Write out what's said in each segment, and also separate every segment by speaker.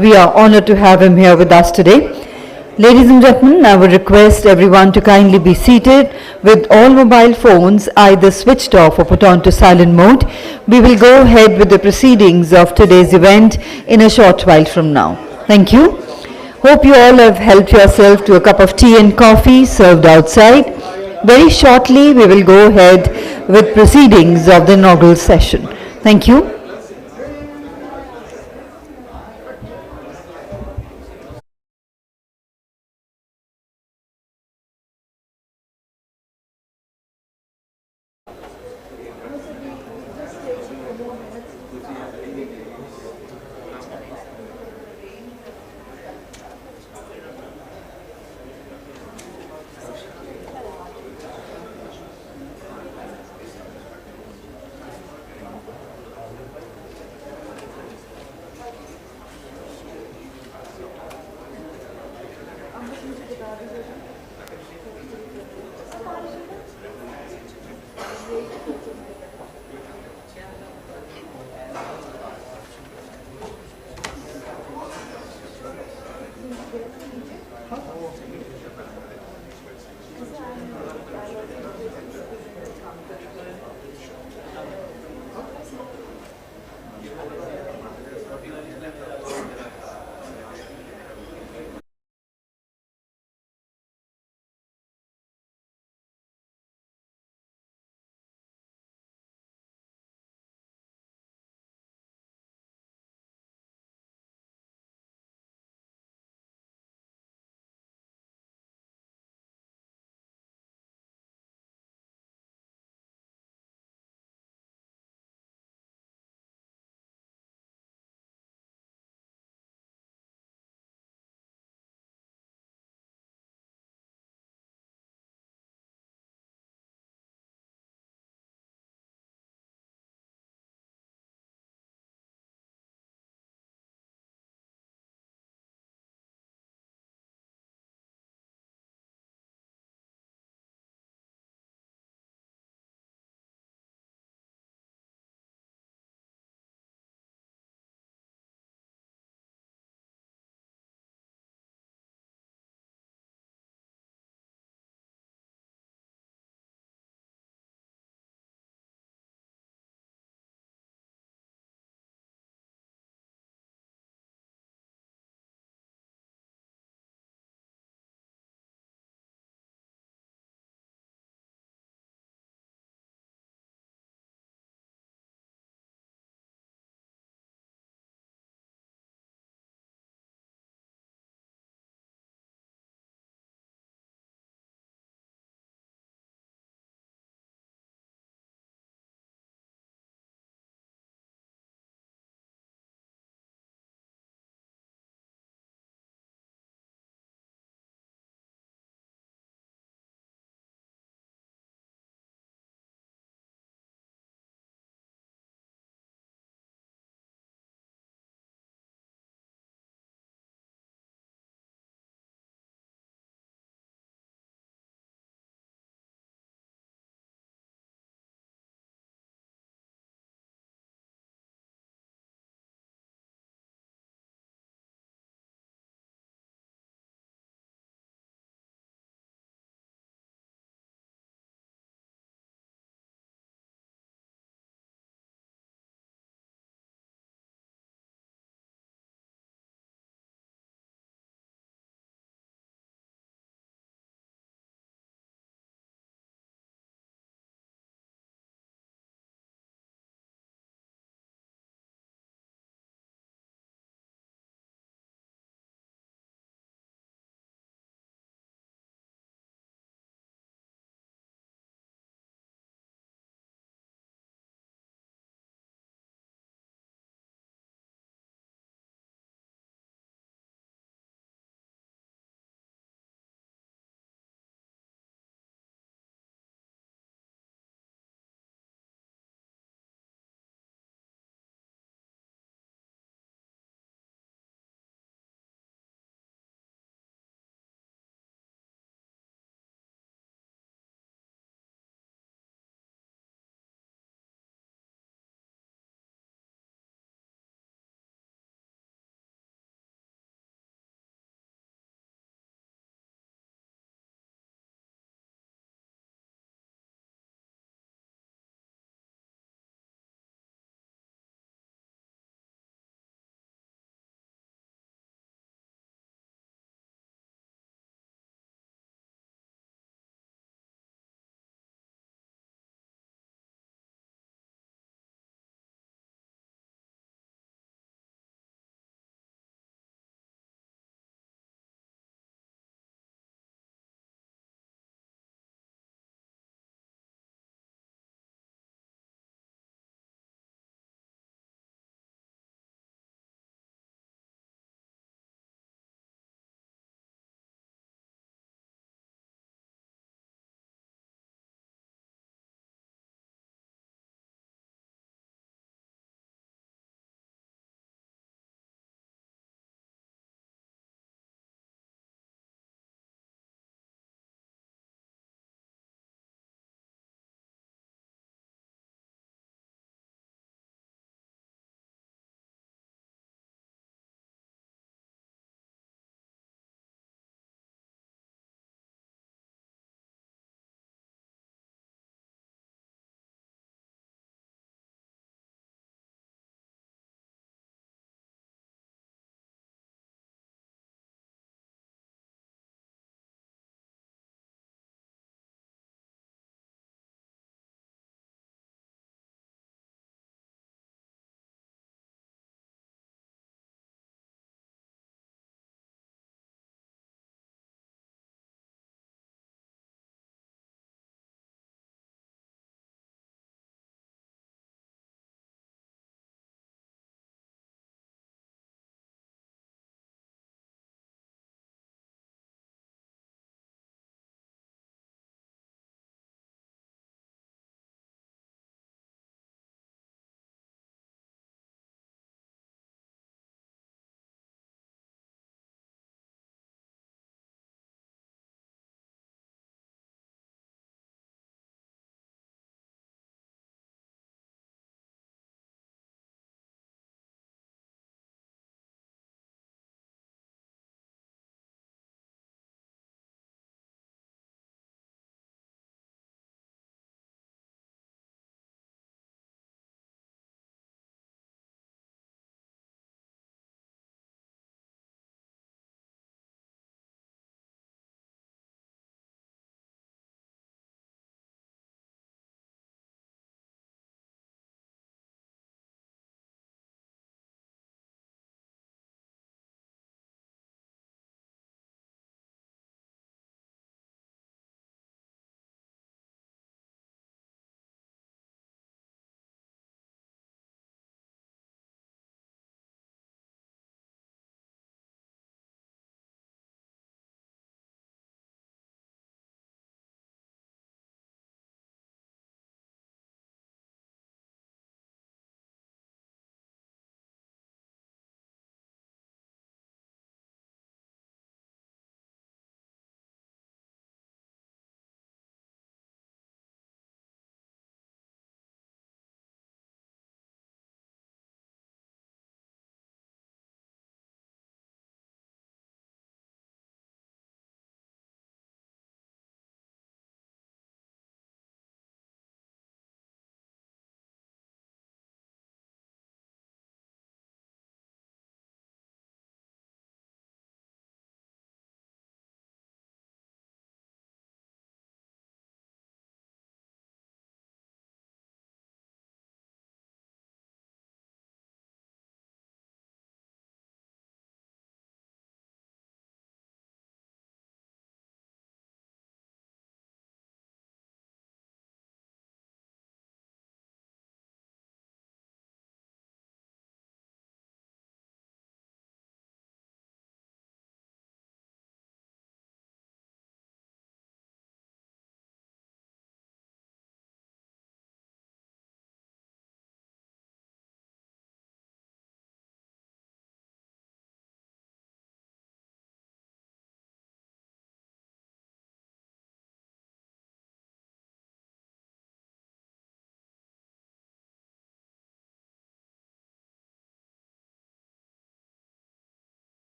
Speaker 1: We are honored to have him here with us today. Ladies and gentlemen, I would request everyone to kindly be seated with all mobile phones either switched off or put on to silent mode. We will go ahead with the proceedings of today's event in a short while from now. Thank you. Hope you all have helped yourself to a cup of tea and coffee served outside. Very shortly, we will go ahead with proceedings of the inaugural session. Thank you.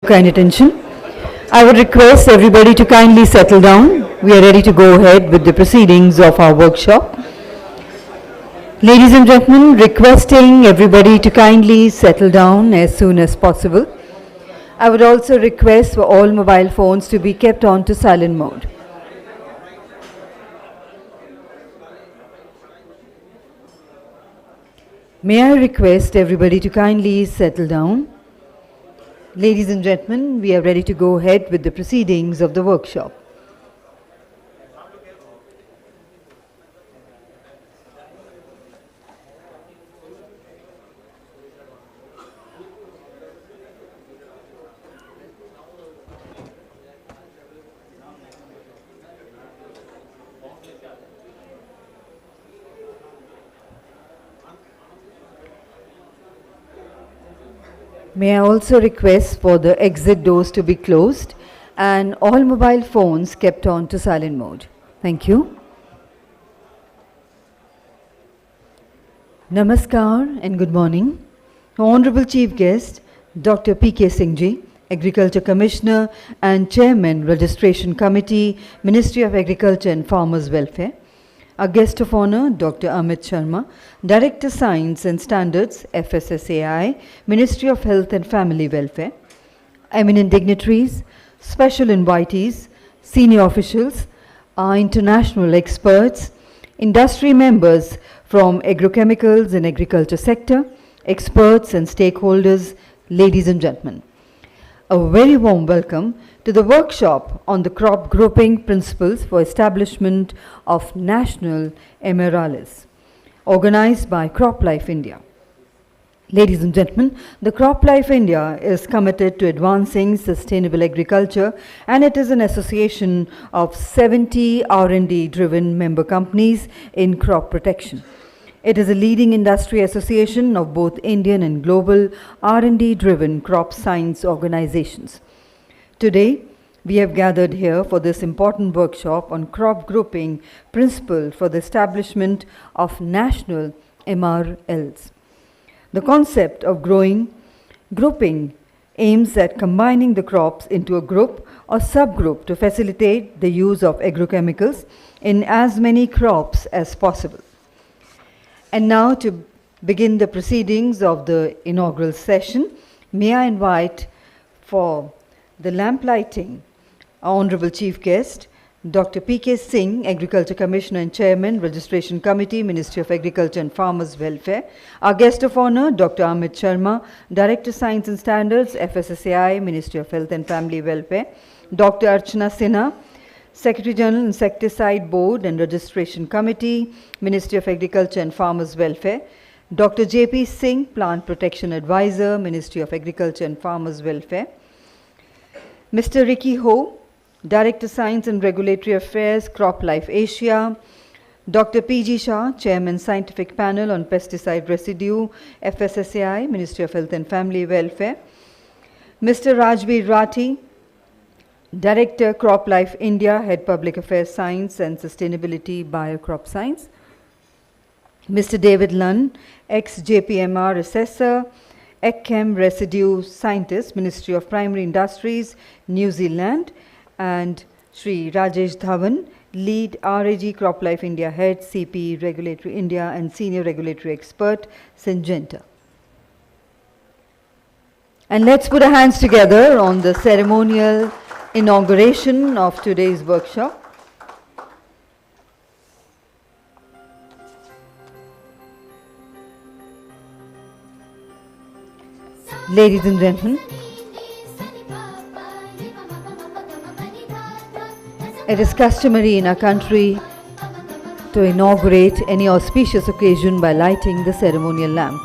Speaker 1: Kind attention. I would request everybody to kindly settle down. We are ready to go ahead with the proceedings of our workshop. Ladies and gentlemen, requesting everybody to kindly settle down as soon as possible. I would also request for all mobile phones to be kept on to silent mode. May I request everybody to kindly settle down. Ladies and gentlemen, we are ready to go ahead with the proceedings of the workshop. May I also request for the exit doors to be closed and all mobile phones kept on to silent mode. Thank you. Namaskar and good morning. Honorable Chief Guest, Dr. P.K. Singh Ji, Agriculture Commissioner and Chairman, Registration Committee, Ministry of Agriculture and Farmers Welfare. Our guest of honor, Dr. Amit Sharma, Director Science and Standards, FSSAI, Ministry of Health and Family Welfare. Eminent dignitaries, special invitees, senior officials, our international experts, industry members from agrochemicals and agriculture sector, experts and stakeholders, ladies and gentlemen. A very warm welcome to the workshop on the crop grouping principles for establishment of national MRLs, organized by CropLife India. Ladies and gentlemen, the CropLife India is committed to advancing sustainable agriculture, and it is an association of 70 R&D driven member companies in crop protection. It is a leading industry association of both Indian and global R&D driven crop science organizations. Today, we have gathered here for this important workshop on crop grouping principle for the establishment of national MRLs. The concept of grouping aims at combining the crops into a group or subgroup to facilitate the use of agrochemicals in as many crops as possible. And now to begin the proceedings of the inaugural session, may I invite for the lamp lighting our Honorable Chief Guest, Dr. P.K. Singh, Agriculture Commissioner and Chairman, Registration Committee, Ministry of Agriculture and Farmers Welfare. Our guest of honor, Dr. Amit Sharma, Director Science and Standards, FSSAI, Ministry of Health and Family Welfare. Dr. Archana Sinha, Secretary General, Insecticide Board and Registration Committee, Ministry of Agriculture and Farmers Welfare. Dr. J.P. Singh, Plant Protection Advisor, Ministry of Agriculture and Farmers Welfare. Mr. Ricky Ho, Director Science and Regulatory Affairs, CropLife Asia. Dr. P.G. Shah, Chairman Scientific Panel on Pesticide Residue, FSSAI, Ministry of Health and Family Welfare. Mr. Rajbir Rathi, Director, CropLife India, Head Public Affairs Science and Sustainability Biocrop Science. Mr. David Lunn, ex-JPMR Assessor, ECChem Residue Scientist, Ministry of Primary Industries, New Zealand. And Sri Rajesh Dhawan, Lead RAG CropLife India Head, CP Regulatory India and Senior Regulatory Expert, Syngenta. And let's put our hands together on the ceremonial inauguration of today's workshop. Ladies and gentlemen, it is customary in our country to inaugurate any auspicious occasion by lighting the ceremonial lamp.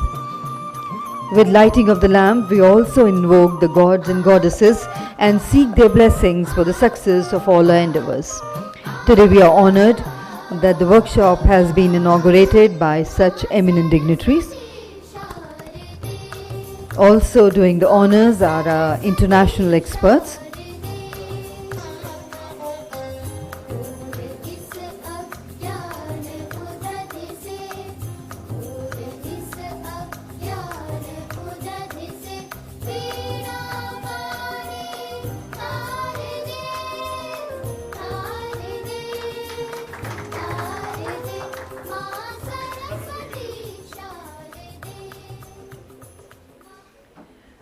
Speaker 1: With lighting of the lamp, we also invoke the gods and goddesses and seek their blessings for the success of all our endeavors. Today we are honored that the workshop has been inaugurated by such eminent dignitaries. Also doing the honors are our international experts.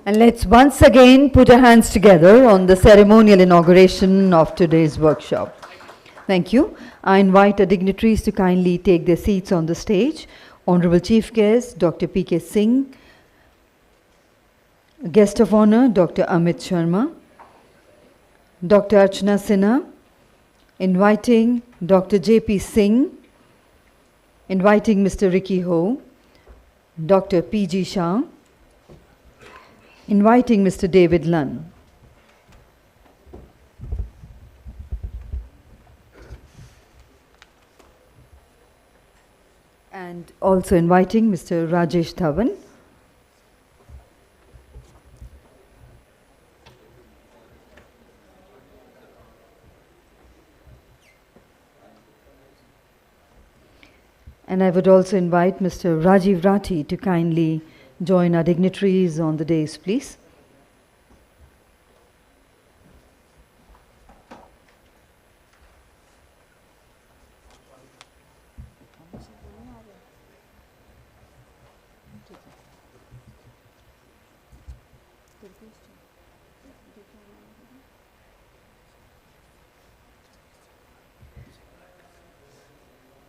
Speaker 1: And let's once again put our hands together on the ceremonial inauguration of today's workshop. Thank you. I invite our dignitaries to kindly take their seats on the stage. Honorable Chief Guest, Dr. P.K. Singh. Guest of Honor, Dr. Amit Sharma. Dr. Archana Sinha. Inviting Dr. J.P. Singh. Inviting Mr. Ricky Ho. Dr. P.G. Shah. Inviting Mr. David Lunn. And also inviting Mr. Rajesh Dhawan. And I would also invite Mr. Rajiv Rathi to kindly join our dignitaries on the dais, please.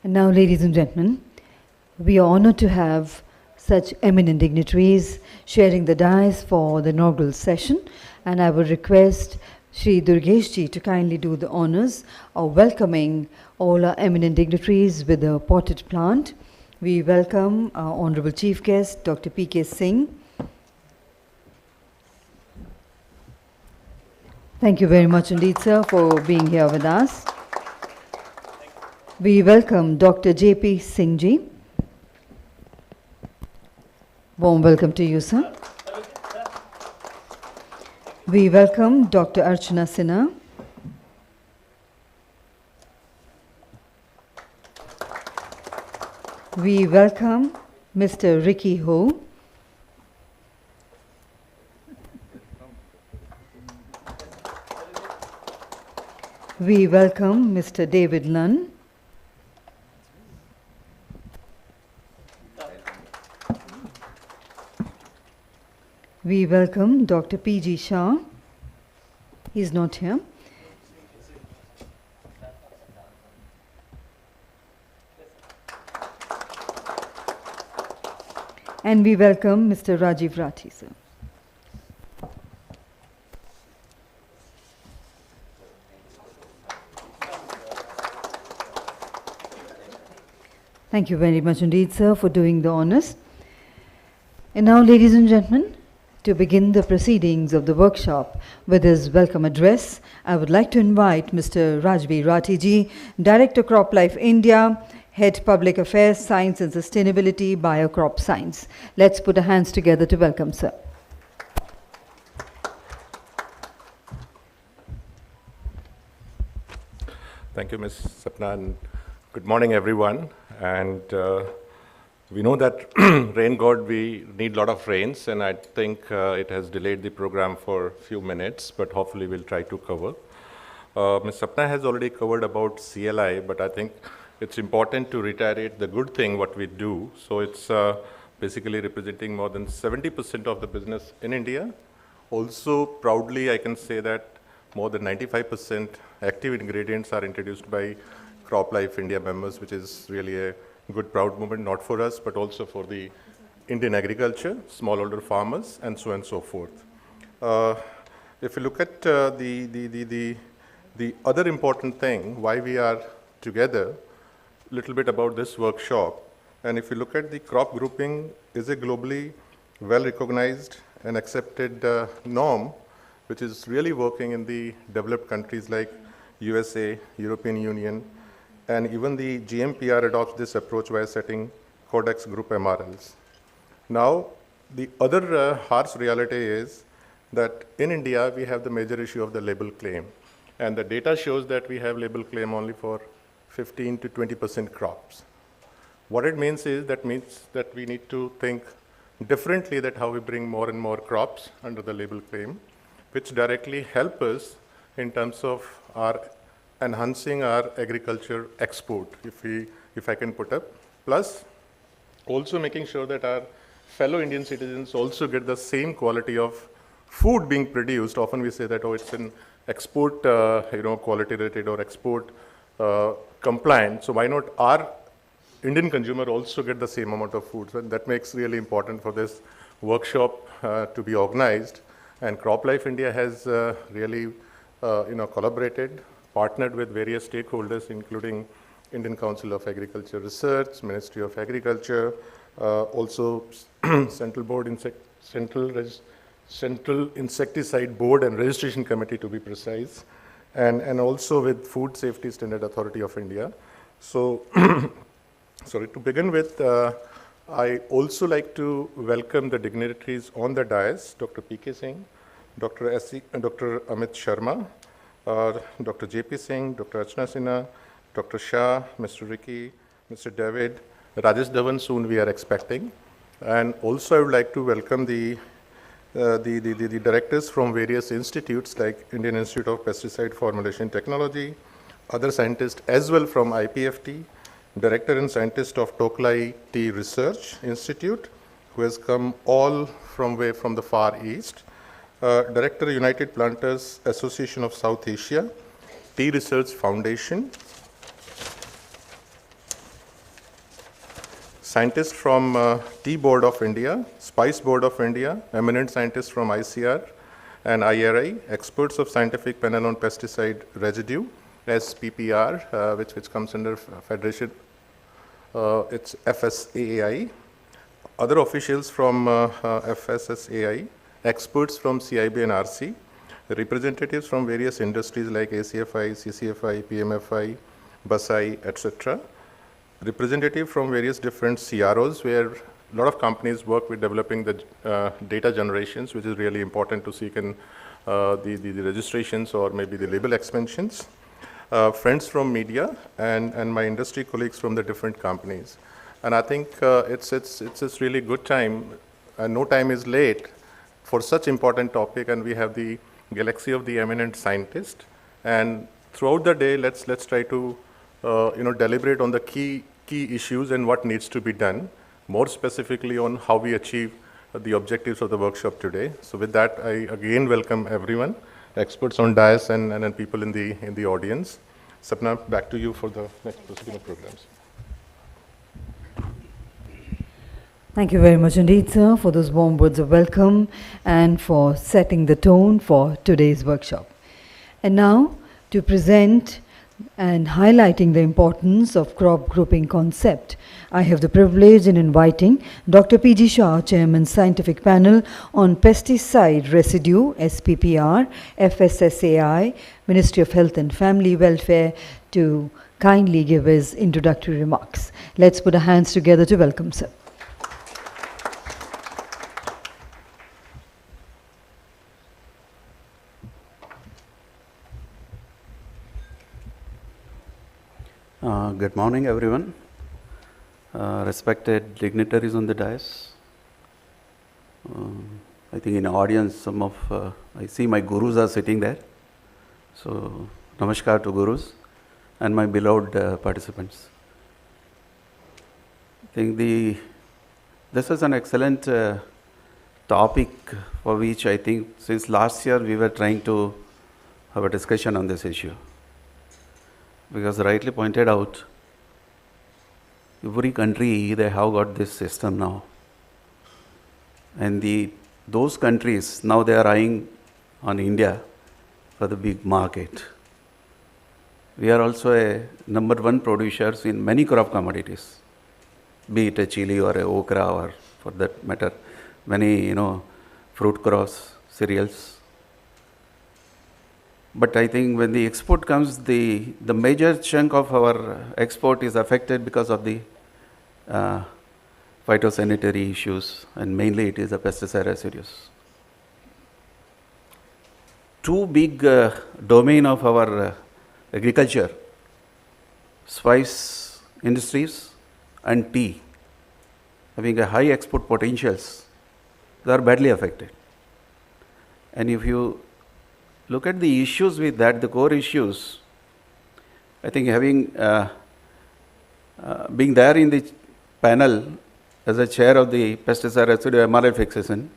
Speaker 1: And now, ladies and gentlemen, we are honored to have such eminent dignitaries sharing the dais for the inaugural session, and I would request Shri Durgesh ji to kindly do the honors of welcoming all our eminent dignitaries with a potted plant. We welcome our Honorable Chief Guest, Dr. P.K. Singh. Thank you very much indeed, sir, for being here with us. We welcome Dr. J.P. Singh ji. Warm welcome to you, sir. We welcome Dr. Archana Sinha. We welcome Mr. Ricky Ho. We welcome Mr. David Lunn. We welcome Dr. P.G. Shah. He is not here. And we welcome Mr. Rajiv Rathi, sir. Thank you very much indeed, sir, for doing the honors. And now, ladies and gentlemen, to begin the proceedings of the workshop with his welcome address, I would like to invite Mr. Rajbir Rathi ji, Director CropLife India, Head Public Affairs, Science and Sustainability, Biocrop Science. Let's put our hands together to welcome sir.
Speaker 2: Thank you, Ms. Sapna, and good morning, everyone. And we know that rain god, we need a lot of rains, and I think it has delayed the program for a few minutes, but hopefully we'll try to cover. Ms. Sapna has already covered about CLI, but I think it's important to reiterate the good thing what we do. So it's basically representing more than 70% of the business in India. Also, proudly, I can say that more than 95% active ingredients are introduced by CropLife India members, which is really a good proud moment, not for us, but also for the Indian agriculture, smallholder farmers, and so on and so forth. If you look at the other important thing, why we are together, a little bit about this workshop. And if you look at the crop grouping is a globally well-recognized and accepted norm, which is really working in the developed countries like USA, European Union, and even the JMPR adopts this approach by setting Codex Group MRLs. Now, the other harsh reality is that in India, we have the major issue of the label claim. And the data shows that we have label claim only for 15 to 20% crops. What it means is that we need to think differently that how we bring more and more crops under the label claim, which directly help us in terms of our enhancing our agriculture export, if I can put up, plus also making sure that our fellow Indian citizens also get the same quality of food being produced. Often we say that, oh, it's an export, quality rated or export compliant. So why not our Indian consumer also get the same amount of food? So that makes really important for this workshop to be organized. And CropLife India has really, collaborated, partnered with various stakeholders, including Indian Council of Agriculture Research, Ministry of Agriculture, also Central Insecticide Board and Registration Committee, to be precise, and also with Food Safety Standard Authority of India. So, sorry, to begin with, I also like to welcome the dignitaries on the dais, Dr. P.K. Singh, Dr. Amit Sharma, Dr. J.P. Singh, Dr. Archana Sinha, Dr. Shah, Mr. Ricky, Mr. David, Rajesh Dhawan soon we are expecting. And also I would like to welcome the directors from various institutes like Indian Institute of Pesticide Formulation Technology, other scientists as well from IPFT, Director and Scientist of Toklai Tea Research Institute, who has come all from the Far East, Director, United Planters Association of South Asia, Tea Research Foundation, scientist from Tea Board of India, Spice Board of India, eminent scientists from ICR and IRI, experts of Scientific Panel on Pesticide Residue, SPPR, which comes under Federation, it's FSAI, other officials from FSSAI, experts from CIB and RC, representatives from various industries like ACFI, CCFI, PMFI, BASAI, etc., representative from various different CROs where a lot of companies work with developing the data generations, which is really important to seek in the registrations or maybe the label expansions. Friends from media and my industry colleagues from the different companies. And I think it's a really good time, and no time is late for such important topic, and we have the galaxy of the eminent scientists. And throughout the day, let's try to deliberate on the key issues and what needs to be done, more specifically on how we achieve the objectives of the workshop today. So with that, I again welcome everyone, experts on dais and people in the audience. Sapna, back to you for the next proceeding programs.
Speaker 1: Thank you very much indeed, sir, for those warm words of welcome and for setting the tone for today's workshop. And now, to present and highlighting the importance of crop grouping concept, I have the privilege in inviting Dr. P.G. Shah, Chairman Scientific Panel on Pesticide Residue, SPPR, FSSAI, Ministry of Health and Family Welfare, to kindly give his introductory remarks. Let's put our hands together to welcome sir.
Speaker 3: Good morning, everyone. Respected dignitaries on the dais. I think in the audience, I see my gurus are sitting there. So, namaskar to gurus and my beloved participants. I think this is an excellent topic for which I think since last year we were trying to have a discussion on this issue. Because rightly pointed out, every country, they have got this system now. And those countries, now they are eyeing on India for the big market. We are also a #1 producers in many crop commodities, be it a chili or a okra or for that matter, many, fruit crops, cereals. But I think when the export comes, the major chunk of our export is affected because of the phytosanitary issues, and mainly it is the pesticide residues. Two big domain of our agriculture, spice industries and tea, having a high export potentials, they are badly affected. And if you look at the issues with that, the core issues, I think having being there in the panel as a chair of the pesticide residue MRL fixation.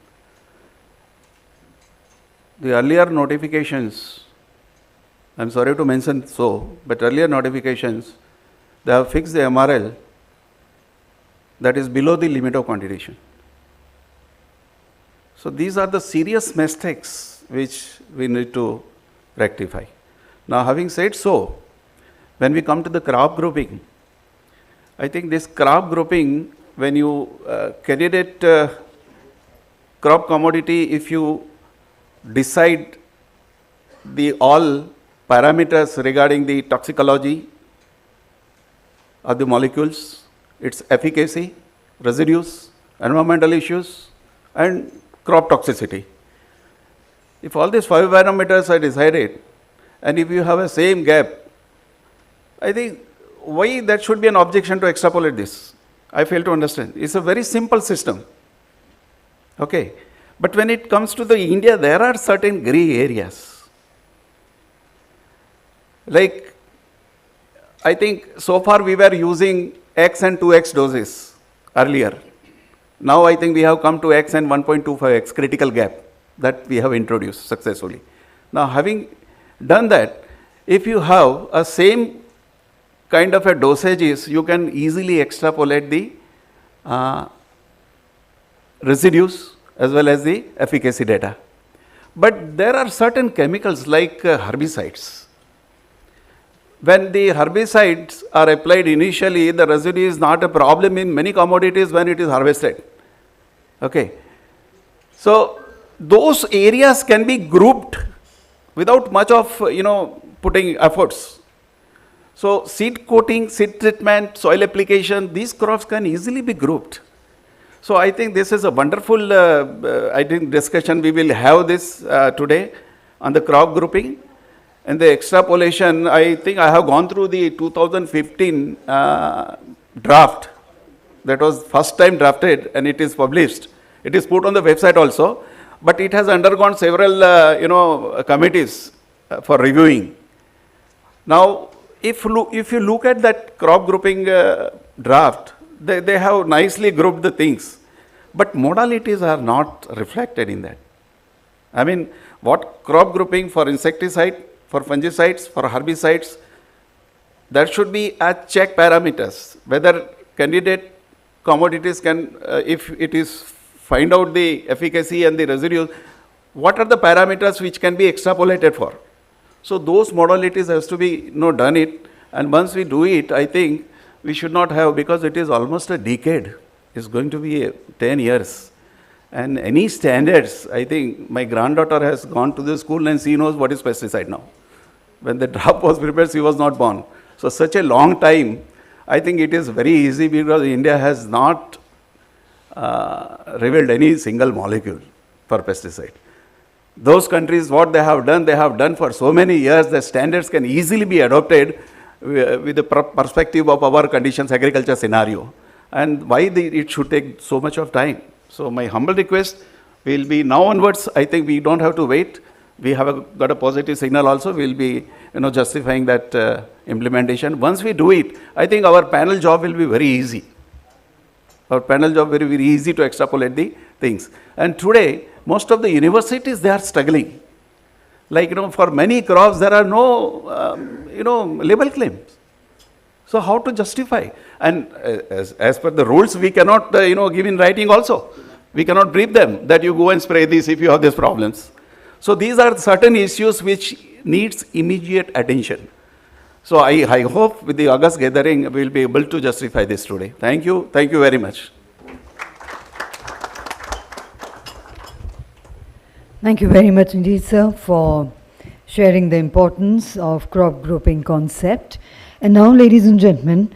Speaker 3: The earlier notifications, I'm sorry to mention so, but earlier notifications, they have fixed the MRL that is below the limit of quantitation. So these are the serious mistakes which we need to rectify. Now, having said so, when we come to the crop grouping, I think this crop grouping, when you candidate crop commodity, if you decide the all parameters regarding the toxicology of the molecules, its efficacy, residues, environmental issues, and crop toxicity. If all these 5 parameters are decided, and if you have a same gap, I think why that should be an objection to extrapolate this? I fail to understand. It's a very simple system. Okay. But when it comes to the India, there are certain gray areas. Like, I think so far we were using X and 2X doses earlier. Now I think we have come to X and 1.25X critical gap that we have introduced successfully. Now, having done that, if you have a same kind of a dosages, you can easily extrapolate the residues as well as the efficacy data. But there are certain chemicals like herbicides. When the herbicides are applied initially, the residue is not a problem in many commodities when it is harvested. Okay. So those areas can be grouped without much of putting efforts. So seed coating, seed treatment, soil application, these crops can easily be grouped. So I think this is a wonderful discussion. We will have this today on the crop grouping. And the extrapolation, I think I have gone through the 2015 draft. That was first time drafted and it is published. It is put on the website also. But it has undergone several committees for reviewing. Now, if you look at that crop grouping draft, they have nicely grouped the things, but modalities are not reflected in that. I mean, what crop grouping for insecticide, for fungicides, for herbicides, there should be a check parameters, whether candidate commodities can, if it is find out the efficacy and the residues, what are the parameters which can be extrapolated for? So those modalities has to be done it, and once we do it, I think we should not have, because it is almost a decade. It's going to be 10 years. And any standards, I think my granddaughter has gone to the school and she knows what is pesticide now. When the draft was prepared, she was not born. So such a long time, I think it is very easy because India has not revealed any single molecule for pesticide. Those countries, what they have done for so many years, the standards can easily be adopted with the perspective of our conditions agriculture scenario. And why it should take so much of time. So my humble request will be now onwards, I think we don't have to wait. We have got a positive signal also. We'll be justifying that implementation. Once we do it, I think our panel job will be very easy. Our panel job very, very easy to extrapolate the things. And today, most of the universities, they are struggling. Like, for many crops, there are no, label claims. So how to justify? And as per the rules, we cannot, give in writing also. We cannot brief them that you go and spray this if you have these problems. So these are certain issues which needs immediate attention. So I hope with the August gathering, we will be able to justify this today. Thank you. Thank you very much.
Speaker 1: Thank you very much indeed, sir, for sharing the importance of crop grouping concept. And now, ladies and gentlemen,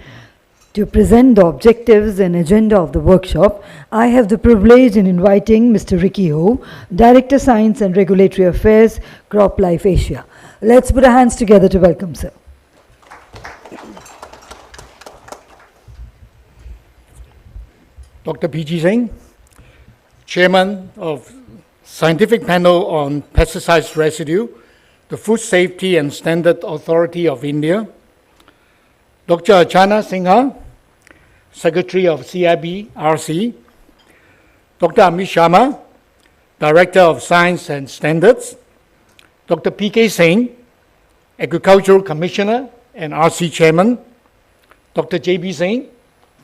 Speaker 1: to present the objectives and agenda of the workshop, I have the privilege in inviting Mr. Ricky Ho, Director Science and Regulatory Affairs, CropLife Asia. Let's put our hands together to welcome sir.
Speaker 4: Dr. P.G. Singh, Chairman of Scientific Panel on Pesticides Residue, the Food Safety and Standard Authority of India, Dr. Archana Sinha, Secretary of CIB-RC, Dr. Amit Sharma, Director of Science and Standards, Dr. P.K. Singh, Agricultural Commissioner and RC Chairman, Dr. J.B. Singh,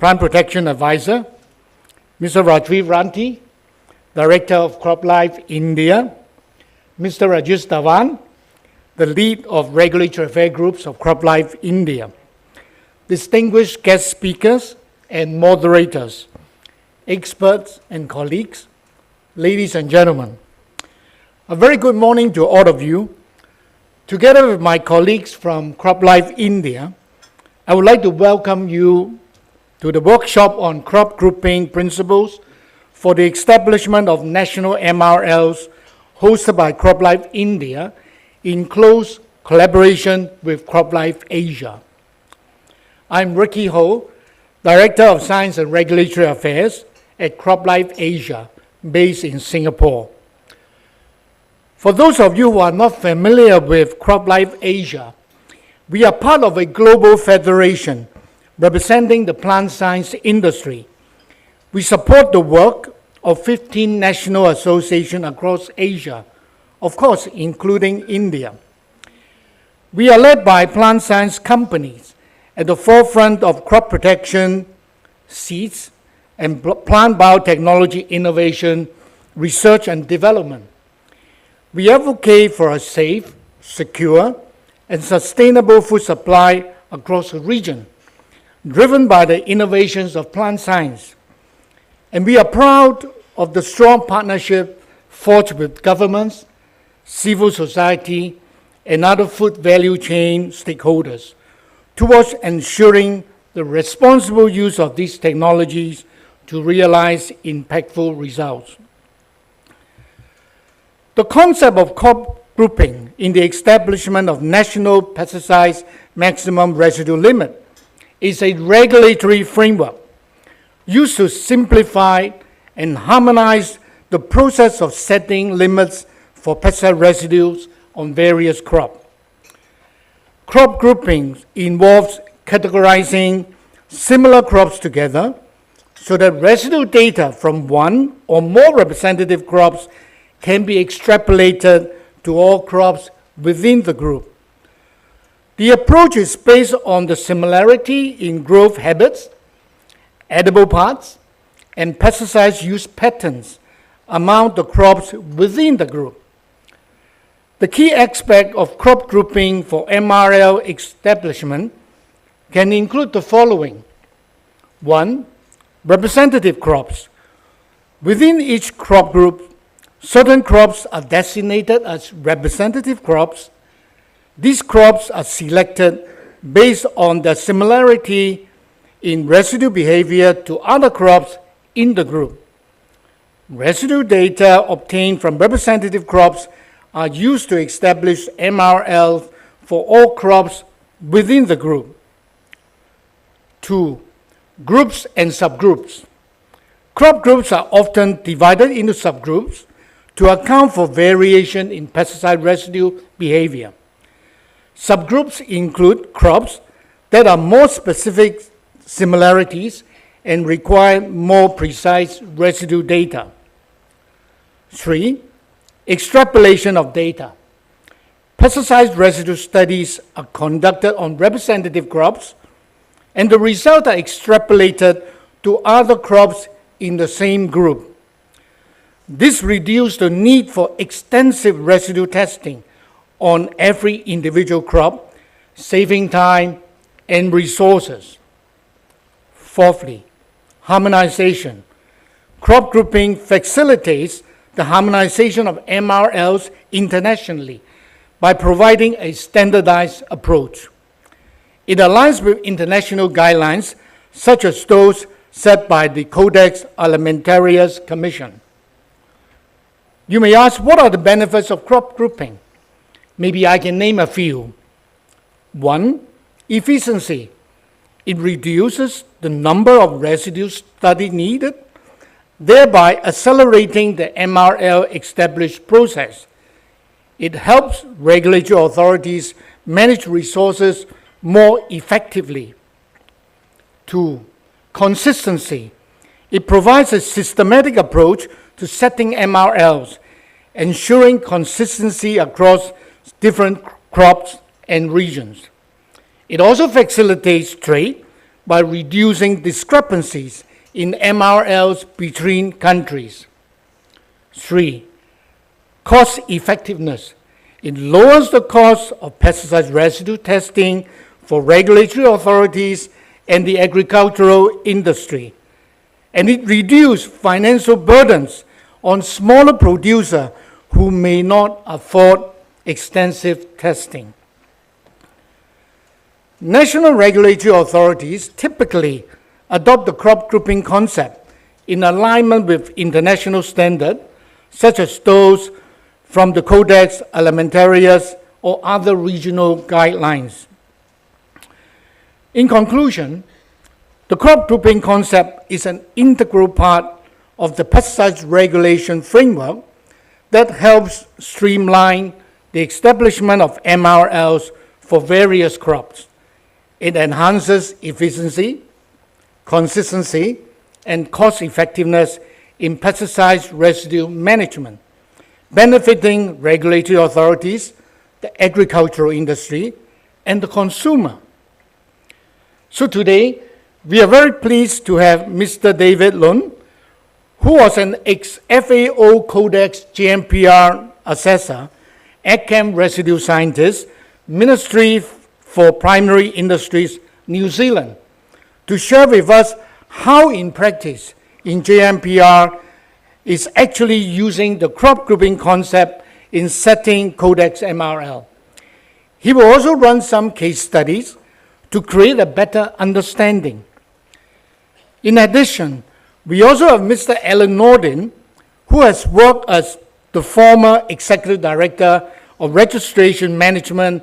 Speaker 4: Plant Protection Advisor, Mr. Rajiv Ranti, Director of CropLife India, Mr. Rajesh Dhawan, the lead of Regulatory Affairs Groups of CropLife India, distinguished guest speakers and moderators, experts and colleagues, ladies and gentlemen. A very good morning to all of you. Together with my colleagues from CropLife India, I would like to welcome you to the workshop on crop grouping principles for the establishment of national MRLs hosted by CropLife India in close collaboration with CropLife Asia. I'm Ricky Ho, Director of Science and Regulatory Affairs at CropLife Asia, based in Singapore. For those of you who are not familiar with CropLife Asia, we are part of a global federation representing the plant science industry. We support the work of 15 national associations across Asia, of course, including India. We are led by plant science companies at the forefront of crop protection, seeds, and plant biotechnology innovation, research and development. We advocate for a safe, secure, and sustainable food supply across the region, driven by the innovations of plant science. And we are proud of the strong partnership forged with governments, civil society, and other food value chain stakeholders towards ensuring the responsible use of these technologies to realize impactful results. The concept of crop grouping in the establishment of national pesticides maximum residue limit is a regulatory framework used to simplify and harmonize the process of setting limits for pesticide residues on various crops. Crop grouping involves categorizing similar crops together so that residue data from one or more representative crops can be extrapolated to all crops within the group. The approach is based on the similarity in growth habits, edible parts, and pesticide use patterns among the crops within the group. The key aspect of crop grouping for MRL establishment can include the following. 1. Representative crops. Within each crop group, certain crops are designated as representative crops. These crops are selected based on their similarity in residue behavior to other crops in the group. Residue data obtained from representative crops are used to establish MRLs for all crops within the group. 2. Groups and subgroups. Crop groups are often divided into subgroups to account for variation in pesticide residue behavior. Subgroups include crops that are more specific similarities and require more precise residue data. 3. Extrapolation of data. Pesticide residue studies are conducted on representative crops, and the results are extrapolated to other crops in the same group. This reduces the need for extensive residue testing on every individual crop, saving time and resources. Fourthly, harmonization. Crop grouping facilitates the harmonization of MRLs internationally by providing a standardized approach. It aligns with international guidelines such as those set by the Codex Alimentarius Commission. You may ask, what are the benefits of crop grouping? Maybe I can name a few. 1. Efficiency. It reduces the number of residue study needed, thereby accelerating the MRL established process. It helps regulatory authorities manage resources more effectively. 2. consistency. It provides a systematic approach to setting MRLs, ensuring consistency across different crops and regions. It also facilitates trade by reducing discrepancies in MRLs between countries. 3. Cost effectiveness. It lowers the cost of pesticide residue testing for regulatory authorities and the agricultural industry. And it reduces financial burdens on smaller producers who may not afford extensive testing. National regulatory authorities typically adopt the crop grouping concept in alignment with international standards, such as those from the Codex Alimentarius or other regional guidelines. In conclusion, the crop grouping concept is an integral part of the pesticides regulation framework that helps streamline the establishment of MRLs for various crops. It enhances efficiency, consistency, and cost effectiveness in pesticides residue management, benefiting regulatory authorities, the agricultural industry, and the consumer. So today, we are very pleased to have Mr. David Lun, who was an ex-FAO Codex JMPR assessor, AgChem residue scientist, Ministry for Primary Industries, New Zealand, to share with us how in practice in JMPR is actually using the crop grouping concept in setting Codex MRL. He will also run some case studies to create a better understanding. In addition, we also have Mr. Alan Nordin, who has worked as the former Executive Director of Registration Management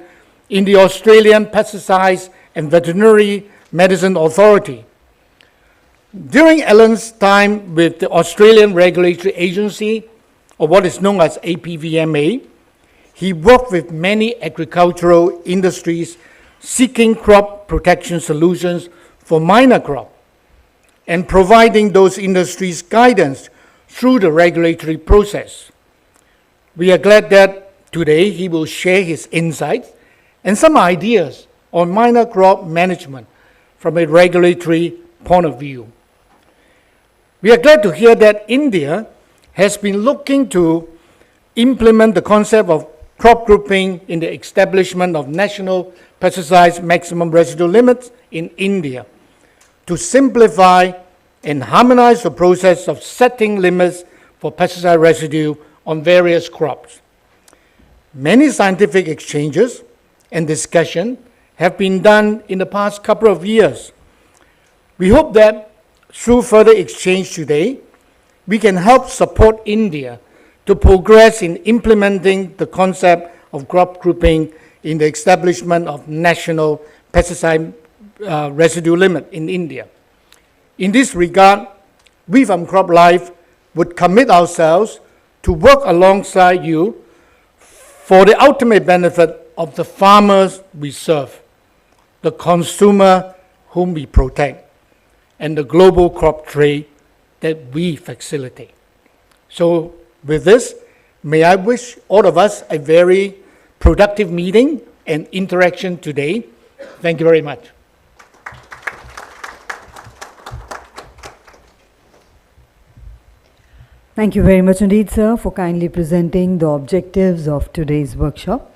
Speaker 4: in the Australian Pesticides and Veterinary Medicine Authority. During Alan's time with the Australian Regulatory Agency, or what is known as APVMA, he worked with many agricultural industries seeking crop protection solutions for minor crop and providing those industries guidance through the regulatory process. We are glad that today he will share his insights and some ideas on minor crop management from a regulatory point of view. We are glad to hear that India has been looking to implement the concept of crop grouping in the establishment of national pesticides maximum residue limits in India to simplify and harmonize the process of setting limits for pesticide residue on various crops. Many scientific exchanges and discussion have been done in the past couple of years. We hope that through further exchange today, we can help support India to progress in implementing the concept of crop grouping in the establishment of national pesticide residue limit in India. In this regard, we from CropLife would commit ourselves to work alongside you for the ultimate benefit of the farmers we serve, the consumer whom we protect, and the global crop trade that we facilitate. So with this, may I wish all of us a very productive meeting and interaction today. Thank you very much.
Speaker 1: Thank you very much indeed, sir, for kindly presenting the objectives of today's workshop.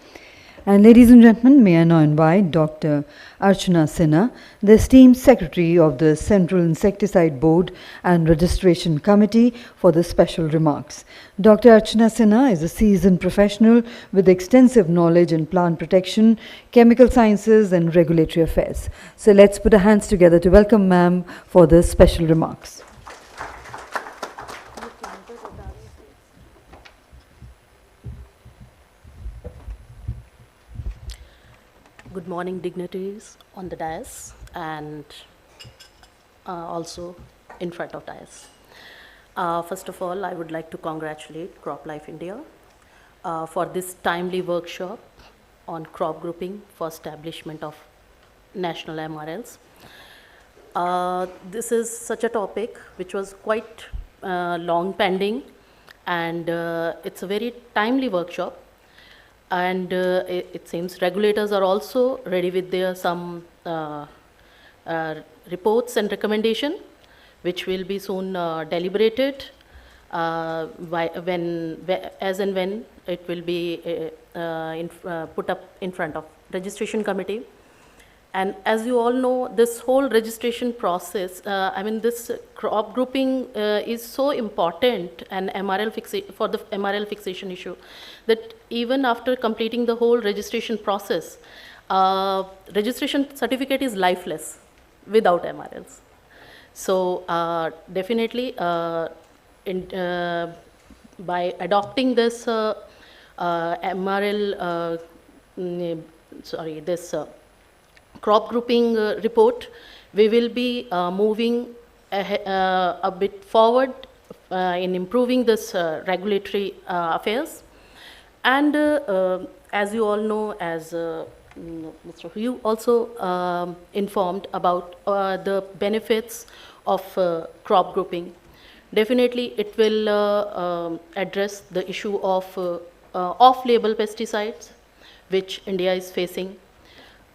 Speaker 1: And ladies and gentlemen, may I now invite Dr. Archana Sinha, the esteemed Secretary of the Central Insecticide Board and Registration Committee, for the special remarks. Dr. Archana Sinha is a seasoned professional with extensive knowledge in plant protection, chemical sciences and regulatory affairs. So let's put our hands together to welcome ma'am for the special remarks.
Speaker 5: Good morning, dignitaries on the dais and also in front of dais. First of all, I would like to congratulate CropLife India for this timely workshop on crop grouping for establishment of national MRLs. This is such a topic which was quite long pending, and it's a very timely workshop. And it seems regulators are also ready with their some reports and recommendation, which will be soon deliberated as and when it will be put up in front of registration committee. And as you all know, this whole registration process, this crop grouping is so important and for the MRL fixation issue, that even after completing the whole registration process, registration certificate is lifeless without MRLs. So definitely, by adopting this MRL, crop grouping report, we will be moving a bit forward in improving this regulatory affairs. And as you all know, as Mr. Hu also informed about the benefits of crop grouping. Definitely, it will address the issue of off-label pesticides, which India is facing,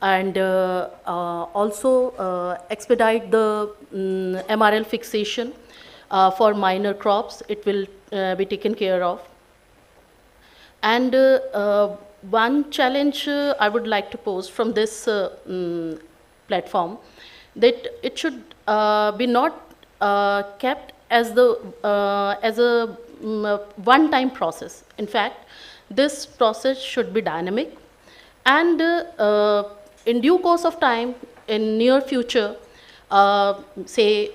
Speaker 5: and also expedite the MRL fixation for minor crops. It will be taken care of. And one challenge I would like to pose from this platform, that it should be not kept as a one-time process. In fact, this process should be dynamic, and in due course of time, in near future, say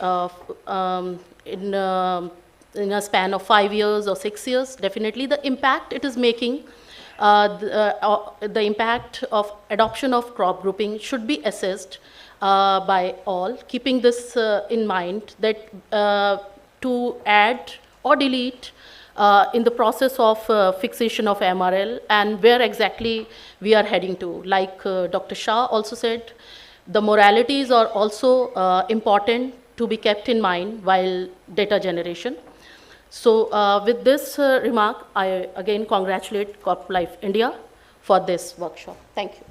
Speaker 5: in a span of 5 years or 6 years, definitely the impact it is making, the impact of adoption of crop grouping should be assessed by all, keeping this in mind, that to add or delete in the process of fixation of MRL, and where exactly we are heading to. Like Dr. Shah also said, the moralities are also important to be kept in mind while data generation. So with this remark, I again congratulate CropLife India for this workshop. Thank you.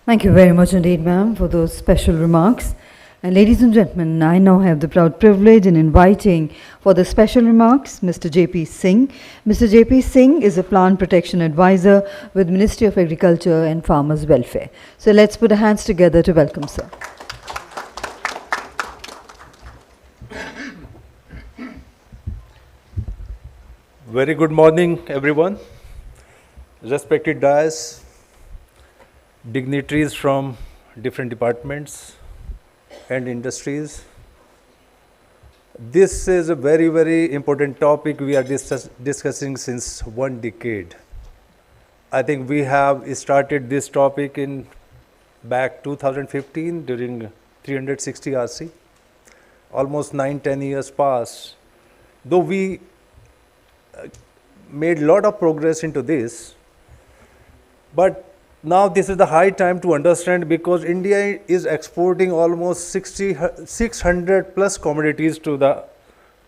Speaker 1: Thank you very much indeed, ma'am, for those special remarks. And ladies and gentlemen, I now have the proud privilege in inviting for the special remarks Mr. J.P. Singh. Mr. J.P. Singh is a plant protection advisor with Ministry of Agriculture and Farmers Welfare. So let's put our hands together to welcome sir.
Speaker 6: Very good morning, everyone. Respected dais, dignitaries from different departments and industries. This is a very, very important topic we are discussing since 1 decade. I think we have started this topic in back 2015 during 360 RC. Almost 9-10 years passed. Though we made a lot of progress into this, but now this is the high time to understand, because India is exporting almost 600 plus commodities to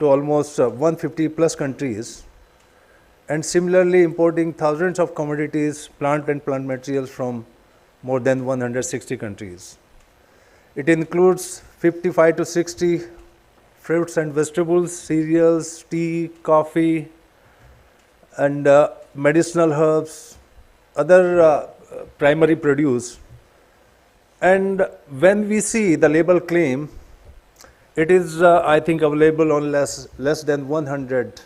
Speaker 6: almost 150 plus countries, and similarly importing thousands of commodities, plant and plant materials from more than 160 countries. It includes 55 to 60 fruits and vegetables, cereals, tea, coffee, and medicinal herbs, other primary produce. And when we see the label claim, it is I think available on less than 100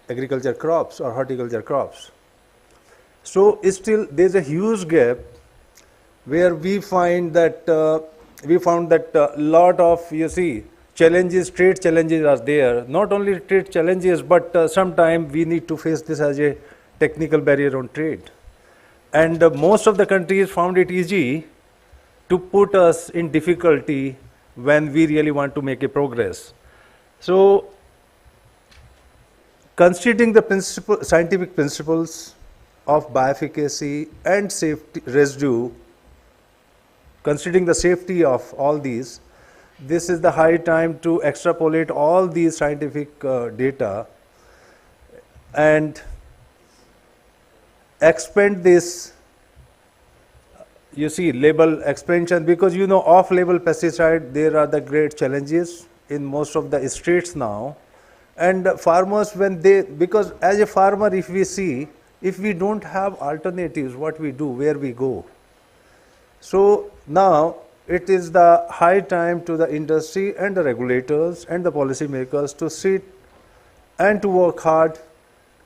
Speaker 6: agriculture crops or horticulture crops. So still there is a huge gap where we find that a lot of, you see, challenges, trade challenges are there. Not only trade challenges, but sometimes we need to face this as a technical barrier on trade. And most of the countries found it easy to put us in difficulty when we really want to make a progress. So, considering the scientific principles, of bioefficacy and safety residue, considering the safety of all these, this is the high time to extrapolate all these scientific data and expand this, you see, label expansion, because you know off-label pesticide, there are the great challenges in most of the states now. And farmers, when they, because as a farmer, if we see, if we don't have alternatives, what we do, where we go. So now it is the high time to the industry and the regulators and the policymakers to sit and to work hard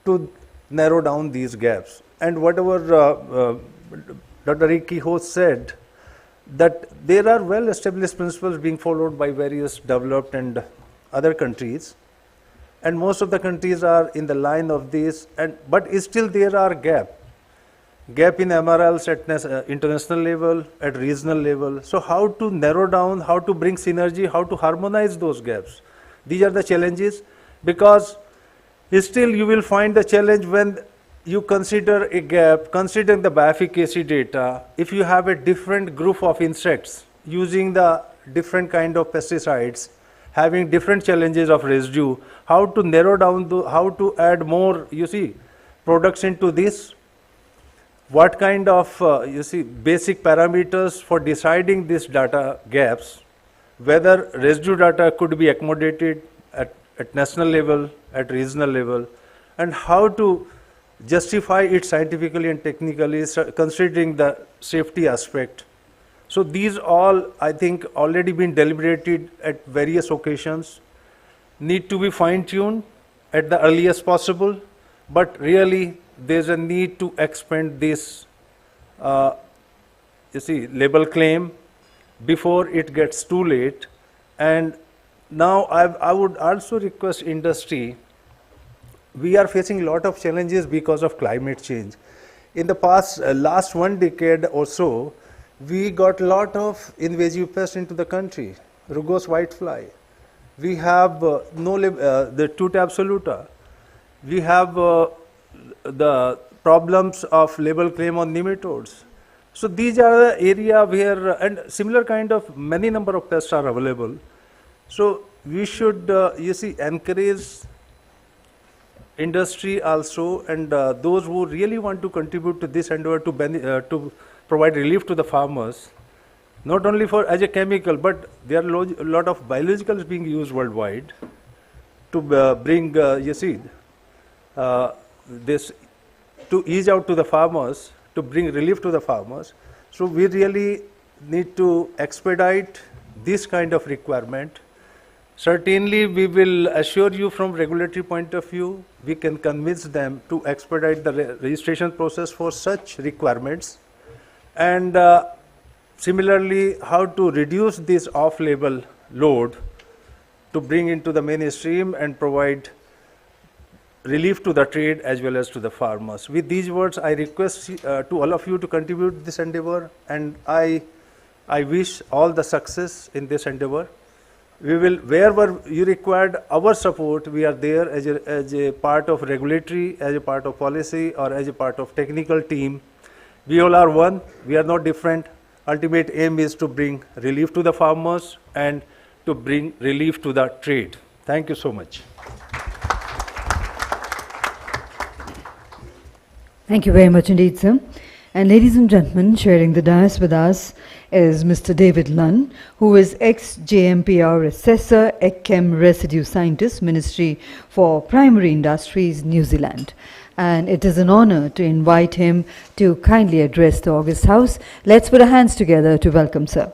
Speaker 6: to narrow down these gaps. And whatever Dr. Ricky Host said, that there are well-established principles being followed by various developed and other countries, and most of the countries are in the line of this, but still there are gap in MRLs at international level, at regional level. So how to narrow down, how to bring synergy, how to harmonize those gaps? These are the challenges, because still you will find the challenge when you consider a gap, considering the bioefficacy data. If you have a different group of insects using the different kind of pesticides, having different challenges of residue, how to narrow down, how to add more, you see, products into this, what kind of, you see, basic parameters for deciding these data gaps, whether residue data could be accommodated at national level, at regional level, and how to justify it scientifically and technically, considering the safety aspect. So these all, I think, already been deliberated at various occasions, need to be fine-tuned at the earliest possible, but really there's a need to expand this, you see, label claim before it gets too late. And now I would also request industry. We are facing a lot of challenges because of climate change. In the past, last 1 decade or so, we got a lot of invasive pests into the country, rugose whitefly. We have the tuta absoluta. We have the problems of label claim on nematodes. So these are the area where, and similar kind of many number of pests are available. So we should, you see, encourage industry also, and those who really want to contribute to this endeavor to provide relief to the farmers, not only for as a chemical, but there are a lot of biologicals being used worldwide to bring, you see, this to ease out to the farmers, to bring relief to the farmers. So we really need to expedite this kind of requirement. Certainly, we will assure you from regulatory point of view, we can convince them to expedite the registration process for such requirements. And similarly, how to reduce this off-label load to bring into the mainstream and provide relief to the trade as well as to the farmers. With these words, I request to all of you to contribute this endeavor, and I wish all the success in this endeavor. We will, wherever you required our support, we are there as a part of regulatory, as a part of policy, or as a part of technical team. We all are one, we are not different. Ultimate aim is to bring relief to the farmers and to bring relief to the trade. Thank you so much.
Speaker 1: Thank you very much indeed, sir. And ladies and gentlemen, sharing the dais with us is Mr. David Lunn, who is ex-JMPR Assessor, Ag-Chem Residue Scientist, Ministry for Primary Industries, New Zealand. And it is an honor to invite him to kindly address the August House. Let's put our hands together to welcome sir.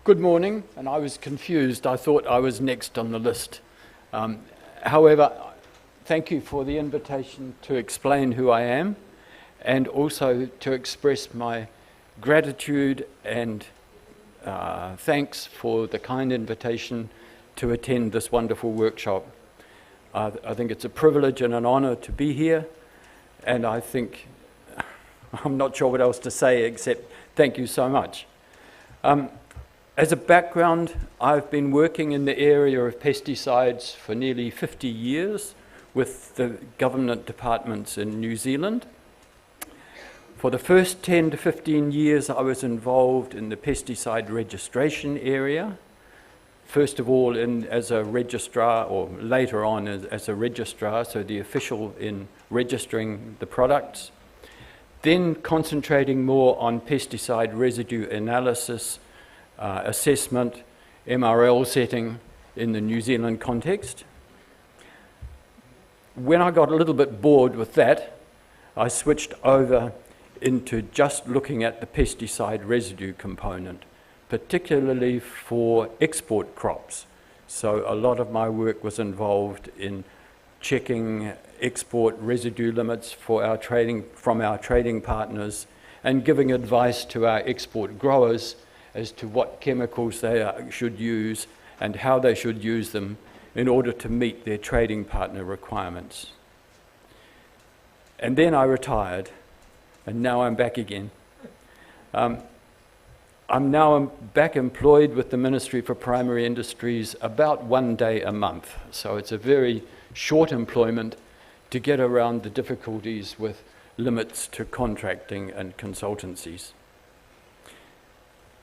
Speaker 7: Good morning, and I was confused. I thought I was next on the list. However, thank you for the invitation to explain who I am, and also to express my gratitude and thanks for the kind invitation to attend this wonderful workshop. I think it's a privilege and an honor to be here, and I think I'm not sure what else to say except thank you so much. As a background, I've been working in the area of pesticides for nearly 50 years with the government departments in New Zealand. For the first 10 to 15 years, I was involved in the pesticide registration area. First of all, as a registrar, or later on as a registrar, so the official in registering the products. Then concentrating more on pesticide residue analysis, assessment, MRL setting in the New Zealand context. When I got a little bit bored with that, I switched over into just looking at the pesticide residue component, particularly for export crops. So a lot of my work was involved in checking export residue limits for from our trading partners and giving advice to our export growers as to what chemicals they should use and how they should use them in order to meet their trading partner requirements. And then I retired, and now I'm back again. I'm now back employed with the Ministry for Primary Industries about 1 day a month. So it's a very short employment to get around the difficulties with limits to contracting and consultancies.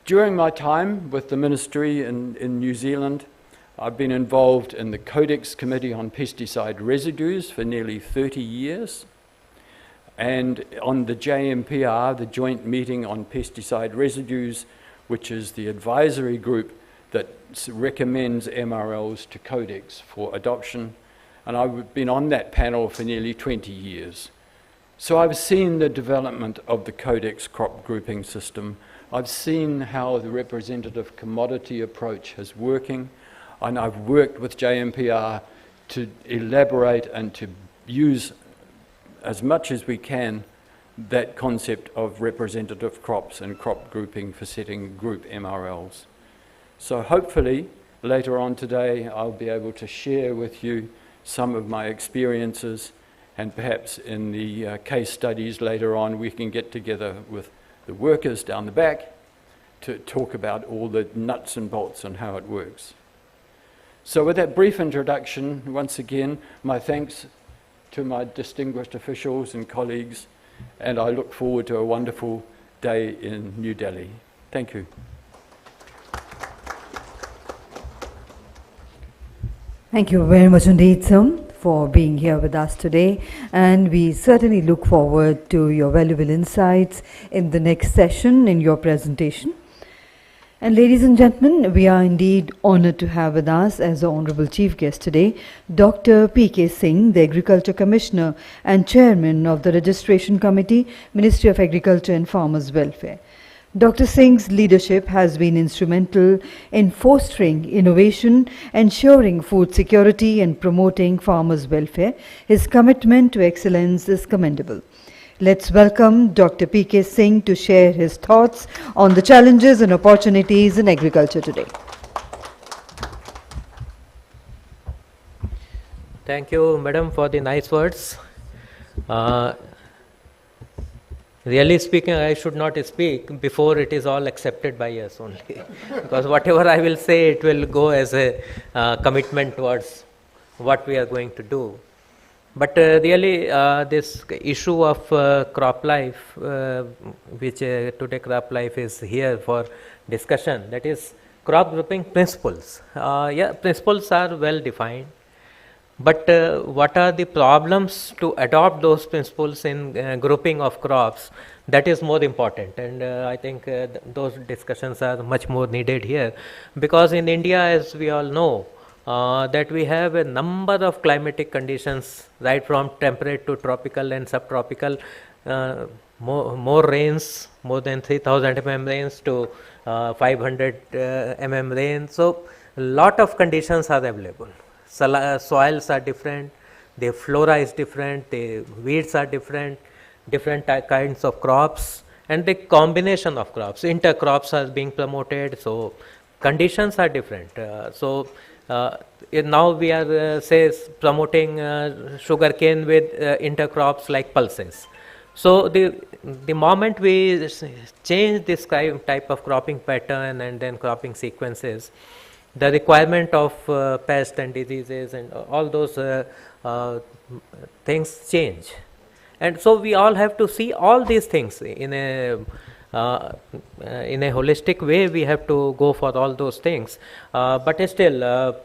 Speaker 7: During my time with the Ministry in New Zealand, I've been involved in the Codex Committee on Pesticide Residues for nearly 30 years. And on the JMPR, the Joint Meeting on Pesticide Residues, which is the advisory group that recommends MRLs to Codex for adoption. And I've been on that panel for nearly 20 years. So I've seen the development of the Codex crop grouping system. I've seen how the representative commodity approach is working, and I've worked with JMPR to elaborate and to use as much as we can that concept of representative crops and crop grouping for setting group MRLs. So hopefully later on today I'll be able to share with you some of my experiences, and perhaps in the case studies later on we can get together with the workers down the back to talk about all the nuts and bolts and how it works. So with that brief introduction, once again, my thanks to my distinguished officials and colleagues, and I look forward to a wonderful day in New Delhi. Thank you.
Speaker 1: Thank you very much indeed, sir, for being here with us today, and we certainly look forward to your valuable insights in the next session in your presentation. And ladies and gentlemen, we are indeed honored to have with us as the Honorable Chief Guest today, Dr. P.K. Singh, the Agriculture Commissioner and Chairman of the Registration Committee, Ministry of Agriculture and Farmers Welfare. Dr. Singh's leadership has been instrumental in fostering innovation, ensuring food security and promoting farmers' welfare. His commitment to excellence is commendable. Let's welcome Dr. P.K. Singh to share his thoughts on the challenges and opportunities in agriculture today.
Speaker 8: Thank you, Madam, for the nice words. Really speaking, I should not speak before it is all accepted by us only. Because whatever I will say, it will go as a commitment towards what we are going to do. But really, this issue of CropLife, which today CropLife is here for discussion, that is crop grouping principles. Yeah, principles are well defined. But what are the problems to adopt those principles in grouping of crops? That is more important, and I think those discussions are much more needed here, because in India, as we all know, that we have a number of climatic conditions, right from temperate to tropical and subtropical, more rains, more than 3000 mm rains to 500 mm rain. So, lot of conditions are available. Soils are different, the flora is different, the weeds are different, different kinds of crops, and the combination of crops, intercrops are being promoted, so conditions are different. Now we are promoting sugarcane with intercrops like pulses. So the moment we change this type of cropping pattern and then cropping sequences, the requirement of pests and diseases and all those things change. And so we all have to see all these things in a holistic way. We have to go for all those things. But still,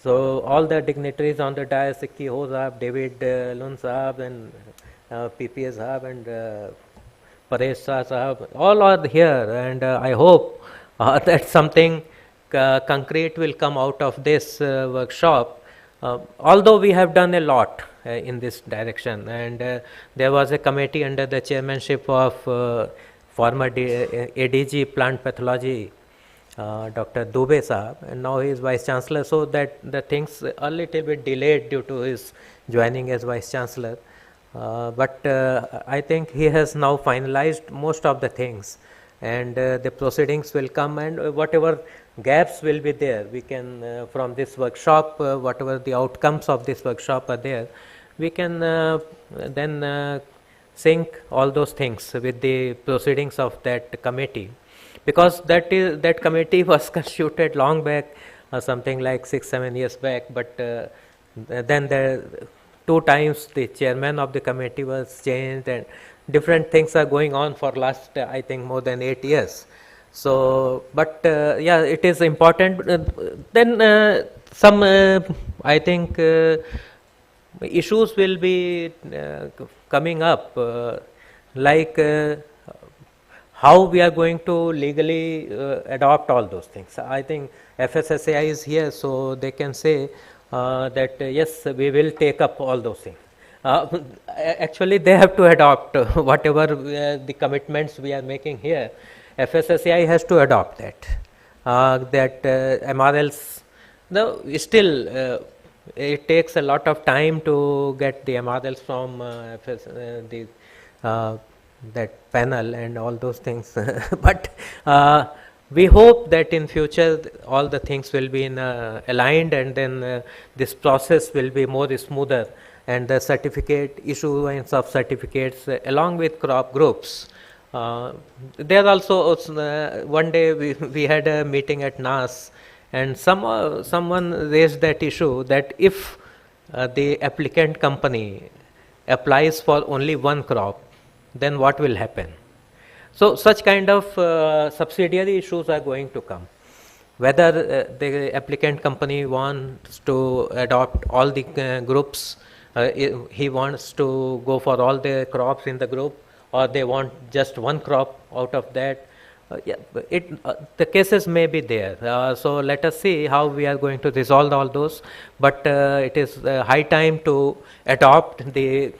Speaker 8: so all the dignitaries on the dais, Sikki Ho Saab, David Lun Saab, and PPA Saab, and Paresh Shah Saab, all are here. And I hope that something concrete will come out of this workshop. Although we have done a lot in this direction, and there was a committee under the chairmanship of former ADG Plant Pathology, Dr. Dubey Saab, and now he is Vice Chancellor, so that the things are a little bit delayed due to his joining as Vice Chancellor. But I think he has now finalized most of the things, and the proceedings will come, and whatever gaps will be there, we can from this workshop, whatever the outcomes of this workshop are there, we can then sync all those things with the proceedings of that committee, because that committee was constituted long back, something like 6-7 years back, but then the 2 times the chairman of the committee was changed, and different things are going on for last I think more than 8 years. So, but yeah, it is important. Then some I think issues will be coming up, like how we are going to legally adopt all those things. I think FSSAI is here, so they can say that yes, we will take up all those things. Actually, they have to adopt whatever the commitments we are making here. FSSAI has to adopt that. That MRLs, no, still it takes a lot of time to get the MRLs from that panel and all those things. But we hope that in future all the things will be aligned, and then this process will be more smoother, and the certificate issuance of certificates along with crop groups. There also one day we had a meeting at NAS, and someone raised that issue that if the applicant company applies for only one crop, then what will happen? So such kind of subsidiary issues are going to come. Whether the applicant company wants to adopt all the groups, he wants to go for all the crops in the group, or they want just one crop out of that. Yeah, the cases may be there. So let us see how we are going to resolve all those. But it is high time to adopt the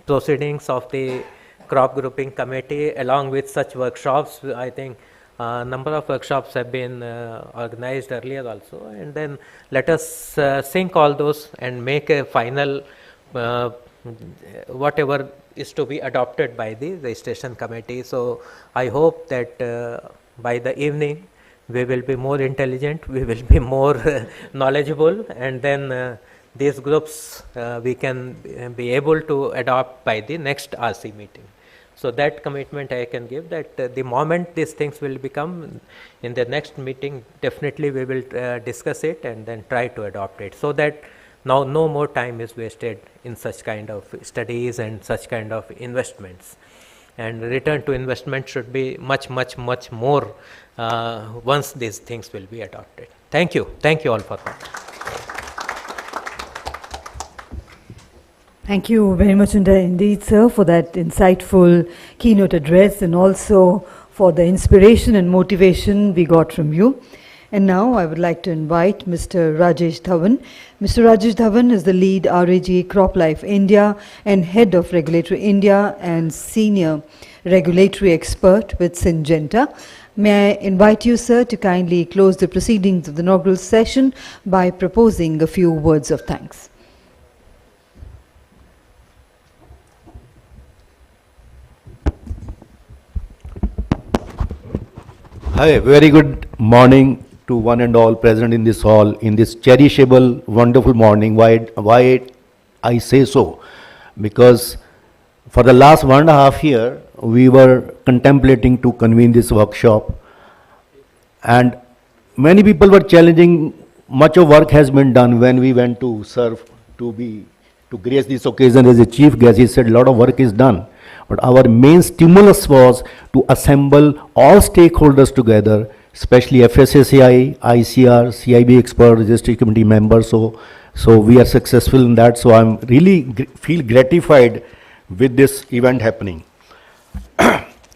Speaker 8: proceedings of the crop grouping committee along with such workshops. I think number of workshops have been organized earlier also, and then let us sync all those and make a final whatever is to be adopted by the registration committee. So I hope that by the evening we will be more intelligent, we will be more knowledgeable, and then these groups we can be able to adopt by the next RC meeting. So that commitment I can give, that the moment these things will become in the next meeting, definitely we will discuss it and then try to adopt it, so that now no more time is wasted in such kind of studies and such kind of investments. And return to investment should be much more once these things will be adopted. Thank you all for that.
Speaker 1: Thank you very much indeed, sir, for that insightful keynote address, and also for the inspiration and motivation we got from you. And now I would like to invite Mr. Rajesh Dhawan. Mr. Rajesh Dhawan is the lead RAG CropLife India and head of Regulatory India and senior regulatory expert with Syngenta. May I invite you, sir, to kindly close the proceedings of the inaugural session by proposing a few words of thanks.
Speaker 9: Hi, very good morning to one and all present in this hall in this cherishable, wonderful morning. Why I say so? Because For the last 1.5 years, we were contemplating to convene this workshop, and many people were challenging. Much of work has been done. When we went to serve, to grace this occasion as a chief guest, he said a lot of work is done. But our main stimulus was to assemble all stakeholders together, especially FSSAI, ICR, CIB expert, registry committee members. So we are successful in that. So I'm really feel gratified with this event happening.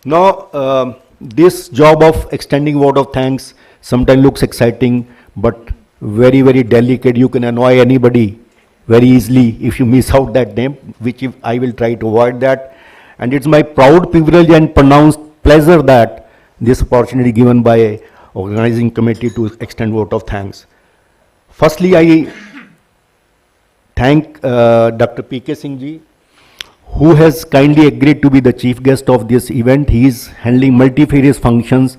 Speaker 9: Now, this job of extending vote of thanks sometimes looks exciting, but very, very delicate. You can annoy anybody very easily if you miss out that name, which I will try to avoid that. And it's my proud privilege and pronounced pleasure that this opportunity given by organizing committee to extend vote of thanks. Firstly, I thank Dr. P.K. Singh ji, who has kindly agreed to be the chief guest of this event. He is handling multifarious functions.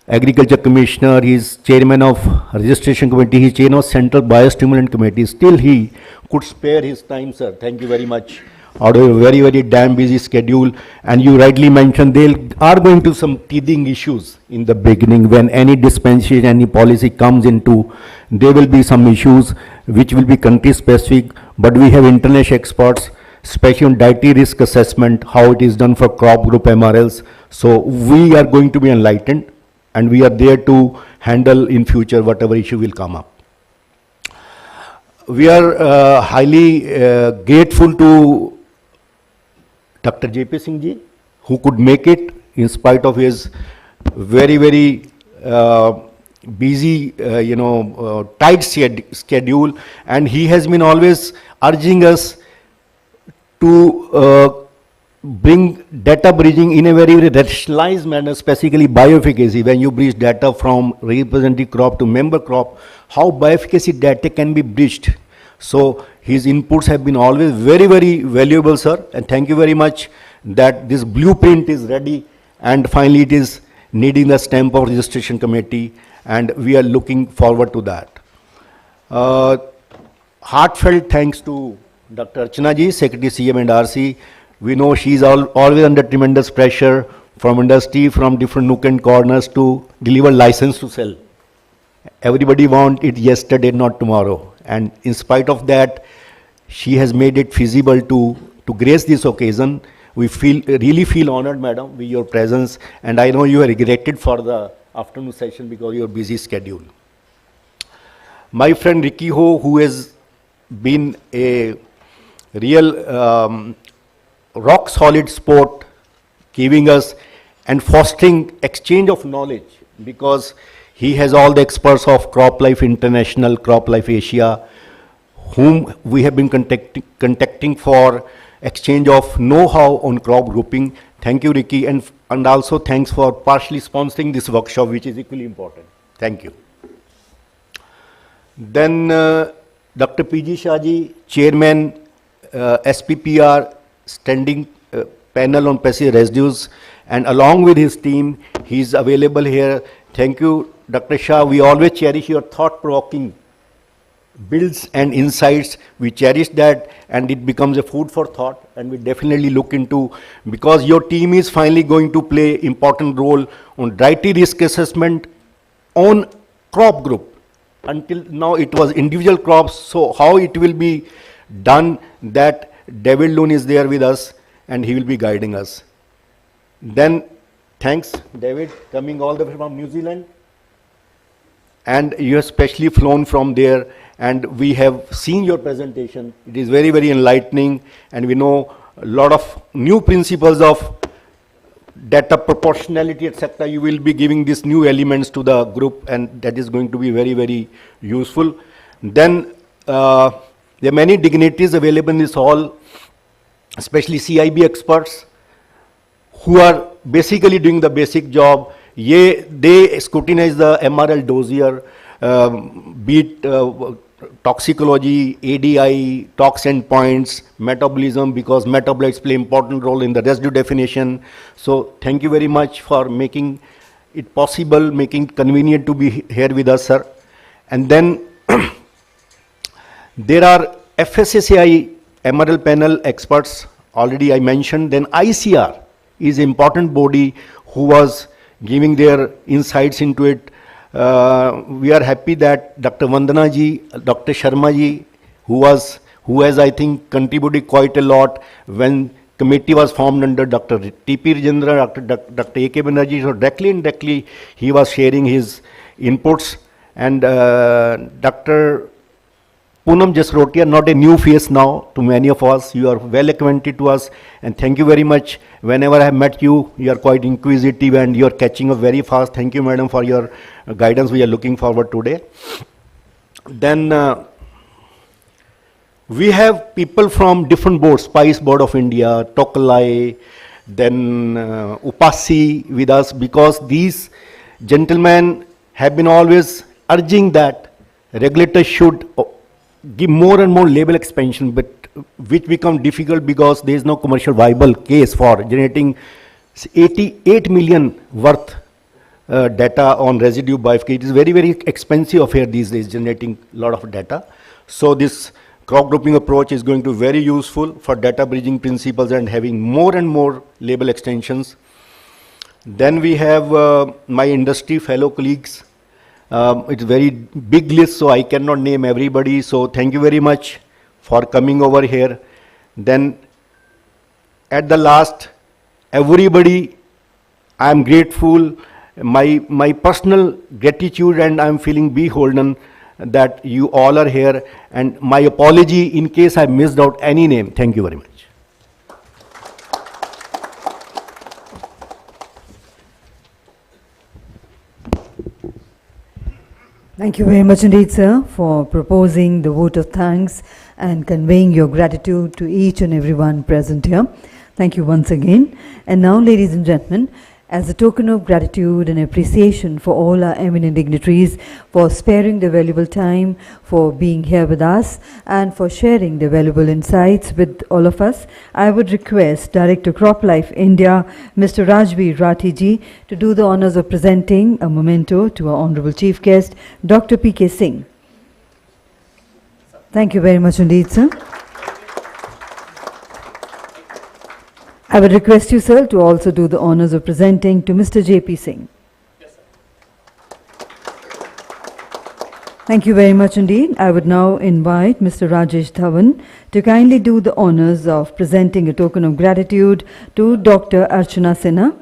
Speaker 9: Agriculture Commissioner, he is chairman of Registration Committee, he is chairman of Central Biostimulant Committee. Still he could spare his time, sir. Thank you very much. Out of a very, very damn busy schedule. And you rightly mentioned there are going to some teething issues in the beginning. When any dispensation, any policy comes into, there will be some issues which will be country specific, but we have international experts, especially on dietary risk assessment, how it is done for Crop Group MRLs. So we are going to be enlightened, and we are there to handle in future whatever issue will come up. We are highly grateful to Dr. J.P. Singh ji, who could make it in spite of his very, very busy, tight schedule, and he has been always urging us to bring data bridging in a very, very rationalized manner, specifically bioefficacy. When you bridge data from representative crop to member crop, how bioefficacy data can be bridged. So his inputs have been always very, very valuable, sir, and thank you very much that this blueprint is ready, and finally it is needing the stamp of registration committee, and we are looking forward to that. Heartfelt thanks to Dr. Archana ji, Secretary CM and RC. We know she is always under tremendous pressure from industry, from different nook and corners to deliver license to sell. Everybody want it yesterday, not tomorrow. And in spite of that, she has made it feasible to grace this occasion. We really feel honored, madam, with your presence. And I know you are regretted for the afternoon session because of your busy schedule. My friend Ricky Ho, who has been a real rock solid sport, giving us and fostering exchange of knowledge, because he has all the experts of CropLife International, CropLife Asia, whom we have been contacting for exchange of know-how on crop grouping. Thank you, Ricky, and also thanks for partially sponsoring this workshop, which is equally important. Thank you. Then Dr. P.G. Shahji, Chairman, SPPR, Standing Panel on Pesticide Residues, and along with his team, he is available here. Thank you, Dr. Shah. We always cherish your thought-provoking builds and insights. We cherish that, and it becomes a food for thought, and we definitely look into, because your team is finally going to play important role on dietary risk assessment on crop group. Until now it was individual crops, so how it will be done, that David Loon is there with us and he will be guiding us. Then thanks David, coming all the way from New Zealand, and you have specially flown from there, and we have seen your presentation. It is very, very enlightening, and we know a lot of new principles of data proportionality, etc. You will be giving these new elements to the group, and that is going to be very, very useful. Then there are many dignitaries available in this hall, especially CIB experts, who are basically doing the basic job. They scrutinize the MRL dossier, be it toxicology, ADI, tox endpoints, metabolism, because metabolites play important role in the residue definition. So thank you very much for making it possible, making it convenient to be here with us, sir. And then there are FSSAI MRL panel experts already I mentioned. Then ICR is important body who was giving their insights into it. We are happy that Dr. Vandana ji, Dr. Sharma ji, who has I think contributed quite a lot when committee was formed under Dr. T.P. Rajendra, Dr. A.K. Banerjee. So directly and indirectly he was sharing his inputs, and Dr. Poonam Jasrotia, not a new face now to many of us. You are well acquainted to us, and thank you very much. Whenever I have met you, you are quite inquisitive and you are catching up very fast. Thank you, madam, for your guidance. We are looking forward today. Then we have people from different boards, Spice Board of India, Tokalai, then Upasi with us, because these gentlemen have been always urging that regulators should give more and more label expansion, but which become difficult because there is no commercial viable case for generating 88 million worth data on residue biofuel. It is very, very expensive affair these days, generating a lot of data. So this crop grouping approach is going to be very useful for data bridging principles and having more and more label extensions. Then we have my industry fellow colleagues. It's very big list, so I cannot name everybody. So thank you very much for coming over here. Then at the last, everybody, I am grateful. My personal gratitude, and I am feeling beholden that you all are here, and my apology in case I missed out any name. Thank you very much.
Speaker 1: Thank you very much indeed, sir, for proposing the vote of thanks and conveying your gratitude to each and everyone present here. Thank you once again. And now, ladies and gentlemen, as a token of gratitude and appreciation for all our eminent dignitaries for sparing their valuable time, for being here with us, and for sharing their valuable insights with all of us, I would request Director CropLife India, Mr. Rajveer Rathi ji, to do the honors of presenting a memento to our Honorable Chief Guest, Dr. P.K. Singh. Thank you very much indeed, sir. I would request you, sir, to also do the honors of presenting to Mr. J.P. Singh. Yes, sir. Thank you very much indeed. I would now invite Mr. Rajesh Dhawan to kindly do the honors of presenting a token of gratitude to Dr. Archana Sinha.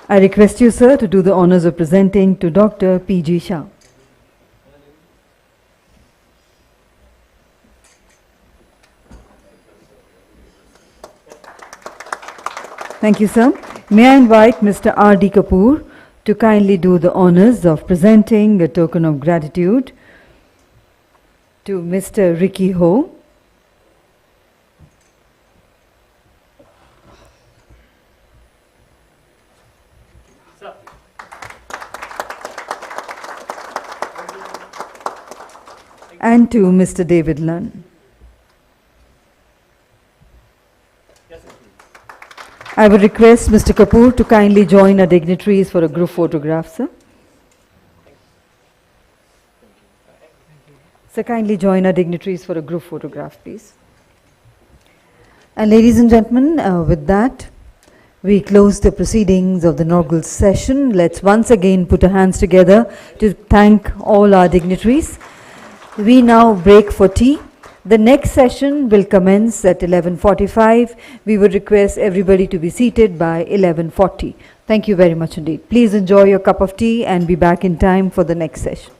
Speaker 1: I request you, sir, to do the honors of presenting to Dr. P.G. Shah. Thank you, sir. May I invite Mr. R.D. Kapoor to kindly do the honors of presenting a token of gratitude to Mr. Ricky Ho. And to Mr. David Lunn. I would request Mr. Kapoor to kindly join our dignitaries for a group photograph, sir. Sir, kindly join our dignitaries for a group photograph, please. And ladies and gentlemen, with that, we close the proceedings of the inaugural session. Let's once again put our hands together to thank all our dignitaries. We now break for tea. The next session will commence at 11:45. We would request everybody to be seated by 11:40. Thank you very much indeed. Please enjoy your cup of tea and be back in time for the next session.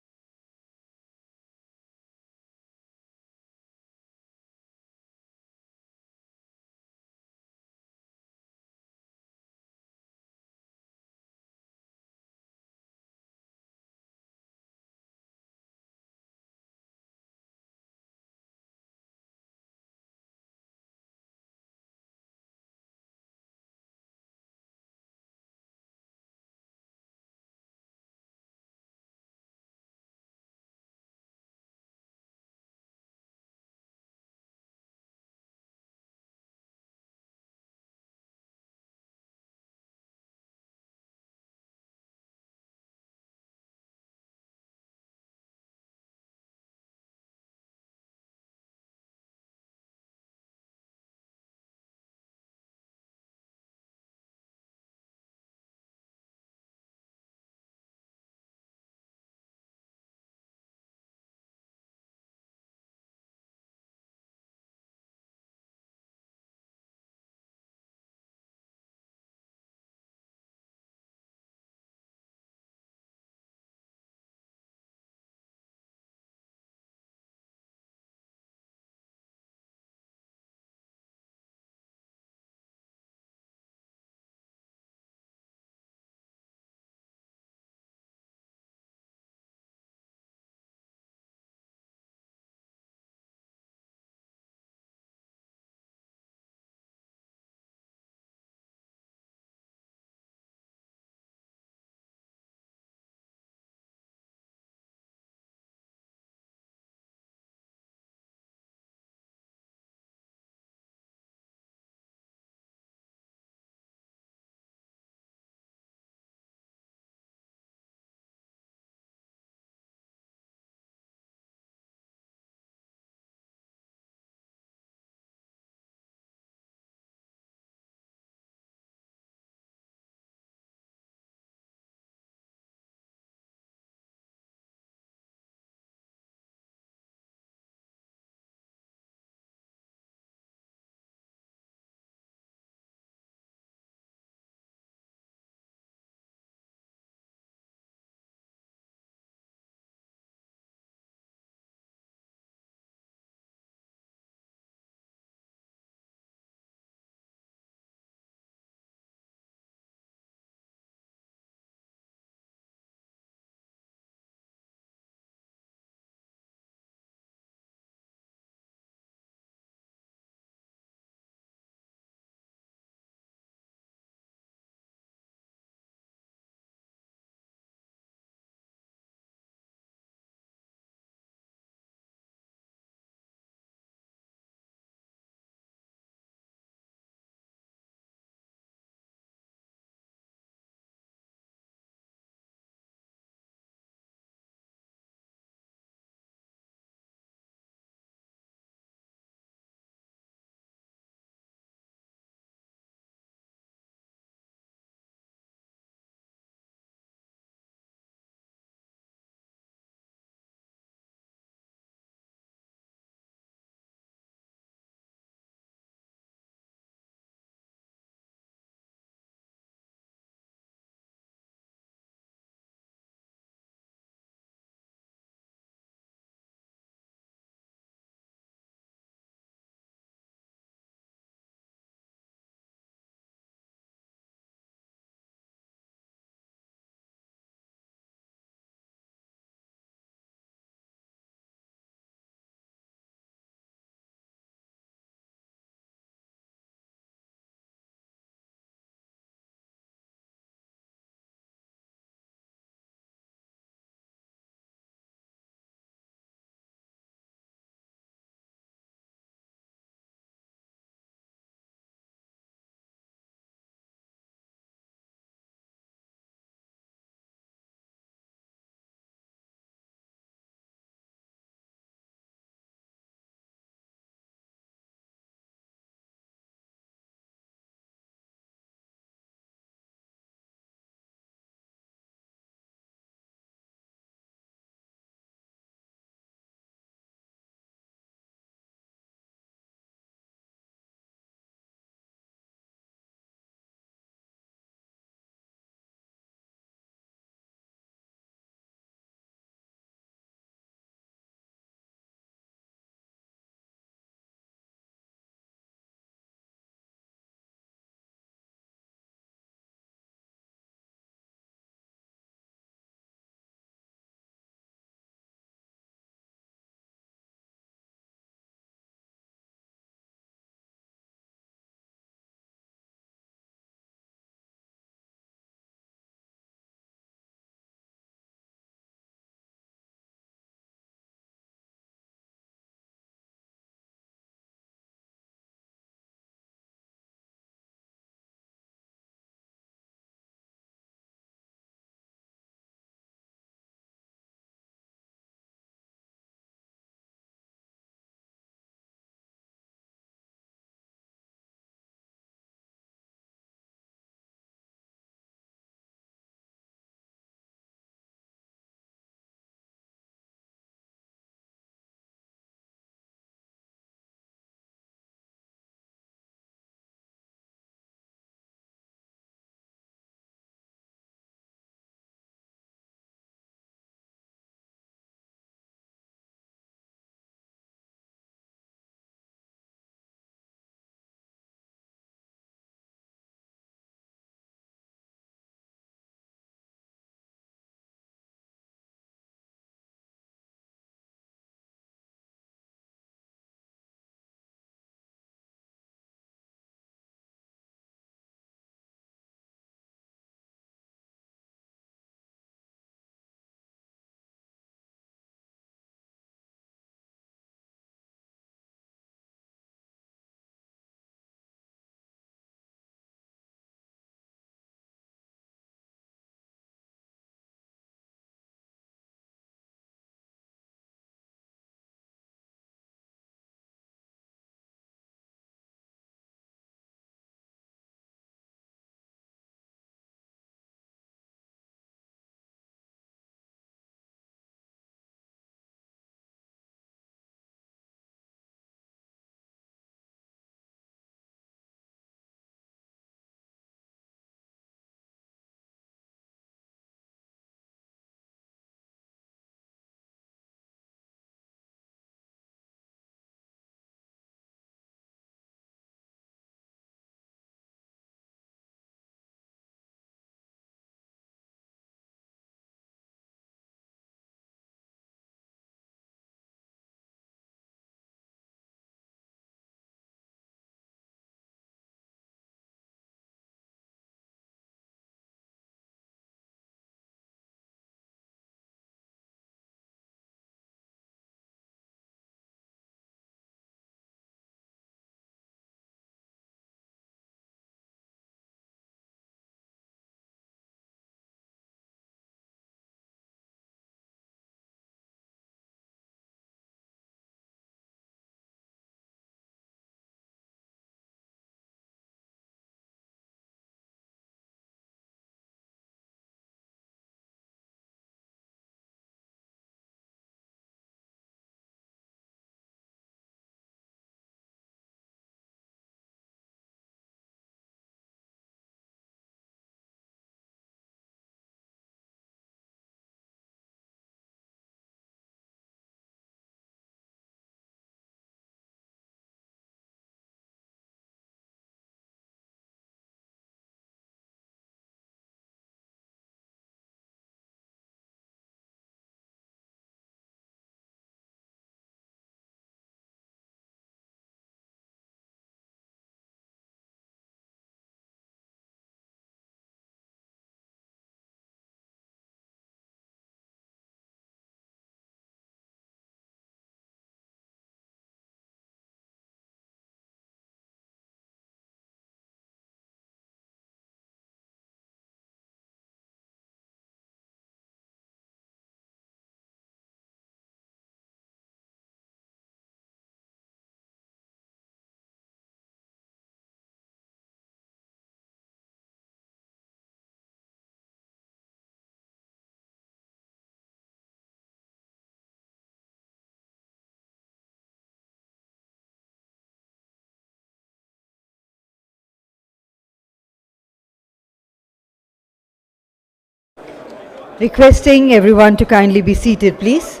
Speaker 1: Requesting everyone to kindly be seated, please.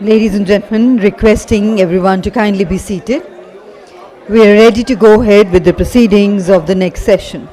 Speaker 1: Ladies and gentlemen, requesting everyone to kindly be seated. We are ready to go ahead with the proceedings of the next session.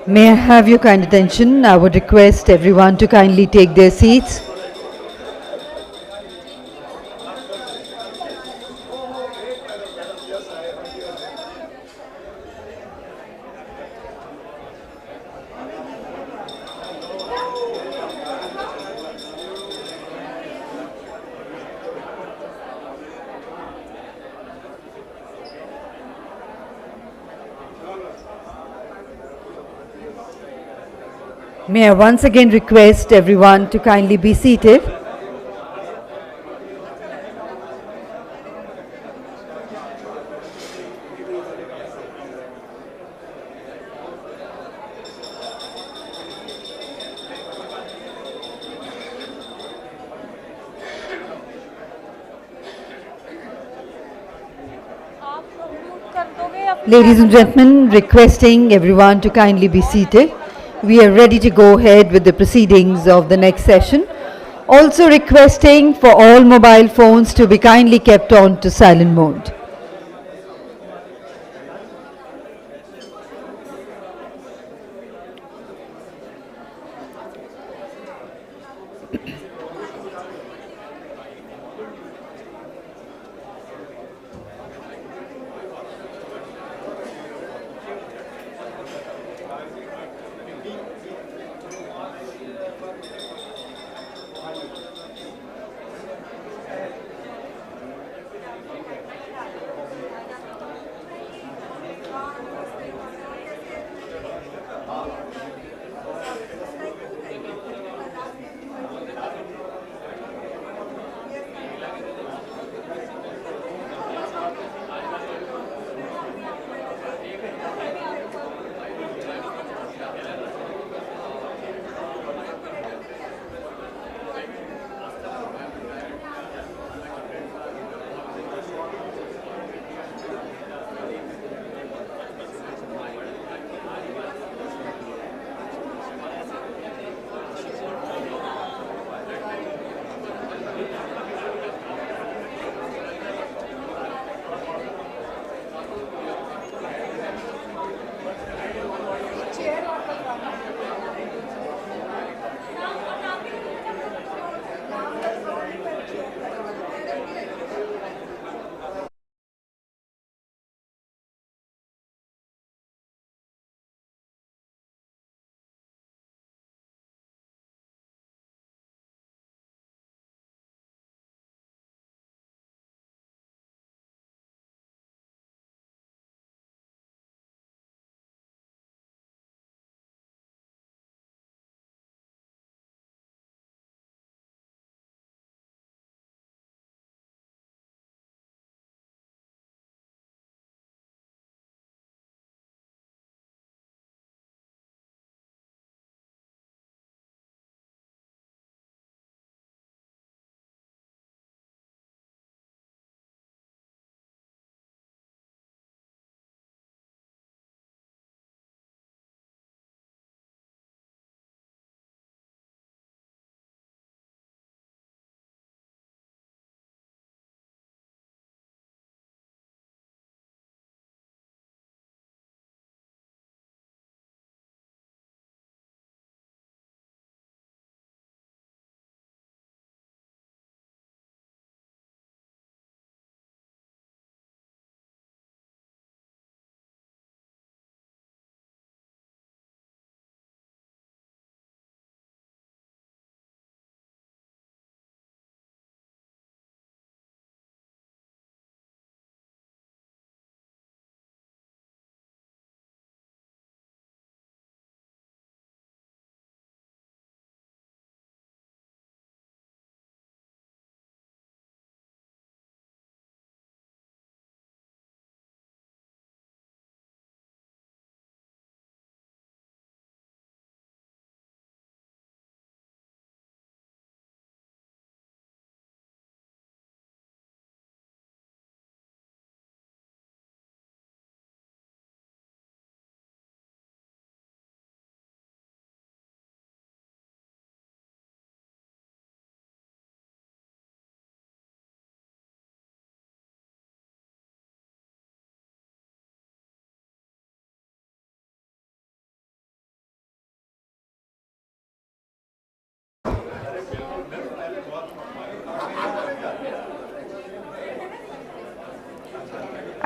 Speaker 1: May I have your kind attention? I would request everyone to kindly take their seats. May I once again request everyone to kindly be seated. Ladies and gentlemen, requesting everyone to kindly be seated. We are ready to go ahead with the proceedings of the next session. Also requesting for all mobile phones to be kindly kept on to silent mode.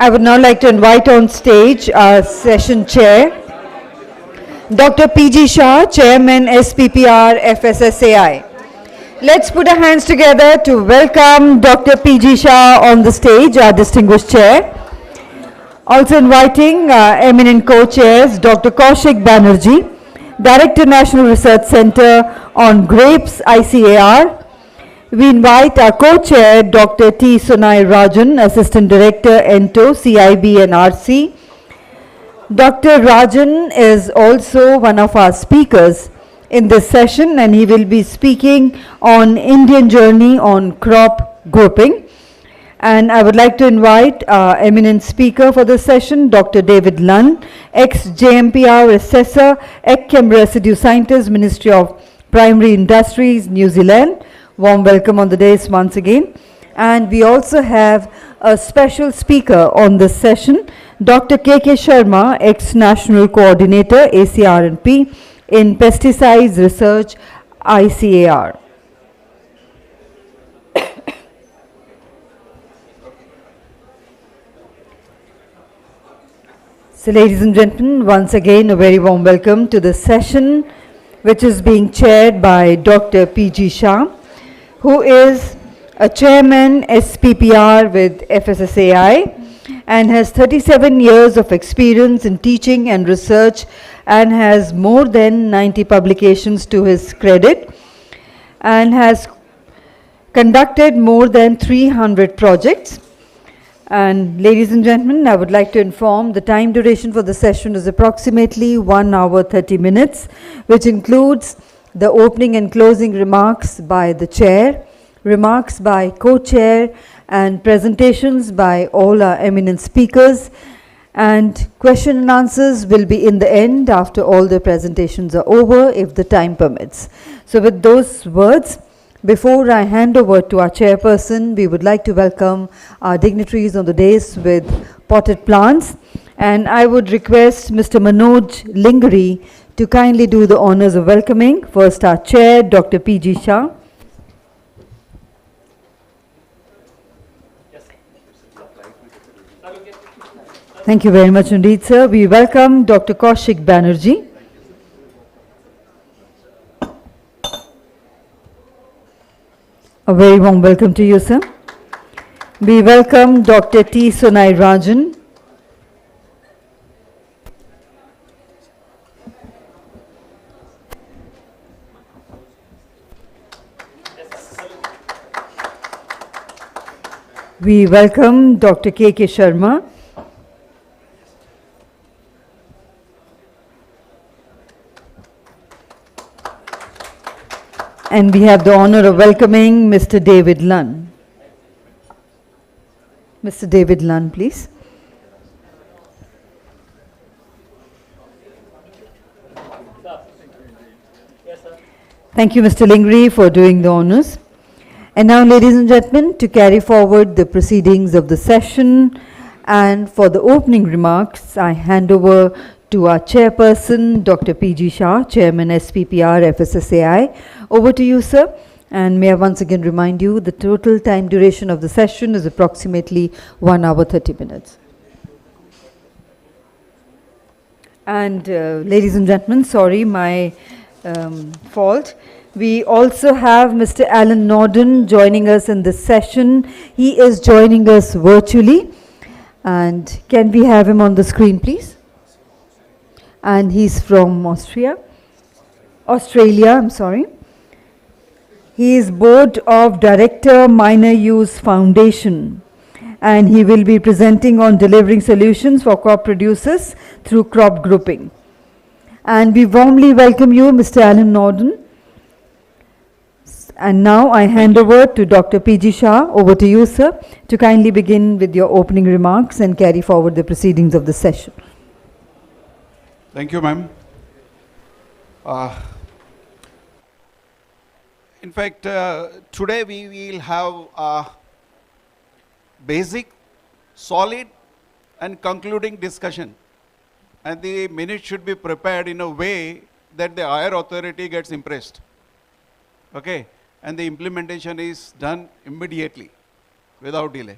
Speaker 1: I would now like to invite on stage our session chair, Dr. P.G. Shah, Chairman SPPR FSSAI. Let's put our hands together to welcome Dr. P.G. Shah on the stage, our distinguished chair. Also inviting eminent co-chairs, Dr. Kaushik Banerjee, Director, National Research Center on Grapes, ICAR. We invite our co-chair, Dr. T. Sunai Rajan, Assistant Director, ENTO, CIB and RC. Dr. Rajan is also one of our speakers in this session, and he will be speaking on Indian journey on crop grouping. And I would like to invite our eminent speaker for this session, Dr. David Lunn, ex-JMPR Assessor, Ag-Chem Residue Scientist, Ministry of Primary Industries, New Zealand. Warm welcome on the dais once again. And we also have a special speaker on this session, Dr. K.K. Sharma, ex-National Coordinator, ACR&P, in Pesticides Research, ICAR. So ladies and gentlemen, once again a very warm welcome to the session which is being chaired by Dr. P.G. Shah, who is a chairman SPPR with FSSAI and has 37 years of experience in teaching and research and has more than 90 publications to his credit and has conducted more than 300 projects. And ladies and gentlemen, I would like to inform the time duration for the session is approximately 1 hour 30 minutes, which includes the opening and closing remarks by the chair, remarks by co-chair, and presentations by all our eminent speakers. And question and answers will be in the end after all the presentations are over, if the time permits. So with those words, before I hand over to our chairperson, we would like to welcome our dignitaries on the dais with potted plants. And I would request Mr. Manoj Lingri to kindly do the honors of welcoming. First, our chair, Dr. P.G. Shah. Thank you very much indeed, sir. We welcome Dr. Kaushik Banerjee. A very warm welcome to you, sir. We welcome Dr. T. Sunai Rajan. We welcome Dr. K.K. Sharma. And we have the honor of welcoming Mr. David Lunn. Mr. David Lunn, please. Thank you, Mr. Lingri, for doing the honors. And now, ladies and gentlemen, to carry forward the proceedings of the session and for the opening remarks, I hand over to our chairperson, Dr. P.G. Shah, Chairman SPPR FSSAI. Over to you, sir. And may I once again remind you, the total time duration of the session is approximately 1 hour 30 minutes. And ladies and gentlemen, sorry, my fault. We also have Mr. Alan Norden joining us in this session. He is joining us virtually. And can we have him on the screen, please? And he's from Australia, I'm sorry. He is Board of Director, Minor Use Foundation, and he will be presenting on delivering solutions for crop producers through crop grouping. And we warmly welcome you, Mr. Alan Norden. And now I hand over to Dr. P.G. Shah. Over to you, sir, to kindly begin with your opening remarks and carry forward the proceedings of the session.
Speaker 10: Thank you, ma'am. In fact, today we will have a basic, solid and concluding discussion. And the minutes should be prepared in a way that the higher authority gets impressed. Okay? And the implementation is done immediately, without delay.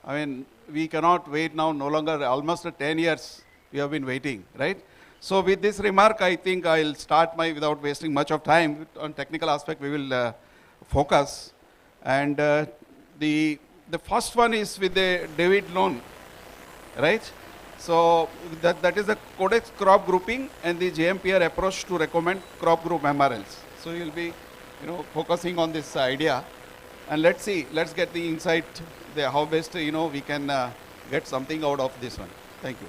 Speaker 10: I mean, we cannot wait now, no longer, almost 10 years we have been waiting, right? So with this remark, I think I'll start without wasting much of time, on technical aspect we will focus. And the first one is with the David Loan, right? So that is the Codex crop grouping and the JMPR approach to recommend crop group MRLs. So you'll be, focusing on this idea, and let's get the insight, how best, we can get something out of this one. Thank you.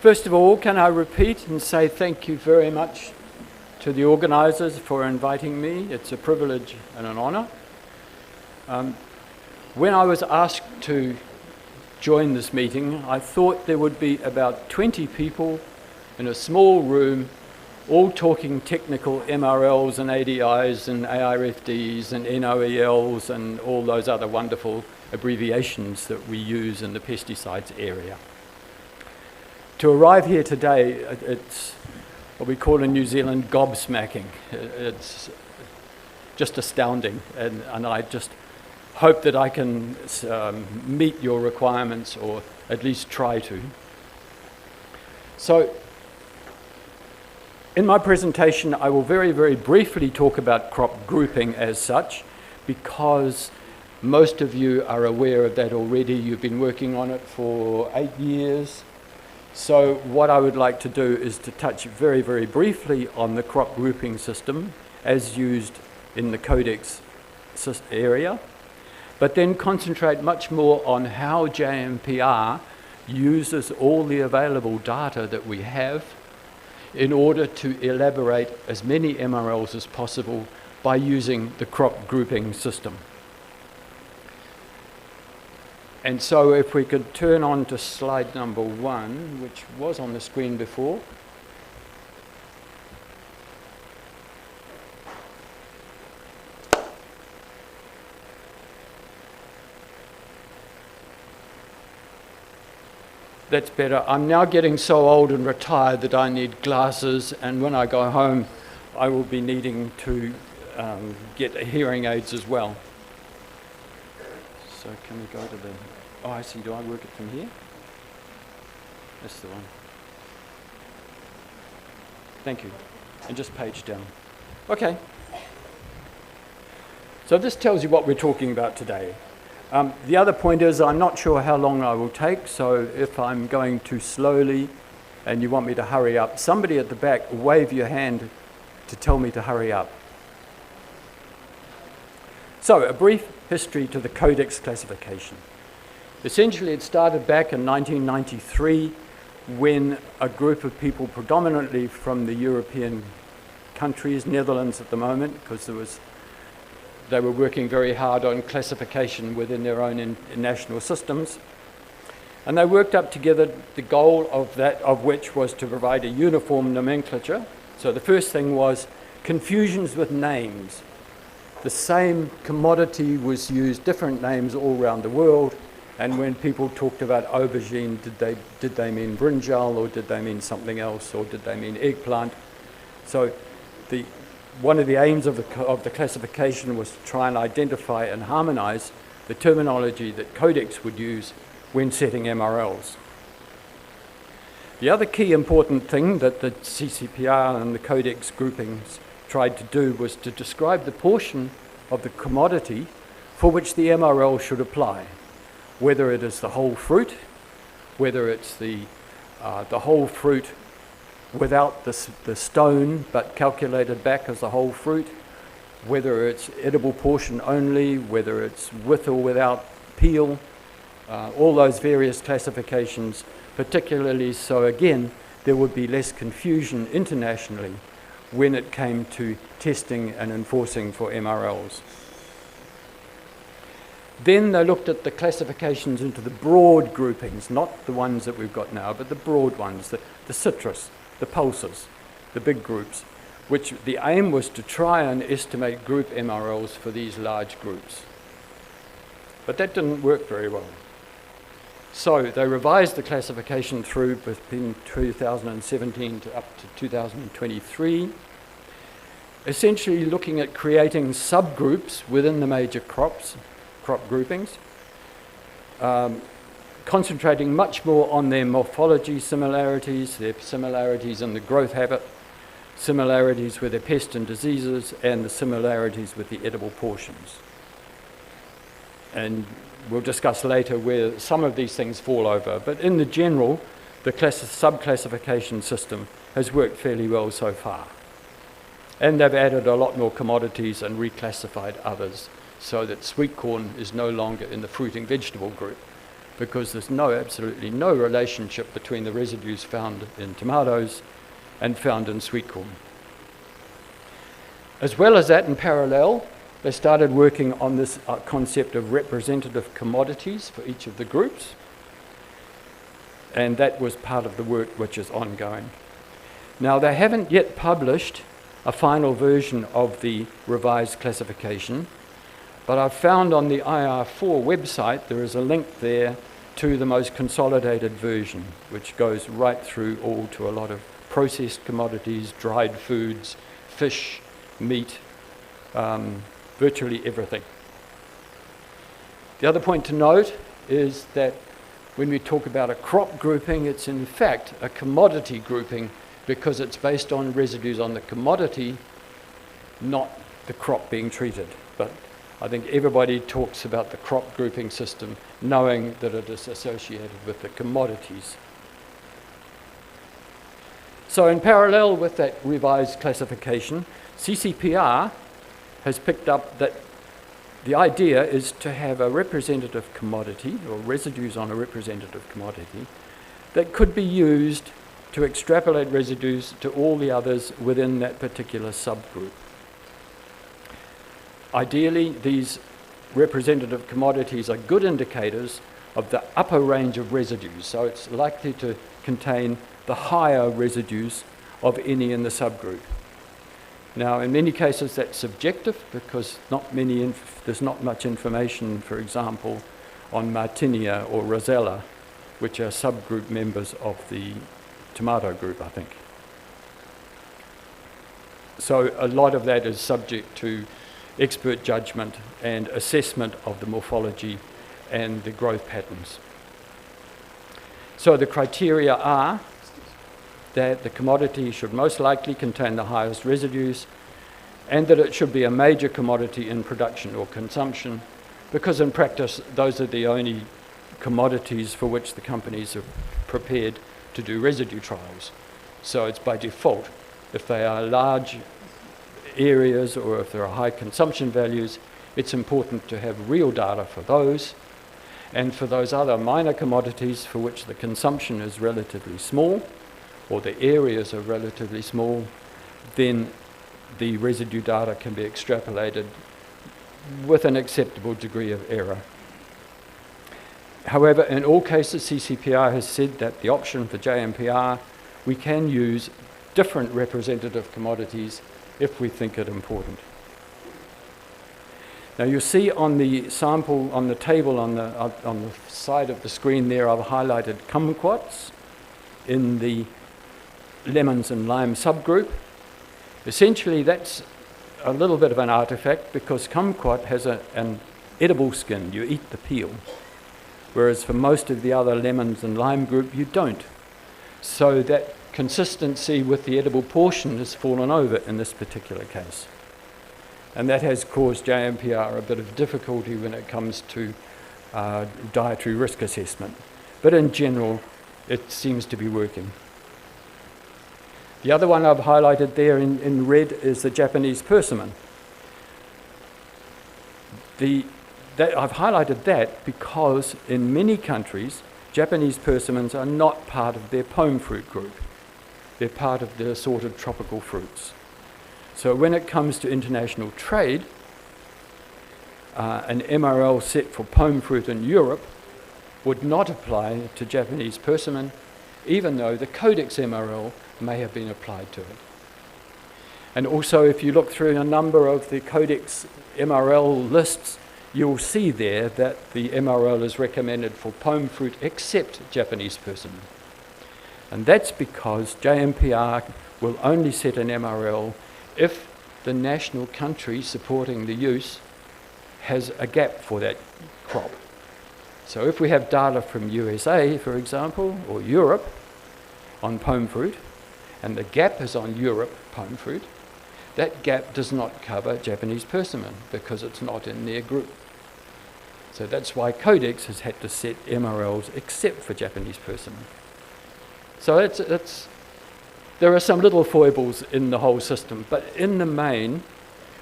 Speaker 7: First of all, can I repeat and say thank you very much to the organisers for inviting me. It's a privilege and an honour. When I was asked to join this meeting, I thought there would be about 20 people in a small room, all talking technical MRLs and ADIs and ARFDs and NOELs and all those other wonderful abbreviations that we use in the pesticides area. To arrive here today, it's what we call in New Zealand gobsmacking. It's just astounding, and I just hope that I can meet your requirements, or at least try to. So, in my presentation, I will very, very briefly talk about crop grouping as such, because most of you are aware of that already. You've been working on it for 8 years. So what I would like to do is to touch very, very briefly on the crop grouping system as used in the Codex area, but then concentrate much more on how JMPR uses all the available data that we have in order to elaborate as many MRLs as possible by using the crop grouping system. And so if we could turn on to slide number 1, which was on the screen before. That's better. I'm now getting so old and retired that I need glasses, and when I go home, I will be needing to get hearing aids as well. So can we go to the, oh I see, do I work it from here? That's the one. Thank you. And just page down. Okay. So this tells you what we're talking about today. The other point is I'm not sure how long I will take, so if I'm going too slowly and you want me to hurry up, somebody at the back wave your hand to tell me to hurry up. So a brief history to the Codex classification. Essentially, it started back in 1993 when a group of people predominantly from the European countries, Netherlands at the moment, because they were working very hard on classification within their own national systems. And they worked up together, the goal of which was to provide a uniform nomenclature. So the first thing was confusions with names. The same commodity was used, different names all around the world, and when people talked about aubergine, did they mean brinjal, or did they mean something else, or did they mean eggplant? So one of the aims of the classification was to try and identify and harmonize the terminology that Codex would use when setting MRLs. The other key important thing that the CCPR and the Codex groupings tried to do was to describe the portion of the commodity for which the MRL should apply, whether it is the whole fruit, whether it's the whole fruit without the stone but calculated back as the whole fruit, whether it's edible portion only, whether it's with or without peel, all those various classifications, particularly so again there would be less confusion internationally when it came to testing and enforcing for MRLs. Then they looked at the classifications into the broad groupings, not the ones that we've got now, but the broad ones, the citrus, the pulses, the big groups, which the aim was to try and estimate group MRLs for these large groups. But that didn't work very well. So they revised the classification through between 2017 to up to 2023, essentially looking at creating subgroups within the major crop groupings, concentrating much more on their morphology similarities, their similarities in the growth habit, similarities with their pests and diseases, and the similarities with the edible portions. And we'll discuss later where some of these things fall over, but in the general, the sub-classification system has worked fairly well so far. And they've added a lot more commodities and reclassified others so that sweet corn is no longer in the fruiting vegetable group, because there's absolutely no relationship between the residues found in tomatoes and found in sweet corn. As well as that, in parallel, they started working on this concept of representative commodities for each of the groups, and that was part of the work which is ongoing. Now, they haven't yet published a final version of the revised classification, but I've found on the IR4 website there is a link there to the most consolidated version, which goes right through all to a lot of processed commodities, dried foods, fish, meat, virtually everything. The other point to note is that when we talk about a crop grouping, it's in fact a commodity grouping because it's based on residues on the commodity, not the crop being treated. But I think everybody talks about the crop grouping system knowing that it is associated with the commodities. So in parallel with that revised classification, CCPR has picked up that the idea is to have a representative commodity, or residues on a representative commodity, that could be used to extrapolate residues to all the others within that particular subgroup. Ideally, these representative commodities are good indicators of the upper range of residues, so it's likely to contain the higher residues of any in the subgroup. Now, in many cases, that's subjective because there's not much information, for example, on Martinia or Rosella, which are subgroup members of the tomato group, I think. So a lot of that is subject to expert judgment and assessment of the morphology and the growth patterns. So the criteria are that the commodity should most likely contain the highest residues and that it should be a major commodity in production or consumption, because in practice those are the only commodities for which the companies are prepared to do residue trials. So it's by default. If they are large areas or if there are high consumption values, it's important to have real data for those. And for those other minor commodities for which the consumption is relatively small, or the areas are relatively small, then the residue data can be extrapolated with an acceptable degree of error. However, in all cases, CCPR has said that the option for JMPR, we can use different representative commodities if we think it important. Now you'll see on the sample, on the table on the side of the screen there, I've highlighted kumquats in the lemons and lime subgroup. Essentially that's a little bit of an artifact because kumquat has an edible skin, you eat the peel, whereas for most of the other lemons and lime group you don't. So that consistency with the edible portion has fallen over in this particular case. And that has caused JMPR a bit of difficulty when it comes to dietary risk assessment. But in general, it seems to be working. The other one I've highlighted there in red is the Japanese persimmon. I've highlighted that because in many countries, Japanese persimmons are not part of their pome fruit group. They're part of the assorted tropical fruits. So when it comes to international trade, an MRL set for pome fruit in Europe would not apply to Japanese persimmon, even though the Codex MRL may have been applied to it. And also, if you look through a number of the Codex MRL lists, you'll see there that the MRL is recommended for pome fruit except Japanese persimmon. And that's because JMPR will only set an MRL if the national country supporting the use has a gap for that crop. So if we have data from USA, for example, or Europe on pome fruit, and the gap is on Europe pome fruit, that gap does not cover Japanese persimmon because it's not in their group. So that's why Codex has had to set MRLs except for Japanese persimmon. So there are some little foibles in the whole system, but in the main,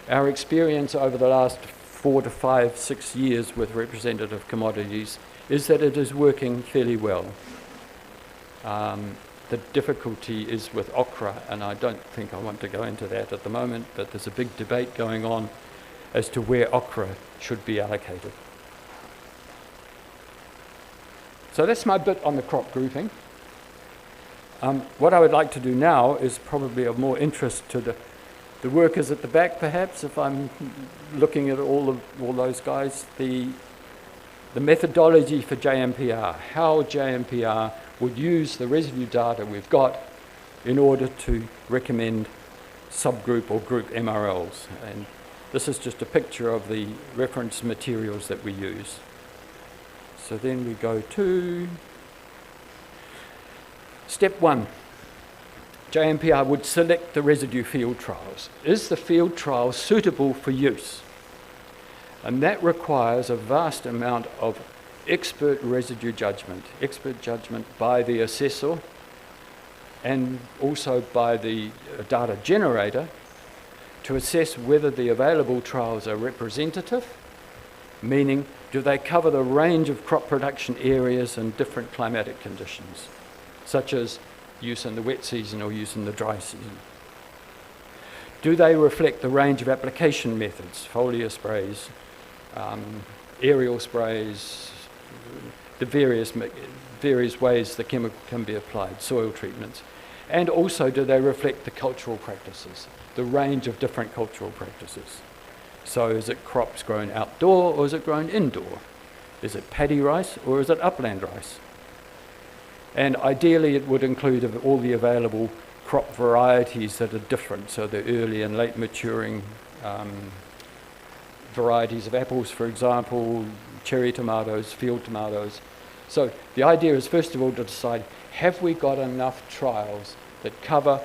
Speaker 7: our experience over the last 4 to 5, 6 years with representative commodities is that it is working fairly well. The difficulty is with okra, and I don't think I want to go into that at the moment, but there's a big debate going on as to where okra should be allocated. So that's my bit on the crop grouping. What I would like to do now is probably of more interest to the workers at the back, perhaps, if I'm looking at all those guys, the methodology for JMPR, how JMPR would use the residue data we've got in order to recommend subgroup or group MRLs. And this is just a picture of the reference materials that we use. So then we go to step 1. JMPR would select the residue field trials. Is the field trial suitable for use? And that requires a vast amount of expert residue judgment by the assessor and also by the data generator to assess whether the available trials are representative, meaning do they cover the range of crop production areas and different climatic conditions, such as use in the wet season or use in the dry season? Do they reflect the range of application methods, foliar sprays, aerial sprays, the various ways the chemical can be applied, soil treatments? And also, do they reflect the cultural practices, the range of different cultural practices? So is it crops grown outdoor or is it grown indoor? Is it paddy rice or is it upland rice? And ideally it would include all the available crop varieties that are different, so the early and late maturing varieties of apples, for example, cherry tomatoes, field tomatoes. So the idea is, first of all, to decide, have we got enough trials that cover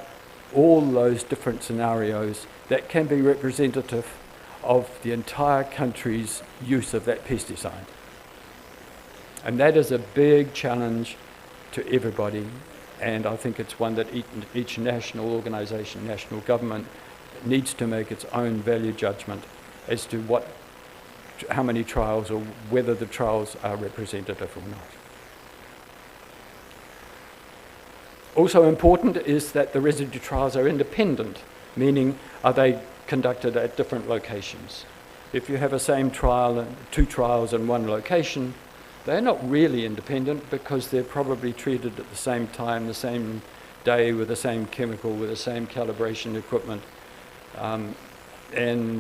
Speaker 7: all those different scenarios that can be representative of the entire country's use of that pesticide? And that is a big challenge to everybody, and I think it's one that each national organisation, national government, needs to make its own value judgment as to how many trials or whether the trials are representative or not. Also important is that the residue trials are independent, meaning are they conducted at different locations. If you have a same trial and 2 trials in one location, they're not really independent because they're probably treated at the same time, the same day, with the same chemical, with the same calibration equipment, and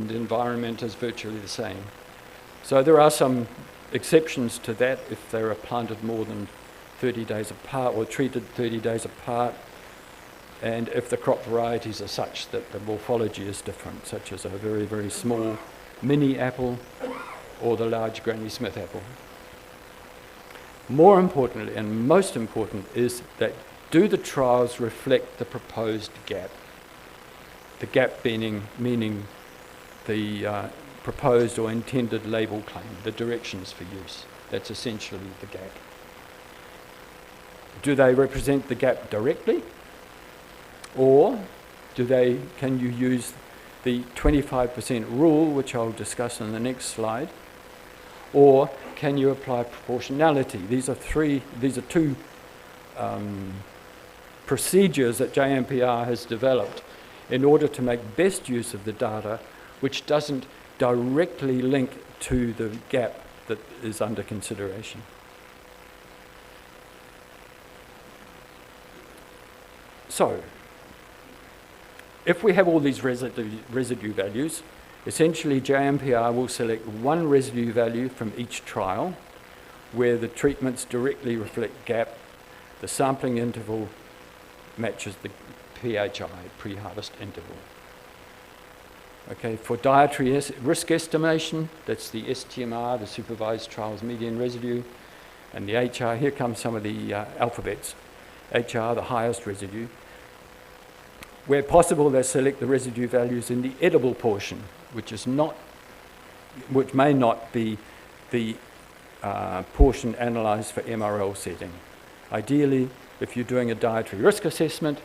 Speaker 7: the environment is virtually the same. So there are some exceptions to that if they are planted more than 30 days apart or treated 30 days apart, and if the crop varieties are such that the morphology is different, such as a very, very small mini apple or the large Granny Smith apple. More importantly, and most important, is that do the trials reflect the proposed gap? The gap meaning the proposed or intended label claim, the directions for use. That's essentially the gap. Do they represent the gap directly? Or can you use the 25% rule, which I'll discuss in the next slide? Or can you apply proportionality? These are two procedures that JMPR has developed in order to make best use of the data, which doesn't directly link to the gap that is under consideration. So, if we have all these residue values, Essentially, JMPR will select one residue value from each trial where the treatments directly reflect GAP. The sampling interval matches the PHI, pre-harvest interval. Okay, for dietary risk estimation, that's the STMR, the supervised trials median residue, and the HR, here comes some of the alphabets. HR, the highest residue. Where possible, they select the residue values in the edible portion, which may not be the portion analysed for MRL setting. Ideally, if you're doing a dietary risk assessment,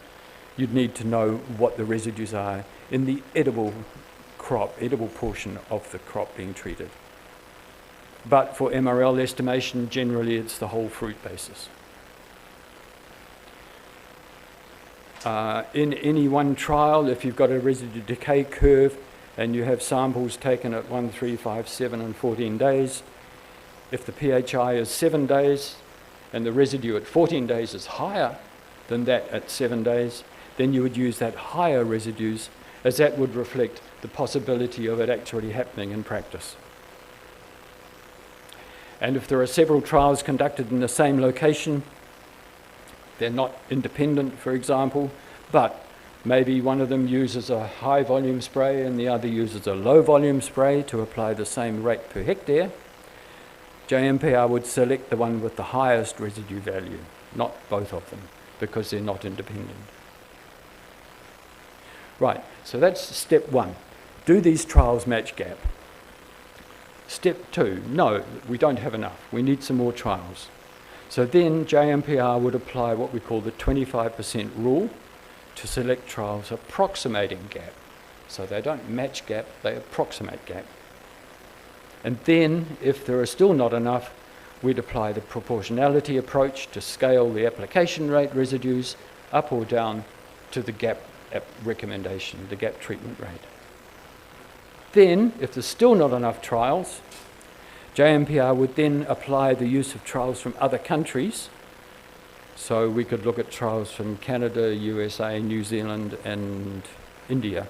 Speaker 7: you'd need to know what the residues are in the edible portion of the crop being treated. But for MRL estimation, generally it's the whole fruit basis. In any one trial, if you've got a residue decay curve and you have samples taken at 1, 3, 5, 7 and 14 days, if the PHI is 7 days and the residue at 14 days is higher than that at 7 days, then you would use that higher residues, as that would reflect the possibility of it actually happening in practice. And if there are several trials conducted in the same location, they're not independent, for example, but maybe one of them uses a high volume spray and the other uses a low volume spray to apply the same rate per hectare, JMPR would select the one with the highest residue value, not both of them, because they're not independent. Right, so that's step one. Do these trials match GAP? Step two, no, we don't have enough. We need some more trials. So then JMPR would apply what we call the 25% rule to select trials approximating GAP. So they don't match GAP, they approximate GAP. And then, if there are still not enough, we'd apply the proportionality approach to scale the application rate residues up or down to the GAP recommendation, the GAP treatment rate. Then, if there's still not enough trials, JMPR would then apply the use of trials from other countries. So we could look at trials from Canada, USA, New Zealand, and India.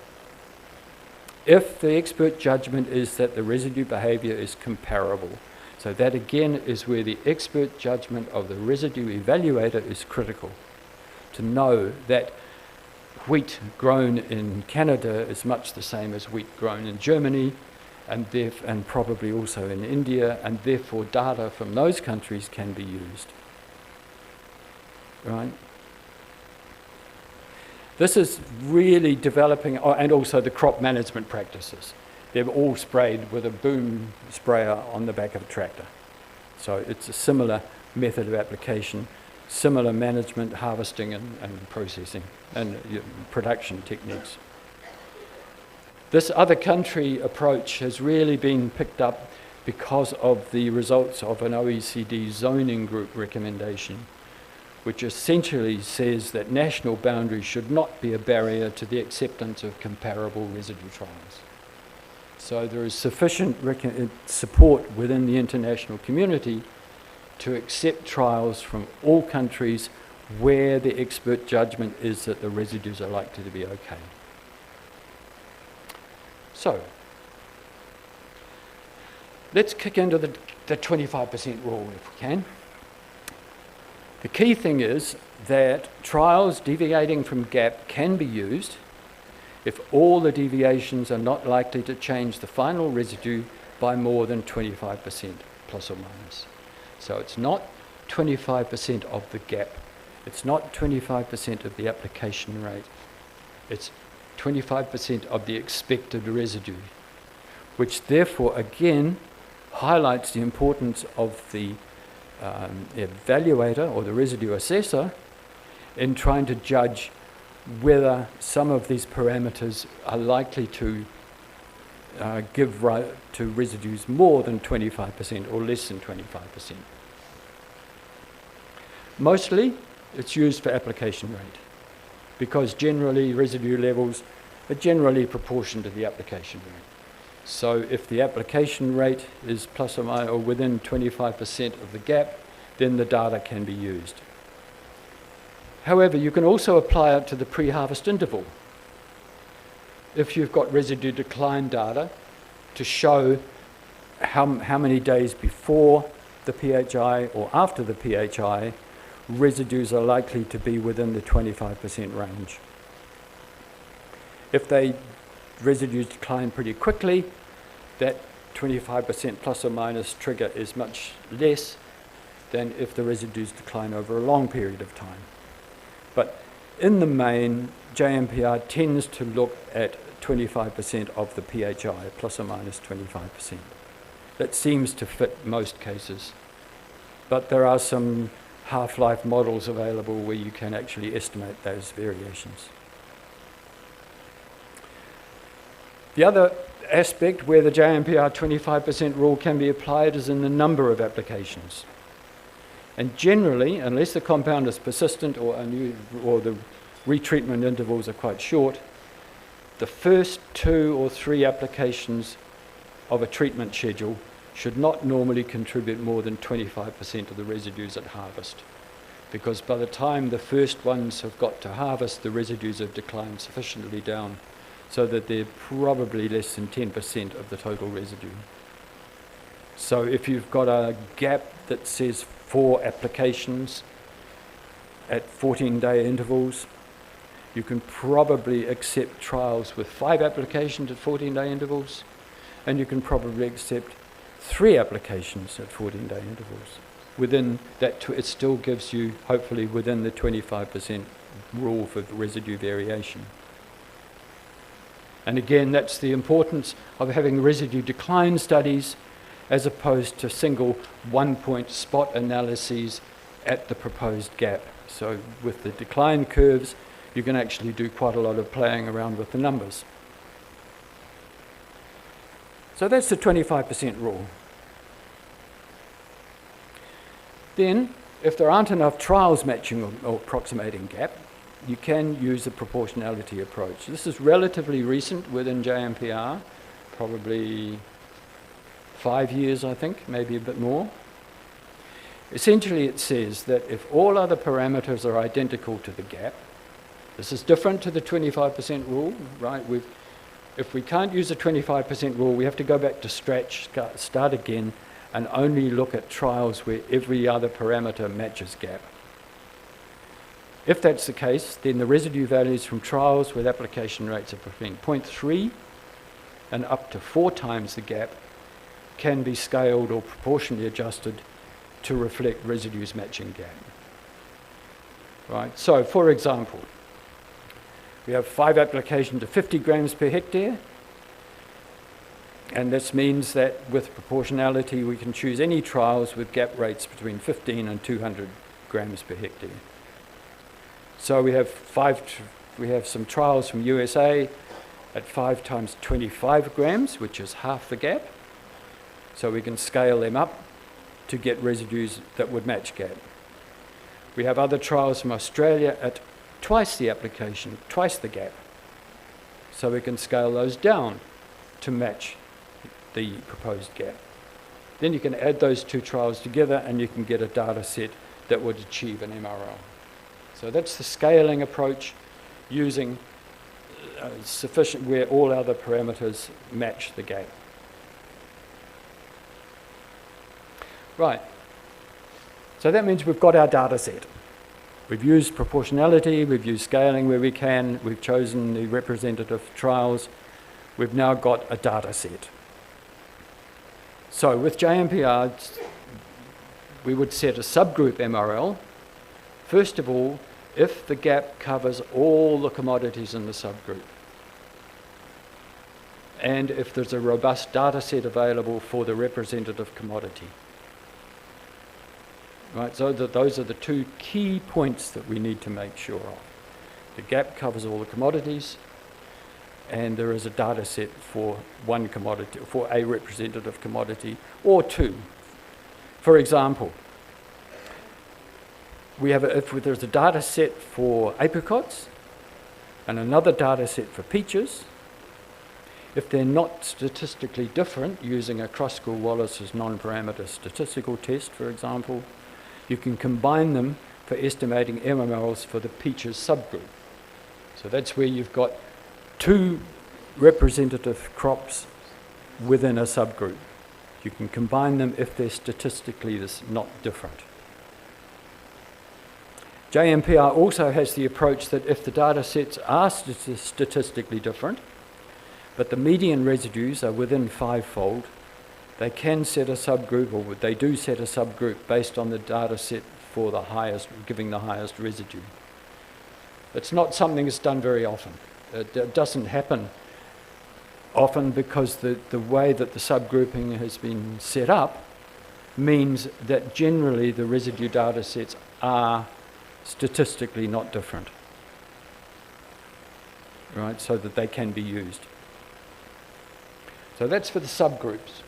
Speaker 7: If the expert judgment is that the residue behaviour is comparable. So that again is where the expert judgment of the residue evaluator is critical. To know that wheat grown in Canada is much the same as wheat grown in Germany, and probably also in India, and therefore data from those countries can be used. Right? This is really developing, and also the crop management practices. They're all sprayed with a boom sprayer on the back of a tractor. So it's a similar method of application, similar management, harvesting and processing and production techniques. This other country approach has really been picked up because of the results of an OECD zoning group recommendation, which essentially says that national boundaries should not be a barrier to the acceptance of comparable residue trials. So there is sufficient support within the international community to accept trials from all countries where the expert judgment is that the residues are likely to be okay. So, let's kick into the 25% rule if we can. The key thing is that trials deviating from GAP can be used if all the deviations are not likely to change the final residue by more than 25%, plus or minus. So it's not 25% of the GAP. It's not 25% of the application rate. It's 25% of the expected residue, which therefore again highlights the importance of the evaluator or the residue assessor in trying to judge whether some of these parameters are likely to give rise to residues more than 25% or less than 25%. Mostly it's used for application rate, because generally residue levels are generally proportional to the application rate. So if the application rate is plus or minus or within 25% of the gap, then the data can be used. However, you can also apply it to the pre-harvest interval. if you've got residue decline data, to show how many days before the PHI or after the PHI residues are likely to be within the 25% range. If residues decline pretty quickly, that 25% plus or minus trigger is much less than if the residues decline over a long period of time. But in the main, JMPR tends to look at 25% of the PHI, plus or minus 25%. That seems to fit most cases. But there are some half-life models available where you can actually estimate those variations. The other aspect where the JMPR 25% rule can be applied is in the number of applications. And generally, unless the compound is persistent or the retreatment intervals are quite short, the first 2 or 3 applications of a treatment schedule should not normally contribute more than 25% of the residues at harvest. Because by the time the first ones have got to harvest, the residues have declined sufficiently down so that they're probably less than 10% of the total residue. So if you've got a gap that says 4 applications at 14-day intervals, you can probably accept trials with 5 applications at 14-day intervals, and you can probably accept 3 applications at 14-day intervals. Within that, it still gives you, hopefully, within the 25% rule for residue variation. And again, that's the importance of having residue decline studies as opposed to single one-point spot analyses at the proposed gap. So with the decline curves, you can actually do quite a lot of playing around with the numbers. So that's the 25% rule. Then, if there aren't enough trials matching or approximating gap, you can use the proportionality approach. This is relatively recent within JMPR, probably 5 years, I think, maybe a bit more. Essentially, it says that if all other parameters are identical to the gap, this is different to the 25% rule, right? If we can't use the 25% rule, we have to go back to scratch, start again, and only look at trials where every other parameter matches gap. If that's the case, then the residue values from trials with application rates of between 0.3 and up to 4 times the gap can be scaled or proportionally adjusted to reflect residues matching gap. Right? So, for example, we have 5 applications of 50 grams per hectare, and this means that with proportionality we can choose any trials with gap rates between 15 and 200 grams per hectare. So we have some trials from USA at 5 times 25 grams, which is half the gap. So we can scale them up to get residues that would match gap. We have other trials from Australia at twice the application, twice the gap. So we can scale those down to match the proposed gap. Then you can add those 2 trials together and you can get a data set that would achieve an MRL. So that's the scaling approach, using sufficient where all other parameters match the gap. Right. So that means we've got our data set. We've used proportionality, we've used scaling where we can, we've chosen the representative trials, we've now got a data set. So with JMPR, we would set a subgroup MRL. First of all, if the gap covers all the commodities in the subgroup, and if there's a robust data set available for the representative commodity. Right, so those are the 2 key points that we need to make sure of. The gap covers all the commodities, and there is a data set for one commodity, for a representative commodity, or 2. For example, if there's a data set for apricots and another data set for peaches, if they're not statistically different, using a Kruskal-Wallis's non-parameter statistical test, for example, you can combine them for estimating MMLs for the peaches subgroup. So that's where you've got 2 representative crops within a subgroup. You can combine them if they're statistically not different. JMPR also has the approach that if the data sets are statistically different, but the median residues are within fivefold, they can set a subgroup, or they do set a subgroup based on the data set for the highest, giving the highest residue. It's not something that's done very often. It doesn't happen often because the way that the subgrouping has been set up means that generally the residue data sets are statistically not different, right, so that they can be used. So that's for the subgroups.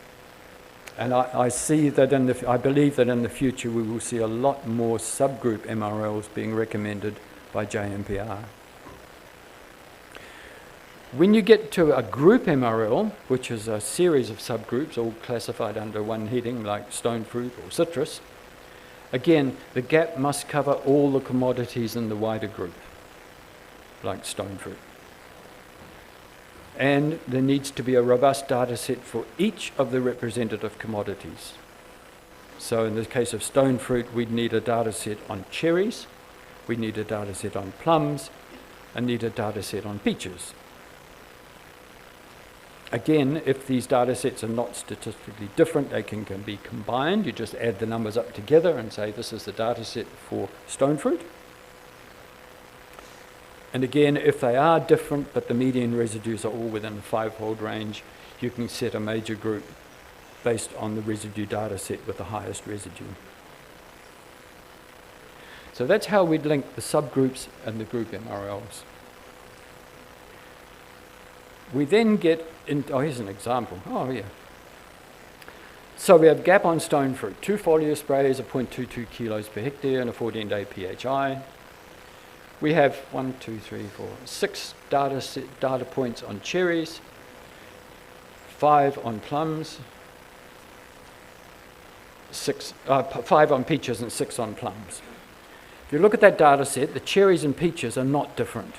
Speaker 7: And I see that I believe that in the future we will see a lot more subgroup MRLs being recommended by JMPR. When you get to a group MRL, which is a series of subgroups all classified under one heading like stone fruit or citrus, again, the gap must cover all the commodities in the wider group, like stone fruit. And there needs to be a robust data set for each of the representative commodities. So in the case of stone fruit, we'd need a data set on cherries, we need a data set on plums, and need a data set on peaches. Again, if these data sets are not statistically different, they can be combined. You just add the numbers up together and say this is the data set for stone fruit. And again, if they are different, but the median residues are all within a fivefold range, you can set a major group based on the residue data set with the highest residue. So that's how we'd link the subgroups and the group MRLs. We then get in, here's an example. Oh, yeah. So we have gap on stone fruit. 2 foliar sprays of 0.22 kilos per hectare and a 14-day PHI. We have 6 data points on cherries, 5 on plums, 5 on peaches and 6 on plums. If you look at that data set, the cherries and peaches are not different.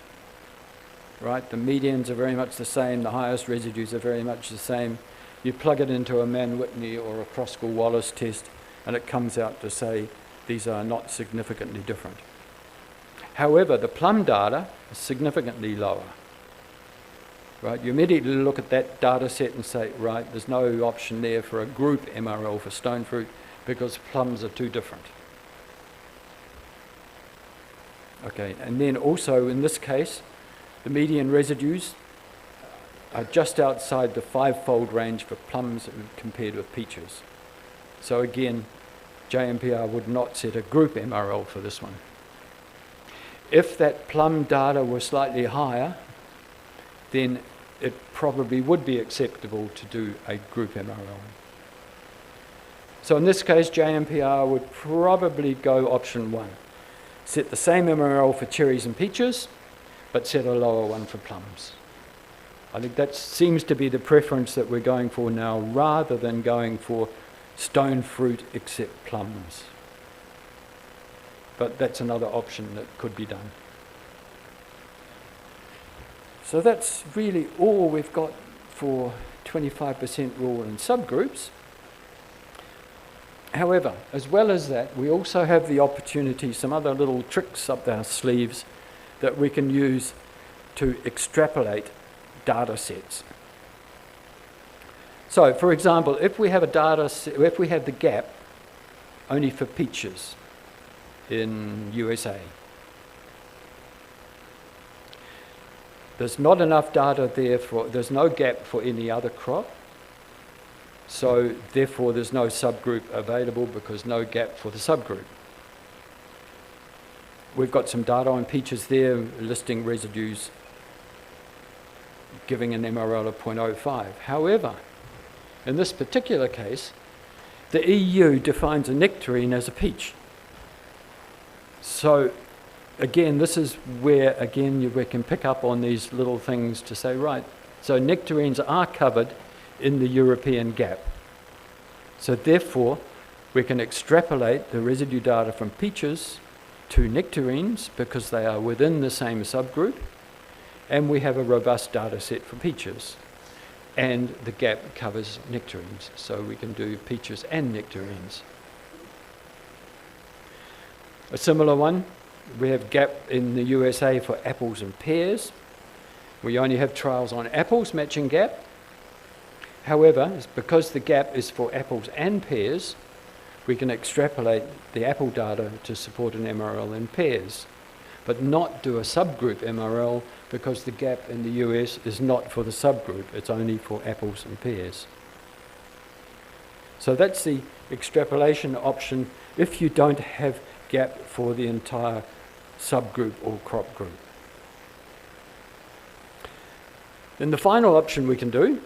Speaker 7: Right, the medians are very much the same, the highest residues are very much the same. You plug it into a Mann-Whitney or a Kroskal-Wallace test and it comes out to say these are not significantly different. However, the plum data is significantly lower. Right, you immediately look at that data set and say, right, there's no option there for a group MRL for stone fruit because plums are too different. Okay, and then also in this case, the median residues are just outside the fivefold range for plums compared with peaches. So again, JMPR would not set a group MRL for this one. If that plum data were slightly higher, then it probably would be acceptable to do a group MRL. So in this case, JMPR would probably go option 1. Set the same MRL for cherries and peaches, but set a lower one for plums. I think that seems to be the preference that we're going for now, rather than going for stone fruit except plums. But that's another option that could be done. So that's really all we've got for 25% rule in subgroups. However, as well as that, we also have the opportunity, some other little tricks up our sleeves that we can use to extrapolate data sets. So, for example, if we have a data set, if we have the gap only for peaches in USA, there's not enough data there there's no gap for any other crop, so therefore there's no subgroup available because no gap for the subgroup. We've got some data on peaches there, listing residues, giving an MRL of 0.05. However, in this particular case, the EU defines a nectarine as a peach. So, again, this is where, again, we can pick up on these little things to say, right, so nectarines are covered in the European gap. So therefore, we can extrapolate the residue data from peaches to nectarines because they are within the same subgroup, and we have a robust data set for peaches. And the gap covers nectarines, so we can do peaches and nectarines. A similar one, we have gap in the USA for apples and pears. We only have trials on apples matching gap. However, because the gap is for apples and pears, we can extrapolate the apple data to support an MRL in pears, but not do a subgroup MRL because the gap in the US is not for the subgroup, it's only for apples and pears. So that's the extrapolation option if you don't have gap for the entire subgroup or crop group. Then the final option we can do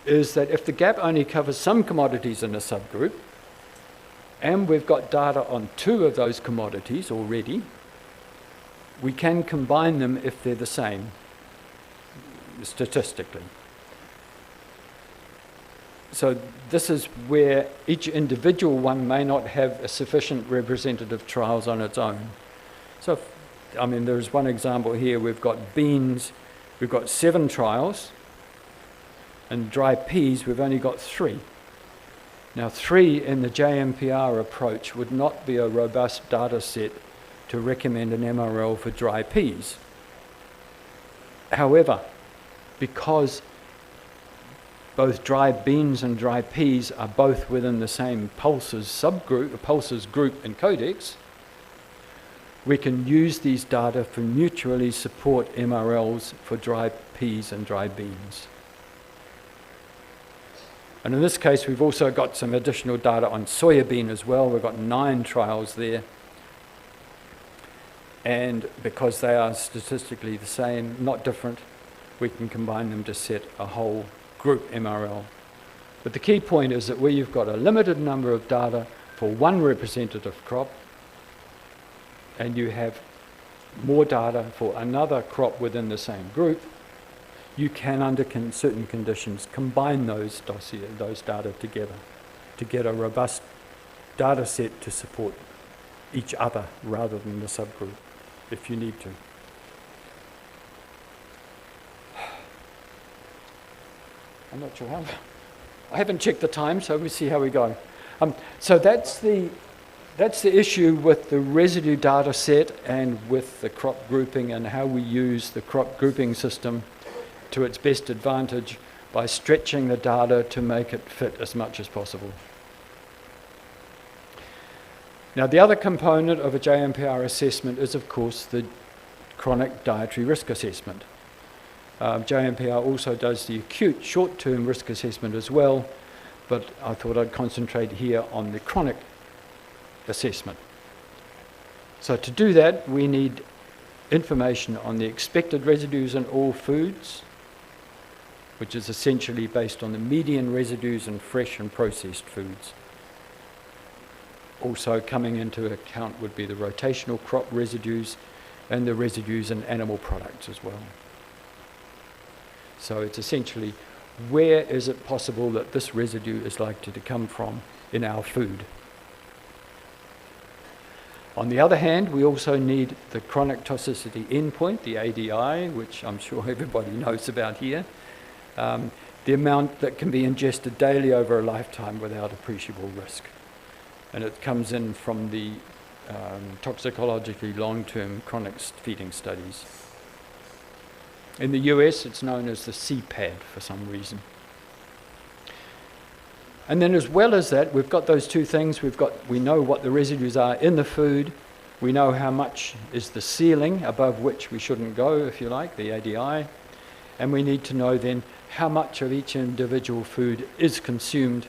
Speaker 7: is that if the gap only covers some commodities in a subgroup, and we've got data on 2 of those commodities already, we can combine them if they're the same, statistically. So this is where each individual one may not have a sufficient representative trials on its own. So, I mean, there's one example here, we've got beans, we've got 7 trials, and dry peas, we've only got 3. Now, 3 in the JMPR approach would not be a robust data set to recommend an MRL for dry peas. However, because both dry beans and dry peas are both within the same pulses subgroup, pulses group in Codex, we can use these data to mutually support MRLs for dry peas and dry beans. And in this case, we've also got some additional data on soybean as well. We've got 9 trials there. And because they are statistically the same, not different, we can combine them to set a whole group MRL. But the key point is that where you've got a limited number of data for one representative crop, and you have more data for another crop within the same group, you can, under certain conditions, combine those data together to get a robust data set to support each other rather than the subgroup, if you need to. I'm not sure how. I haven't checked the time, so we'll see how we go. So that's the issue with the residue data set and with the crop grouping and how we use the crop grouping system to its best advantage by stretching the data to make it fit as much as possible. Now, the other component of a JMPR assessment is, of course, the chronic dietary risk assessment. JMPR also does the acute short-term risk assessment as well, but I thought I'd concentrate here on the chronic assessment. So to do that, we need information on the expected residues in all foods, which is essentially based on the median residues in fresh and processed foods. Also coming into account would be the rotational crop residues and the residues in animal products as well. So it's essentially, where is it possible that this residue is likely to come from in our food? On the other hand, we also need the chronic toxicity endpoint, the ADI, which I'm sure everybody knows about here. The amount that can be ingested daily over a lifetime without appreciable risk. And it comes in from the toxicologically long-term chronic feeding studies. In the US, it's known as the CPAD for some reason. And then as well as that, we've got those two things. We know what the residues are in the food. We know how much is the ceiling above which we shouldn't go, if you like, the ADI. And we need to know then how much of each individual food is consumed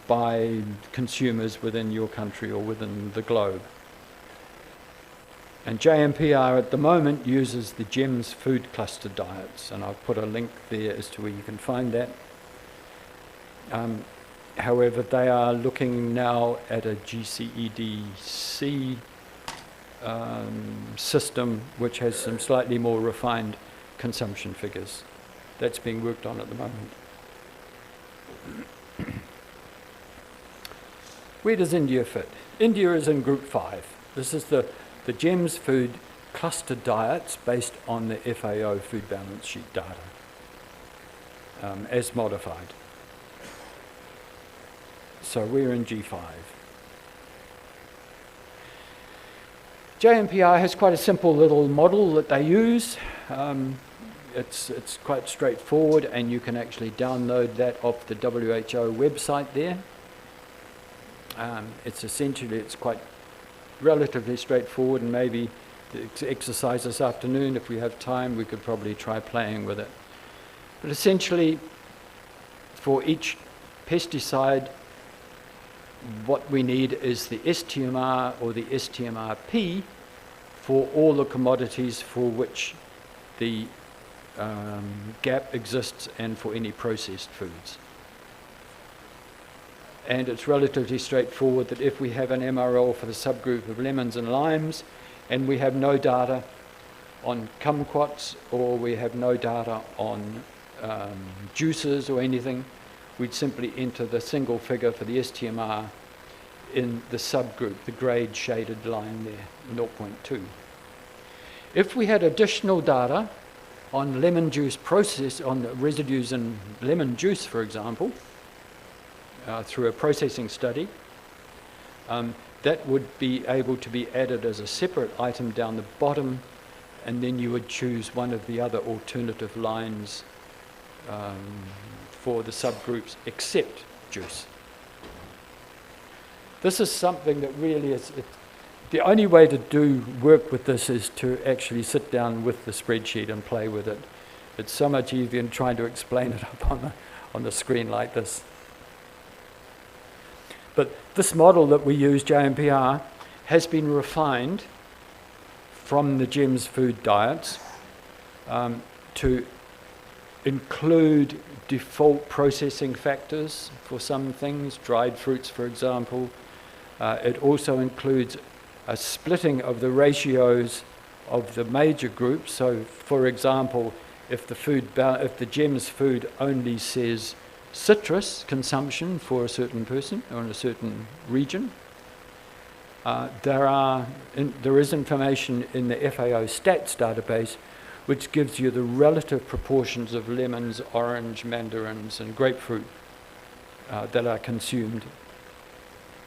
Speaker 7: by consumers within your country or within the globe. And JMPR at the moment uses the GEMS food cluster diets, and I've put a link there as to where you can find that. However, they are looking now at a GCEDC system which has some slightly more refined consumption figures. That's being worked on at the moment. Where does India fit? India is in Group 5. This is the GEMS food cluster diets based on the FAO food balance sheet data as modified. So we're in G5. JMPR has quite a simple little model that they use. It's quite straightforward, and you can actually download that off the WHO website there. It's quite relatively straightforward, and maybe the exercise this afternoon, if we have time, we could probably try playing with it. But essentially, for each pesticide, what we need is the STMR or the STMRP for all the commodities for which the gap exists and for any processed foods. And it's relatively straightforward that if we have an MRL for the subgroup of lemons and limes, and we have no data on kumquats, or we have no data on juices or anything, we'd simply enter the single figure for the STMR in the subgroup, the grade shaded line there, 0.2. If we had additional data on lemon juice process, on the residues in lemon juice, for example, through a processing study, that would be able to be added as a separate item down the bottom, and then you would choose one of the other alternative lines for the subgroups except juice. This is something that really is, the only way to do work with this is to actually sit down with the spreadsheet and play with it. It's so much easier than trying to explain it up on the screen like this. But this model that we use, JMPR, has been refined from the GEMS food diets to include default processing factors for some things, dried fruits, for example. It also includes a splitting of the ratios of the major groups. So, for example, if the GEMS food only says citrus consumption for a certain person or in a certain region, there is information in the FAO stats database which gives you the relative proportions of lemons, orange, mandarins and grapefruit that are consumed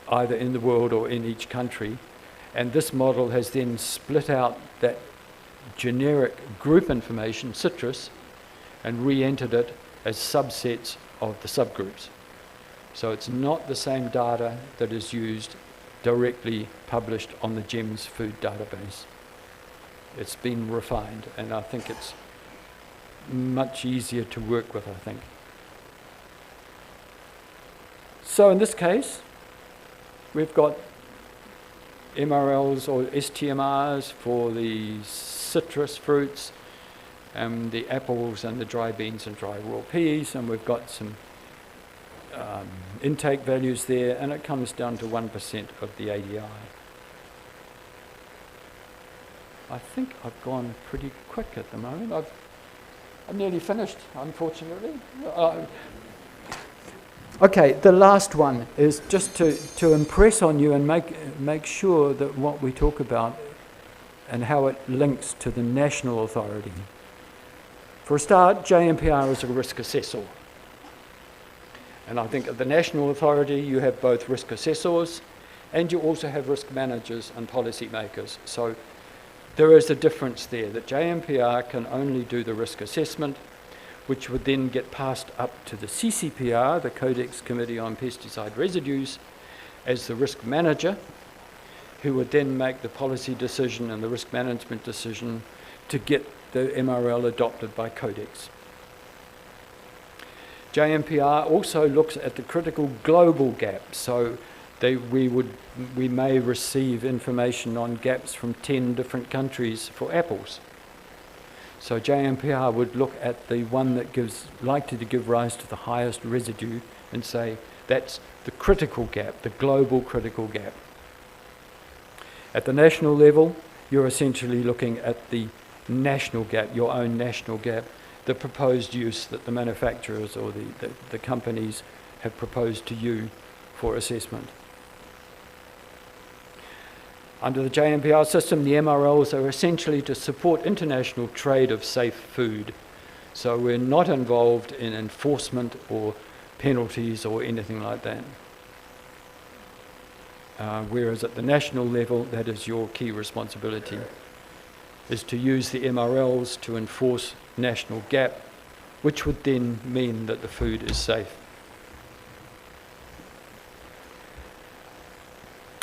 Speaker 7: either in the world or in each country. And this model has then split out that generic group information, citrus, and re-entered it as subsets of the subgroups. So it's not the same data that is used directly published on the GEMS food database. It's been refined, and I think it's much easier to work with, I think. So in this case, we've got MRLs or STMRs for the citrus fruits, the apples and the dry beans and dry raw peas, and we've got some intake values there, and it comes down to 1% of the ADI. I think I've gone pretty quick at the moment. I'm nearly finished, unfortunately. Okay, the last one is just to impress on you and make sure that what we talk about and how it links to the national authority. For a start, JMPR is a risk assessor. And I think at the national authority you have both risk assessors and you also have risk managers and policy makers. So there is a difference there, that JMPR can only do the risk assessment, which would then get passed up to the CCPR, the Codex Committee on Pesticide Residues, as the risk manager, who would then make the policy decision and the risk management decision to get the MRL adopted by Codex. JMPR also looks at the critical global gaps, so we may receive information on gaps from 10 different countries for apples. So JMPR would look at the one that likely to give rise to the highest residue and say that's the critical gap, the global critical gap. At the national level, you're essentially looking at the national gap, your own national gap, the proposed use that the manufacturers or the companies have proposed to you for assessment. Under the JMPR system, the MRLs are essentially to support international trade of safe food. So we're not involved in enforcement or penalties or anything like that. Whereas at the national level, that is your key responsibility, is to use the MRLs to enforce national GAP, which would then mean that the food is safe.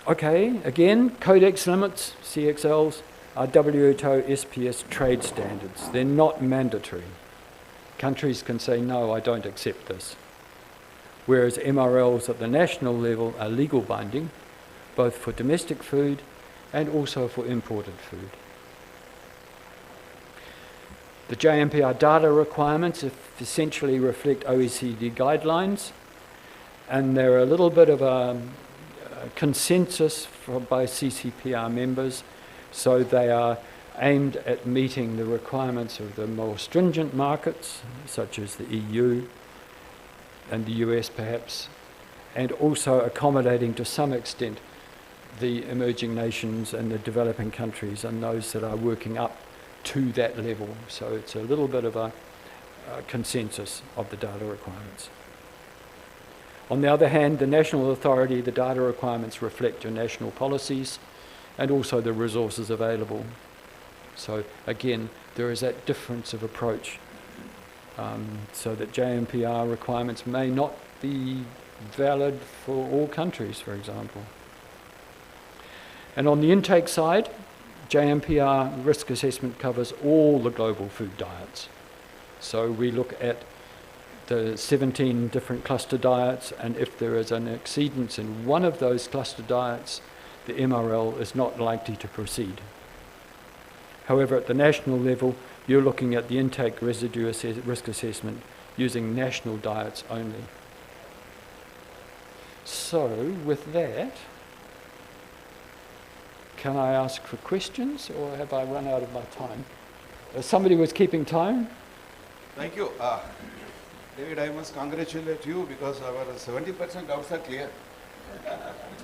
Speaker 7: Okay, again, Codex limits, CXLs, are WTO SPS trade standards. They're not mandatory. Countries can say, no, I don't accept this. Whereas MRLs at the national level are legal binding, both for domestic food and also for imported food. The JMPR data requirements essentially reflect OECD guidelines, and they're a little bit of a consensus by CCPR members, so they are aimed at meeting the requirements of the more stringent markets, such as the EU and the US perhaps, and also accommodating to some extent the emerging nations and the developing countries and those that are working up to that level. So it's a little bit of a consensus of the data requirements. On the other hand, the national authority, the data requirements reflect your national policies and also the resources available. So again, there is that difference of approach, so that JMPR requirements may not be valid for all countries, for example. And on the intake side, JMPR risk assessment covers all the global food diets. So we look at the 17 different cluster diets, and if there is an exceedance in one of those cluster diets, the MRL is not likely to proceed. However, at the national level, you're looking at the intake residue risk assessment using national diets only. So, with that, can I ask for questions, or have I run out of my time? Somebody was keeping time?
Speaker 10: Thank you. David, I must congratulate you because our 70% doubts are clear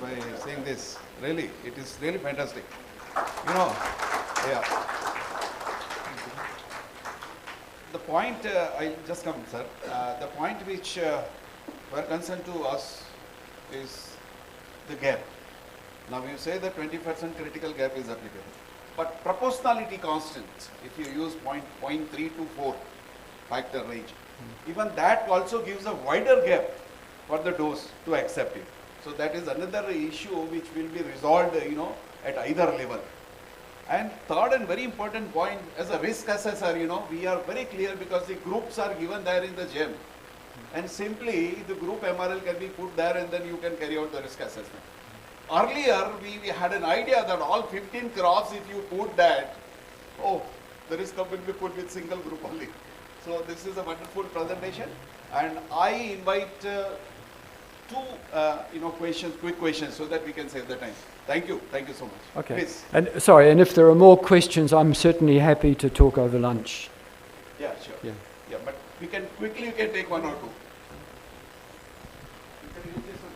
Speaker 10: by saying this. Really, it is really fantastic. You know, yeah. The point, I just come, sir. The point which were concerned to us is the gap. Now you say that 20% critical gap is applicable, but proportionality constant, if you use 0.324 factor range, even that also gives a wider gap for the dose to accept it. So that is another issue which will be resolved, at either level. And third and very important point, as a risk assessor, we are very clear because the groups are given there in the GEM. And simply the group MRL can be put there and then you can carry out the risk assessment. Earlier, we had an idea that all 15 crops, if you put that, the risk will be put with single group only. So this is a wonderful presentation, and I invite two quick questions, so that we can save the time. Thank you so much.
Speaker 7: Okay.
Speaker 10: Please.
Speaker 7: And sorry, and if there are more questions, I'm certainly happy to talk over lunch.
Speaker 10: Yeah, sure.
Speaker 7: Yeah.
Speaker 10: But we can take one or two. You can use this one.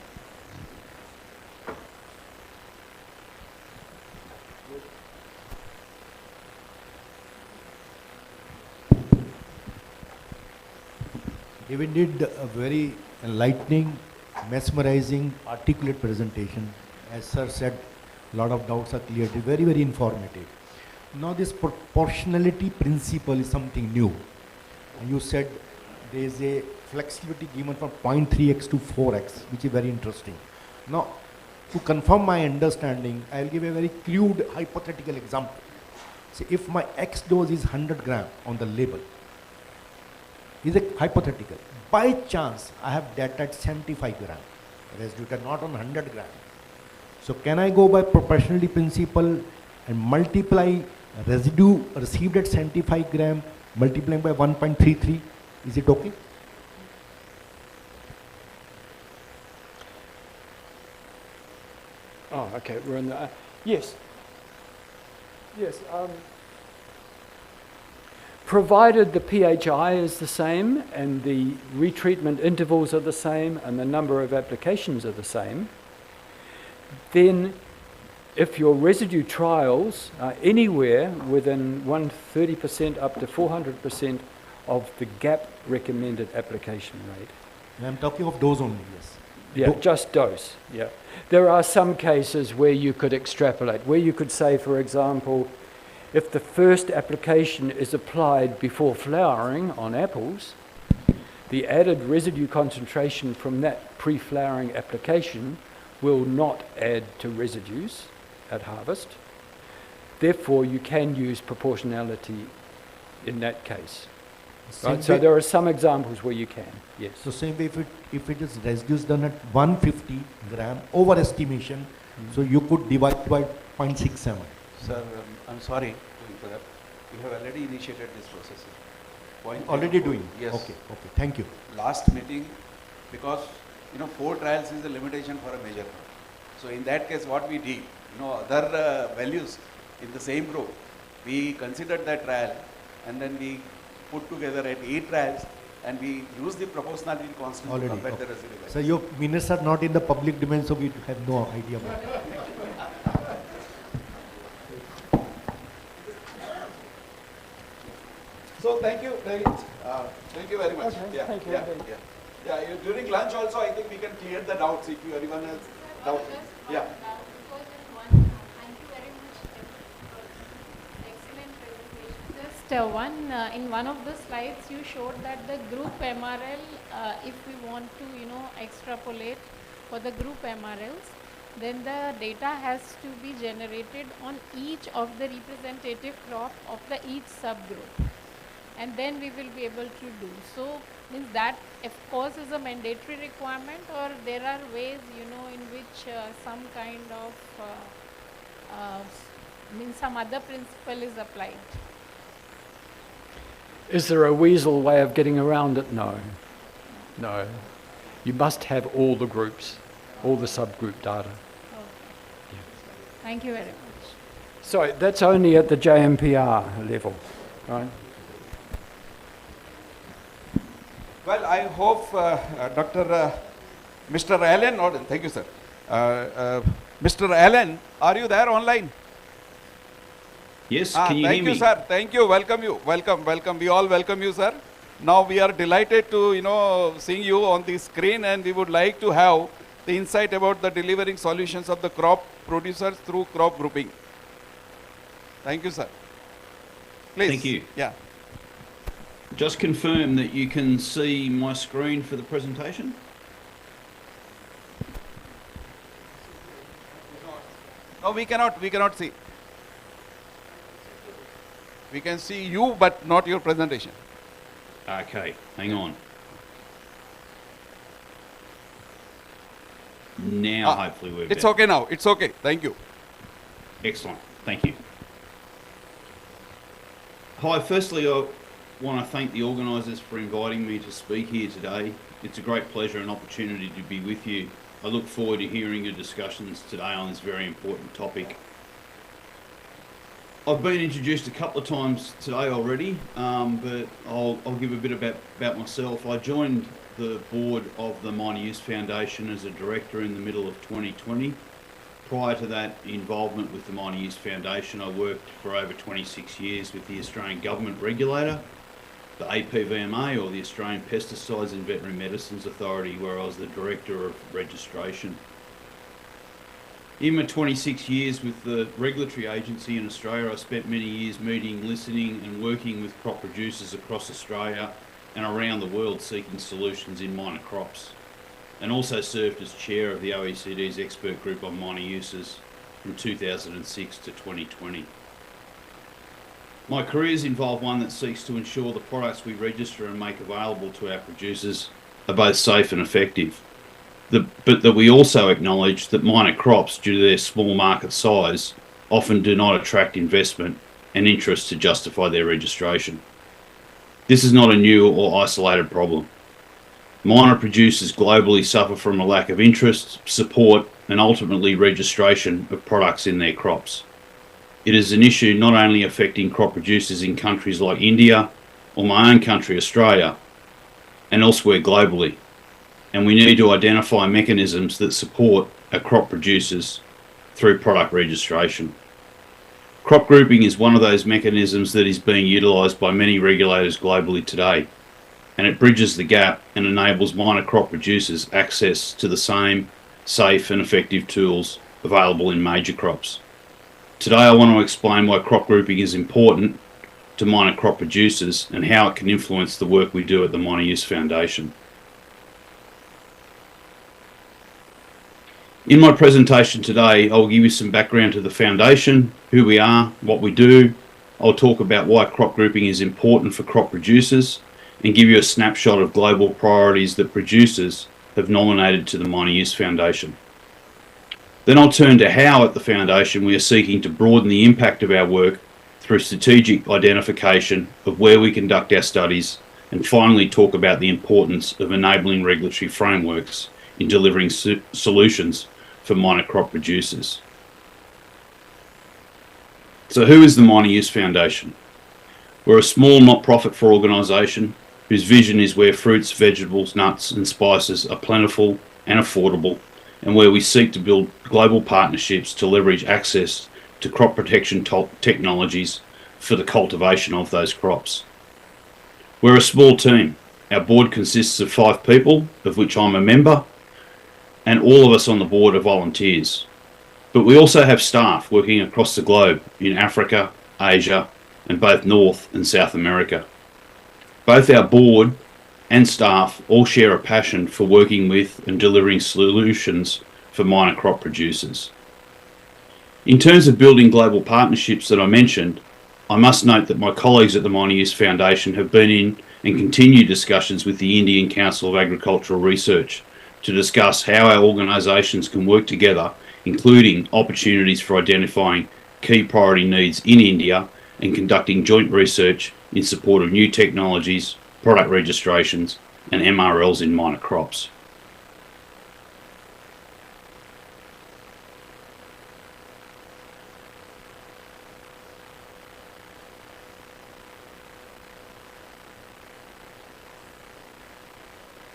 Speaker 9: David did a very enlightening, mesmerizing, articulate presentation. As sir said, a lot of doubts are cleared. Very, very informative. Now this proportionality principle is something new. And you said there is a flexibility given from 0.3x to 4x, which is very interesting. Now, to confirm my understanding, I will give a very crude hypothetical example. See, if my X dose is 100 gram on the label, is a hypothetical. By chance, I have data at 75 gram residue, not on 100 gram. So can I go by proportionality principle and multiply residue received at 75 gram, multiplying by 1.33? Is it okay?
Speaker 7: Oh, okay. We're in the yes. Provided the PHI is the same and the retreatment intervals are the same and the number of applications are the same, then if your residue trials are anywhere within 130% up to 400% of the gap recommended application rate.
Speaker 9: I'm talking of dose only, yes.
Speaker 7: Yeah, just dose, yeah. There are some cases where you could extrapolate, where you could say, for example, if the first application is applied before flowering on apples, the added residue concentration from that pre-flowering application will not add to residues at harvest. Therefore, you can use proportionality in that case. Right? So there are some examples where you can, yes.
Speaker 9: So same way if it is residues done at 150 gram overestimation, so you could divide by 0.67.
Speaker 10: Sir, I'm sorry to interrupt. We have already initiated this process.
Speaker 9: Already doing?
Speaker 10: Yes.
Speaker 9: Okay, thank you.
Speaker 10: Last meeting, because 4 trials is the limitation for a major crop. So in that case, what we did, other values in the same group, we considered that trial and then we put together at 8 trials and we use the proportionality constant to compare the residue values.
Speaker 9: So your minutes are not in the public domain, so we have no idea about it.
Speaker 10: So thank you, David. Thank you very much.
Speaker 7: Okay,
Speaker 10: Yeah,
Speaker 7: thank you.
Speaker 10: Yeah, during lunch also, I think we can clear the doubts if anyone has doubt. Yeah.
Speaker 11: Thank you very much. Excellent presentation. Just in one of the slides, you showed that the group MRL, if we want to, extrapolate for the group MRLs, then the data has to be generated on each of the representative crop of the each subgroup. And then we will be able to do. So, means that of course is a mandatory requirement, or there are ways, in which some kind of, some other principle is applied.
Speaker 7: Is there a weasel way of getting around it? No. No. You must have all the groups, all the subgroup data.
Speaker 11: Okay. Yeah. Thank you very much.
Speaker 7: So that's only at the JMPR level, right?
Speaker 10: Well, I hope Mr. Allen, thank you, sir. Mr. Allen, are you there online?
Speaker 12: Yes, can you hear me?
Speaker 10: Thank you, sir. Thank you. Welcome you. Welcome. We all welcome you, sir. Now we are delighted to, seeing you on the screen, and we would like to have the insight about the delivering solutions of the crop producers through crop grouping. Thank you, sir. Please.
Speaker 12: Thank you.
Speaker 10: Yeah.
Speaker 12: Just confirm that you can see my screen for the presentation.
Speaker 10: No, we cannot see. We can see you, but not your presentation.
Speaker 12: Okay, hang on. Now hopefully we're
Speaker 10: It's
Speaker 12: better.
Speaker 10: okay now. It's okay. Thank you.
Speaker 12: Excellent, thank you. Hi, firstly I want to thank the organisers for inviting me to speak here today. It's a great pleasure and opportunity to be with you. I look forward to hearing your discussions today on this very important topic. I've been introduced a couple of times today already, but I'll give a bit about myself. I joined the board of the Minor Use Foundation as a director in the middle of 2020. Prior to that involvement with the Minor Use Foundation, I worked for over 26 years with the Australian Government Regulator, the APVMA, or the Australian Pesticides and Veterinary Medicines Authority, where I was the Director of Registration. In my 26 years with the regulatory agency in Australia, I spent many years meeting, listening and working with crop producers across Australia and around the world seeking solutions in minor crops, and also served as chair of the OECD's expert group on minor uses from 2006 to 2020. My career's involved one that seeks to ensure the products we register and make available to our producers are both safe and effective, but that we also acknowledge that minor crops, due to their small market size, often do not attract investment and interest to justify their registration. This is not a new or isolated problem. Minor producers globally suffer from a lack of interest, support and ultimately registration of products in their crops. It is an issue not only affecting crop producers in countries like India or my own country, Australia, and elsewhere globally, and we need to identify mechanisms that support our crop producers through product registration. Crop grouping is one of those mechanisms that is being utilised by many regulators globally today, and it bridges the gap and enables minor crop producers access to the same safe and effective tools available in major crops. Today I want to explain why crop grouping is important to minor crop producers and how it can influence the work we do at the Minor Use Foundation. In my presentation today, I'll give you some background to the foundation, who we are, what we do. I'll talk about why crop grouping is important for crop producers and give you a snapshot of global priorities that producers have nominated to the Minor Use Foundation. Then I'll turn to how at the foundation we are seeking to broaden the impact of our work through strategic identification of where we conduct our studies, and finally talk about the importance of enabling regulatory frameworks in delivering solutions for minor crop producers. So who is the Minor Use Foundation? We're a small not-profit organisation whose vision is where fruits, vegetables, nuts and spices are plentiful and affordable, and where we seek to build global partnerships to leverage access to crop protection technologies for the cultivation of those crops. We're a small team. Our board consists of 5 people, of which I'm a member, and all of us on the board are volunteers. But we also have staff working across the globe in Africa, Asia, and both North and South America. Both our board and staff all share a passion for working with and delivering solutions for minor crop producers. In terms of building global partnerships that I mentioned, I must note that my colleagues at the Minor Use Foundation have been in and continue discussions with the Indian Council of Agricultural Research to discuss how our organisations can work together, including opportunities for identifying key priority needs in India and conducting joint research in support of new technologies, product registrations and MRLs in minor crops.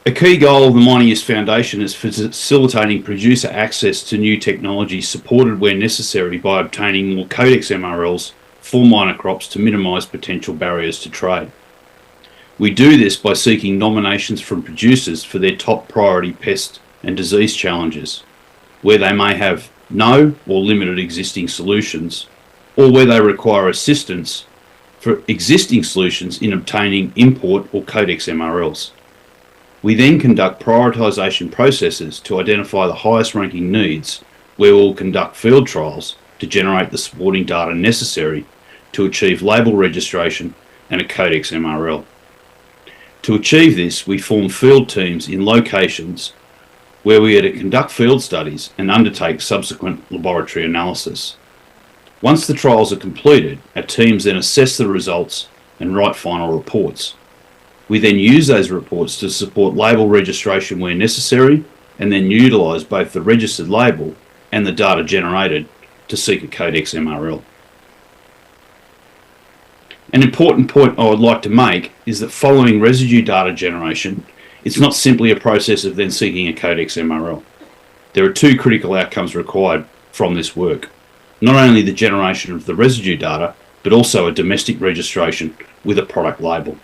Speaker 12: A key goal of the Minor Use Foundation is facilitating producer access to new technologies, supported where necessary by obtaining more Codex MRLs for minor crops to minimise potential barriers to trade. We do this by seeking nominations from producers for their top priority pest and disease challenges, where they may have no or limited existing solutions, or where they require assistance for existing solutions in obtaining import or Codex MRLs. We then conduct prioritisation processes to identify the highest ranking needs, where we'll conduct field trials to generate the supporting data necessary to achieve label registration and a Codex MRL. To achieve this, we form field teams in locations where we are to conduct field studies and undertake subsequent laboratory analysis. Once the trials are completed, our teams then assess the results and write final reports. We then use those reports to support label registration where necessary, and then utilise both the registered label and the data generated to seek a Codex MRL. An important point I would like to make is that following residue data generation, it's not simply a process of then seeking a Codex MRL. There are 2 critical outcomes required from this work. Not only the generation of the residue data, but also a domestic registration with a product label.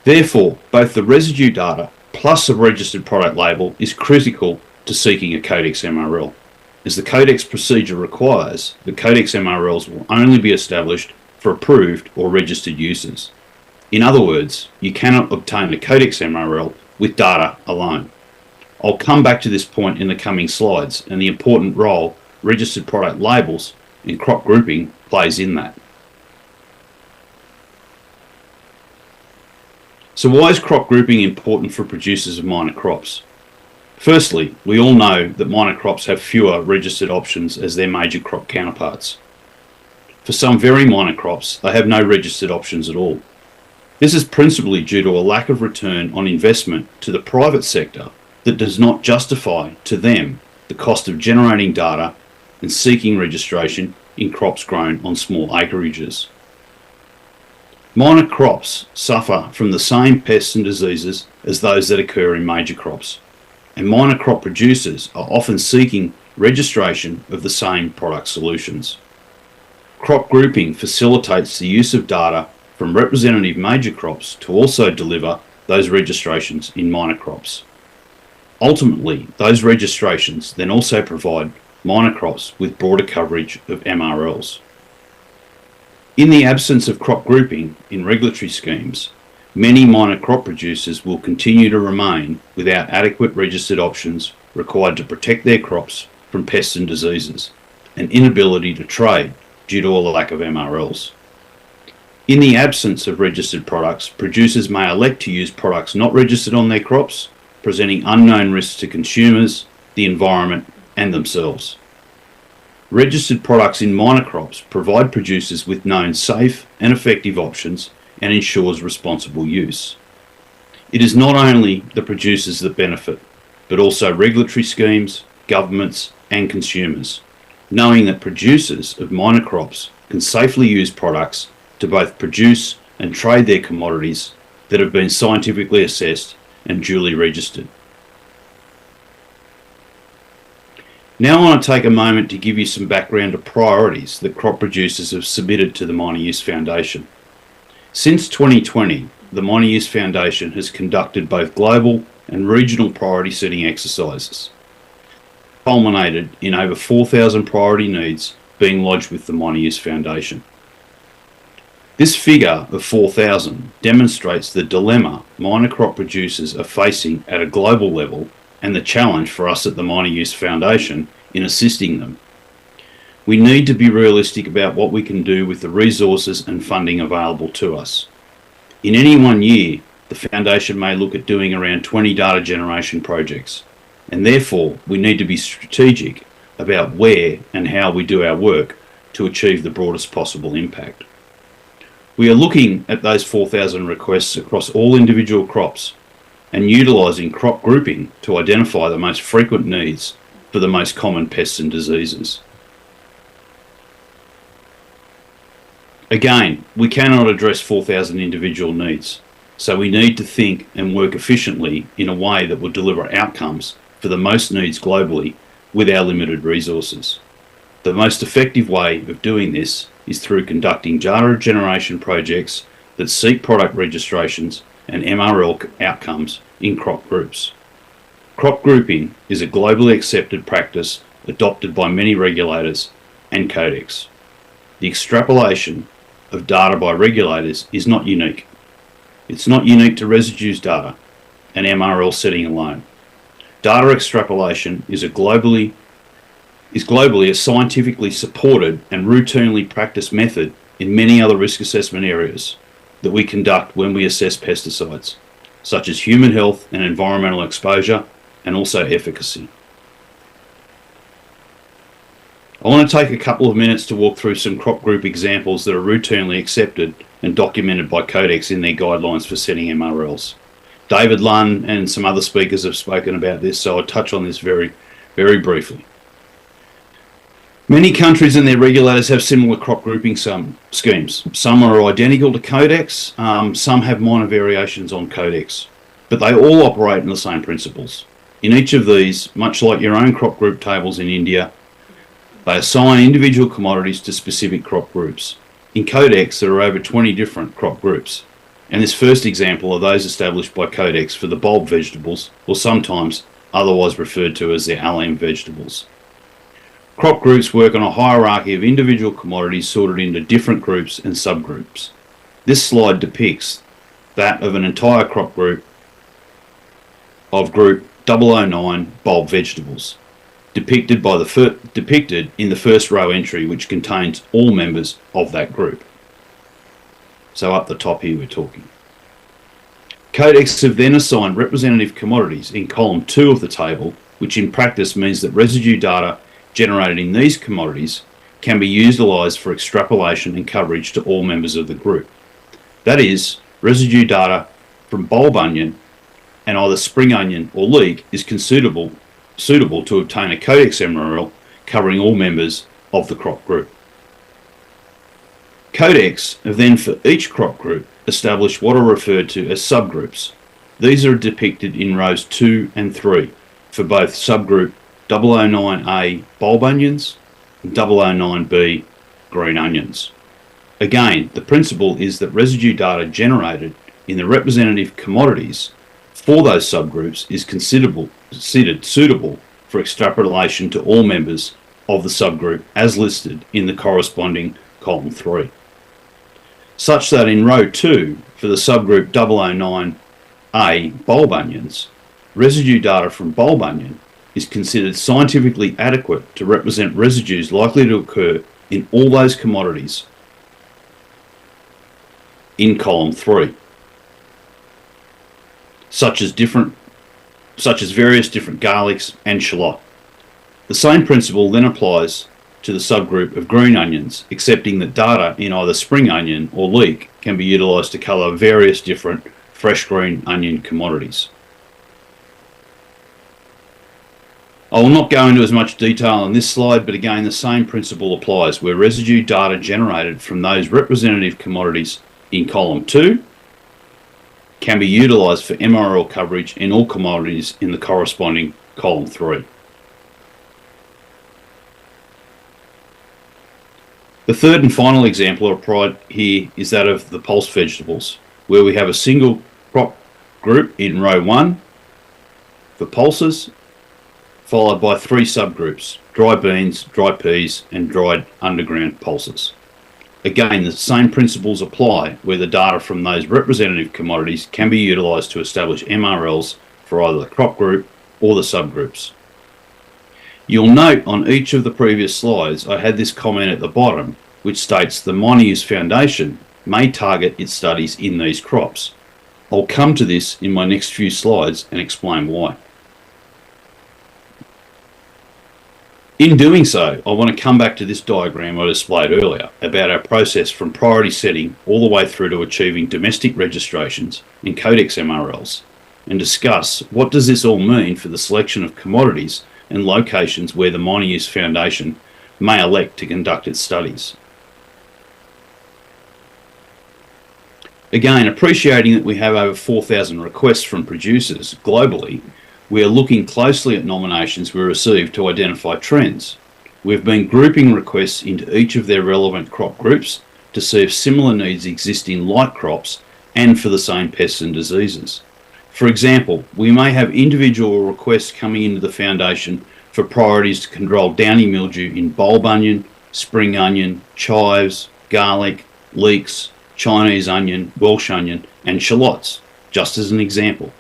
Speaker 12: Therefore, both the residue data plus a registered product label is critical to seeking a Codex MRL. As the Codex procedure requires, the Codex MRLs will only be established for approved or registered uses. In other words, you cannot obtain a Codex MRL with data alone. I'll come back to this point in the coming slides and the important role registered product labels and crop grouping plays in that. So why is crop grouping important for producers of minor crops? Firstly, we all know that minor crops have fewer registered options as their major crop counterparts. For some very minor crops, they have no registered options at all. This is principally due to a lack of return on investment to the private sector that does not justify to them the cost of generating data and seeking registration in crops grown on small acreages. Minor crops suffer from the same pests and diseases as those that occur in major crops. and minor crop producers are often seeking registration of the same product solutions. Crop grouping facilitates the use of data from representative major crops to also deliver those registrations in minor crops. Ultimately, those registrations then also provide minor crops with broader coverage of MRLs. In the absence of crop grouping in regulatory schemes, many minor crop producers will continue to remain without adequate registered options required to protect their crops from pests and diseases, and inability to trade due to a lack of MRLs. In the absence of registered products, producers may elect to use products not registered on their crops, presenting unknown risks to consumers, the environment, and themselves. Registered products in minor crops provide producers with known safe and effective options and ensures responsible use. It is not only the producers that benefit, but also regulatory schemes, governments, and consumers, knowing that producers of minor crops can safely use products to both produce and trade their commodities that have been scientifically assessed and duly registered. Now I want to take a moment to give you some background to priorities that crop producers have submitted to the Minor Use Foundation. Since 2020, the Minor Use Foundation has conducted both global and regional priority setting exercises, culminated in over 4,000 priority needs being lodged with the Minor Use Foundation. This figure of 4,000 demonstrates the dilemma minor crop producers are facing at a global level and the challenge for us at the Minor Use Foundation in assisting them. We need to be realistic about what we can do with the resources and funding available to us. In any one year, the Foundation may look at doing around 20 data generation projects, and therefore we need to be strategic about where and how we do our work to achieve the broadest possible impact. We are looking at those 4,000 requests across all individual crops and utilising crop grouping to identify the most frequent needs for the most common pests and diseases. Again, we cannot address 4,000 individual needs, so we need to think and work efficiently in a way that will deliver outcomes for the most needs globally with our limited resources. The most effective way of doing this is through conducting data generation projects that seek product registrations and MRL outcomes in crop groups. Crop grouping is a globally accepted practice adopted by many regulators and Codex. The extrapolation of data by regulators is not unique. It's not unique to residues data and MRL setting alone. Data extrapolation is globally a scientifically supported and routinely practiced method in many other risk assessment areas that we conduct when we assess pesticides, such as human health and environmental exposure, and also efficacy. I want to take a couple of minutes to walk through some crop group examples that are routinely accepted and documented by Codex in their guidelines for setting MRLs. David Lunn and some other speakers have spoken about this, so I'll touch on this very, very briefly. Many countries and their regulators have similar crop grouping schemes. Some are identical to Codex, some have minor variations on Codex, but they all operate on the same principles. In each of these, much like your own crop group tables in India, they assign individual commodities to specific crop groups. In Codex, there are over 20 different crop groups, and this first example are those established by Codex for the bulb vegetables, or sometimes otherwise referred to as the allium vegetables. Crop groups work on a hierarchy of individual commodities sorted into different groups and subgroups. This slide depicts that of an entire crop group of group 009 bulb vegetables, depicted in the first row entry, which contains all members of that group. So up the top here we're talking. Codex have then assigned representative commodities in column 2 of the table, which in practice means that residue data generated in these commodities can be utilised for extrapolation and coverage to all members of the group. That is, residue data from bulb onion and either spring onion or leek is suitable to obtain a Codex MRL covering all members of the crop group. Codex have then for each crop group established what are referred to as subgroups. These are depicted in rows 2 and 3, for both subgroup 009A bulb onions and 009B green onions. Again, the principle is that residue data generated in the representative commodities for those subgroups is considered suitable for extrapolation to all members of the subgroup as listed in the corresponding column 3. Such that in row 2, for the subgroup 009A bulb onions, residue data from bulb onion is considered scientifically adequate to represent residues likely to occur in all those commodities in column 3, such as various different garlics and shallot. The same principle then applies to the subgroup of green onions, excepting that data in either spring onion or leek can be utilised to colour various different fresh green onion commodities. I will not go into as much detail on this slide, but again the same principle applies where residue data generated from those representative commodities in column 2 can be utilised for MRL coverage in all commodities in the corresponding column 3. The third and final example applied here is that of the pulse vegetables, where we have a single crop group in row 1 for pulses, followed by 3 subgroups: dry beans, dry peas and dried underground pulses. Again, the same principles apply where the data from those representative commodities can be utilised to establish MRLs for either the crop group or the subgroups. You'll note on each of the previous slides I had this comment at the bottom which states the Minor Use Foundation may target its studies in these crops. I'll come to this in my next few slides and explain why. In doing so, I want to come back to this diagram I displayed earlier about our process from priority setting all the way through to achieving domestic registrations in Codex MRLs and discuss what does this all mean for the selection of commodities and locations where the Minor Use Foundation may elect to conduct its studies. Again, appreciating that we have over 4,000 requests from producers globally, we are looking closely at nominations we receive to identify trends. We've been grouping requests into each of their relevant crop groups to see if similar needs exist in like crops and for the same pests and diseases. For example, we may have individual requests coming into the Foundation for priorities to control downy mildew in bulb onion, spring onion, chives, garlic, leeks, Chinese onion, Welsh onion and shallots, just as an example.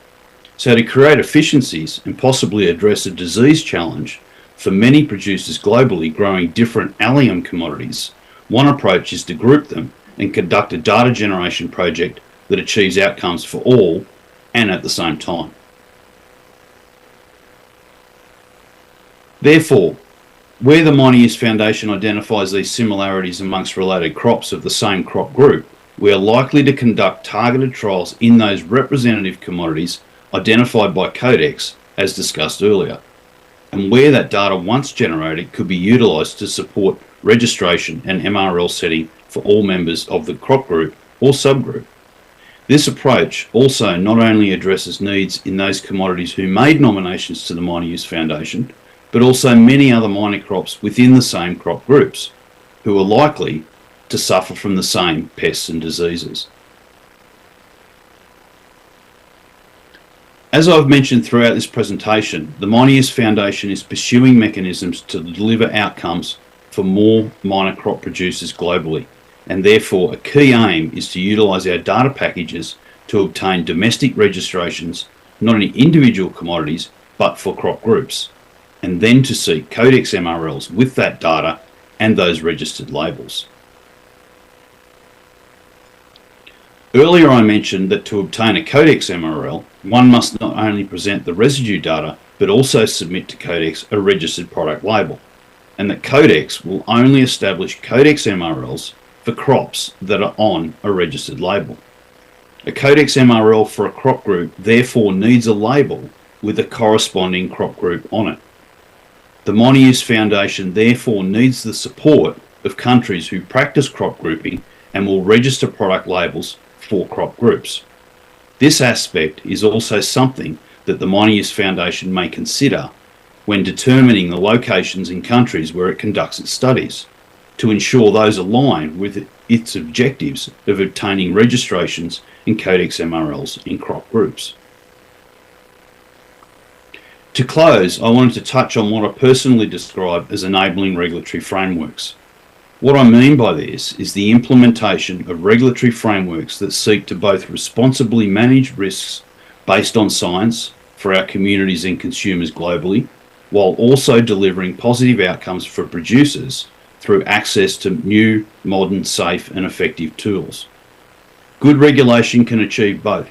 Speaker 12: So to create efficiencies and possibly address a disease challenge for many producers globally growing different allium commodities, one approach is to group them and conduct a data generation project that achieves outcomes for all and at the same time. Therefore, where the Minor Use Foundation identifies these similarities amongst related crops of the same crop group, we are likely to conduct targeted trials in those representative commodities identified by Codex as discussed earlier, and where that data once generated could be utilised to support registration and MRL setting for all members of the crop group or subgroup. This approach also not only addresses needs in those commodities who made nominations to the Minor Use Foundation, but also many other minor crops within the same crop groups, who are likely to suffer from the same pests and diseases. As I've mentioned throughout this presentation, the Minor Use Foundation is pursuing mechanisms to deliver outcomes for more minor crop producers globally, and therefore a key aim is to utilise our data packages to obtain domestic registrations, not in individual commodities, but for crop groups, and then to seek Codex MRLs with that data and those registered labels. Earlier I mentioned that to obtain a Codex MRL, one must not only present the residue data, but also submit to Codex a registered product label, and that Codex will only establish Codex MRLs for crops that are on a registered label. A Codex MRL for a crop group therefore needs a label with a corresponding crop group on it. The Minor Use Foundation therefore needs the support of countries who practice crop grouping and will register product labels for crop groups. This aspect is also something that the Minor Use Foundation may consider when determining the locations in countries where it conducts its studies, to ensure those align with its objectives of obtaining registrations in Codex MRLs in crop groups. To close, I wanted to touch on what I personally describe as enabling regulatory frameworks. What I mean by this is the implementation of regulatory frameworks that seek to both responsibly manage risks based on science for our communities and consumers globally, while also delivering positive outcomes for producers through access to new, modern, safe and effective tools. Good regulation can achieve both,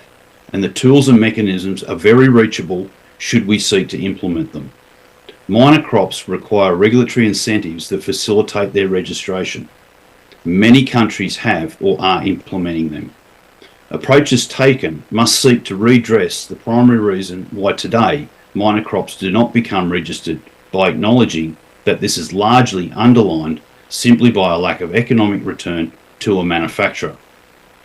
Speaker 12: and the tools and mechanisms are very reachable should we seek to implement them. Minor crops require regulatory incentives that facilitate their registration. Many countries have or are implementing them. Approaches taken must seek to redress the primary reason why today minor crops do not become registered by acknowledging that this is largely underlined simply by a lack of economic return to a manufacturer,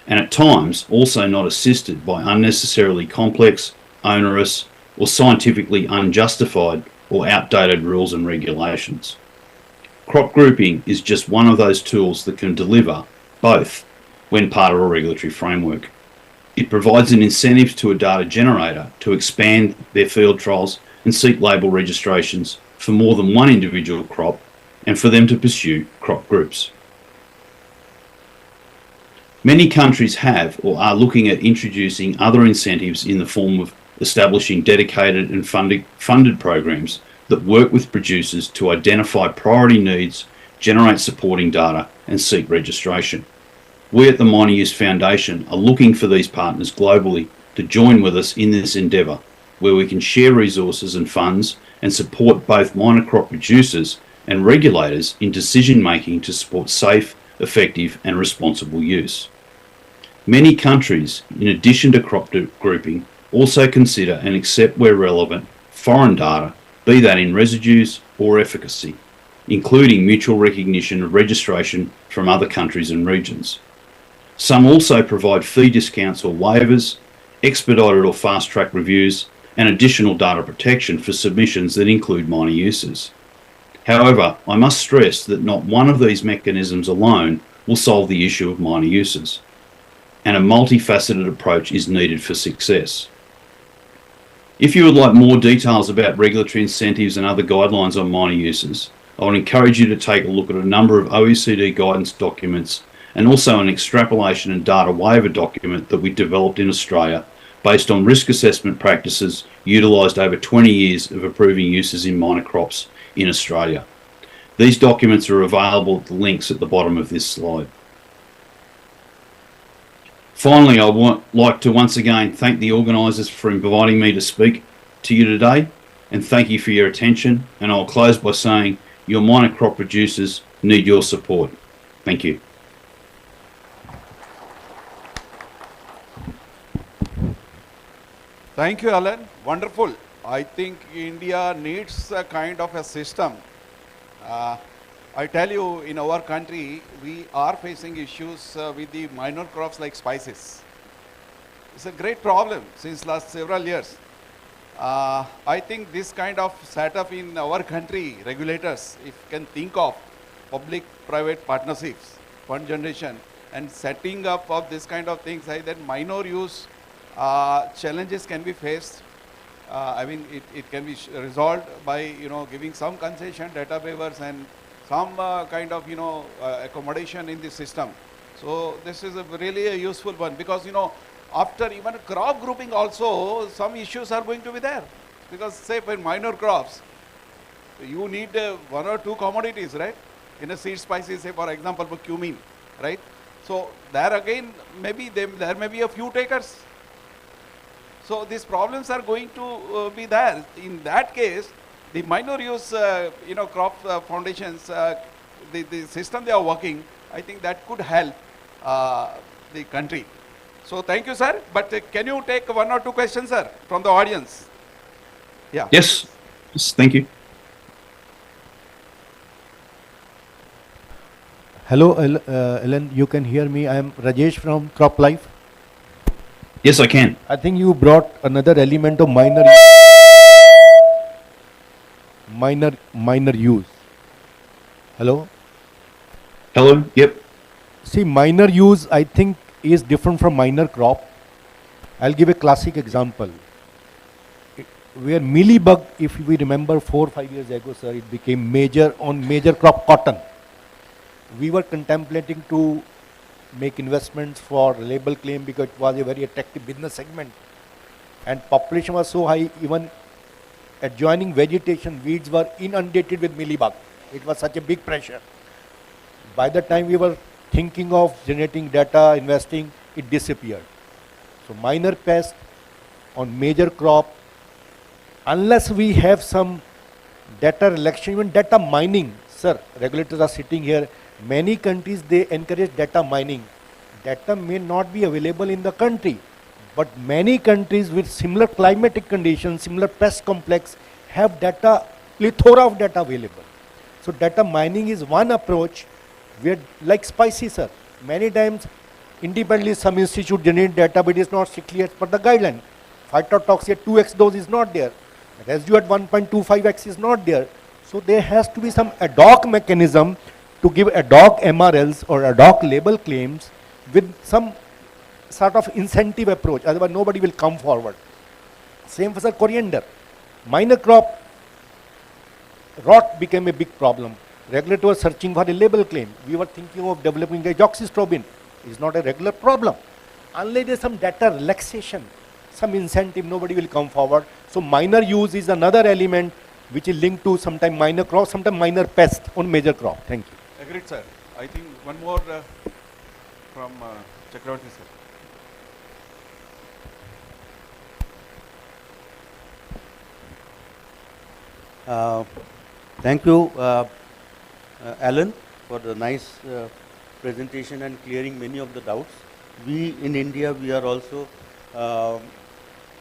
Speaker 12: and at times also not assisted by unnecessarily complex, onerous, or scientifically unjustified or outdated rules and regulations. Crop grouping is just one of those tools that can deliver both when part of a regulatory framework. It provides an incentive to a data generator to expand their field trials and seek label registrations for more than one individual crop, and for them to pursue crop groups. Many countries have or are looking at introducing other incentives in the form of establishing dedicated and funded programs that work with producers to identify priority needs, generate supporting data, and seek registration. We at the Minor Use Foundation are looking for these partners globally to join with us in this endeavour, where we can share resources and funds and support both minor crop producers and regulators in decision making to support safe, effective and responsible use. Many countries, in addition to crop grouping, also consider and accept where relevant foreign data, be that in residues or efficacy, including mutual recognition of registration from other countries and regions. Some also provide fee discounts or waivers, expedited or fast-track reviews, and additional data protection for submissions that include minor uses. However, I must stress that not one of these mechanisms alone will solve the issue of minor uses, and a multifaceted approach is needed for success. If you would like more details about regulatory incentives and other guidelines on minor uses, I would encourage you to take a look at a number of OECD guidance documents and also an extrapolation and data waiver document that we developed in Australia based on risk assessment practices utilised over 20 years of approving uses in minor crops in Australia. These documents are available at the links at the bottom of this slide. Finally, I would like to once again thank the organisers for inviting me to speak to you today, and thank you for your attention, and I'll close by saying your minor crop producers need your support. Thank you.
Speaker 10: Thank you, Alan. Wonderful. I think India needs a kind of a system. I tell you, in our country, we are facing issues with the minor crops like spices. It's a great problem since last several years. I think this kind of setup in our country, regulators, if can think of public-private partnerships, fund generation, and setting up of this kind of things, then minor use challenges can be faced. I mean, it can be resolved by, giving some concession, data waivers, and some kind of, accommodation in the system. So this is really a useful one, because, after even crop grouping also, some issues are going to be there. Because say for minor crops, you need one or two commodities, right? In a seed spices, say for example, for cumin, right? So there again, maybe there may be a few takers. So these problems are going to be there. In that case, the minor use, crop foundations, the system they are working, I think that could help the country. So thank you, sir. But can you take one or two questions, sir, from the audience? Yeah.
Speaker 12: Yes, thank you.
Speaker 9: Hello, Ellen, you can hear me. I am Rajesh from CropLife.
Speaker 12: Yes, I can.
Speaker 9: I think you brought another element of minor use. Hello?
Speaker 12: Hello? Yep.
Speaker 9: See, minor use, I think, is different from minor crop. I'll give a classic example. Where mealybug, if we remember 4 or 5 years ago, sir, it became major on major crop cotton. We were contemplating to make investments for label claim because it was a very attractive business segment. And population was so high, even adjoining vegetation, weeds were inundated with mealybug. It was such a big pressure. By the time we were thinking of generating data, investing, it disappeared. So minor pest on major crop, unless we have some data collection, even data mining, sir, regulators are sitting here, many countries, they encourage data mining. Data may not be available in the country, but many countries with similar climatic conditions, similar pest complex, have data, plethora of data available. So data mining is one approach where, like spices, sir, many times independently some institute generate data, but it is not strictly as per the guideline. Phytotoxic at 2x dose is not there. Residue at 1.25x is not there. So there has to be some ad hoc mechanism to give ad hoc MRLs or ad hoc label claims with some sort of incentive approach, otherwise nobody will come forward. Same for coriander. Minor crop, rot became a big problem. Regulator was searching for a label claim. We were thinking of developing a deoxystrobin. It's not a regular problem. Unless there's some data relaxation, some incentive, nobody will come forward. So minor use is another element which is linked to sometime minor crop, sometime minor pest on major crop. Thank you.
Speaker 10: Agreed, sir. I think one more from Jacaranda, sir.
Speaker 3: Thank you, Alan, for the nice presentation and clearing many of the doubts. We in India, we are also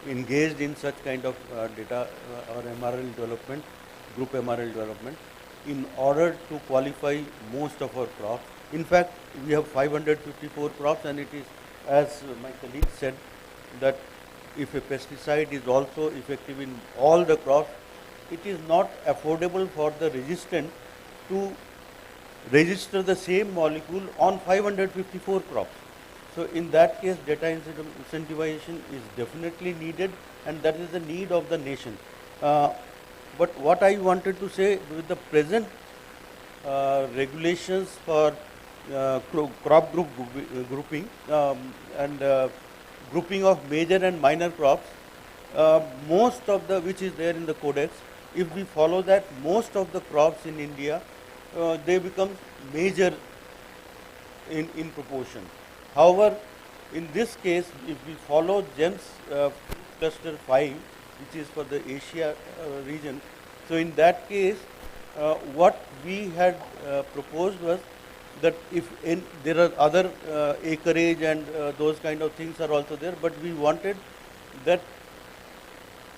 Speaker 3: engaged in such kind of data or MRL development, group MRL development, in order to qualify most of our crops. In fact, we have 554 crops, and it is, as my colleague said, that if a pesticide is also effective in all the crops, it is not affordable for the registrant to register the same molecule on 554 crops. So in that case, data incentivization is definitely needed, and that is the need of the nation. But what I wanted to say, with the present regulations for crop group grouping and grouping of major and minor crops, most of the, which is there in the Codex, if we follow that, most of the crops in India, they become major in proportion. However, in this case, if we follow GEMS cluster 5, which is for the Asia region, so in that case, what we had proposed was that if there are other acreage and those kind of things are also there, but we wanted that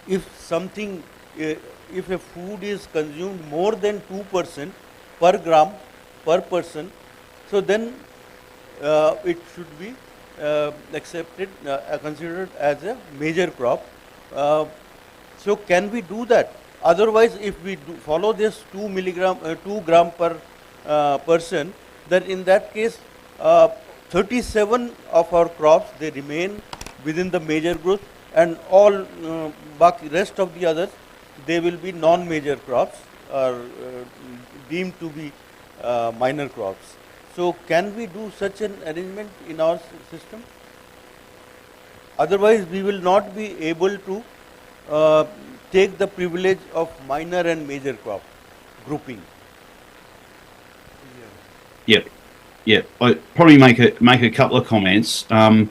Speaker 3: if something, if a food is consumed more than 2% per gram per person, so then it should be accepted, considered as a major crop. So can we do that? Otherwise, if we follow this 2 gram per person, then in that case, 37 of our crops, they remain within the major group, and all rest of the others, they will be non-major crops or deemed to be minor crops. So can we do such an arrangement in our system? Otherwise, we will not be able to take the privilege of minor and major crop grouping.
Speaker 12: Yeah. I probably make a couple of comments. I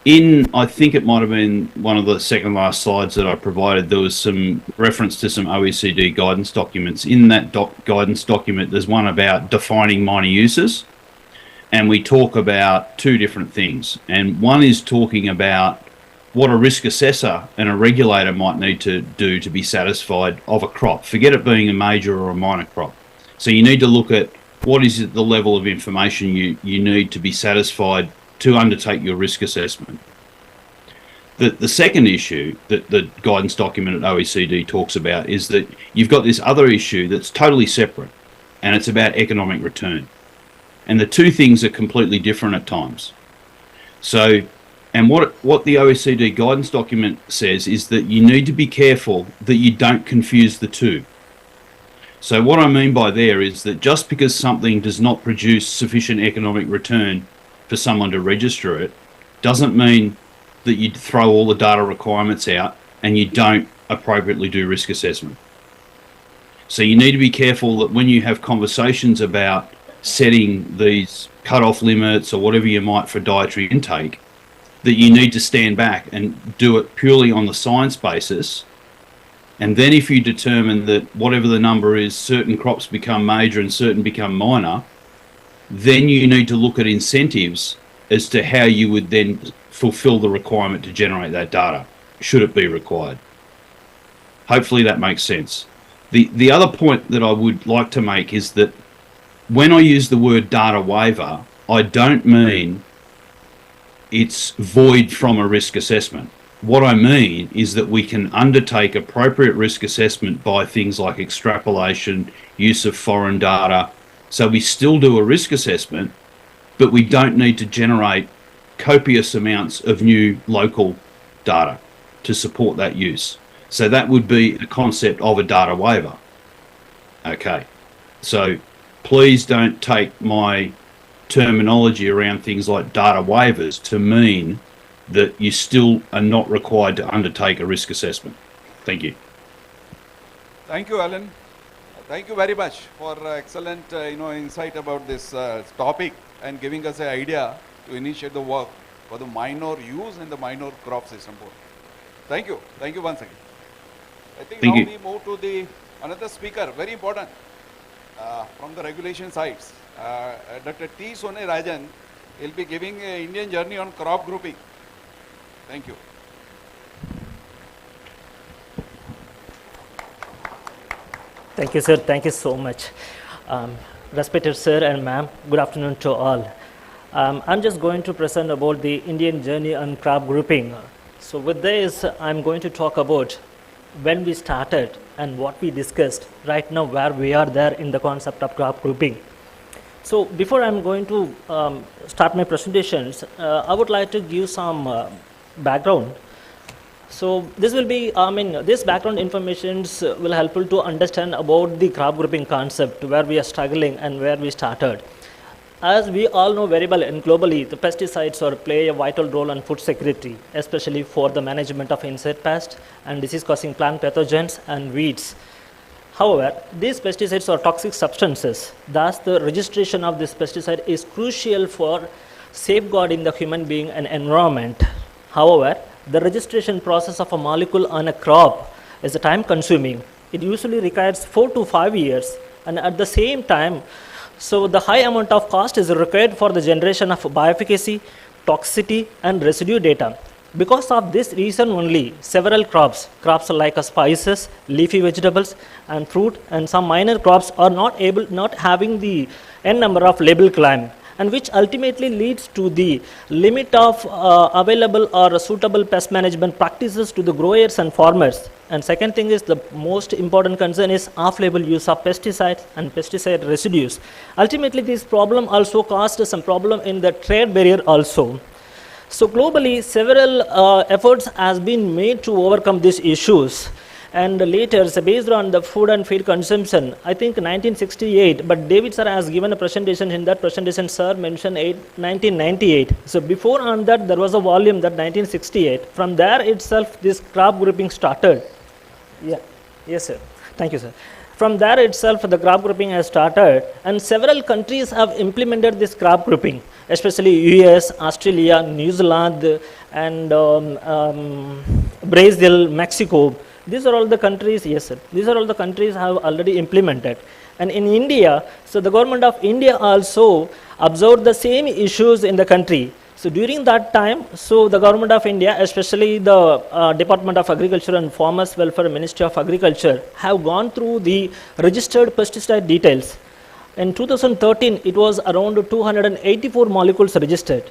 Speaker 12: think it might have been one of the second last slides that I provided, there was some reference to some OECD guidance documents. In that guidance document, there's one about defining minor uses, and we talk about two different things. And one is talking about what a risk assessor and a regulator might need to do to be satisfied of a crop. Forget it being a major or a minor crop. So you need to look at what is the level of information you need to be satisfied to undertake your risk assessment. The second issue that the guidance document at OECD talks about is that you've got this other issue that's totally separate, and it's about economic return. And the two things are completely different at times. So, and what the OECD guidance document says is that you need to be careful that you don't confuse the two. So what I mean by there is that just because something does not produce sufficient economic return for someone to register it, doesn't mean that you throw all the data requirements out and you don't appropriately do risk assessment. So you need to be careful that when you have conversations about setting these cut-off limits or whatever you might for dietary intake, that you need to stand back and do it purely on the science basis. And then if you determine that whatever the number is, certain crops become major and certain become minor, then you need to look at incentives as to how you would then fulfill the requirement to generate that data, should it be required. Hopefully that makes sense. The other point that I would like to make is that when I use the word data waiver, I don't mean it's void from a risk assessment. What I mean is that we can undertake appropriate risk assessment by things like extrapolation, use of foreign data. So we still do a risk assessment, but we don't need to generate copious amounts of new local data to support that use. So that would be a concept of a data waiver. Okay, so please don't take my terminology around things like data waivers to mean that you still are not required to undertake a risk assessment. Thank you.
Speaker 10: Thank you, Alan. Thank you very much for excellent insight about this topic and giving us an idea to initiate the work for the minor use and the minor crop system board. Thank you. Thank you once again. I think
Speaker 12: Thank
Speaker 10: now
Speaker 12: you.
Speaker 10: we move to the another speaker, very important, from the regulation sides. Dr. T. Sone Rajan will be giving an Indian journey on crop grouping. Thank you.
Speaker 13: Thank you, sir. Thank you so much. Respected sir and ma'am, good afternoon to all. I'm just going to present about the Indian journey on crop grouping. So with this, I'm going to talk about when we started and what we discussed right now, where we are there in the concept of crop grouping. So before I'm going to start my presentations, I would like to give some background. So this will be, this background information will help you to understand about the crop grouping concept, where we are struggling and where we started. As we all know very well, and globally, the pesticides play a vital role in food security, especially for the management of insect pests and disease-causing plant pathogens and weeds. However, these pesticides are toxic substances. Thus, the registration of this pesticide is crucial for safeguarding the human being and environment. However, the registration process of a molecule on a crop is time-consuming. It usually requires 4 to 5 years, and at the same time, so the high amount of cost is required for the generation of bioefficacy, toxicity, and residue data. Because of this reason only, several crops like spices, leafy vegetables, and fruit, and some minor crops are not having the n number of label claim, and which ultimately leads to the limit of available or suitable pest management practices to the growers and farmers. And second thing is, the most important concern is off-label use of pesticides and pesticide residues. Ultimately, this problem also caused some problem in the trade barrier also. So globally, several efforts has been made to overcome these issues. And later, so based on the food and feed consumption, I think 1968, but David sir has given a presentation. In that presentation, sir mentioned 1998. So before on that, there was a volume that 1968. From there itself, this crop grouping started. Yeah, yes sir. Thank you sir. From there itself, the crop grouping has started, and several countries have implemented this crop grouping, especially US, Australia, New Zealand, and Brazil, Mexico. These are all the countries, yes sir, these are all the countries have already implemented. And in India, so the government of India also observed the same issues in the country. So during that time, so the government of India, especially the Department of Agriculture and Farmers Welfare Ministry of Agriculture, have gone through the registered pesticide details. In 2013, it was around 284 molecules registered.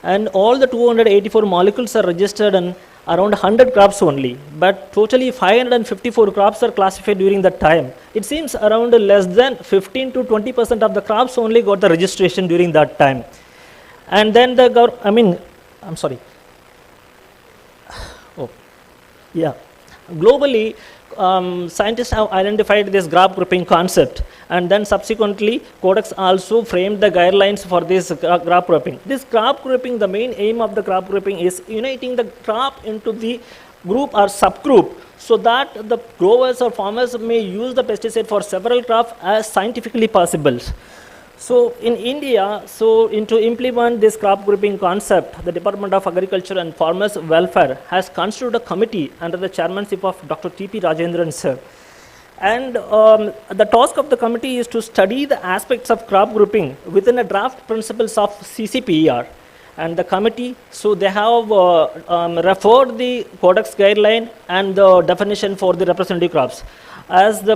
Speaker 13: And all the 284 molecules are registered, and around 100 crops only, but totally 554 crops are classified during that time. It seems around less than 15 to 20% of the crops only got the registration during that time. And then the globally, scientists have identified this crop grouping concept, and then subsequently Codex also framed the guidelines for this crop grouping. This crop grouping, the main aim of the crop grouping is uniting the crop into the group or subgroup, so that the growers or farmers may use the pesticide for several crops as scientifically possible. So in India, to implement this crop grouping concept, the Department of Agriculture and Farmers Welfare has constituted a committee under the chairmanship of Dr. T.P. Rajendran sir. And the task of the committee is to study the aspects of crop grouping within the draft principles of CCPR. And the committee, so they have referred the Codex guideline and the definition for the representative crops. As the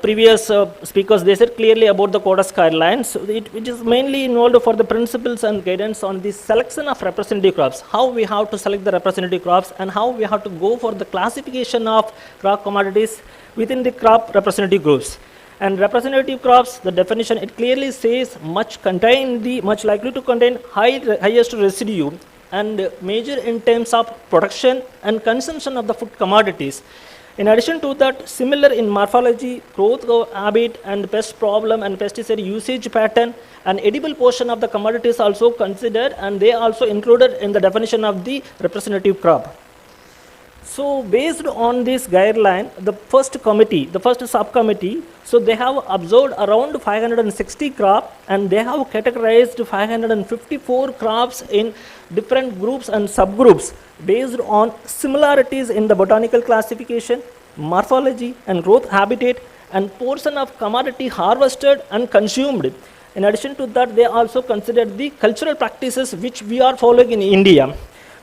Speaker 13: previous speakers, they said clearly about the Codex guidelines, it is mainly involved for the principles and guidance on the selection of representative crops, how we have to select the representative crops and how we have to go for the classification of crop commodities within the crop representative groups. And representative crops, the definition, it clearly says much likely to contain highest residue and major in terms of production and consumption of the food commodities. In addition to that, similar in morphology, growth habit and pest problem and pesticide usage pattern, an edible portion of the commodities also considered, and they also included in the definition of the representative crop. So based on this guideline, the first subcommittee, so they have observed around 560 crops, and they have categorized 554 crops in different groups and subgroups based on similarities in the botanical classification, morphology and growth habitat, and portion of commodity harvested and consumed. In addition to that, they also considered the cultural practices which we are following in India.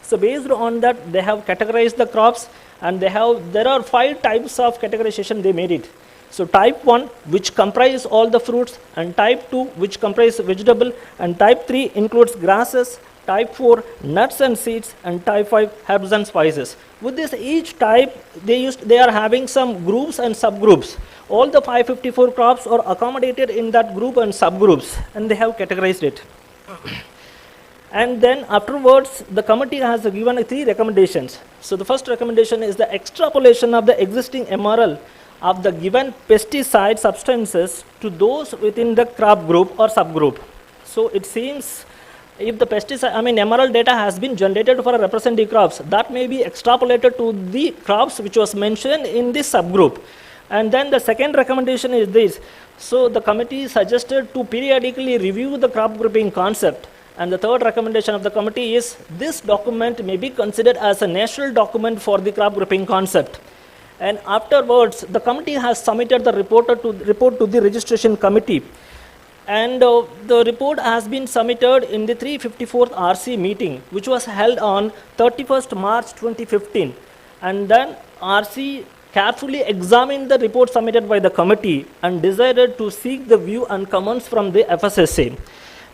Speaker 13: So based on that, they have categorized the crops, and there are 5 types of categorization they made it. So type 1, which comprise all the fruits, and type 2, which comprise vegetable, and type 3 includes grasses, type 4, nuts and seeds, and type 5, herbs and spices. With this each type, they are having some groups and subgroups. All the 554 crops are accommodated in that group and subgroups, and they have categorized it. And then afterwards, the committee has given 3 recommendations. So the first recommendation is the extrapolation of the existing MRL of the given pesticide substances to those within the crop group or subgroup. So it seems if the pesticide, MRL data has been generated for representative crops, that may be extrapolated to the crops which was mentioned in this subgroup. And then the second recommendation is this. So the committee suggested to periodically review the crop grouping concept. And the third recommendation of the committee is this document may be considered as a national document for the crop grouping concept. And afterwards, the committee has submitted the report to the registration committee. And the report has been submitted in the 354th RC meeting, which was held on 31st March 2015. And then RC carefully examined the report submitted by the committee and decided to seek the view and comments from the FSSA,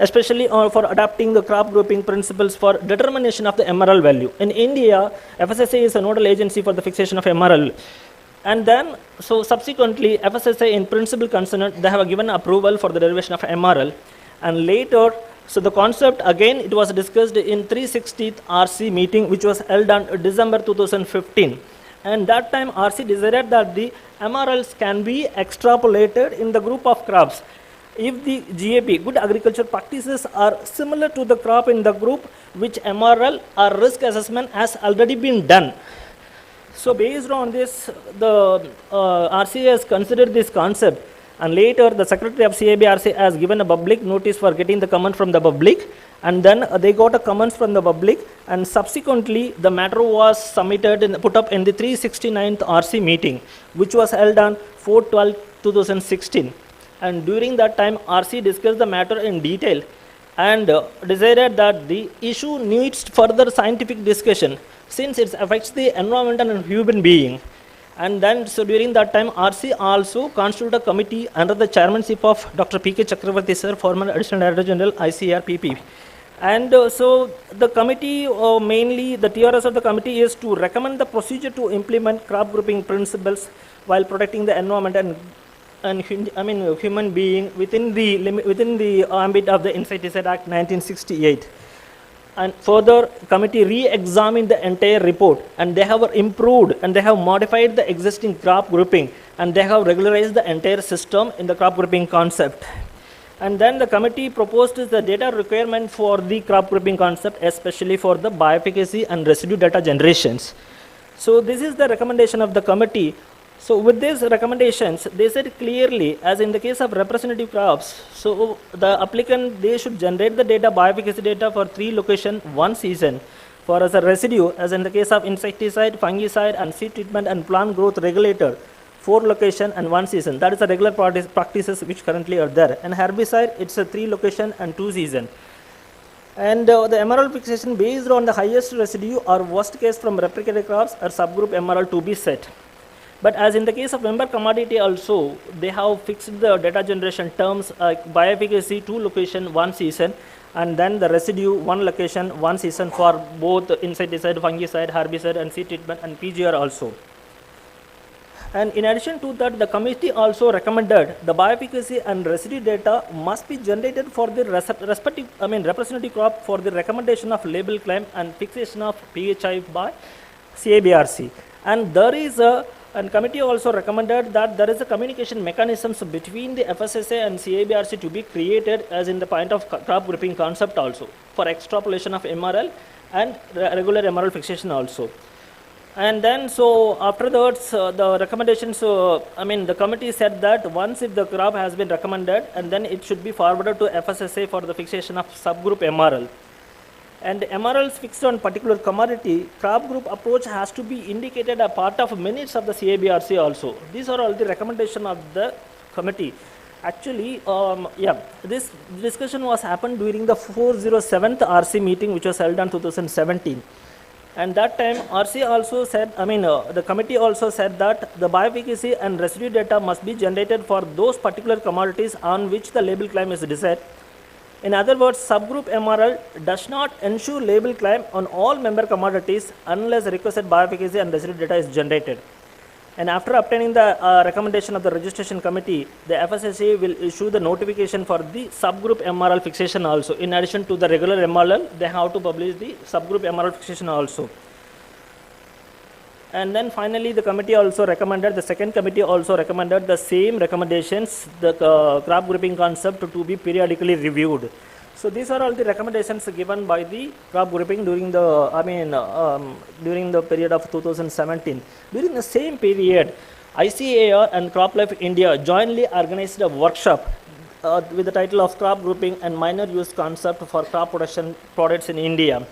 Speaker 13: especially for adapting the crop grouping principles for determination of the MRL value. In India, FSSA is a nodal agency for the fixation of MRL. And then, so subsequently, FSSA in principle concerned, they have given approval for the derivation of MRL. And later, so the concept, again, it was discussed in 360th RC meeting, which was held on December 2015. And that time, RC decided that the MRLs can be extrapolated in the group of crops if the GAP, good agriculture practices, are similar to the crop in the group which MRL or risk assessment has already been done. So based on this, the RC has considered this concept, and later the Secretary of CABRC has given a public notice for getting the comment from the public, and then they got a comments from the public, and subsequently the matter was submitted and put up in the 369th RC meeting, which was held on 4/12/2016. And during that time, RC discussed the matter in detail and decided that the issue needs further scientific discussion since it affects the environment and human being. And then, so during that time, RC also constituted a committee under the chairmanship of Dr. P.K. Chakravarti sir, former Additional Director General, ICRPP. And so the committee, mainly the TRS of the committee is to recommend the procedure to implement crop grouping principles while protecting the environment and human being within the ambit of the Insecticide Act 1968. And further, committee re-examined the entire report, and they have improved and they have modified the existing crop grouping, and they have regularized the entire system in the crop grouping concept. And then the committee proposed the data requirement for the crop grouping concept, especially for the bioefficacy and residue data generations. So this is the recommendation of the committee. So with these recommendations, they said clearly, as in the case of representative crops, so the applicant, they should generate the data, bioefficacy data for 3 locations, 1 season. For as a residue, as in the case of insecticide, fungicide, and seed treatment and plant growth regulator, 4 location and 1 season. That is the regular practices which currently are there. And herbicide, it's a 3 location and 2 season. And the MRL fixation based on the highest residue or worst case from replicated crops or subgroup MRL to be set. But as in the case of member commodity also, they have fixed the data generation terms bioefficacy 2 location 1 season, and then the residue 1 location 1 season for both insecticide, fungicide, herbicide, and seed treatment and PGR also. And in addition to that, the committee also recommended the bioefficacy and residue data must be generated for the representative crop for the recommendation of label claim and fixation of PHI by CABRC. And there is and committee also recommended that there is a communication mechanisms between the FSSA and CABRC to be created as in the point of crop grouping concept also for extrapolation of MRL and regular MRL fixation also. And then so afterwards the recommendations, the committee said that once if the crop has been recommended, and then it should be forwarded to FSSA for the fixation of subgroup MRL. And MRLs fixed on particular commodity, crop group approach has to be indicated a part of minutes of the CABRC also. These are all the recommendation of the committee. Actually, this discussion was happened during the 407th RC meeting, which was held on 2017. And that time, RC also said, the committee also said that the bioefficacy and residue data must be generated for those particular commodities on which the label claim is decided. In other words, subgroup MRL does not ensure label claim on all member commodities unless requested bioefficacy and residue data is generated. And after obtaining the recommendation of the registration committee, the FSSA will issue the notification for the subgroup MRL fixation also. In addition to the regular MRL, they have to publish the subgroup MRL fixation also. And then finally, the committee also recommended, the second committee also recommended the same recommendations, the crop grouping concept to be periodically reviewed. So these are all the recommendations given by the crop grouping during the, during the period of 2017. During the same period, ICAR and CropLife India jointly organized a workshop with the title of Crop Grouping and Minor Use Concept for Crop Production Products in India.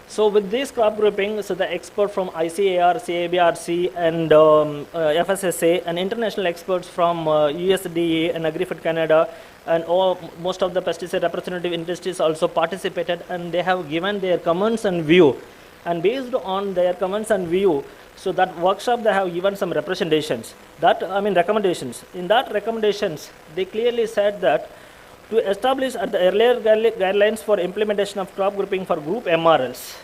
Speaker 13: So with this crop grouping, so the expert from ICAR, CABRC, and FSSA, and international experts from USDA and AgriFood Canada, and most of the pesticide representative industries also participated, and they have given their comments and view. And based on their comments and view, so that workshop they have given some representations. Recommendations. In that recommendations, they clearly said that to establish at the earlier guidelines for implementation of crop grouping for group MRLs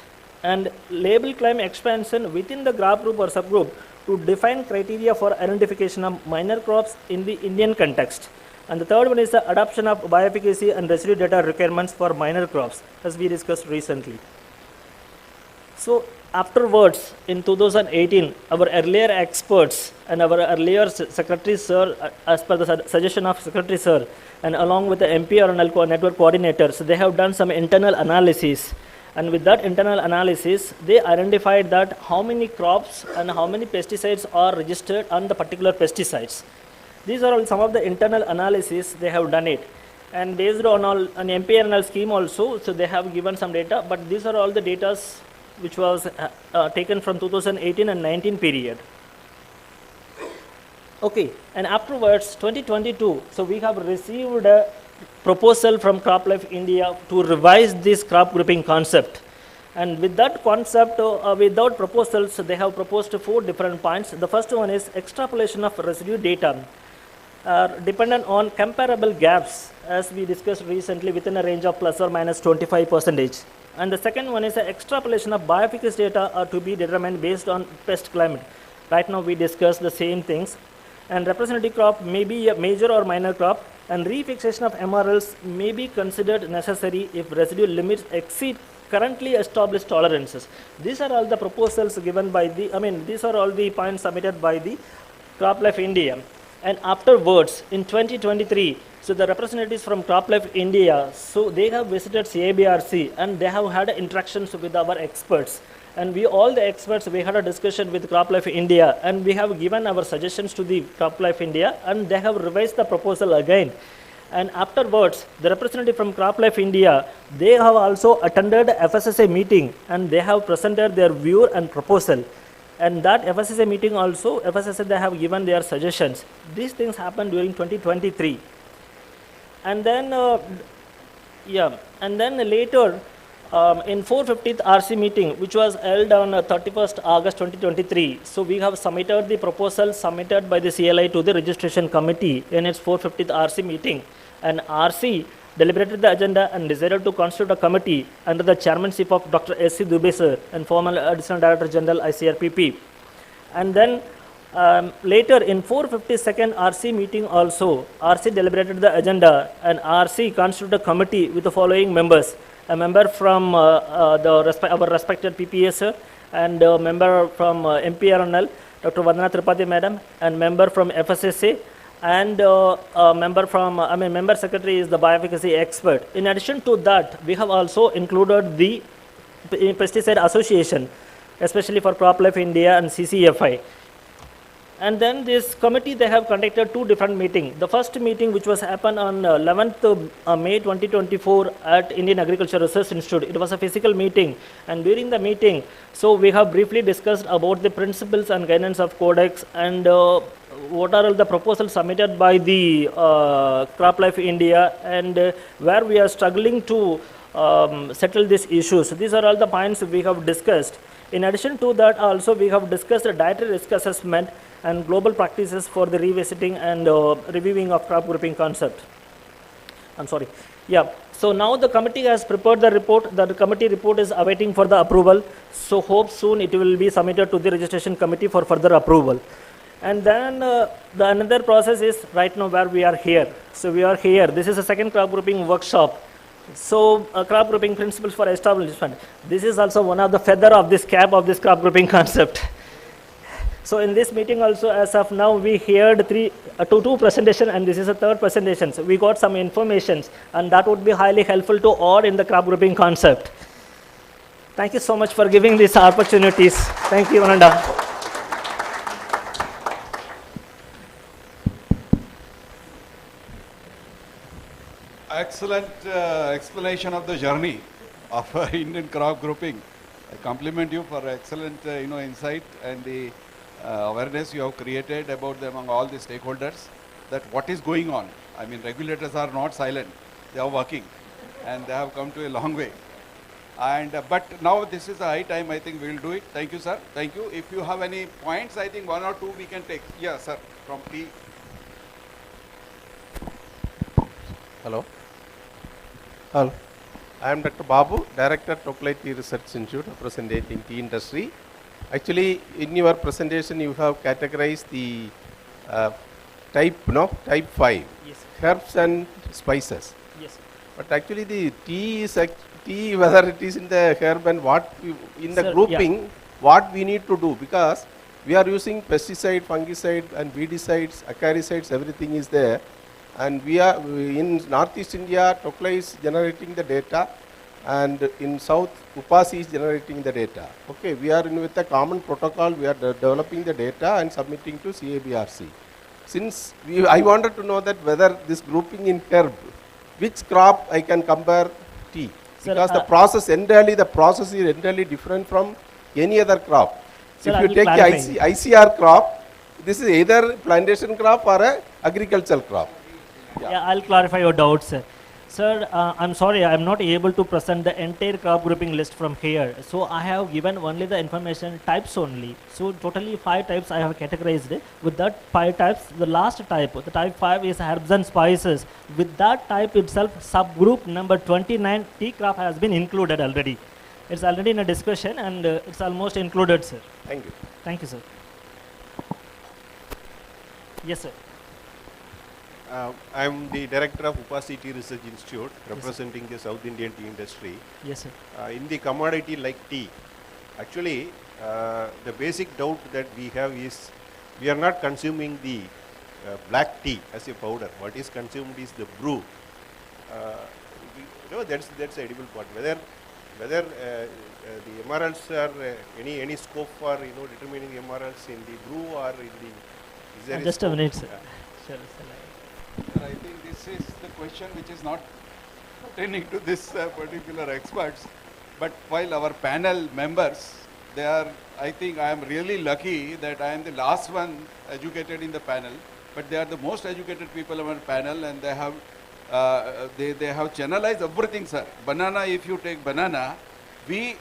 Speaker 13: and label claim expansion within the crop group or subgroup to define criteria for identification of minor crops in the Indian context. And the third one is the adoption of bioefficacy and residue data requirements for minor crops, as we discussed recently. So afterwards, in 2018, our earlier experts and our earlier Secretary Sir, as per the suggestion of Secretary Sir, and along with the MPRNL network coordinators, they have done some internal analysis. And with that internal analysis, they identified that how many crops and how many pesticides are registered on the particular pesticides. These are all some of the internal analysis they have done it. And based on all an MPRNL scheme also, so they have given some data, but these are all the data which was taken from 2018 and 19 period. Okay, and afterwards, 2022, so we have received a proposal from CropLife India to revise this crop grouping concept. And with that concept, without proposals, they have proposed 4 different points. The first one is extrapolation of residue data. are dependent on comparable gaps, as we discussed recently, within a range of plus or minus 25%. And the second one is the extrapolation of bioefficacy data are to be determined based on pest climate. Right now we discussed the same things. And representative crop may be a major or minor crop, and refixation of MRLs may be considered necessary if residue limits exceed currently established tolerances. These are all the proposals given by the, these are all the points submitted by the CropLife India. And afterwards, in 2023, so the representatives from CropLife India, so they have visited CABRC and they have had interactions with our experts. And we, all the experts, we had a discussion with CropLife India, and we have given our suggestions to the CropLife India, and they have revised the proposal again. And afterwards, the representative from CropLife India, they have also attended FSSA meeting, and they have presented their view and proposal. And that FSSA meeting also, FSSA, they have given their suggestions. These things happened during 2023. And then, and then later, in 450th RC meeting, which was held on 31st August 2023, so we have submitted the proposal submitted by the CLI to the registration committee in its 450th RC meeting. And RC deliberated the agenda and decided to constitute a committee under the chairmanship of Dr. S.C. Dubey sir and former Additional Director General ICRPP. And then later in 452nd RC meeting also, RC deliberated the agenda and RC constituted a committee with the following members. A member from our respected PPA sir, and a member from MPRNL, Dr. Vandana Tripathi madam, and member from FSSA, and a member from, member secretary is the bioefficacy expert. In addition to that, we have also included the pesticide association, especially for CropLife India and CCFI. And then this committee, they have conducted two different meetings. The first meeting, which was happened on 11th May 2024 at Indian Agriculture Research Institute. It was a physical meeting. And during the meeting, so we have briefly discussed about the principles and guidance of Codex and what are all the proposals submitted by the CropLife India, and where we are struggling to settle these issues. So these are all the points we have discussed. In addition to that, also we have discussed the dietary risk assessment and global practices for the revisiting and reviewing of crop grouping concept. I'm sorry. Yeah. So now the committee has prepared the report. The committee report is awaiting for the approval. So hope soon it will be submitted to the registration committee for further approval. And then the another process is right now where we are here. So we are here. This is a second crop grouping workshop. So crop grouping principles for establishment. This is also one of the feather of this cap of this crop grouping concept. So in this meeting also, as of now, we heard two presentations, and this is a third presentation. So we got some information, and that would be highly helpful to all in the crop grouping concept. Thank you so much for giving these opportunities. Thank you, Ananda.
Speaker 10: Excellent explanation of the journey of Indian crop grouping. I compliment you for excellent insight and the awareness you have created about them among all the stakeholders, that what is going on. I mean, regulators are not silent, they are working, and they have come to a long way. And but now this is a high time, I think we will do it. Thank you, sir. Thank you. If you have any points, I think one or two we can take. Yeah, sir, from P.
Speaker 14: Hello. Hello. I am Dr. Babu, Director, CropLife Research Institute, representing tea industry. Actually, in your presentation, you have categorized the type 5,
Speaker 13: yes,
Speaker 14: herbs and spices.
Speaker 13: Yes.
Speaker 14: But actually, the tea is tea, whether it is in the herb and what in the grouping, what we need to do, because we are using pesticide, fungicide, and weedicides, acaricides, everything is there. And we are in Northeast India, CropLife is generating the data, and in South, Upasi is generating the data. Okay, we are with a common protocol, we are developing the data and submitting to CABRC. Since I wanted to know that whether this grouping in herb, which crop I can compare tea,
Speaker 13: sir,
Speaker 14: because the process is entirely different from any other crop.
Speaker 13: Sir,
Speaker 14: if you take the ICR crop, this is either plantation crop or a agricultural crop.
Speaker 13: Yeah, I'll clarify your doubts, sir. Sir, I'm sorry, I'm not able to present the entire crop grouping list from here. So I have given only the information types only. So totally 5 types I have categorized. With that 5 types, the last type, the type 5 is herbs and spices. With that type itself, subgroup number 29, tea crop has been included already. It's already in a discussion and it's almost included, sir.
Speaker 14: Thank you.
Speaker 13: Thank you, sir. Yes, sir.
Speaker 14: I am the director of Upasi Tea Research Institute, representing the South Indian tea industry.
Speaker 13: Yes, sir.
Speaker 14: In the commodity like tea, actually, the basic doubt that we have is we are not consuming the black tea as a powder. What is consumed is the brew. That's the edible part. Whether the MRLs are any scope for determining MRLs in the brew or in the is there
Speaker 13: Just a minute, sir. Sure,
Speaker 10: I think this is the question which is not pertaining to this particular experts. But while our panel members, they are, I think I am really lucky that I am the last one educated in the panel. But they are the most educated people on our panel, and they have channelized everything, sir. Banana, if you take banana, we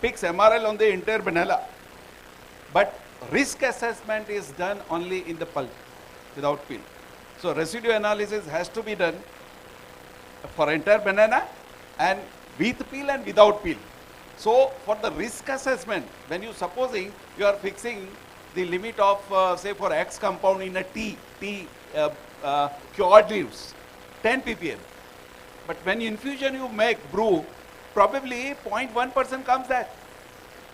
Speaker 10: fix MRL on the entire banana. But risk assessment is done only in the pulp, without peel. So residue analysis has to be done for entire banana and with peel and without peel. So for the risk assessment, when you supposing you are fixing the limit of say for X compound in a tea cured leaves, 10 ppm. But when infusion you make brew, probably 0.1% comes that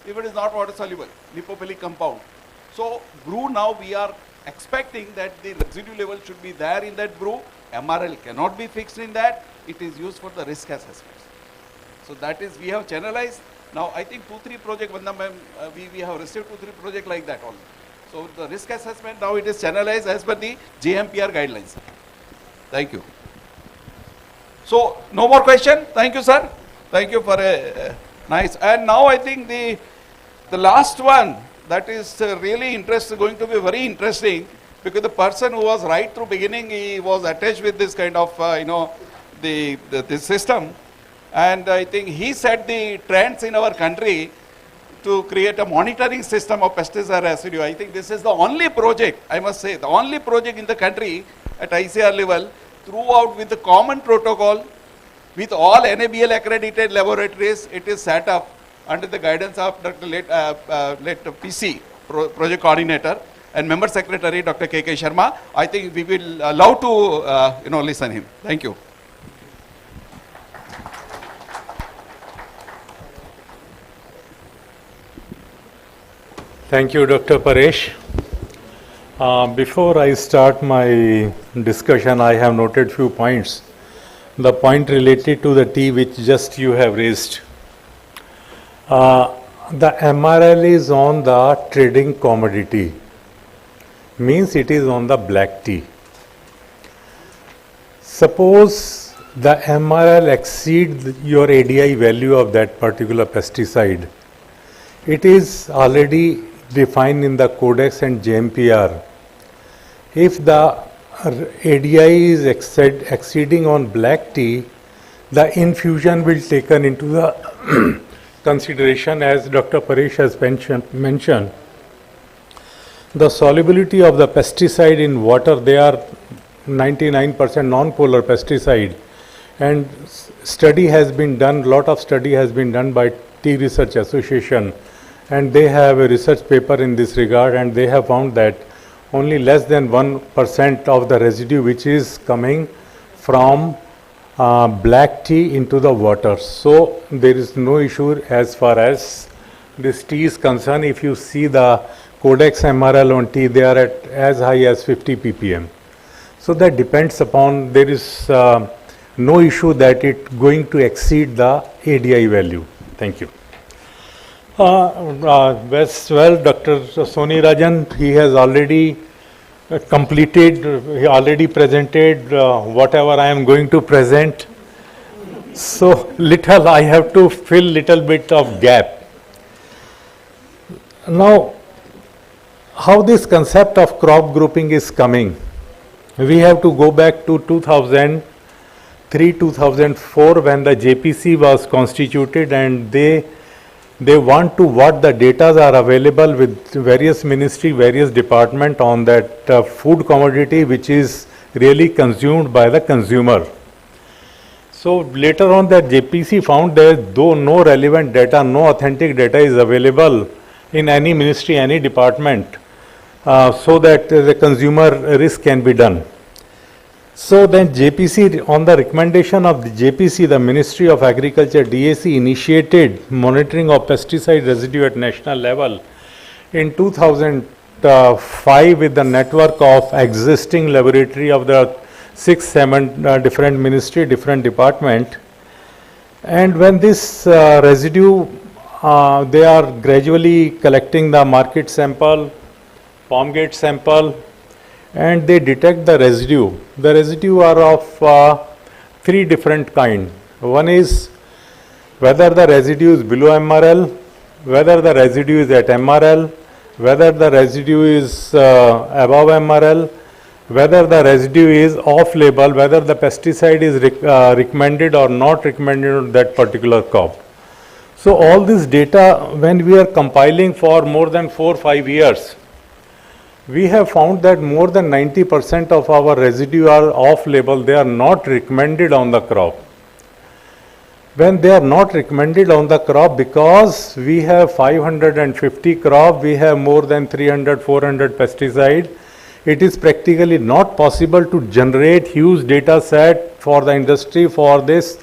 Speaker 10: if it is not water soluble, lipophilic compound. So brew now we are expecting that the residue level should be there in that brew. MRL cannot be fixed in that. It is used for the risk assessments. So that is, we have channelized. Now I think 2-3 projects, we have received 2-3 projects like that only. So the risk assessment now it is channelized as per the JMPR guidelines. Thank you. So no more question. Thank you, sir. Thank you for a nice. And now I think the last one, that is really going to be very interesting, because the person who was right through beginning, he was attached with this kind of, this system. And I think he set the trends in our country to create a monitoring system of pesticide residue. I think this is the only project, I must say, the only project in the country at ICR level, throughout with the common protocol, with all NABL accredited laboratories, it is set up under the guidance of Dr. late PC, project coordinator, and member secretary, Dr. KK Sharma. I think we will love to listen him. Thank you.
Speaker 15: Thank you, Dr. Paresh. Before I start my discussion, I have noted few points. The point related to the tea which just you have raised. The MRL is on the trading commodity, means it is on the black tea. Suppose the MRL exceeds your ADI value of that particular pesticide. It is already defined in the Codex and JMPR. If the ADI is exceeding on black tea, the infusion will taken into the consideration, as Dr. Paresh has mentioned. The solubility of the pesticide in water, they are 99% non-polar pesticide, and study has been done, lot of study has been done by Tea Research Association, and they have a research paper in this regard, and they have found that only less than 1% of the residue which is coming from black tea into the water. So there is no issue as far as this tea is concerned. If you see the Codex MRL on tea, they are at as high as 50 ppm. So that depends upon, there is no issue that it going to exceed the ADI value. Thank you. Well, Dr. Soni Rajan, he has already completed, he already presented whatever I am going to present. So little I have to fill little bit of gap. Now, how this concept of crop grouping is coming? We have to go back to 2013 2003-2004 when the JPC was constituted, and they want to what the data are available with various ministry, various department on that food commodity which is really consumed by the consumer. So later on that JPC found that though no relevant data, no authentic data is available in any ministry, any department, so that the consumer risk can be done. So then JPC, on the recommendation of the JPC, the Ministry of Agriculture, DAC, initiated monitoring of pesticide residue at national level in 2005 with the network of existing laboratory of the 6-7 different ministry, different department. And when this residue, they are gradually collecting the market sample, farm gate sample, and they detect the residue. The residue are of 3 different kind. One is whether the residue is below MRL, whether the residue is at MRL, whether the residue is above MRL, whether the residue is off label, whether the pesticide is recommended or not recommended on that particular crop. So all this data, when we are compiling for more than 4-5 years, we have found that more than 90% of our residue are off label, they are not recommended on the crop. When they are not recommended on the crop, because we have 550 crop, we have more than 300-400 pesticide, it is practically not possible to generate huge data set for the industry for this,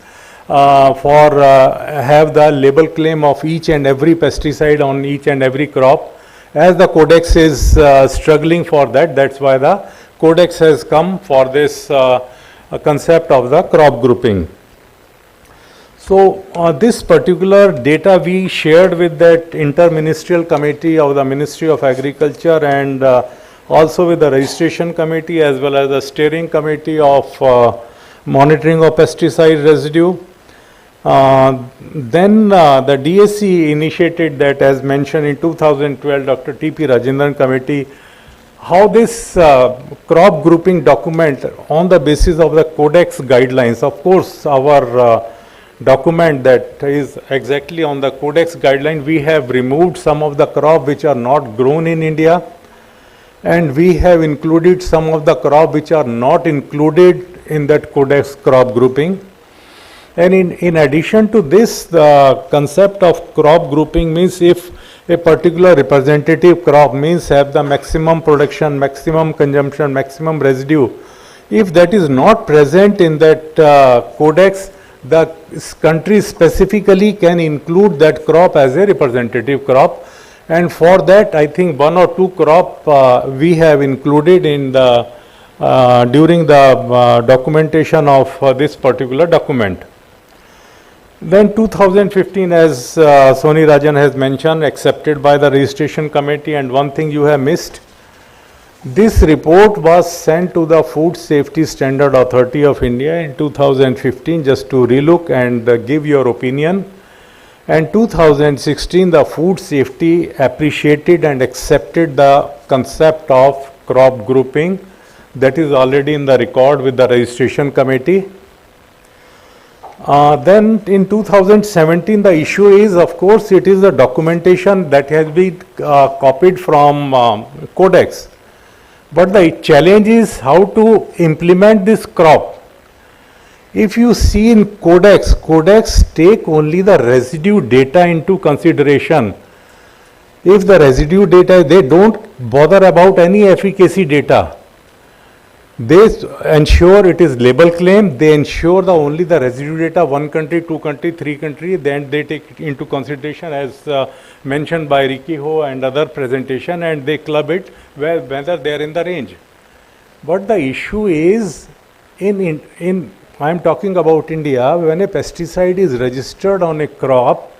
Speaker 15: have the label claim of each and every pesticide on each and every crop. As the Codex is struggling for that, that's why the Codex has come for this concept of the crop grouping. So this particular data we shared with that interministerial committee of the Ministry of Agriculture and also with the registration committee as well as the steering committee of monitoring of pesticide residue. Then the DAC initiated that, as mentioned in 2012, Dr. T.P. Rajendran committee, how this crop grouping document on the basis of the Codex guidelines. Of course, our document that is exactly on the Codex guideline, we have removed some of the crop which are not grown in India, and we have included some of the crop which are not included in that Codex crop grouping. And in addition to this, the concept of crop grouping means if a particular representative crop means have the maximum production, maximum consumption, maximum residue, if that is not present in that Codex, the country specifically can include that crop as a representative crop. And for that, I think 1 or 2 crop we have included in the during the documentation of this particular document. Then 2015, as Soni Rajan has mentioned, accepted by the registration committee. And one thing you have missed, this report was sent to the Food Safety Standard Authority of India in 2015 just to relook and give your opinion. And 2016, the food safety appreciated and accepted the concept of crop grouping that is already in the record with the registration committee. Then in 2017, the issue is, of course, it is the documentation that has been copied from Codex. But the challenge is how to implement this crop. If you see in Codex, Codex take only the residue data into consideration. If the residue data, they don't bother about any efficacy data. They ensure it is label claim, they ensure only the residue data, 1 country, 2 country, 3 country, then they take it into consideration as mentioned by Ricky Ho and other presentation, and they club it whether they are in the range. But the issue is, I am talking about India, when a pesticide is registered on a crop,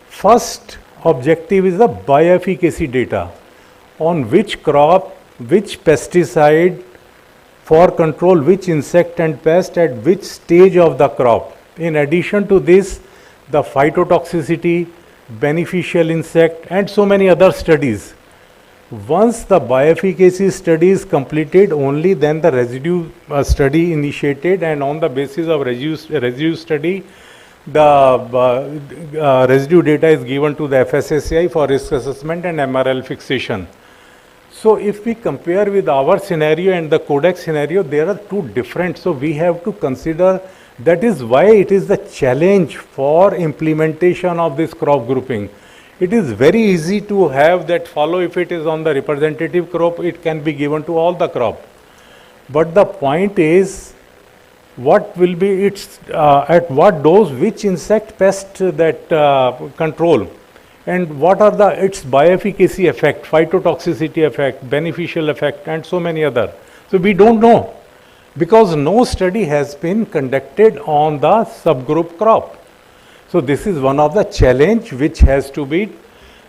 Speaker 15: first objective is the bioefficacy data. On which crop, which pesticide, for control which insect and pest at which stage of the crop. In addition to this, the phytotoxicity, beneficial insect, and so many other studies. Once the bioefficacy study is completed, only then the residue study initiated, and on the basis of residue study, the residue data is given to the FSSAI for risk assessment and MRL fixation. So if we compare with our scenario and the Codex scenario, there are two different. So we have to consider, that is why it is the challenge for implementation of this crop grouping. It is very easy to have that follow. If it is on the representative crop, it can be given to all the crop. But the point is, what will be its, at what dose, which insect pest that control, and what are the its bioefficacy effect, phytotoxicity effect, beneficial effect, and so many other. So we don't know, because no study has been conducted on the subgroup crop. So this is one of the challenge which has to be,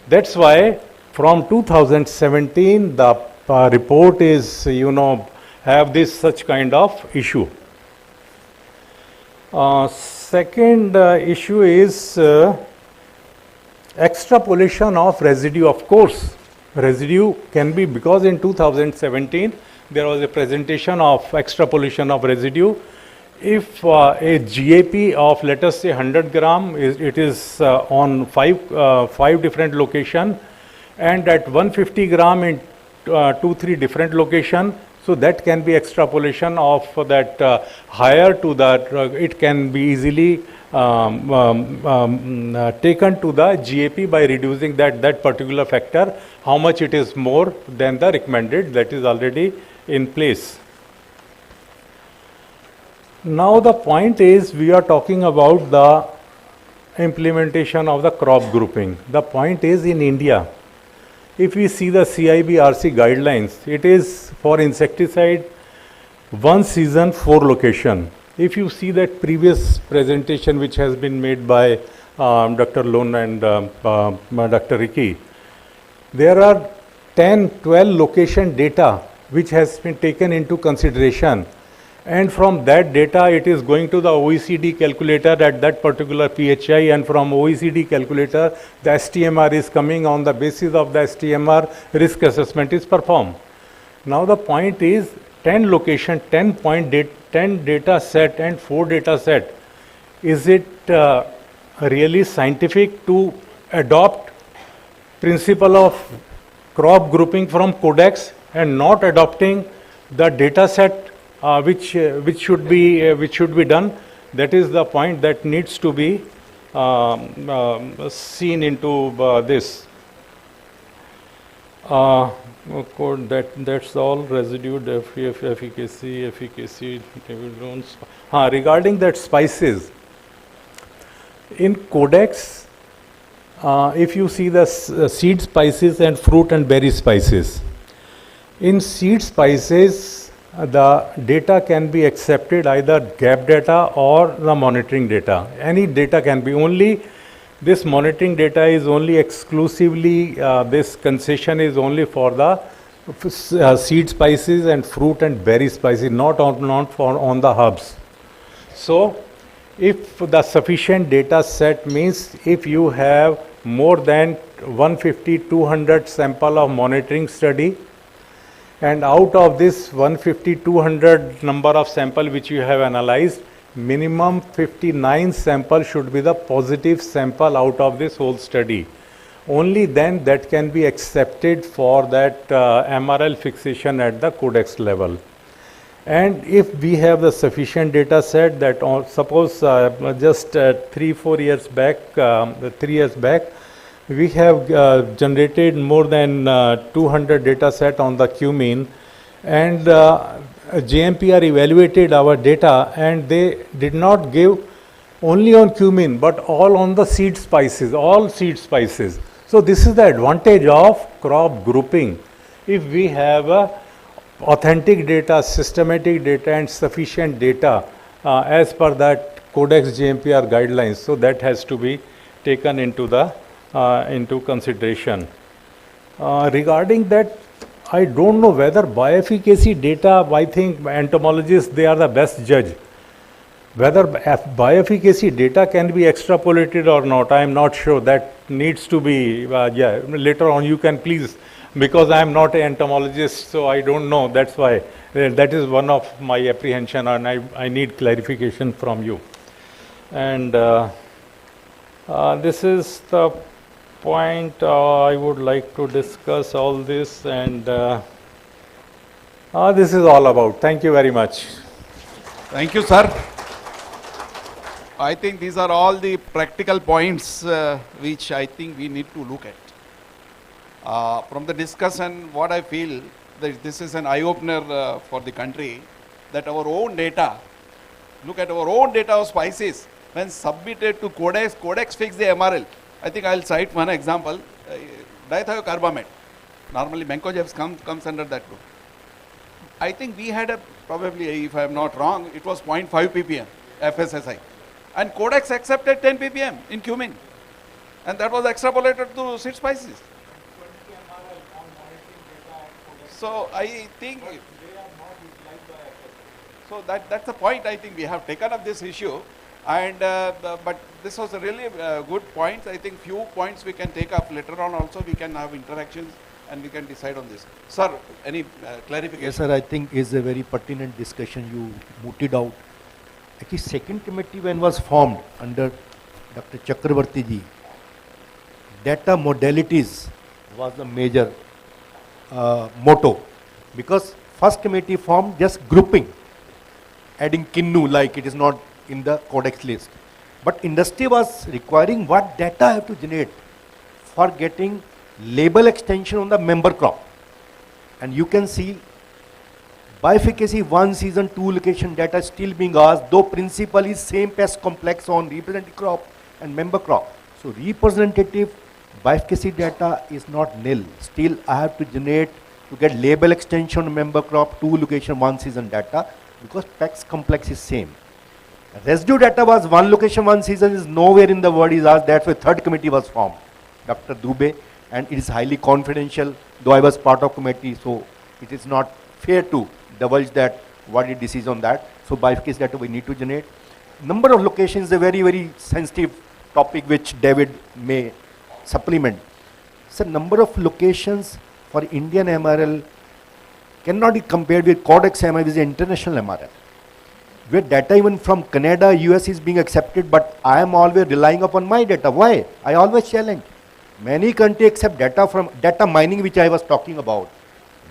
Speaker 15: that's why from 2017 the report is, have this such kind of issue. Second issue is extrapolation of residue. Of course, residue can be, because in 2017 there was a presentation of extrapolation of residue. If a GAP of, let us say, 100 gram, it is on five different location, and at 150 gram in 2-3 different location, so that can be extrapolation of that higher to that, it can be easily taken to the GAP by reducing that particular factor, how much it is more than the recommended, that is already in place. Now the point is, we are talking about the implementation of the crop grouping. The point is, in India, if we see the CIB-RC guidelines, it is for insecticide, 1 season, 4 location. If you see that previous presentation which has been made by Dr. Lone and Dr. Ricky, there are 10-12 location data which has been taken into consideration, and from that data it is going to the OECD calculator at that particular PHI, and from OECD calculator the STMR is coming. On the basis of the STMR, risk assessment is performed. Now the point is, 10 location, 10 data set and 4 data set, is it really scientific to adopt principle of crop grouping from Codex and not adopting the data set which should be done? That is the point that needs to be seen into this. Code that's all. Residue, efficacy. Regarding that spices, in Codex, if you see the seed spices and fruit and berry spices, in seed spices the data can be accepted, either gap data or the monitoring data. Any data can be. Only this monitoring data is only exclusively, this concession is only for the seed spices and fruit and berry spices, not on the herbs. So if the sufficient data set means, if you have more than 150-200 sample of monitoring study, and out of this 150-200 number of sample which you have analyzed, minimum 59 sample should be the positive sample out of this whole study. Only then that can be accepted for that MRL fixation at the Codex level. And if we have the sufficient data set, that suppose just 3 years back, we have generated more than 200 data set on the cumin, and JMPR evaluated our data, and they did not give only on cumin but all on the seed spices, all seed spices. So this is the advantage of crop grouping. If we have authentic data, systematic data and sufficient data as per that Codex JMPR guidelines, so that has to be taken into the into consideration. Regarding that, I don't know whether bioefficacy data, I think entomologists, they are the best judge. Whether bioefficacy data can be extrapolated or not, I am not sure. That needs to be, later on you can please because I am not an entomologist, so I don't know. That's why that is one of my apprehension, and I need clarification from you. And this is the point I would like to discuss all this, and this is all about. Thank you very much.
Speaker 10: Thank you, sir. I think these are all the practical points which I think we need to look at. From the discussion, what I feel that this is an eye-opener for the country, that our own data, look at our own data of spices, when submitted to Codex, Codex fixed the MRL. I think I'll cite one example, dithiocarbamate. Normally Mancozeb comes under that group. I think we had probably, if I am not wrong, it was 0.5 ppm FSSI. And Codex accepted 10 ppm in cumin. And that was extrapolated to seed spices. So I think, so that's the point. I think we have taken up this issue, and but this was a really good point. I think few points we can take up later on. Also, we can have interactions and we can decide on this. Sir, any clarification?
Speaker 9: Yes, sir. I think is a very pertinent discussion you mooted out. Actually, second committee when was formed under Dr. Chakravarti ji, data modalities was the major motto, because first committee formed just grouping, adding kinnu like it is not in the Codex list. But industry was requiring what data I have to generate for getting label extension on the member crop. And you can see bifurcation 1 season 2 location data still being asked, though principle is same pest complex on representative crop and member crop. So representative bifurcation data is not nil. Still I have to generate to get label extension on member crop 2 location 1 season data, because pest complex is same. Residue data was 1 location 1 season is nowhere in the world is asked. That's why third committee was formed, Dr. Dubey, and it is highly confidential, though I was part of committee, so it is not fair to divulge that what is decision on that. So bifurcation data we need to generate. Number of locations is a very, very sensitive topic which David may supplement. So number of locations for Indian MRL cannot be compared with Codex MRL, which is international MRL, where data even from Canada, US is being accepted, but I am always relying upon my data. Why? I always challenge. Many countries accept data from data mining, which I was talking about.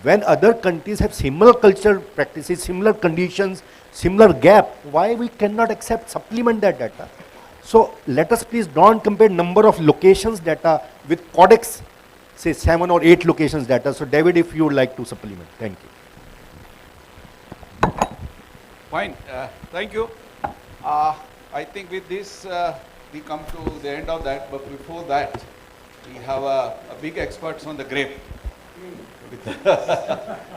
Speaker 9: When other countries have similar cultural practices, similar conditions, similar gap, why we cannot accept, supplement that data? So let us please don't compare number of locations data with Codex, say 7 or 8 locations data. So David, if you would like to supplement, thank you.
Speaker 10: Fine, thank you. I think with this we come to the end of that, but before that we have a big experts on the grape.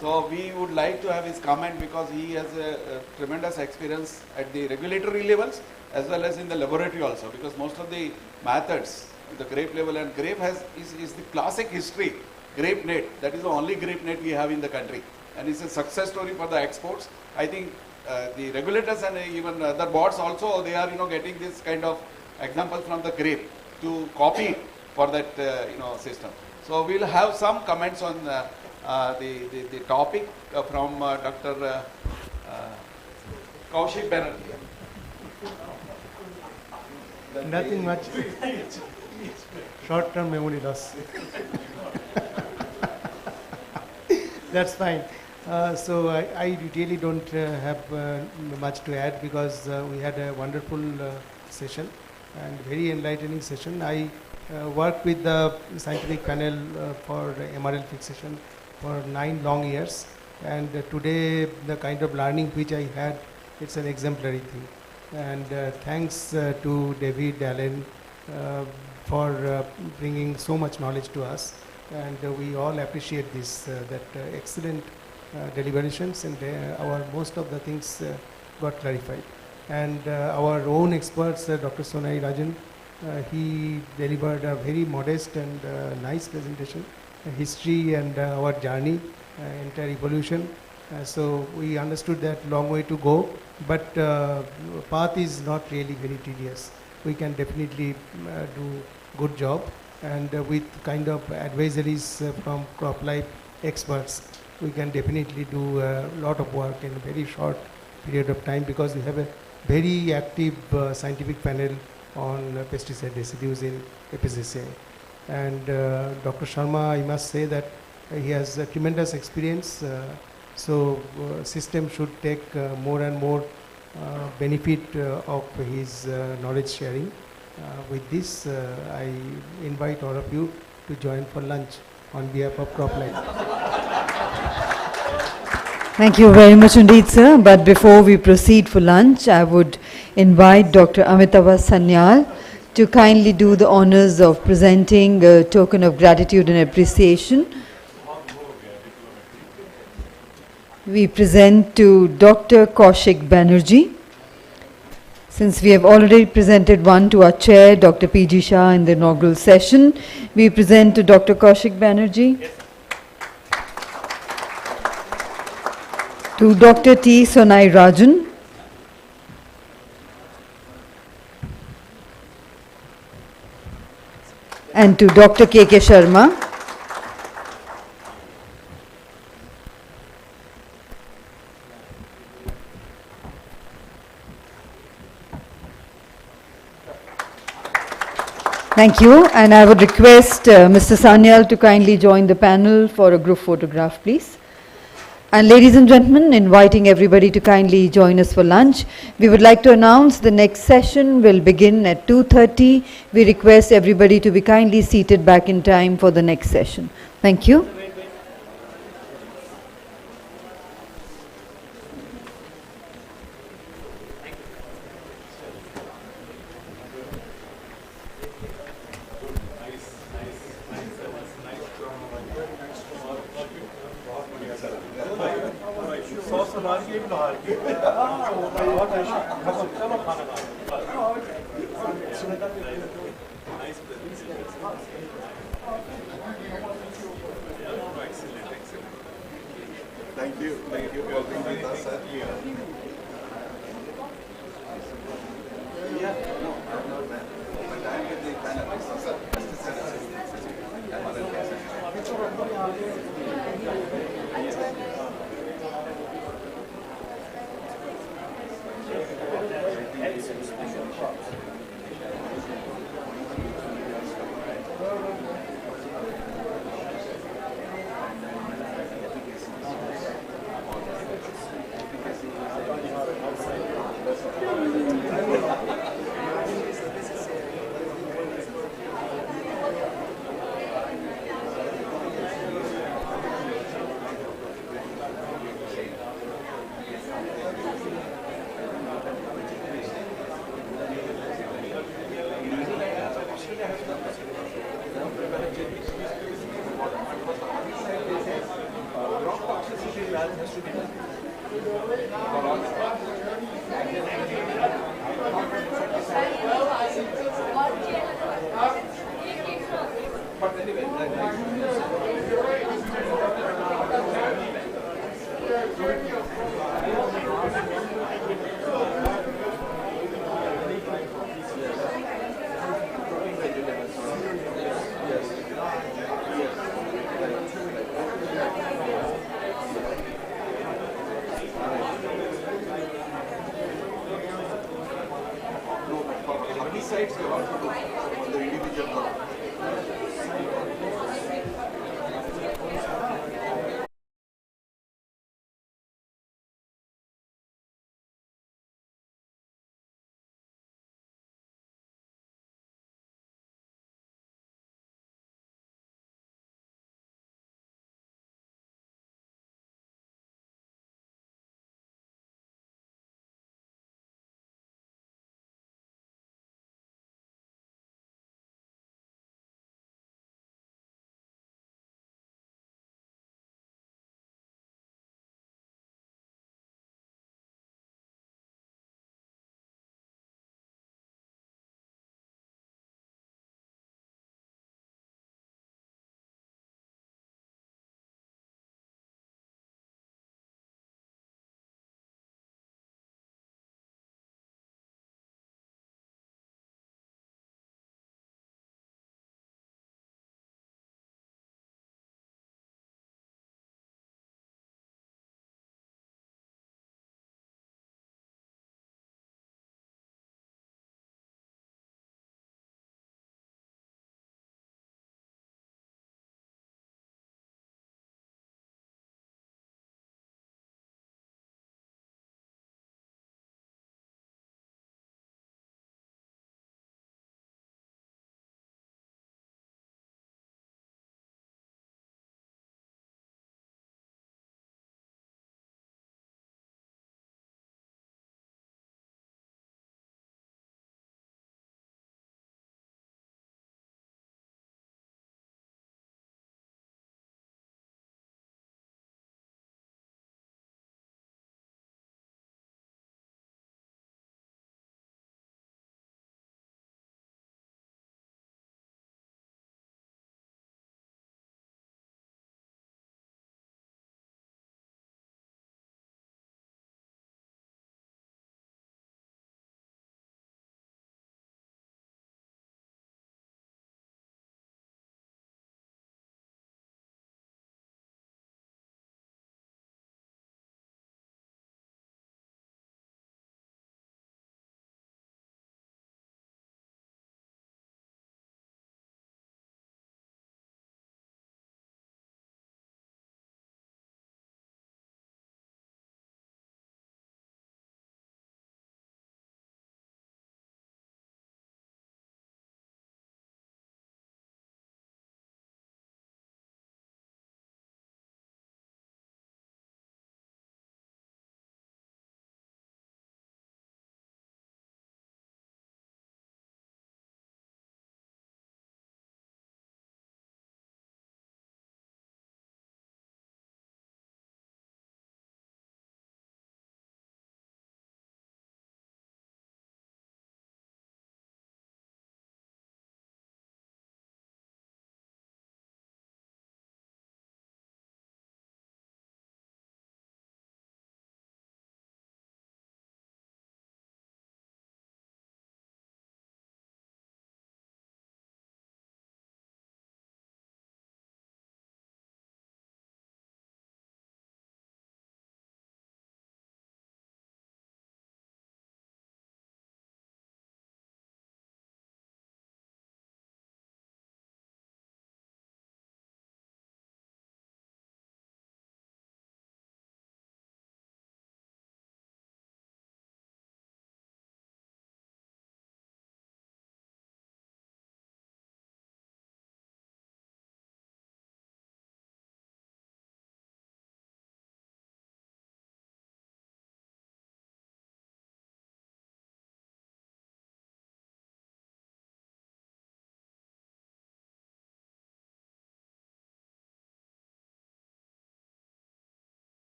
Speaker 10: So we would like to have his comment, because he has a tremendous experience at the regulatory levels as well as in the laboratory also, because most of the methods at the grape level, and grape is the classic history, grape net, that is the only grape net we have in the country, and it's a success story for the exports. I think the regulators and even other boards also, they are getting this kind of example from the grape to copy for that system. So we'll have some comments on the topic from Dr. Kaushik Banerjee.
Speaker 16: Nothing much. Short-term memory loss. That's fine. So I really don't have much to add, because we had a wonderful session and very enlightening session. I worked with the scientific panel for MRL fixation for 9 long years, and today the kind of learning which I had, it's an exemplary thing. And thanks to David Allen for bringing so much knowledge to us, and we all appreciate this, that excellent deliberations, and most of the things got clarified. And our own experts, Dr. Sonai Rajan, he delivered a very modest and nice presentation, history and our journey, entire evolution. So we understood that long way to go, but path is not really very tedious. We can definitely do good job, and with kind of advisories from CropLife experts, we can definitely do a lot of work in a very short period of time, because we have a very active scientific panel on pesticide residues in FSSA. And Dr. Sharma, I must say that he has a tremendous experience, so system should take more and more benefit of his knowledge sharing. With this, I invite all of you to join for lunch on behalf of CropLife.
Speaker 1: Thank you very much indeed, sir. But before we proceed for lunch, I would invite Dr. Amitava Sanyal to kindly do the honors of presenting a token of gratitude and appreciation. We present to Dr. Kaushik Banerjee. Since we have already presented one to our chair, Dr. P.G. Shah, in the inaugural session, we present to Dr. Kaushik Banerjee. Yes. To Dr. T. Sonai Rajan. And to Dr. K.K. Sharma. Thank you, and I would request Mr. Sanyal to kindly join the panel for a group photograph, please. And ladies and gentlemen, inviting everybody to kindly join us for lunch. We would like to announce the next session will begin at 2:30. We request everybody to be kindly seated back in time for the next session. Thank you.
Speaker 10: Thank you. Thank you for being with us, sir. Herbicides you have to do on the individual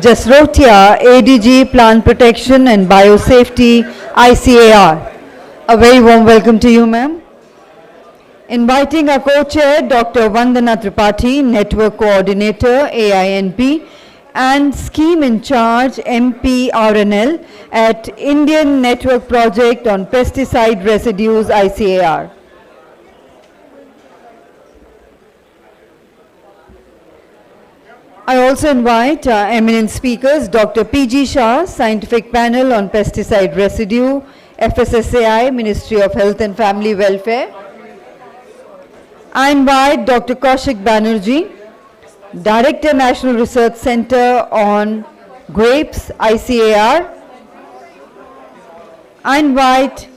Speaker 1: Jasrotia, ADG, Plant Protection and Biosafety, ICAR. A very warm welcome to you, ma'am. Inviting our co-chair, Dr. Vandana Tripathi, Network Coordinator, AINP, and Scheme in Charge, MPRNL, at Indian Network Project on Pesticide Residues, ICAR. I also invite eminent speakers, Dr. P.G. Shah, Scientific Panel on Pesticide Residue, FSSAI, Ministry of Health and Family Welfare. I invite Dr. Kaushik Banerjee, Director, National Research Center on Grapes, ICAR. I invite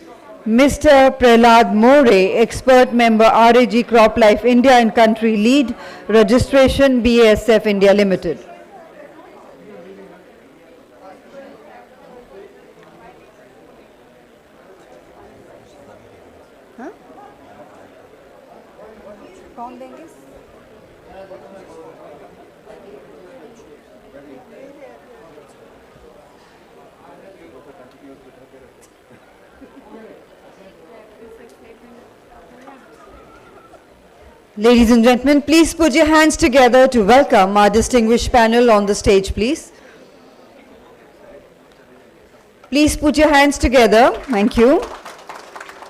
Speaker 1: Mr. Prahlad More, Expert Member, RAG CropLife India and Country Lead, Registration BASF India Limited. Ladies and gentlemen, please put your hands together to welcome our distinguished panel on the stage, please. Please put your hands together. Thank you.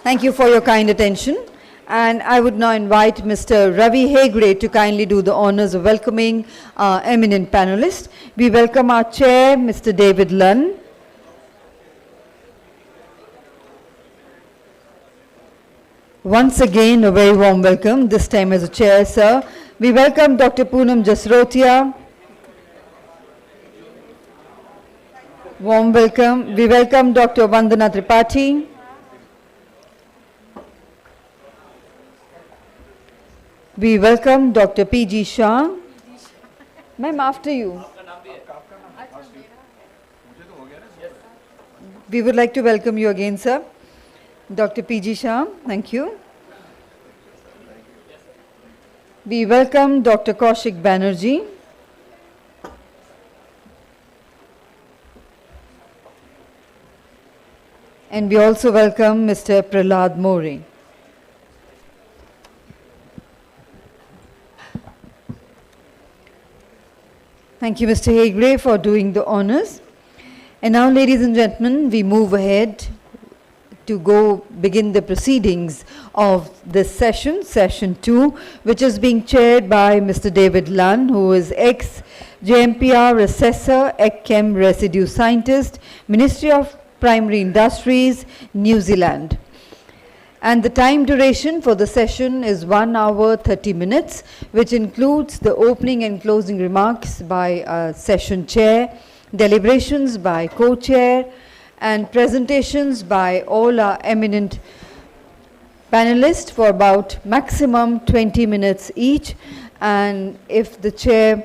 Speaker 1: Thank you for your kind attention. And I would now invite Mr. Ravi Hegde to kindly do the honors of welcoming our eminent panelists. We welcome our chair, Mr. David Lunn. Once again, a very warm welcome, this time as a chair, sir. We welcome Dr. Poonam Jasrotia. Warm welcome. We welcome Dr. Vandana Tripathi. We welcome Dr. P.G. Shah. Ma'am, after you. We would like to welcome you again, sir. Dr. P.G. Shah, thank you. We welcome Dr. Kaushik Banerjee. And we also welcome Mr. Prahlad More. Thank you, Mr. Hegde, for doing the honors. And now, ladies and gentlemen, we move ahead to begin the proceedings of this session, session 2, which is being chaired by Mr. David Lunn, who is ex-JMPR assessor, Ag-Chem residue scientist, Ministry of Primary Industries, New Zealand. And the time duration for the session is 1 hour 30 minutes, which includes the opening and closing remarks by session chair, deliberations by co-chair, and presentations by all our eminent panelists for about maximum 20 minutes each. And if the chair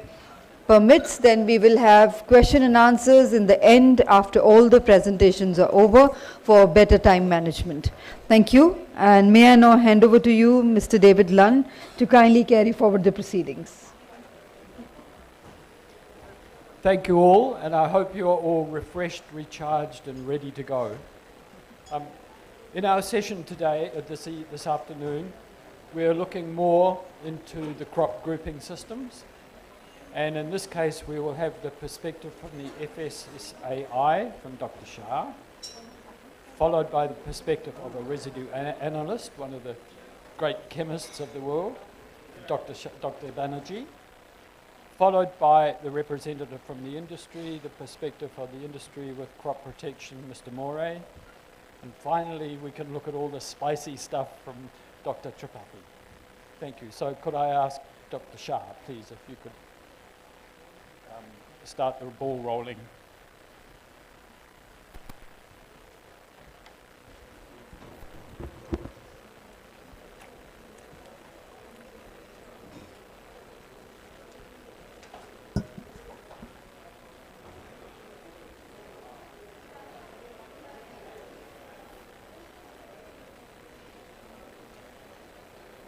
Speaker 1: permits, then we will have question and answers in the end after all the presentations are over for better time management. Thank you. And may I now hand over to you, Mr. David Lunn, to kindly carry forward the proceedings.
Speaker 7: Thank you all, and I hope you are all refreshed, recharged, and ready to go. In our session today, this afternoon, we are looking more into the crop grouping systems, and in this case, we will have the perspective from the FSSAI from Dr. Shah, followed by the perspective of a residue analyst, one of the great chemists of the world, Dr. Banerjee, followed by the representative from the industry, the perspective of the industry with crop protection, Mr. More, and finally we can look at all the spicy stuff from Dr. Tripathi. Thank you. So could I ask Dr. Shah, please, if you could start the ball rolling.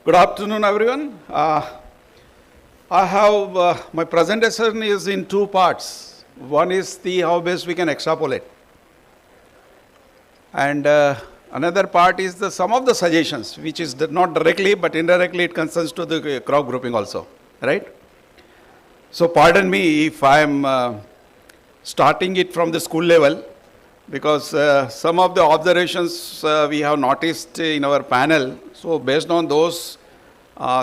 Speaker 10: Good afternoon, everyone. I have my presentation is in two parts. One is the how best we can extrapolate. And another part is some of the suggestions, which is not directly, but indirectly it concerns to the crop grouping also, right? So pardon me if I am starting it from the school level, because some of the observations we have noticed in our panel. So based on those,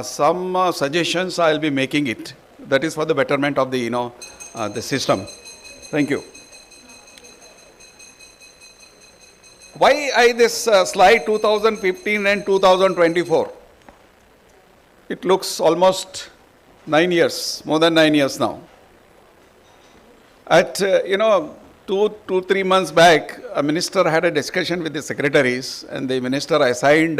Speaker 10: some suggestions I will be making it. That is for the betterment of the, the system. Thank you. Why this slide 2015 and 2024? It looks almost 9 years, more than 9 years now. At, 3 months back, a minister had a discussion with the secretaries, and the minister assigned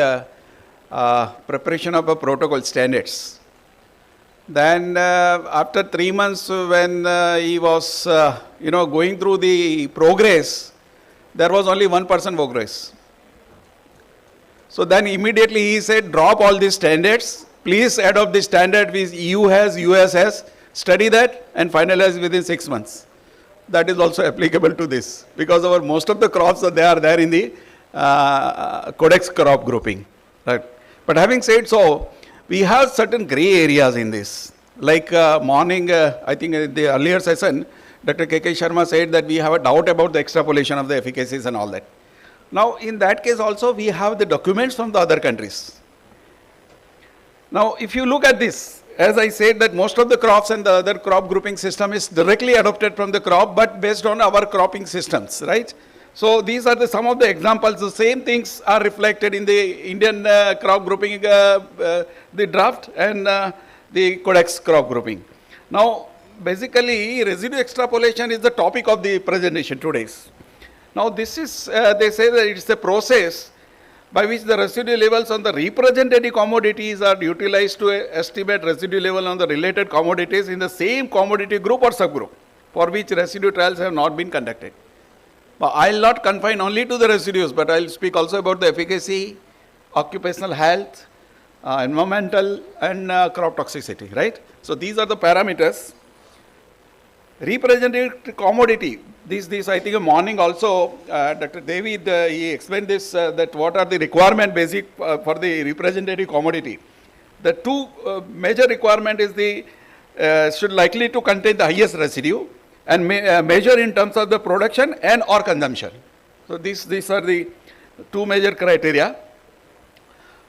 Speaker 10: preparation of a protocol standards. Then after 3 months, when he was, going through the progress, there was only 1% progress. So then immediately he said, drop all these standards. Please adopt the standard which EU has, US has. Study that and finalize within 6 months. That is also applicable to this, because most of the crops they are there in the Codex crop grouping. Right? But having said so, we have certain gray areas in this. Like morning, I think in the earlier session, Dr. K.K. Sharma said that we have a doubt about the extrapolation of the efficacies and all that. Now, in that case also, we have the documents from the other countries. Now, if you look at this, as I said that most of the crops and the other crop grouping system is directly adopted from the crop, but based on our cropping systems, right? So these are some of the examples. The same things are reflected in the Indian crop grouping, the draft and the Codex crop grouping. Now, basically, residue extrapolation is the topic of the presentation today. Now, this is, they say that it's a process by which the residue levels on the representative commodities are utilized to estimate residue level on the related commodities in the same commodity group or subgroup for which residue trials have not been conducted. But I will not confine only to the residues, but I will speak also about the efficacy, occupational health, environmental and crop toxicity, right? So these are the parameters. Representative commodity, this I think a morning also, Dr. Devi, he explained this, that what are the requirement basic for the representative commodity. The two major requirement is the, should likely to contain the highest residue and measure in terms of the production and or consumption. So these are the two major criteria.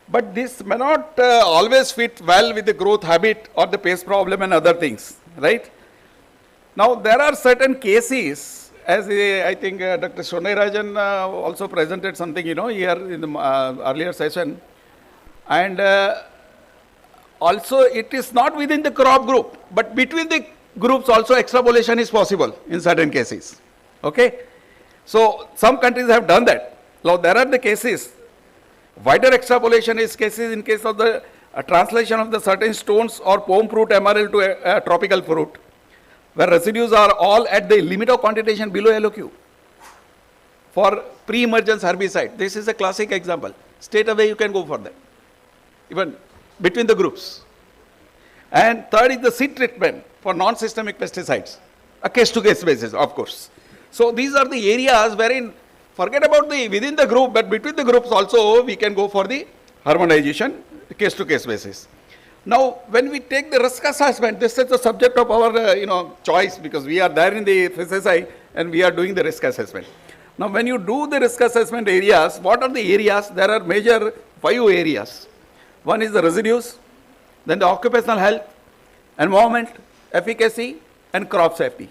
Speaker 10: But this may not always fit well with the growth habit or the pest problem and other things, right? Now, there are certain cases, as I think Dr. Shonai also presented something, here in the earlier session. And also, it is not within the crop group, but between the groups also extrapolation is possible in certain cases. Okay? So, some countries have done that. Now, there are the cases. Wider extrapolation is cases in case of the translation of the certain stones or palm fruit MRL to a tropical fruit, where residues are all at the limit of quantitation below LOQ for pre-emergence herbicide. This is a classic example. Straight away you can go for that, even between the groups. And third is the seed treatment for non-systemic pesticides, a case-to-case basis, of course. So these are the areas wherein, forget about the within the group, but between the groups also we can go for the harmonization, case-to-case basis. Now, when we take the risk assessment, this is the subject of our choice, because we are there in the FSSI and we are doing the risk assessment. Now, when you do the risk assessment areas, what are the areas? There are major 5 areas. One is the residues, then the occupational health, environment, efficacy, and crop safety.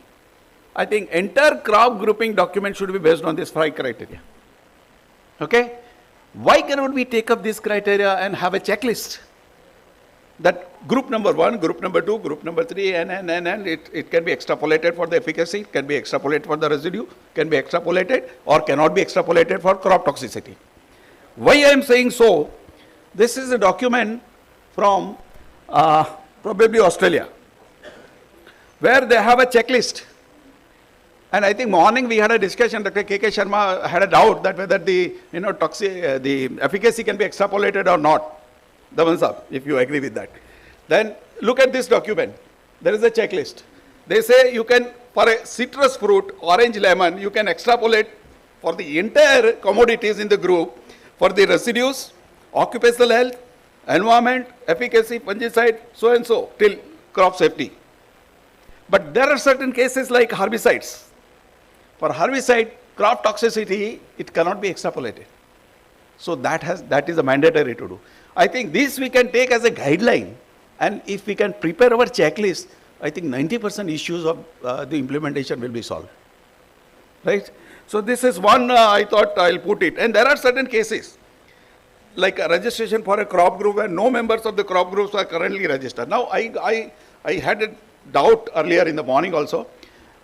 Speaker 10: I think entire crop grouping document should be based on these 5 criteria. Okay? Why cannot we take up this criteria and have a checklist? That group number 1, group number 2, group number 3, and it can be extrapolated for the efficacy, it can be extrapolated for the residue, can be extrapolated or cannot be extrapolated for crop toxicity. Why I am saying so? This is a document from probably Australia, where they have a checklist. And I think morning we had a discussion, Dr. K.K. Sharma had a doubt that whether the, the efficacy can be extrapolated or not. Thumbs up if you agree with that. Then look at this document. There is a checklist. They say you can, for a citrus fruit, orange, lemon, you can extrapolate for the entire commodities in the group, for the residues, occupational health, environment, efficacy, fungicide, so and so, till crop safety. But there are certain cases like herbicides. For herbicide, crop toxicity, it cannot be extrapolated. So that is a mandatory to do. I think this we can take as a guideline, and if we can prepare our checklist, I think 90% issues of the implementation will be solved. Right? So this is one I thought I'll put it. And there are certain cases, like a registration for a crop group where no members of the crop groups are currently registered. Now I had a doubt earlier in the morning also.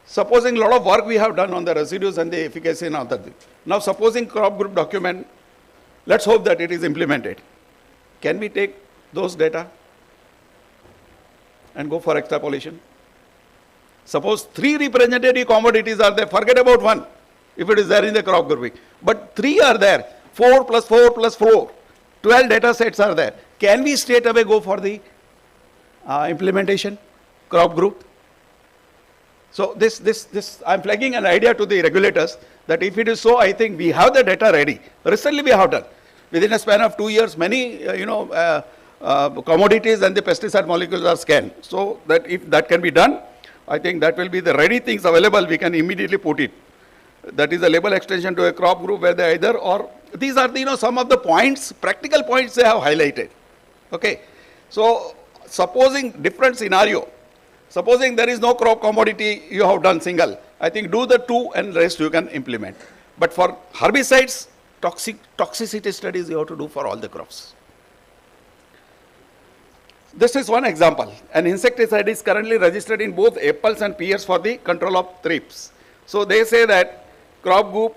Speaker 10: Supposing a lot of work we have done on the residues and the efficacy and other things. Now supposing crop group document, let's hope that it is implemented. Can we take those data and go for extrapolation? Suppose 3 representative commodities are there, forget about 1, if it is there in the crop grouping. But 3 are there, 4 plus 4 plus 4, 12 data sets are there. Can we straight away go for the implementation, crop group? So this I'm flagging an idea to the regulators that if it is so, I think we have the data ready. Recently we have done. Within a span of 2 years, many commodities and the pesticide molecules are scanned. So that if that can be done, I think that will be the ready things available, we can immediately put it. That is a label extension to a crop group where they either or, these are the, some of the points, practical points they have highlighted. Okay. So supposing different scenario, supposing there is no crop commodity you have done single, I think do the 2 and rest you can implement. But for herbicides, toxicity studies you have to do for all the crops. This is one example. An insecticide is currently registered in both apples and pears for the control of thrips. So they say that crop group,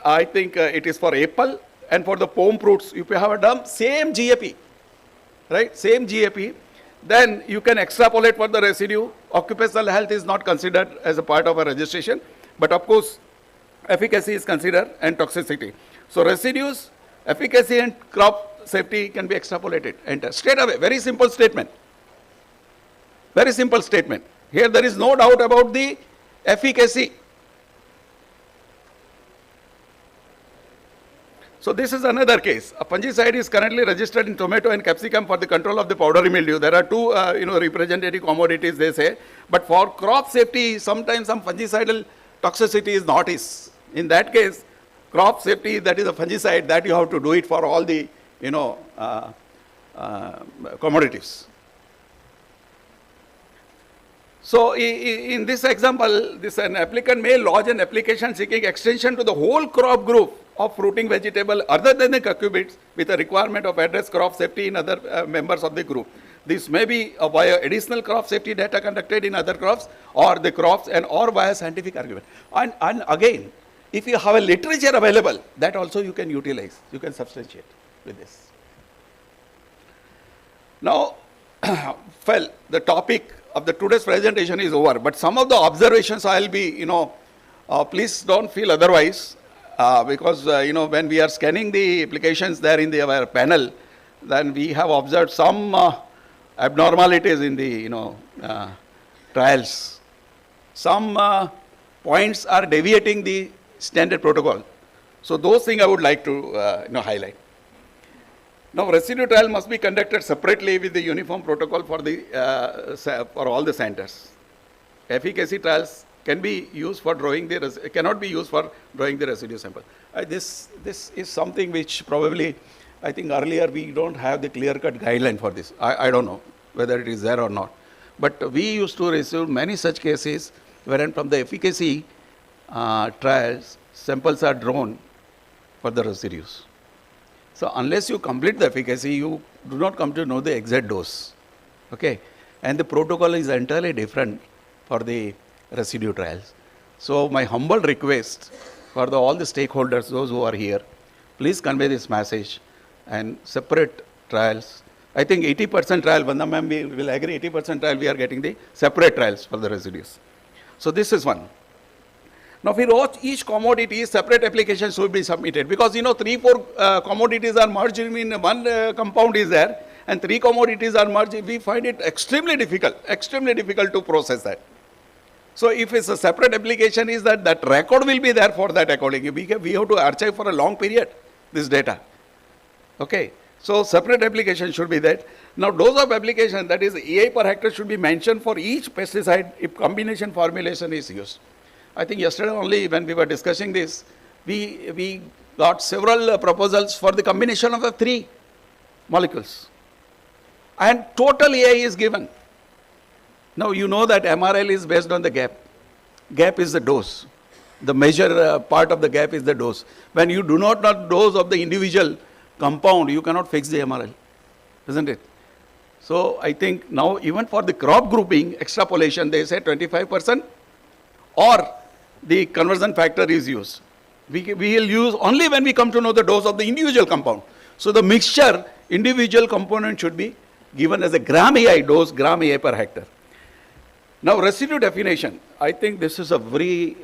Speaker 10: I think it is for apple, and for the pome fruits, if you have a dump, same GAP, right? Same GAP. Then you can extrapolate for the residue. Occupational health is not considered as a part of a registration, but of course, efficacy is considered and toxicity. So residues, efficacy and crop safety can be extrapolated. Enter. Straight away, very simple statement. Very simple statement. Here there is no doubt about the efficacy. So this is another case. A fungicide is currently registered in tomato and capsicum for the control of the powdery mildew. There are 2 representative commodities they say, but for crop safety, sometimes some fungicidal toxicity is noticed. In that case, crop safety, that is a fungicide, that you have to do it for all the commodities. So in this example, an applicant may lodge an application seeking extension to the whole crop group of fruiting vegetable other than the cucurbits with a requirement of address crop safety in other members of the group. This may be via additional crop safety data conducted in other crops or the crops and or via scientific argument. And again, if you have a literature available, that also you can utilize, you can substantiate with this. Now, well, the topic of the today's presentation is over, but some of the observations I'll be, please don't feel otherwise, because, when we are scanning the applications there in our panel, then we have observed some abnormalities in the, trials. Some points are deviating the standard protocol. So those things I would like to, highlight. Now, residue trial must be conducted separately with the uniform protocol for for all the centers. Efficacy trials can be used for drawing the cannot be used for drawing the residue sample. This is something which probably, I think earlier we don't have the clear-cut guideline for this. I don't know whether it is there or not. But we used to receive many such cases wherein from the efficacy trials, samples are drawn for the residues. So unless you complete the efficacy, you do not come to know the exact dose. Okay? And the protocol is entirely different for the residue trials. So my humble request for all the stakeholders, those who are here, please convey this message and separate trials. I think 80% trial, Vanda ma'am will agree, 80% trial we are getting the separate trials for the residues. So this is one. Now, for each commodity, separate applications should be submitted because 3-4 commodities are merged in one compound is there, and 3 commodities are merged. We find it extremely difficult to process that. So if it's a separate application, is that record will be there for that accordingly. We have to archive for a long period, this data. Okay. So separate application should be that. Now dose of application, that is EI per hectare, should be mentioned for each pesticide if combination formulation is used. I think yesterday only when we were discussing this, we got several proposals for the combination of the 3 molecules. And total EI is given. Now you know that MRL is based on the gap. Gap is the dose. The measure part of the gap is the dose. When you do not know dose of the individual compound, you cannot fix the MRL, isn't it? So I think now even for the crop grouping extrapolation, they say 25% or the conversion factor is used. We will use only when we come to know the dose of the individual compound. So the mixture, individual component should be given as a gram EI dose, gram EI per hectare. Now residue definition, I think this is a very,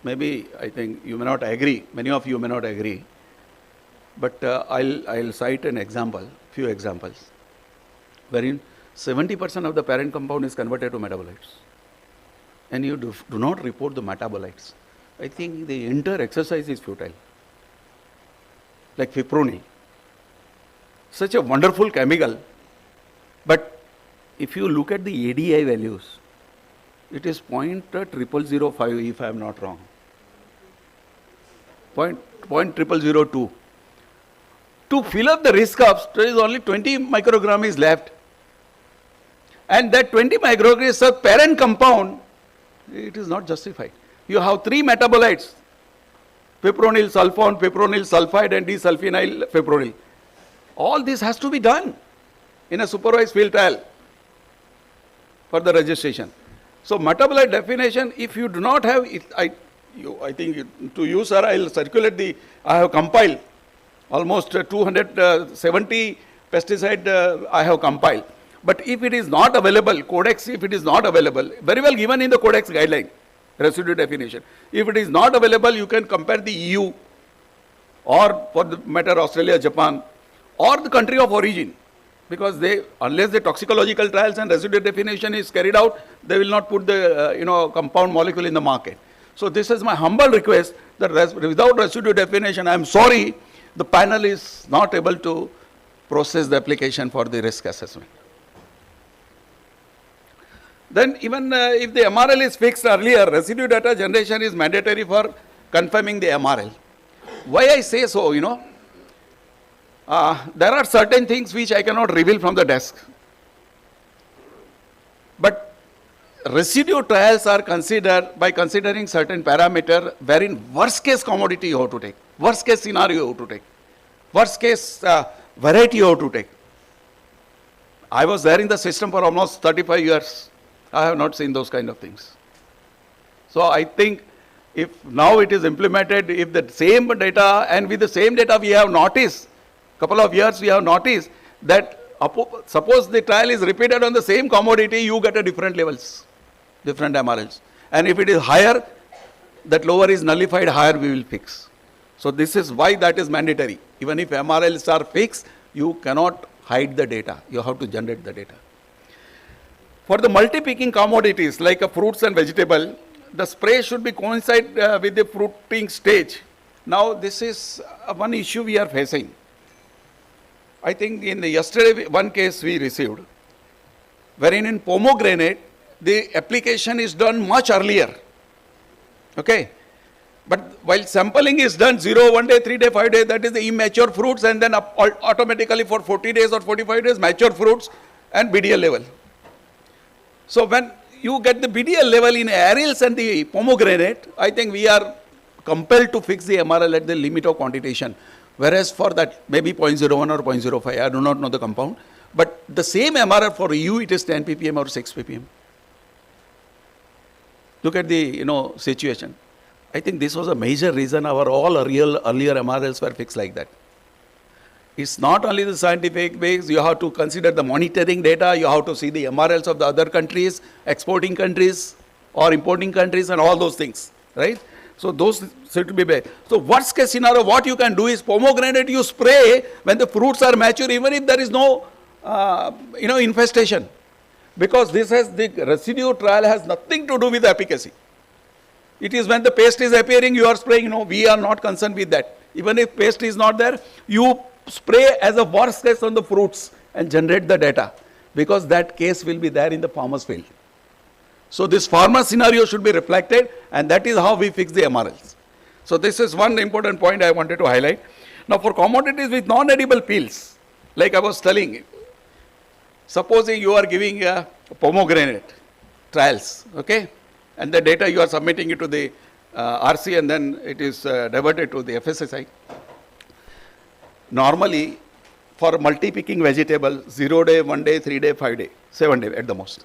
Speaker 10: maybe I think you may not agree, many of you may not agree, but I'll cite an example, few examples, wherein 70% of the parent compound is converted to metabolites. And you do not report the metabolites. I think the entire exercise is futile. Like fipronil, such a wonderful chemical, but if you look at the ADI values, it is 0.0005 if I am not wrong. 0.0002. To fill up the risk cups, there is only 20 microgram is left. And that 20 microgram is a parent compound, it is not justified. You have 3 metabolites, fipronil sulfone, fipronil sulfide and desulfinyl fipronil. All this has to be done in a supervised field trial for the registration. So metabolite definition, if you do not have, I think to you sir, I will circulate I have compiled almost 270 pesticide I have compiled. But if it is not available, Codex, if it is not available, very well given in the Codex guideline, residue definition. If it is not available, you can compare the EU or for the matter Australia, Japan or the country of origin. Because unless the toxicological trials and residue definition is carried out, they will not put the compound molecule in the market. So this is my humble request that without residue definition, I am sorry, the panel is not able to process the application for the risk assessment. Then even if the MRL is fixed earlier, residue data generation is mandatory for confirming the MRL. Why I say so, there are certain things which I cannot reveal from the desk. But residue trials are considered by considering certain parameter wherein worst case commodity you have to take, worst case scenario you have to take, worst case variety you have to take. I was there in the system for almost 35 years. I have not seen those kind of things. So I think if now it is implemented, if the same data and with the same data we have noticed, couple of years we have noticed that suppose the trial is repeated on the same commodity, you get a different levels, different MRLs. And if it is higher, that lower is nullified, higher we will fix. So this is why that is mandatory. Even if MRLs are fixed, you cannot hide the data. You have to generate the data. For the multi-picking commodities like fruits and vegetable, the spray should be coincide with the fruiting stage. Now this is one issue we are facing. I think in yesterday one case we received, wherein in pomegranate, the application is done much earlier. Okay. But while sampling is done 0, 1 day, 3 day, 5 days, that is the immature fruits, and then automatically for 40 days or 45 days, mature fruits and BDL level. So when you get the BDL level in aerials and the pomegranate, I think we are compelled to fix the MRL at the limit of quantitation. Whereas for that maybe 0.01 or 0.05, I do not know the compound. But the same MRL for EU, it is 10 ppm or 6 ppm. Look at the situation. I think this was a major reason our all earlier MRLs were fixed like that. It's not only the scientific base, you have to consider the monitoring data, you have to see the MRLs of the other countries, exporting countries or importing countries and all those things, right? So those should be bad. So worst case scenario, what you can do is pomegranate you spray when the fruits are mature, even if there is no infestation. because this has the residue trial has nothing to do with efficacy. It is when the paste is appearing, you are spraying. No, we are not concerned with that. Even if paste is not there, you spray as a worst case on the fruits and generate the data, because that case will be there in the farmer's field. So this farmer scenario should be reflected, and that is how we fix the MRLs. So this is one important point I wanted to highlight. Now for commodities with non-edible peels, like I was telling, supposing you are giving a pomegranate trials, okay, and the data you are submitting it to the RC, and then it is diverted to the FSSI. Normally, for multi-picking vegetable, 0 day, 1 day, 3 day, 5 day, 7 day at the most.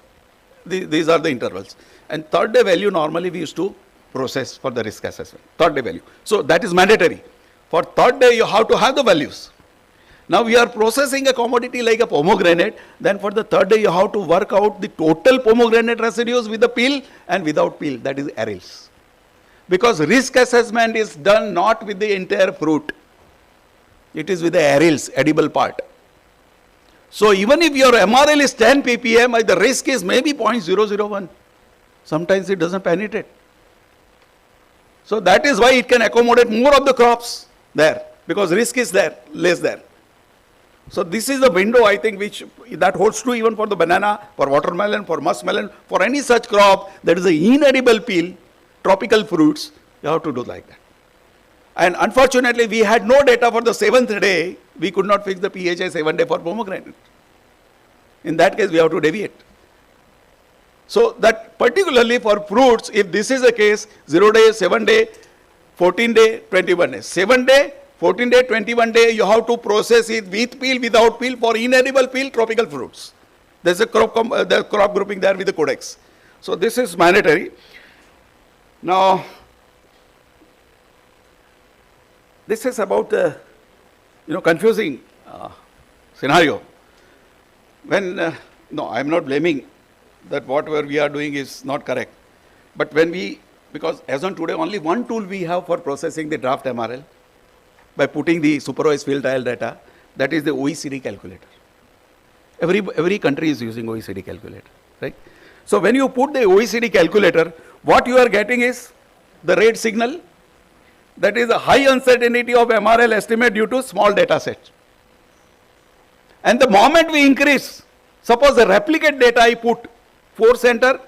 Speaker 10: These are the intervals. And third day value normally we used to process for the risk assessment. Third day value. So that is mandatory. For third day you have to have the values. Now we are processing a commodity like a pomegranate, then for the third day you have to work out the total pomegranate residues with the peel and without peel, that is arils. Because risk assessment is done not with the entire fruit, it is with the arils, edible part. So even if your MRL is 10 ppm, the risk is maybe 0.001. Sometimes it doesn't penetrate. So that is why it can accommodate more of the crops there, because risk is there, less there. So this is the window, I think, which that holds true even for the banana, for watermelon, for muskmelon, for any such crop that is an inedible peel, tropical fruits, you have to do like that. And unfortunately, we had no data for the 7th day. We could not fix the PHI 7 day for pomegranate. In that case, we have to deviate. So that particularly for fruits, if this is the case, 0 day, 7 day, 14 day, 21 day. 7 day, 14 day, 21 day, you have to process it with peel, without peel, for inedible peel, tropical fruits. There's a crop grouping there with the Codex. So this is mandatory. Now, this is about confusing scenario. When, no, I am not blaming that whatever we are doing is not correct. But when we, because as on today, only one tool we have for processing the draft MRL, by putting the supervised field trial data, that is the OECD calculator. Every country is using OECD calculator, right? So when you put the OECD calculator, what you are getting is the rate signal, that is a high uncertainty of MRL estimate due to small data set. And the moment we increase, suppose the replicate data I put 4 center,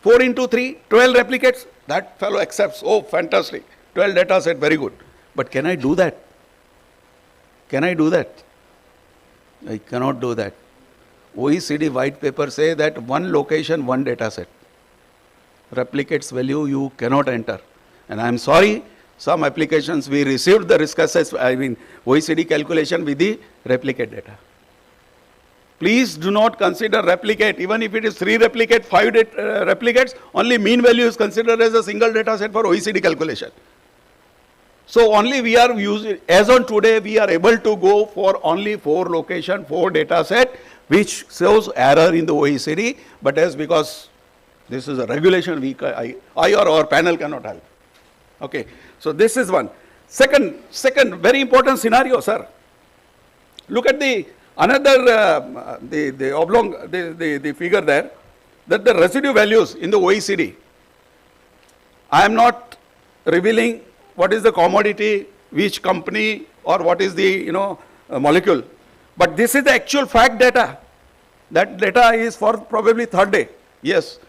Speaker 10: 4 into 3, 12 replicates, that fellow accepts, oh fantastic, 12 data set, very good. But can I do that? Can I do that? I cannot do that. OECD white paper say that one location, one data set. Replicates value you cannot enter. And I am sorry, some applications we received the risk assessment, OECD calculation with the replicate data. Please do not consider replicate, even if it is 3 replicate, 5 replicates, only mean value is considered as a single data set for OECD calculation. So only we are using, as on today, we are able to go for only 4 location, 4 data set, which shows error in the OECD, but as because this is a regulation, I or our panel cannot help. Okay, so this is one. Second very important scenario, sir. Look at the another the oblong the figure there, that the residue values in the OECD. I am not revealing what is the commodity, which company, or what is the molecule, but this is the actual fact data. That data is for probably 3rd day. Yes,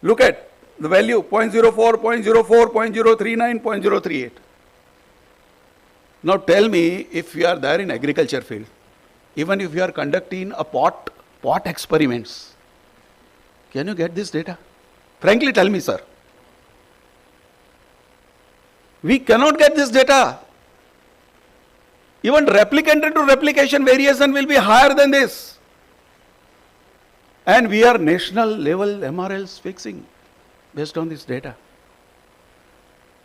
Speaker 10: look at the value 0.04, 0.04, 0.039, 0.038. Now tell me, if you are there in agriculture field, even if you are conducting a pot experiments, can you get this data? Frankly tell me, sir. We cannot get this data. Even replicant to replication variation will be higher than this. And we are national level MRLs fixing based on this data.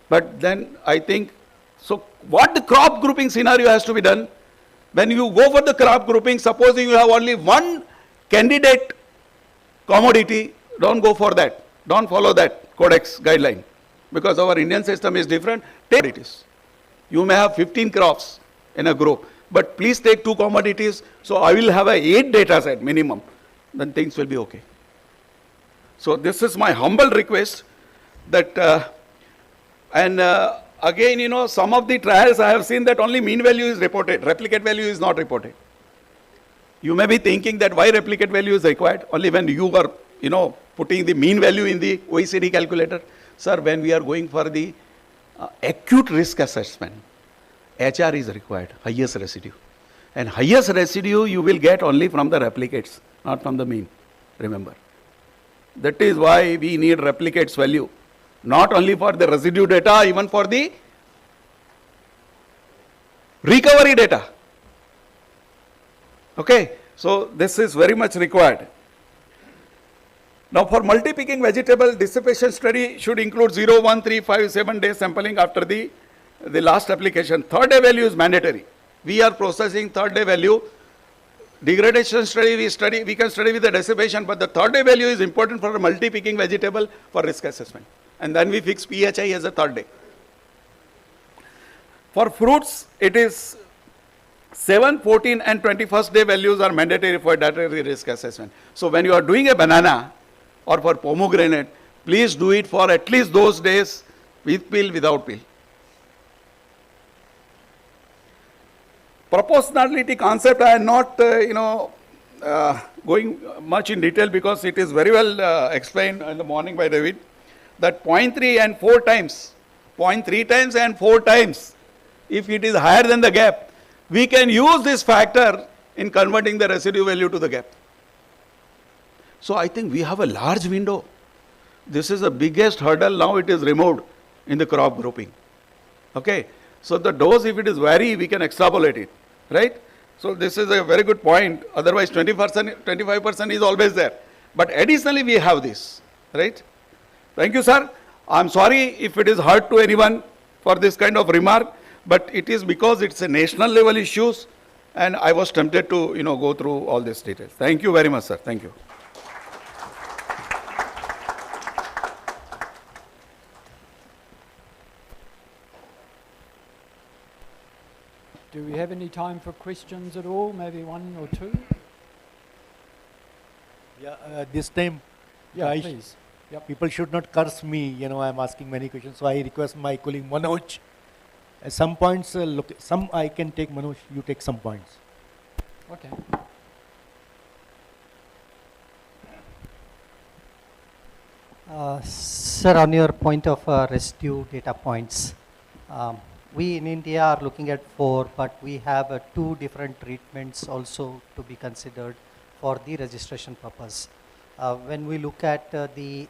Speaker 10: But then I think, so what the crop grouping scenario has to be done? When you go for the crop grouping, supposing you have only one candidate commodity, don't go for that. Don't follow that Codex guideline. Because our Indian system is different. Take it is. You may have 15 crops in a group, but please take 2 commodities. So I will have a 8 data set minimum. Then things will be okay. So this is my humble request that, again, you know, some of the trials I have seen that only mean value is reported, replicate value is not reported. You may be thinking that why replicate value is required only when you are, you know, putting the mean value in the OECD calculator. Sir, when we are going for the acute risk assessment, HR is required, highest residue. And highest residue you will get only from the replicates, not from the mean, remember. That is why we need replicates value, not only for the residue data, even for the recovery data. Okay, so this is very much required. Now for multi-picking vegetable, dissipation study should include 0, 1, 3, 5, 7 days sampling after the last application. Third day value is mandatory. We are processing third day value. Degradation study, we can study with the dissipation, but the third day value is important for a multi-picking vegetable for risk assessment. And then we fix PHI as a third day. For fruits, it is 7, 14 and 21st day values are mandatory for dietary risk assessment. So when you are doing a banana or for pomegranate, please do it for at least those days with peel, without peel. Proportionality concept, I am not, going much in detail because it is very well explained in the morning by David, that 0.3 and 4 times, 0.3 times and 4 times, if it is higher than the gap, we can use this factor in converting the residue value to the gap. So I think we have a large window. This is the biggest hurdle, now it is removed in the crop grouping. Okay. So the dose, if it is vary, we can extrapolate it, right? So this is a very good point. Otherwise 20%, 25% is always there. But additionally we have this, right? Thank you, sir. I'm sorry if it is hurt to anyone for this kind of remark, but it is because it's a national level issues and I was tempted to, go through all these details. Thank you very much, sir. Thank you.
Speaker 7: Do we have any time for questions at all? Maybe one or two?
Speaker 17: Yeah, this time,
Speaker 7: yeah, please. Yep.
Speaker 17: People should not curse me. I'm asking many questions, so I request my colleague Manoj. At some points, some I can take. Manoj, you take some points.
Speaker 7: Okay.
Speaker 18: Sir, on your point of residue data points, we in India are looking at 4, but we have 2 different treatments also to be considered for the registration purpose. When we look at the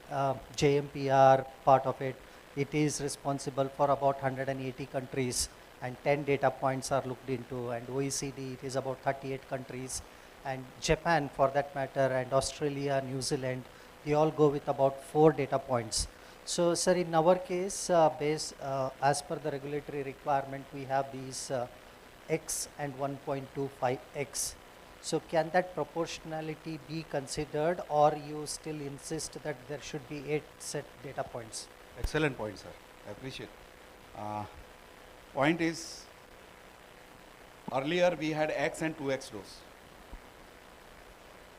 Speaker 18: JMPR part of it, it is responsible for about 180 countries and 10 data points are looked into, and OECD it is about 38 countries, and Japan for that matter, and Australia, New Zealand, they all go with about 4 data points. So, sir, in our case, as per the regulatory requirement, we have these X and 1.25X. So, can that proportionality be considered, or you still insist that there should be 8 set data points?
Speaker 10: Excellent point, sir. I appreciate. Point is, earlier we had X and 2X dose.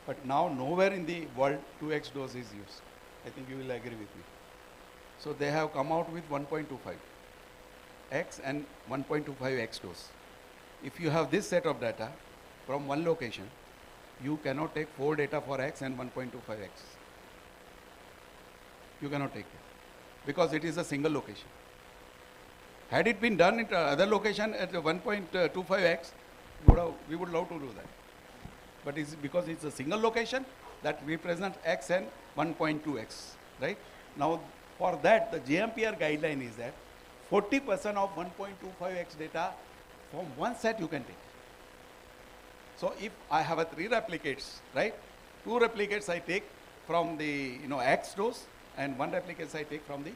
Speaker 10: But now nowhere in the world 2X dose is used. I think you will agree with me. So they have come out with 1.25 X and 1.25 X dose. If you have this set of data from one location, you cannot take 4 data for X and 1.25 X. You cannot take it because it is a single location. Had it been done at other location at 1.25 X, we would love to do that. But it's because it's a single location that represents X and 1.2 X, right? Now, for that, the JMPR guideline is that 40% of 1.25X data from one set you can take. So if I have a 3 replicates, right? 2 replicates I take from the X dose, and 1 replicates I take from the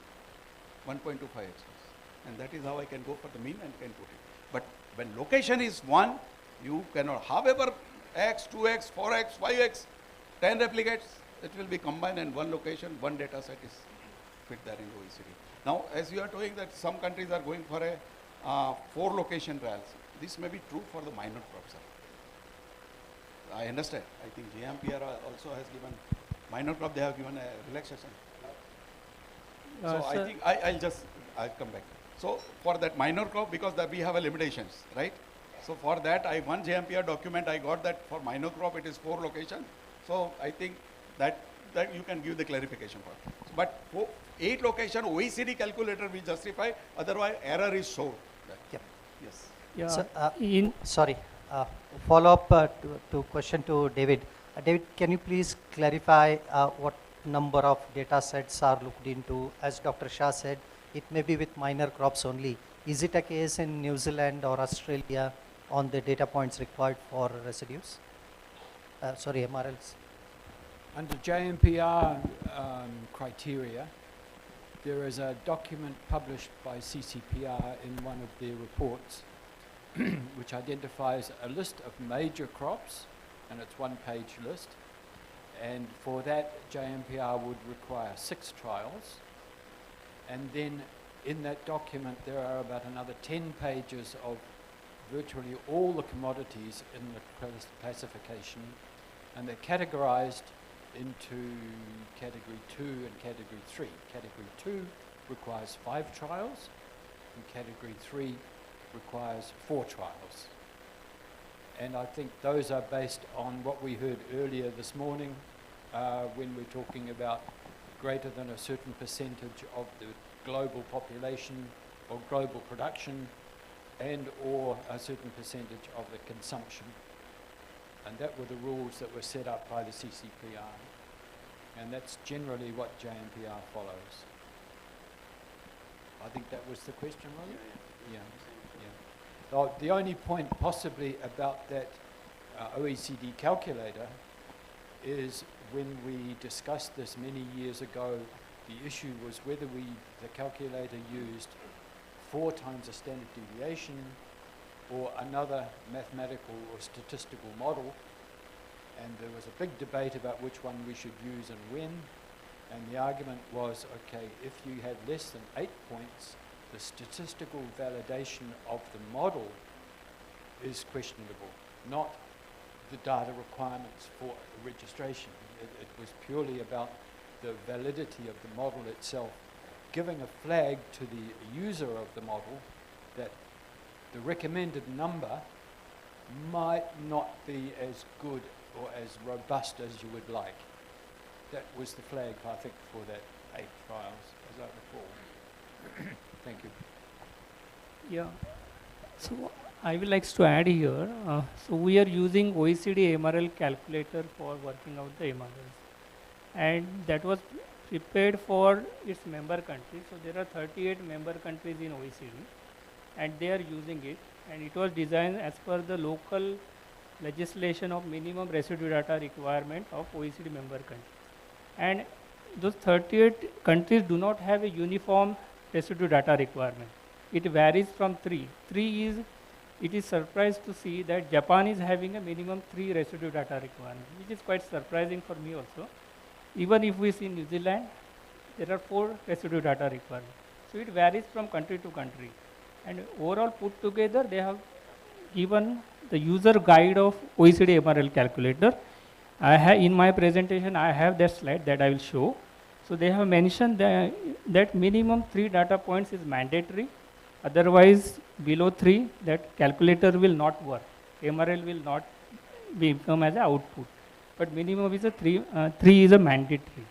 Speaker 10: 1.25X dose. And that is how I can go for the mean and can put it. But when location is 1, you cannot. However, X, 2X, 4X, 5X, 10 replicates, it will be combined in one location, one data set is fit there in OECD. Now, as you are doing that, some countries are going for a 4 location trials. This may be true for the minor crops. I understand. I think JMPR also has given minor crop, they have given a relaxation. So I
Speaker 19: sir.
Speaker 10: think I'll come back. So for that minor crop, because we have a limitations, right? So for that, one JMPR document, I got that for minor crop, it is 4 location. So I think that you can give the clarification for. But for 8 location, OECD calculator will justify, otherwise error is shown.
Speaker 18: Yep.
Speaker 10: Yes.
Speaker 19: Yeah.
Speaker 18: So, sorry, follow up to question to David. David, can you please clarify what number of data sets are looked into? As Dr. Shah said, it may be with minor crops only. Is it a case in New Zealand or Australia on the data points required for residues? Sorry, MRLs.
Speaker 7: Under JMPR criteria, there is a document published by CCPR in one of their reports which identifies a list of major crops, and it's 1-page list. And for that, JMPR would require 6 trials. And then in that document, there are about another 10 pages of virtually all the commodities in the classification, and they're categorized into category 2 and category 3. Category 2 requires 5 trials, and category 3 requires 4 trials. And I think those are based on what we heard earlier this morning when we're talking about greater than a certain percentage of the global population or global production, and or a certain percentage of the consumption. And that were the rules that were set up by the CCPR. And that's generally what JMPR follows. I think that was the question, wasn't it? Yeah. The only point possibly about that OECD calculator is when we discussed this many years ago, the issue was whether the calculator used 4 times the standard deviation or another mathematical or statistical model, and there was a big debate about which one we should use and when, and the argument was, okay, if you had less than 8 points, the statistical validation of the model is questionable, not the data requirements for registration. It was purely about the validity of the model itself, giving a flag to the user of the model that the recommended number might not be as good or as robust as you would like. That was the flag, I think, for that 8 trials, as I recall. Thank you.
Speaker 19: Yeah. So I would like to add here, so we are using OECD MRL calculator for working out the MRLs. And that was prepared for its member countries. So there are 38 member countries in OECD, and they are using it. And it was designed as per the local legislation of minimum residue data requirement of OECD member countries. And those 38 countries do not have a uniform residue data requirement. It varies from 3. It is surprised to see that Japan is having a minimum 3 residue data requirement, which is quite surprising for me also. Even if we see New Zealand, there are 4 residue data requirements. So it varies from country to country. And overall put together, they have given the user guide of OECD MRL calculator. In my presentation, I have that slide that I will show. So they have mentioned that minimum 3 data points is mandatory. Otherwise, below 3, that calculator will not work. MRL will not become as an output. But minimum is 3 is a mandatory.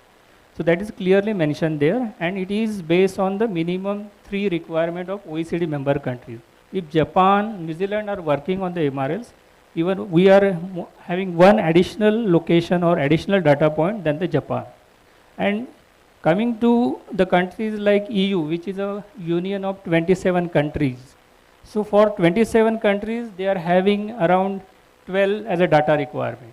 Speaker 19: So that is clearly mentioned there, and it is based on the minimum 3 requirement of OECD member countries. If Japan, New Zealand are working on the MRLs, even we are having 1 additional location or additional data point than the Japan. And coming to the countries like EU, which is a union of 27 countries. So for 27 countries, they are having around 12 as a data requirement.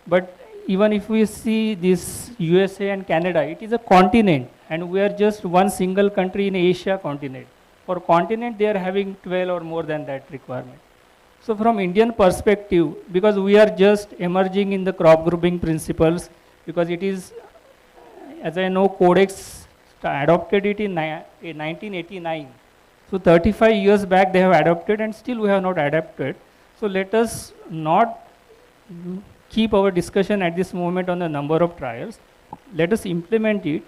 Speaker 19: But even if we see this USA and Canada, it is a continent, and we are just one single country in Asia continent. For continent, they are having 12 or more than that requirement. So from Indian perspective, because we are just emerging in the crop grouping principles, because it is, as I know, Codex adopted it in 1989. So 35 years back they have adopted, and still we have not adapted. So let us not keep our discussion at this moment on the number of trials. Let us implement it.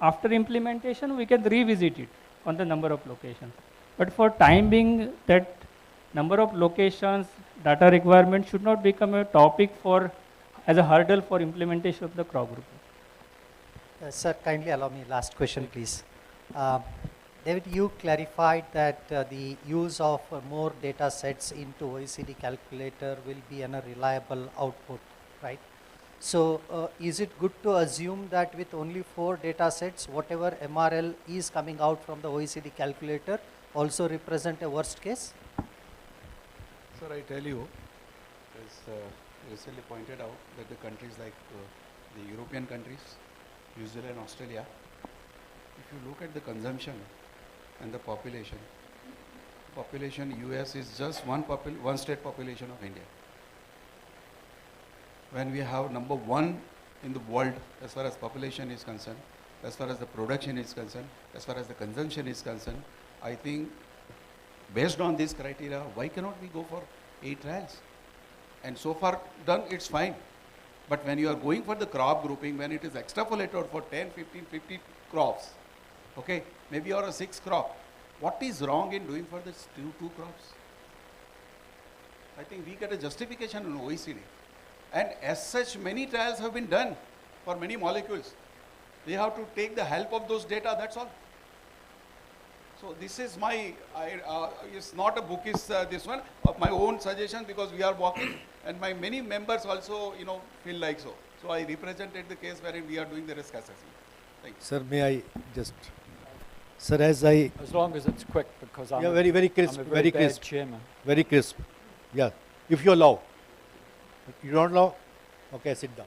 Speaker 19: After implementation, we can revisit it on the number of locations. But for time being, that number of locations, data requirement should not become a topic for as a hurdle for implementation of the crop group.
Speaker 18: Sir, kindly allow me last question, please. David, you clarified that the use of more data sets into OECD calculator will be a reliable output, right? So is it good to assume that with only 4 data sets, whatever MRL is coming out from the OECD calculator also represent a worst case?
Speaker 10: Sir, I tell you, as recently pointed out, that the countries like the European countries, New Zealand, Australia, if you look at the consumption and the population US is just one state population of India. When we have number 1 in the world as far as population is concerned, as far as the production is concerned, as far as the consumption is concerned, I think based on this criteria, why cannot we go for 8 trials? And so far done, it's fine. But when you are going for the crop grouping, when it is extrapolated for 10, 15, 50 crops, okay, maybe or a 6 crop, what is wrong in doing for the two crops? I think we get a justification on OECD. And as such, many trials have been done for many molecules. We have to take the help of those data, that's all. So this is my, it's not a book, is this one, of my own suggestion, because we are working and my many members also, feel like so. So I represented the case wherein we are doing the risk assessment. Thank you.
Speaker 17: Sir, may I just, sir, as
Speaker 7: long as it's quick, because I'm
Speaker 17: very crisp,
Speaker 7: I'm a
Speaker 17: very
Speaker 7: bad
Speaker 17: crisp,
Speaker 7: chairman.
Speaker 17: very crisp. Yeah, if you allow. You don't allow? Okay, sit down.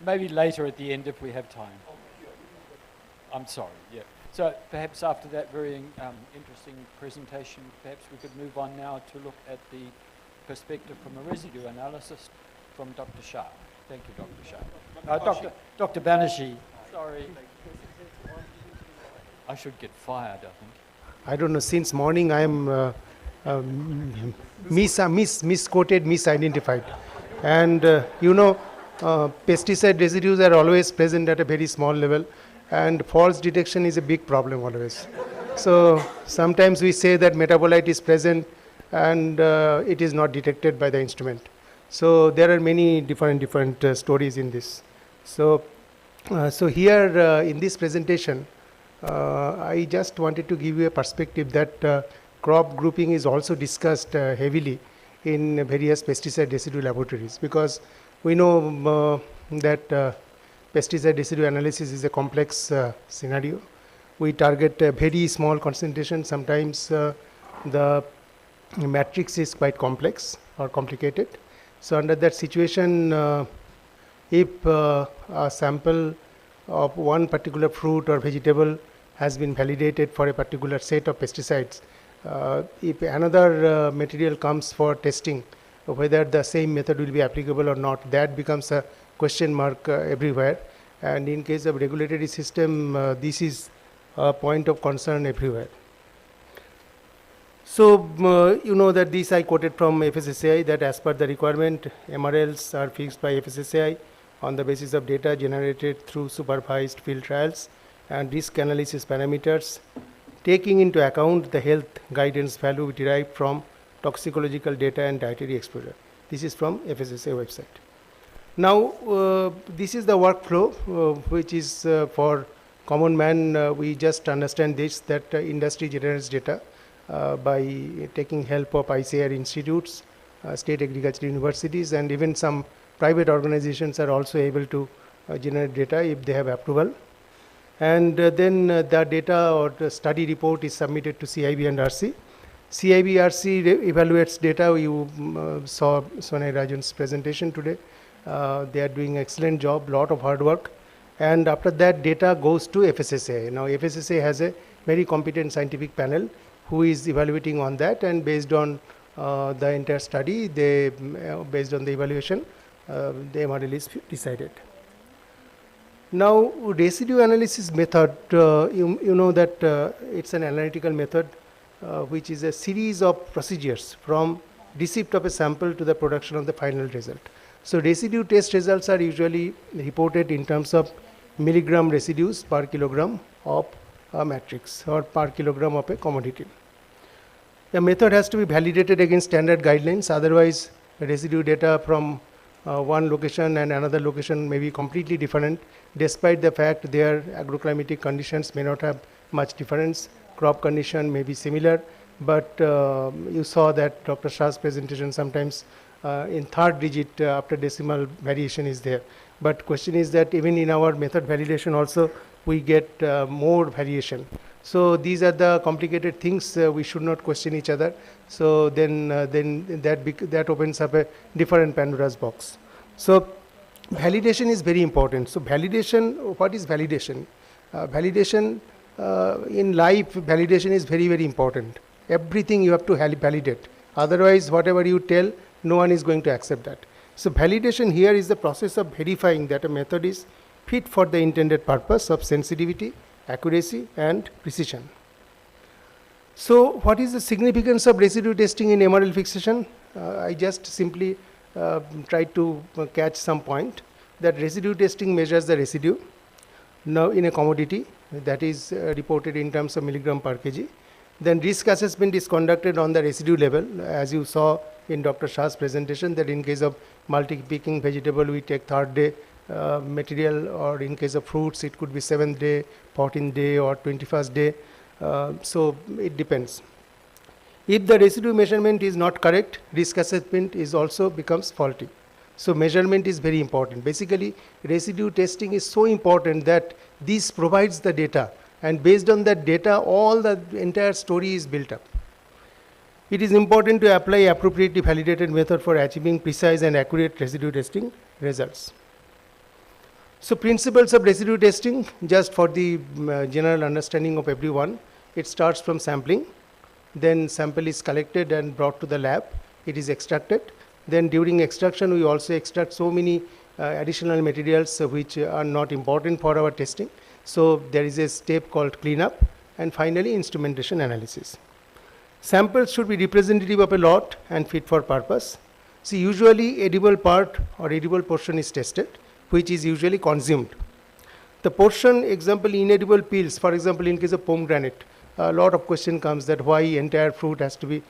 Speaker 7: Maybe later at the end if we have time. I'm sorry, yeah. So perhaps after that very interesting presentation, perhaps we could move on now to look at the perspective from a residue analysis from Dr. Shah. Thank you, Dr. Shah. Dr. Banerjee. Sorry. I should get fired, I think.
Speaker 20: I don't know, since morning I am misquoted, misidentified. And pesticide residues are always present at a very small level, and false detection is a big problem always. So sometimes we say that metabolite is present and it is not detected by the instrument. So there are many different stories in this. So here in this presentation, I just wanted to give you a perspective that crop grouping is also discussed heavily in various pesticide residue laboratories, because we know that pesticide residue analysis is a complex scenario. We target a very small concentration. Sometimes the matrix is quite complex or complicated. So under that situation, if a sample of one particular fruit or vegetable has been validated for a particular set of pesticides, if another material comes for testing, whether the same method will be applicable or not, that becomes a question mark everywhere. And in case of regulatory system, this is a point of concern everywhere. So you know that this I quoted from FSSAI, that as per the requirement, MRLs are fixed by FSSAI on the basis of data generated through supervised field trials and risk analysis parameters, taking into account the health guidance value derived from toxicological data and dietary exposure. This is from FSSAI website. Now, this is the workflow which is for common man. We just understand this, that industry generates data by taking help of ICAR institutes, state agriculture universities, and even some private organizations are also able to generate data if they have approval. And then the data or the study report is submitted to CIB and RC. CIB RC evaluates data. You saw Sonai Rajan's presentation today. They are doing excellent job, lot of hard work. And after that, data goes to FSSAI. Now FSSAI has a very competent scientific panel who is evaluating on that, and based on the entire study, they based on the evaluation, the MRL is decided. Now residue analysis method, you know that it's an analytical method which is a series of procedures from receipt of a sample to the production of the final result. So residue test results are usually reported in terms of milligram residues per kilogram of a matrix or per kilogram of a commodity. The method has to be validated against standard guidelines, otherwise residue data from one location and another location may be completely different, despite the fact their agroclimatic conditions may not have much difference, crop condition may be similar, but you saw that Dr. Shah's presentation sometimes in third digit after decimal variation is there. But question is that even in our method validation also we get more variation. So these are the complicated things, we should not question each other. So then that opens up a different Pandora's box. So validation is very important. So validation, what is validation? Validation in life, validation is very, very important. Everything you have to validate. Otherwise, whatever you tell, no one is going to accept that. So validation here is the process of verifying that a method is fit for the intended purpose of sensitivity, accuracy and precision. So what is the significance of residue testing in MRL fixation? I just simply tried to catch some point that residue testing measures the residue now in a commodity that is reported in terms of milligram per kg. Then risk assessment is conducted on the residue level, as you saw in Dr. Shah's presentation, that in case of multi-picking vegetable we take third day material, or in case of fruits it could be 7th day, 14th day or 21st day. So it depends. If the residue measurement is not correct, risk assessment is also becomes faulty. So measurement is very important. Basically residue testing is so important that this provides the data, and based on that data all the entire story is built up. It is important to apply appropriately validated method for achieving precise and accurate residue testing results. So principles of residue testing, just for the general understanding of everyone, it starts from sampling. Then sample is collected and brought to the lab. It is extracted. Then during extraction we also extract so many additional materials which are not important for our testing. So there is a step called cleanup, and finally instrumentation analysis. Samples should be representative of a lot and fit for purpose. See, usually edible part or edible portion is tested, which is usually consumed. The portion, example inedible peels, for example in case of pomegranate, a lot of question comes that why entire fruit has to be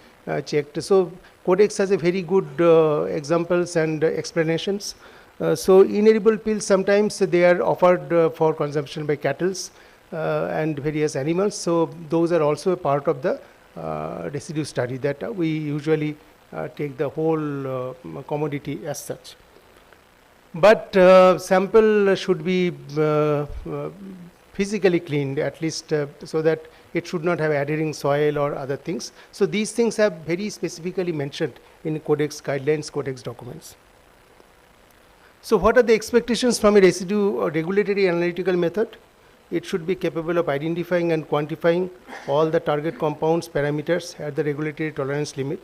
Speaker 20: checked. So Codex has a very good examples and explanations. So inedible peels sometimes they are offered for consumption by cattle and various animals. So those are also a part of the residue study, that we usually take the whole commodity as such. But sample should be physically cleaned, at least so that it should not have adhering soil or other things. So these things have very specifically mentioned in Codex guidelines, Codex documents. So what are the expectations from a residue or regulatory analytical method? It should be capable of identifying and quantifying all the target compounds parameters at the regulatory tolerance limit.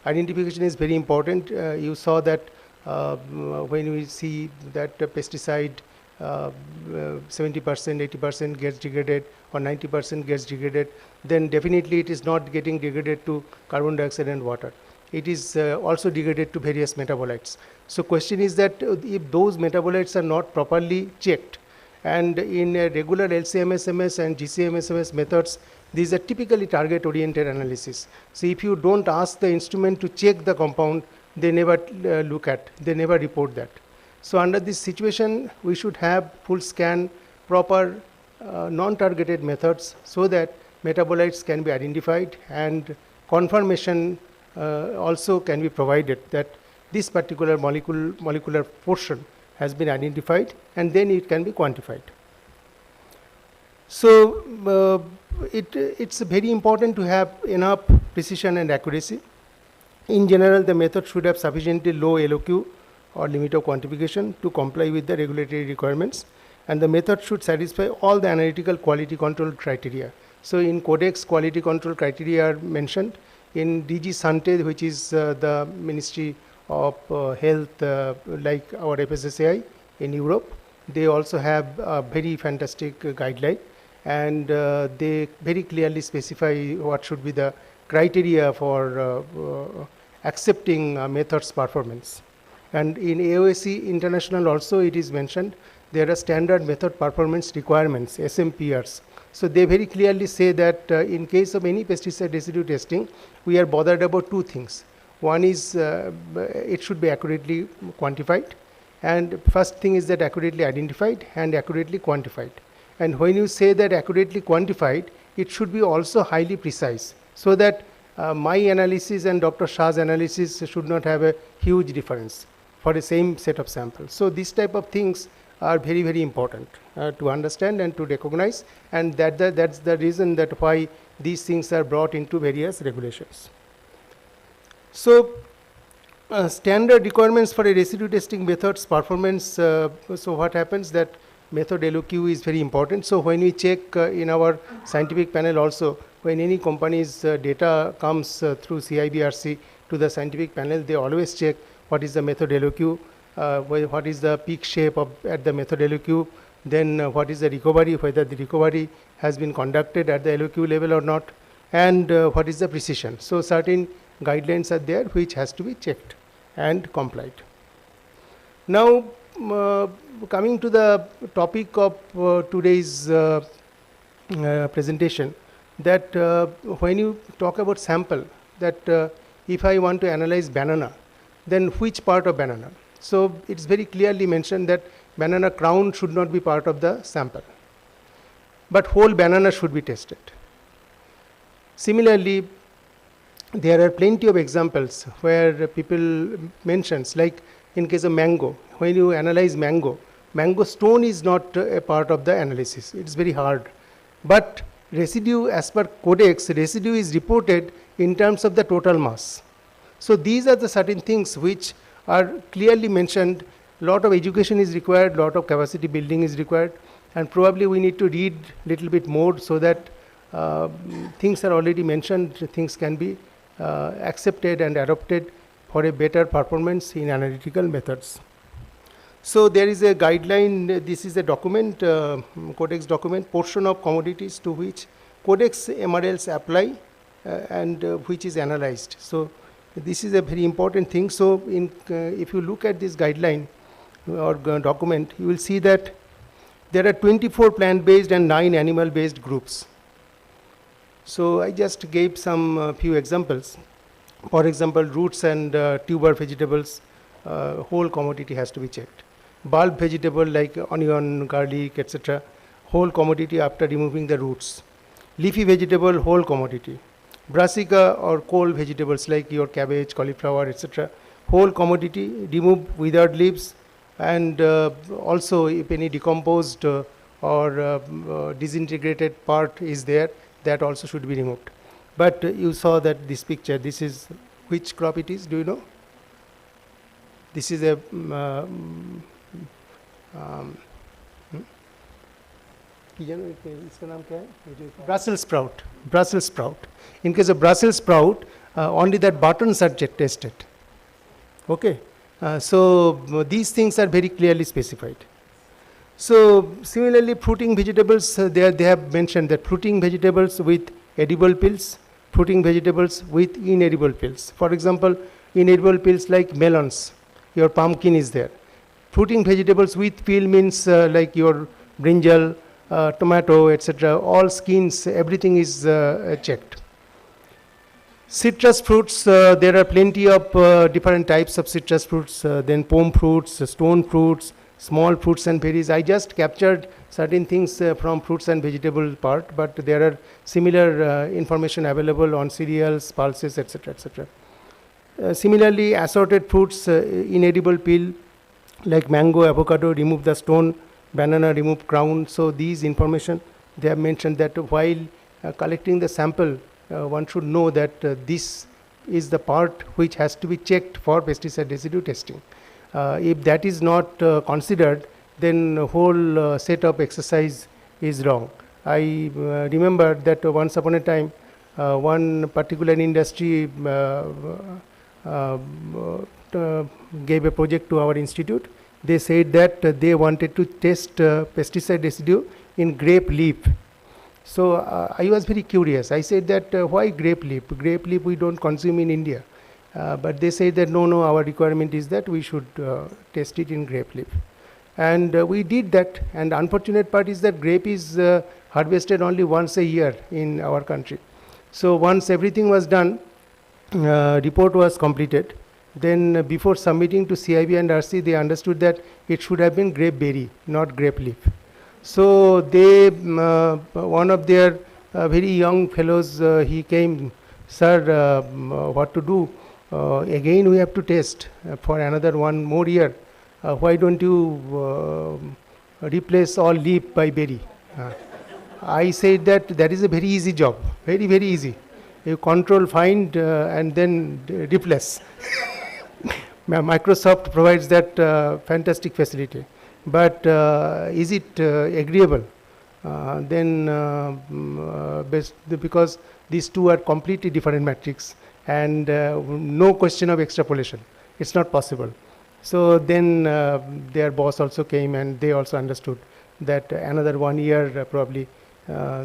Speaker 20: Identification is very important. You saw that when we see that pesticide 70%, 80% gets degraded or 90% gets degraded, then definitely it is not getting degraded to carbon dioxide and water. It is also degraded to various metabolites. So question is that if those metabolites are not properly checked, and in regular LC-MS-MS and GC-MS-MS methods, these are typically target-oriented analysis. So if you don't ask the instrument to check the compound, they never look at, they never report that. So under this situation, we should have full scan, proper non-targeted methods, so that metabolites can be identified and confirmation also can be provided that this particular molecular portion has been identified, and then it can be quantified. So it's very important to have enough precision and accuracy. In general, the method should have sufficiently low LOQ or limit of quantification to comply with the regulatory requirements, and the method should satisfy all the analytical quality control criteria. So in Codex, quality control criteria are mentioned. In DG Sante, which is the Ministry of Health, like our FSSAI in Europe, they also have a very fantastic guideline, and they very clearly specify what should be the criteria for accepting methods performance. And in AOSC International also it is mentioned, there are standard method performance requirements, SMPRs. So they very clearly say that in case of any pesticide residue testing, we are bothered about two things. One is it should be accurately quantified, and first thing is that accurately identified and accurately quantified. And when you say that accurately quantified, it should be also highly precise, so that my analysis and Dr. Shah's analysis should not have a huge difference for the same set of samples. So these type of things are very, very important to understand and to recognize, and that's the reason that why these things are brought into various regulations. So standard requirements for a residue testing methods performance, so what happens that method LOQ is very important. So when we check in our scientific panel also, when any company's data comes through CIBRC to the scientific panel, they always check what is the method LOQ, what is the peak shape at the method LOQ, then what is the recovery, whether the recovery has been conducted at the LOQ level or not, and what is the precision. So certain guidelines are there which has to be checked and complied. Now coming to the topic of today's presentation, that when you talk about sample, that if I want to analyze banana, then which part of banana? So it's very clearly mentioned that banana crown should not be part of the sample, but whole banana should be tested. Similarly, there are plenty of examples where people mentions, like in case of mango, when you analyze mango, mango stone is not a part of the analysis. It's very hard. But residue, as per Codex, residue is reported in terms of the total mass. So these are the certain things which are clearly mentioned. Lot of education is required, lot of capacity building is required, and probably we need to read little bit more so that things are already mentioned, things can be accepted and adopted for a better performance in analytical methods. So there is a guideline, this is a document, Codex document, portion of commodities to which Codex MRLs apply and which is analyzed. So this is a very important thing. So if you look at this guideline or document, you will see that there are 24 plant-based and 9 animal-based groups. So I just gave some few examples. For example, roots and tuber vegetables, whole commodity has to be checked. Bulb vegetable like onion, garlic, etc., whole commodity after removing the roots. Leafy vegetable, whole commodity. Brassica or cold vegetables like your cabbage, cauliflower, etc., whole commodity, remove withered leaves, and also if any decomposed or disintegrated part is there, that also should be removed. But you saw that this picture, this is, which crop it is, do you know? This is a Brussels sprout. Brussels sprout. In case of Brussels sprout, only that buttons are tested. Okay. So these things are very clearly specified. So similarly, fruiting vegetables, they have mentioned that fruiting vegetables with edible peels, fruiting vegetables with inedible peels. For example, inedible peels like melons, your pumpkin is there. Fruiting vegetables with peel means like your brinjal, tomato, etc. All skins, everything is checked. Citrus fruits, there are plenty of different types of citrus fruits, then pome fruits, stone fruits, small fruits and berries. I just captured certain things from fruits and vegetable part, but there are similar information available on cereals, pulses, etc., etc. Similarly, assorted fruits, inedible peel, like mango, avocado, remove the stone, banana, remove crown. So these information, they have mentioned that while collecting the sample, one should know that this is the part which has to be checked for pesticide residue testing. If that is not considered, then the whole set of exercise is wrong. I remember that once upon a time, one particular industry gave a project to our institute. They said that they wanted to test pesticide residue in grape leaf. So I was very curious. I said that why grape leaf? Grape leaf we don't consume in India. But they say that no, our requirement is that we should test it in grape leaf. And we did that, and unfortunate part is that grape is harvested only once a year in our country. So once everything was done, report was completed, then before submitting to CIB and RC, they understood that it should have been grape berry, not grape leaf. So they, one of their very young fellows, he came, sir, what to do? Again we have to test for another 1 more year. Why don't you replace all leaf by berry? I said that is a very easy job, very, very easy. You control, find, and then replace. Microsoft provides that fantastic facility. But is it agreeable? Because these two are completely different metrics, and no question of extrapolation. It's not possible. So then their boss also came, and they also understood that another 1 year probably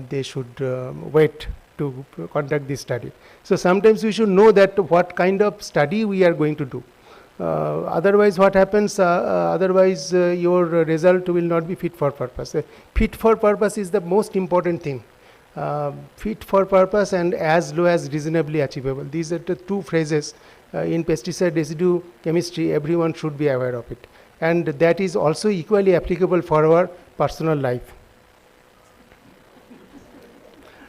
Speaker 20: they should wait to conduct this study. So sometimes we should know that what kind of study we are going to do. Otherwise what happens, your result will not be fit for purpose. Fit for purpose is the most important thing. Fit for purpose and as low as reasonably achievable. These are the two phrases in pesticide residue chemistry. Everyone should be aware of it. And that is also equally applicable for our personal life.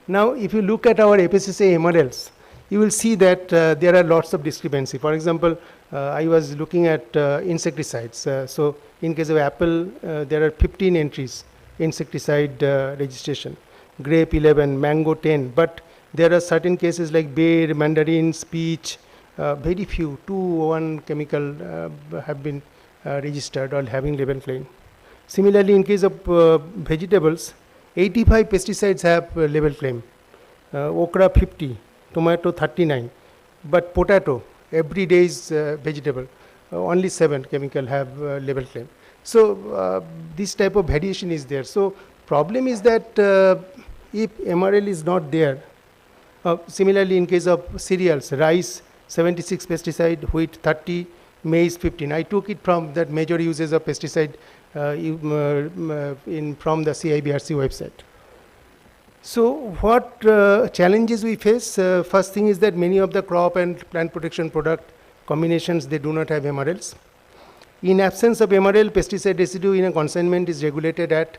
Speaker 20: Now, if you look at our FSSAI MRLs, you will see that there are lots of discrepancy. For example, I was looking at insecticides. So in case of apple, there are 15 entries, insecticide registration, grape 11, mango 10, but there are certain cases like bear, mandarins, peach, very few, 2-1 chemical have been registered or having label claim. Similarly, in case of vegetables, 85 pesticides have label claim, okra 50, tomato 39, but potato, every day's vegetable, only 7 chemical have label claim. So this type of variation is there. So problem is that if MRL is not there, similarly in case of cereals, rice 76 pesticide, wheat 30, maize 15. I took it from that major uses of pesticide from the CIBRC website. So what challenges we face? First thing is that many of the crop and plant protection product combinations, they do not have MRLs. In absence of MRL, pesticide residue in a consignment is regulated at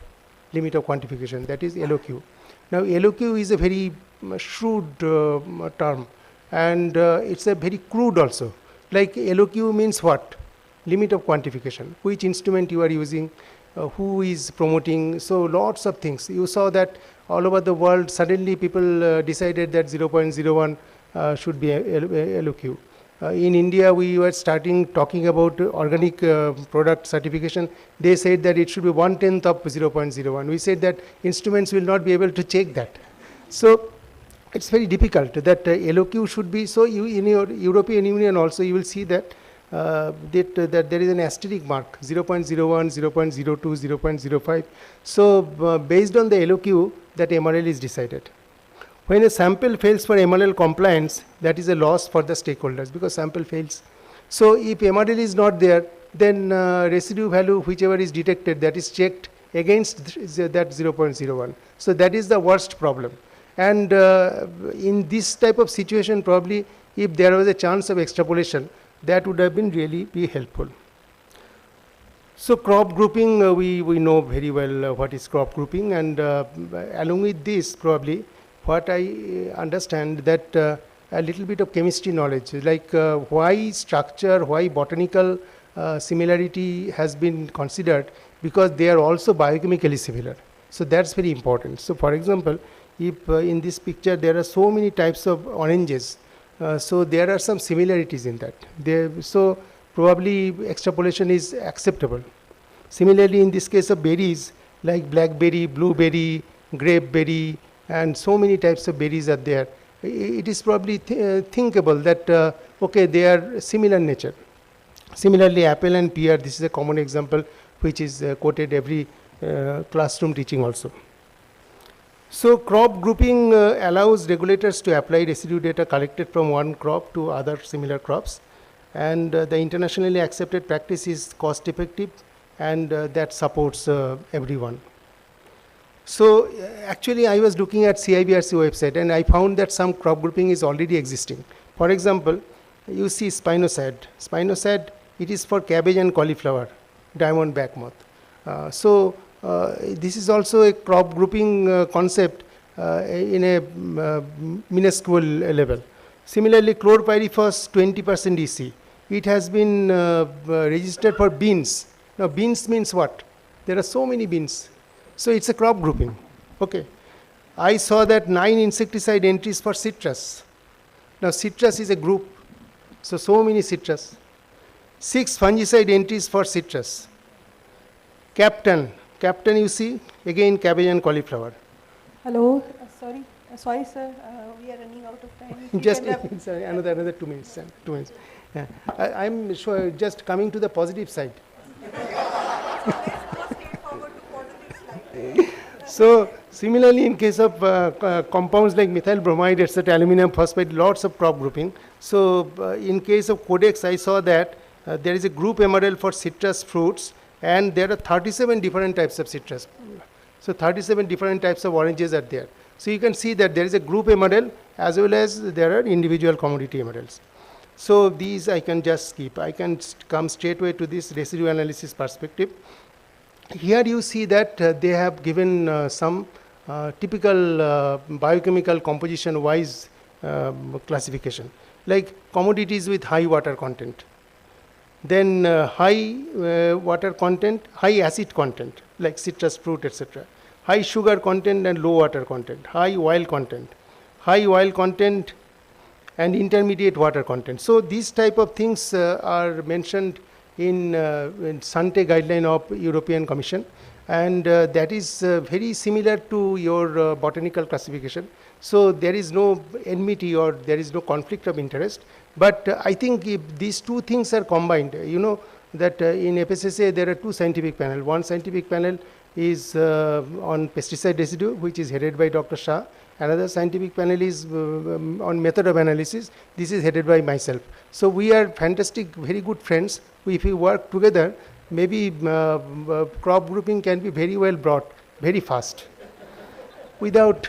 Speaker 20: limit of quantification, that is LOQ. Now LOQ is a very shrewd term, and it's a very crude also. Like LOQ means what? Limit of quantification, which instrument you are using, who is promoting, so lots of things. You saw that all over the world, suddenly people decided that 0.01 should be LOQ. In India, we were talking about organic product certification. They said that it should be 1/10 of 0.01. We said that instruments will not be able to check that. So it's very difficult that LOQ should be. So in your European Union also, you will see that that there is an asterisk mark, 0.01, 0.02, 0.05. So based on the LOQ, that MRL is decided. When a sample fails for MRL compliance, that is a loss for the stakeholders because sample fails. So if MRL is not there, then residue value, whichever is detected, that is checked against that 0.01. So that is the worst problem. And in this type of situation, probably if there was a chance of extrapolation, that would have been really be helpful. So crop grouping, we know very well what is crop grouping, and along with this, probably what I understand that a little bit of chemistry knowledge, like why structure, why botanical similarity has been considered, because they are also biochemically similar. So that's very important. So for example, if in this picture there are so many types of oranges, so there are some similarities in that. So probably extrapolation is acceptable. Similarly, in this case of berries, like blackberry, blueberry, grapeberry, and so many types of berries are there, it is probably thinkable that, okay, they are similar nature. Similarly, apple and pear, this is a common example which is quoted every classroom teaching also. So crop grouping allows regulators to apply residue data collected from one crop to other similar crops. And the internationally accepted practice is cost effective, and that supports everyone. So actually I was looking at CIBRC website and I found that some crop grouping is already existing. For example, you see spinosad. Spinosad, it is for cabbage and cauliflower, diamond back moth. This is also a crop grouping concept in a minuscule level. Similarly, chlorpyrifos 20% EC. It has been registered for beans. Now beans means what? There are so many beans. So it's a crop grouping. Okay. I saw that 9 insecticide entries for citrus. Now citrus is a group. So many citrus. 6 fungicide entries for citrus. Captain you see, again cabbage and cauliflower.
Speaker 21: Hello, sorry sir, we are running out of time.
Speaker 20: Just sorry, another 2 minutes. 2 minutes. Yeah. I'm sure just coming to the positive side. So similarly, in case of compounds like methyl bromide, etc., aluminum phosphate, lots of crop grouping. So in case of Codex, I saw that there is a group MRL for citrus fruits, and there are 37 different types of citrus. So 37 different types of oranges are there. So you can see that there is a group MRL as well as there are individual commodity MRLs. So these I can just skip. I can come straight away to this residue analysis perspective. Here you see that they have given some typical biochemical composition wise classification, like commodities with high water content, then high water content, high acid content like citrus fruit, etc., high sugar content and low water content, high oil content and intermediate water content. So these type of things are mentioned in Sante guideline of European Commission, and that is very similar to your botanical classification. So there is no enmity or there is no conflict of interest. But I think if these two things are combined, you know that in FSSA there are 2 scientific panels. One scientific panel is on pesticide residue, which is headed by Dr. Shah. Another scientific panel is on method of analysis. This is headed by myself. So we are fantastic, very good friends. If we work together, maybe crop grouping can be very well brought, very fast, without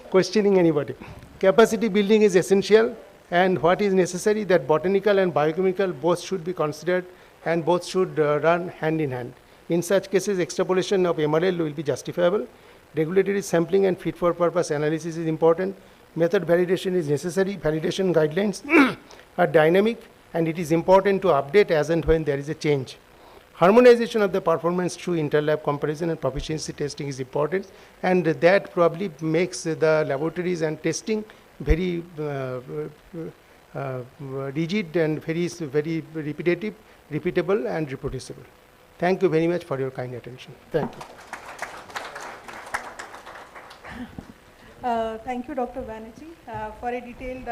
Speaker 20: questioning anybody. Capacity building is essential, and what is necessary that botanical and biochemical both should be considered and both should run hand in hand. In such cases, extrapolation of MRL will be justifiable. Regulatory sampling and fit for purpose analysis is important. Method validation is necessary. Validation guidelines are dynamic, and it is important to update as and when there is a change. Harmonization of the performance through interlab comparison and proficiency testing is important, and that probably makes the laboratories and testing very rigid and very repetitive, repeatable and reproducible. Thank you very much for your kind attention. Thank you.
Speaker 21: Thank you, Dr. Banerjee, for a detailed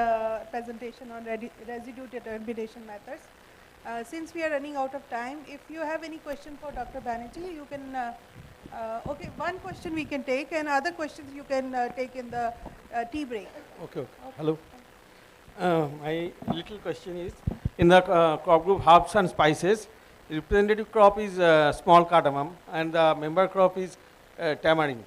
Speaker 21: presentation on residue determination methods. Since we are running out of time, if you have any question for Dr. Banerjee, you can, okay, one question we can take, and other questions you can take in the tea break.
Speaker 22: Okay. Hello. My little question is, in the crop group herbs and spices, representative crop is small cardamom, and the member crop is tamarind.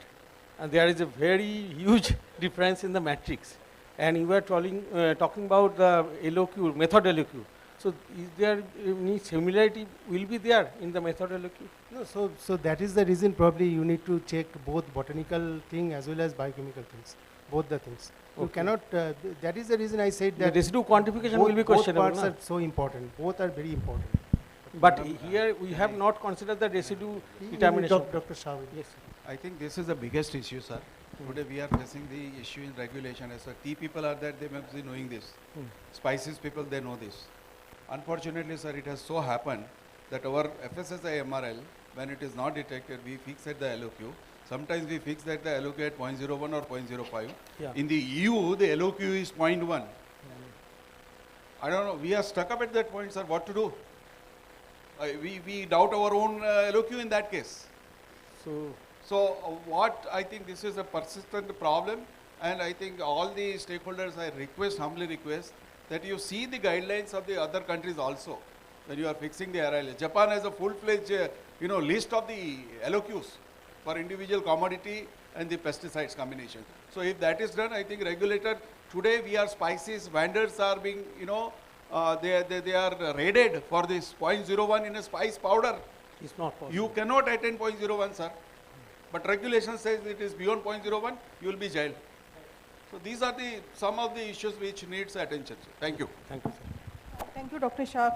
Speaker 22: And there is a very huge difference in the matrix. And you were talking about the LOQ, method LOQ. So is there any similarity will be there in the method LOQ?
Speaker 20: No, so that is the reason probably you need to check both botanical thing as well as biochemical things, both the things. Okay. You cannot, that is the reason I said that
Speaker 22: the residue quantification will be questionable.
Speaker 20: Both parts are so important, both are very important.
Speaker 22: But here we have not considered the residue determination.
Speaker 20: Dr. Shah.
Speaker 22: Yes.
Speaker 10: I think this is the biggest issue, sir. Today we are facing the issue in regulation. As tea people are there, they must be knowing this. Spices people, they know this. Unfortunately, sir, it has so happened that our FSSAI MRL, when it is not detected, we fix at the LOQ. Sometimes we fix that the LOQ at 0.01 or 0.05.
Speaker 22: Yeah.
Speaker 10: In the EU, the LOQ is 0.1. I don't know, we are stuck up at that point, sir. What to do?
Speaker 22: We doubt our own LOQ in that case. So
Speaker 10: So what I think this is a persistent problem, and I think all the stakeholders I request, humbly request, that you see the guidelines of the other countries also when you are fixing the RLS. Japan has a full-fledged list of the LOQs for individual commodity and the pesticides combination. So if that is done, I think regulator, today we are spices, vendors are being, they are raided for this 0.01 in a spice powder.
Speaker 22: It's not possible.
Speaker 10: You cannot attain 0.01, sir. But regulation says it is beyond 0.01, you will be jailed. So these are some of the issues which needs attention. Sir. Thank you.
Speaker 22: Thank you, sir.
Speaker 21: Thank you, Dr. Shah,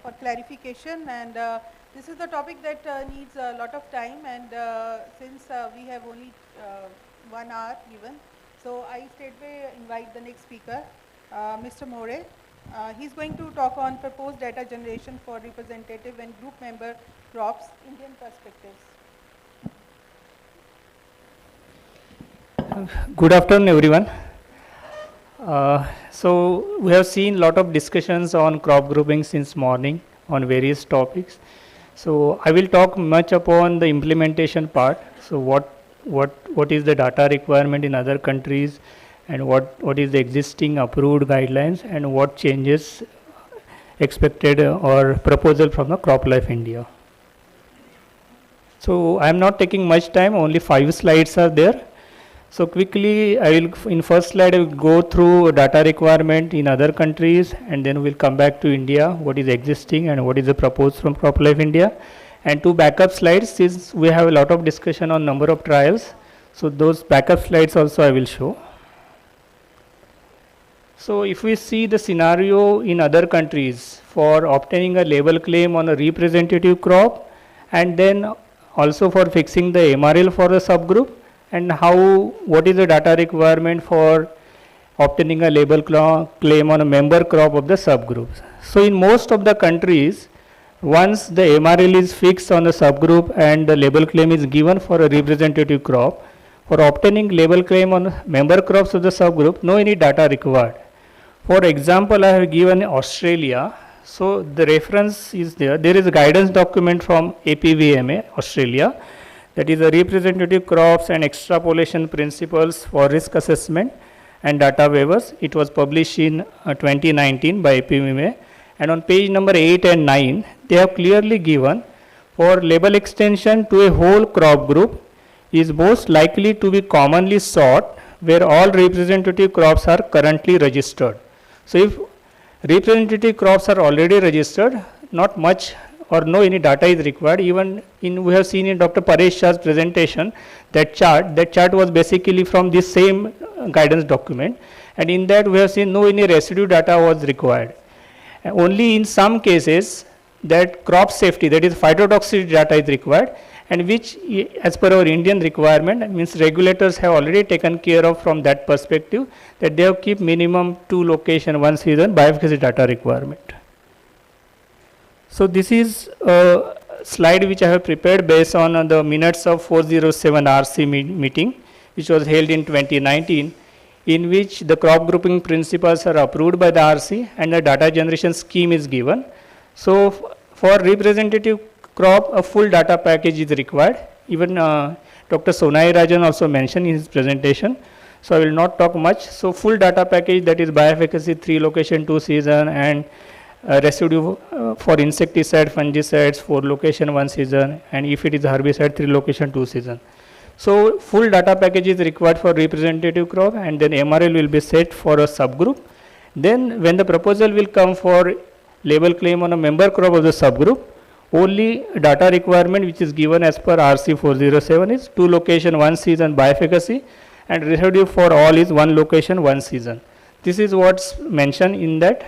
Speaker 21: for clarification. And this is the topic that needs a lot of time. And since we have only 1 hour given, so I straightway invite the next speaker, Mr. More. He's going to talk on proposed data generation for representative and group member crops, Indian perspectives.
Speaker 19: Good afternoon, everyone. So we have seen a lot of discussions on crop grouping since morning on various topics. So I will talk much upon the implementation part. So what is the data requirement in other countries, and what is the existing approved guidelines, and what changes expected or proposal from the CropLife India. So I am not taking much time, only 5 slides are there. So quickly, I will, in first slide, I will go through data requirement in other countries, and then we'll come back to India, what is existing and what is the proposed from CropLife India. And 2 backup slides, since we have a lot of discussion on number of trials. So those backup slides also I will show. So if we see the scenario in other countries for obtaining a label claim on a representative crop, and then also for fixing the MRL for a subgroup, and what is the data requirement for obtaining a label claim on a member crop of the subgroups. So in most of the countries, once the MRL is fixed on a subgroup and the label claim is given for a representative crop, for obtaining label claim on member crops of the subgroup, no any data required. For example, I have given Australia. So the reference is there. There is a guidance document from APVMA, Australia, that is the representative crops and extrapolation principles for risk assessment and data waivers. It was published in 2019 by APVMA. And on page number 8 and 9, they have clearly given for label extension to a whole crop group is most likely to be commonly sought where all representative crops are currently registered. So if representative crops are already registered, not much or no any data is required. Even we have seen in Dr. Paresh Shah's presentation that chart was basically from this same guidance document, and in that we have seen no any residue data was required. Only in some cases that crop safety, that is phytotoxicity data is required, and which as per our Indian requirement means regulators have already taken care of from that perspective, that they have keep minimum 2 location 1 season bioefficacy data requirement. So this is a slide which I have prepared based on the minutes of 407 RC meeting, which was held in 2019, in which the crop grouping principles are approved by the RC and the data generation scheme is given. So for representative crop, a full data package is required. Even Dr. Sonai Rajan also mentioned in his presentation. So I will not talk much. So full data package, that is bioefficacy 3 location 2 season, and residue for insecticide, fungicides 4 location 1 season, and if it is herbicide 3 location 2 season. So full data package is required for representative crop, and then MRL will be set for a subgroup. Then when the proposal will come for label claim on a member crop of the subgroup, only data requirement which is given as per RC 407 is 2 location 1 season bioefficacy, and residue for all is 1 location 1 season. This is what's mentioned in that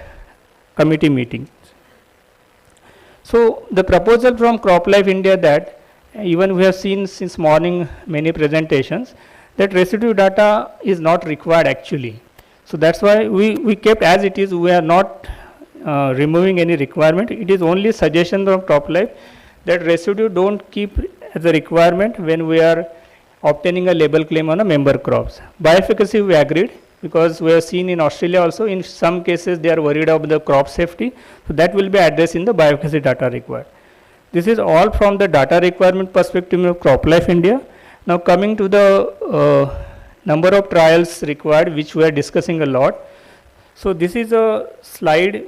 Speaker 19: committee meeting. So the proposal from CropLife India, that even we have seen since morning many presentations, that residue data is not required actually. So that's why we kept as it is. We are not removing any requirement. It is only suggestion from CropLife that residue don't keep as a requirement when we are obtaining a label claim on a member crops. Bioefficacy we agreed, because we have seen in Australia also in some cases they are worried about the crop safety. So that will be addressed in the bioefficacy data required. This is all from the data requirement perspective of CropLife India. Now coming to the number of trials required, which we are discussing a lot. So this is a slide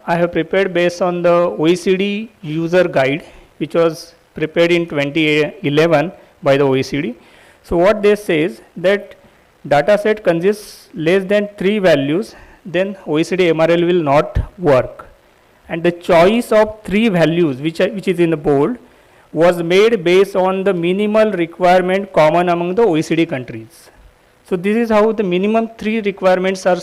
Speaker 19: I have prepared based on the OECD user guide, which was prepared in 2011 by the OECD. So what they say is that data set consists less than 3 values, then OECD MRL will not work. And the choice of 3 values, which is in the bold, was made based on the minimal requirement common among the OECD countries. So this is how the minimum 3 requirements are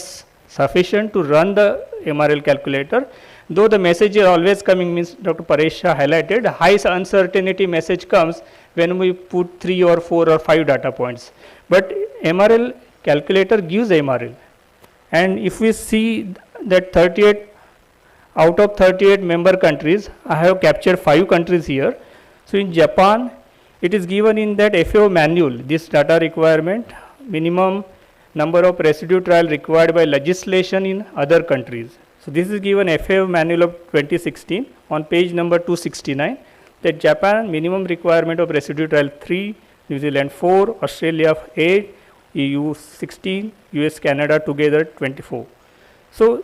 Speaker 19: sufficient to run the MRL calculator. Though the message is always coming, means Dr. Paresha highlighted, high uncertainty message comes when we put 3 or 4 or 5 data points. But MRL calculator gives MRL. And if we see that 38 out of 38 member countries, I have captured 5 countries here. So in Japan, it is given in that FAO manual, this data requirement, minimum number of residue trial required by legislation in other countries. So this is given FAO manual of 2016 on page number 269, that Japan minimum requirement of residue trial 3, New Zealand 4, Australia 8, EU 16, US, Canada together 24. So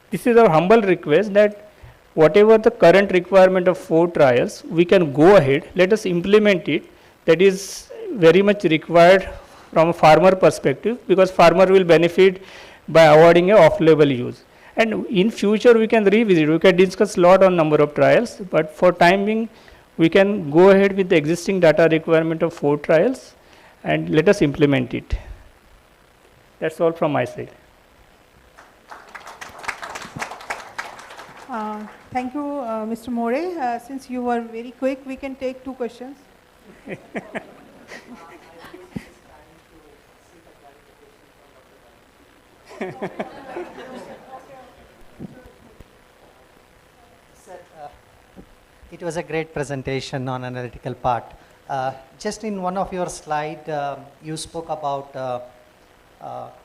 Speaker 19: this is our humble request that whatever the current requirement of 4 trials, we can go ahead, let us implement it. That is very much required from a farmer perspective, because farmer will benefit by avoiding a off-label use. And in future we can revisit, we can discuss a lot on number of trials, but for time being we can go ahead with the existing data requirement of 4 trials and let us implement it. That's all from my side.
Speaker 21: Thank you, Mr. More. Since you were very quick, we can take 2 questions.
Speaker 18: It was a great presentation on analytical part. Just in one of your slides, you spoke about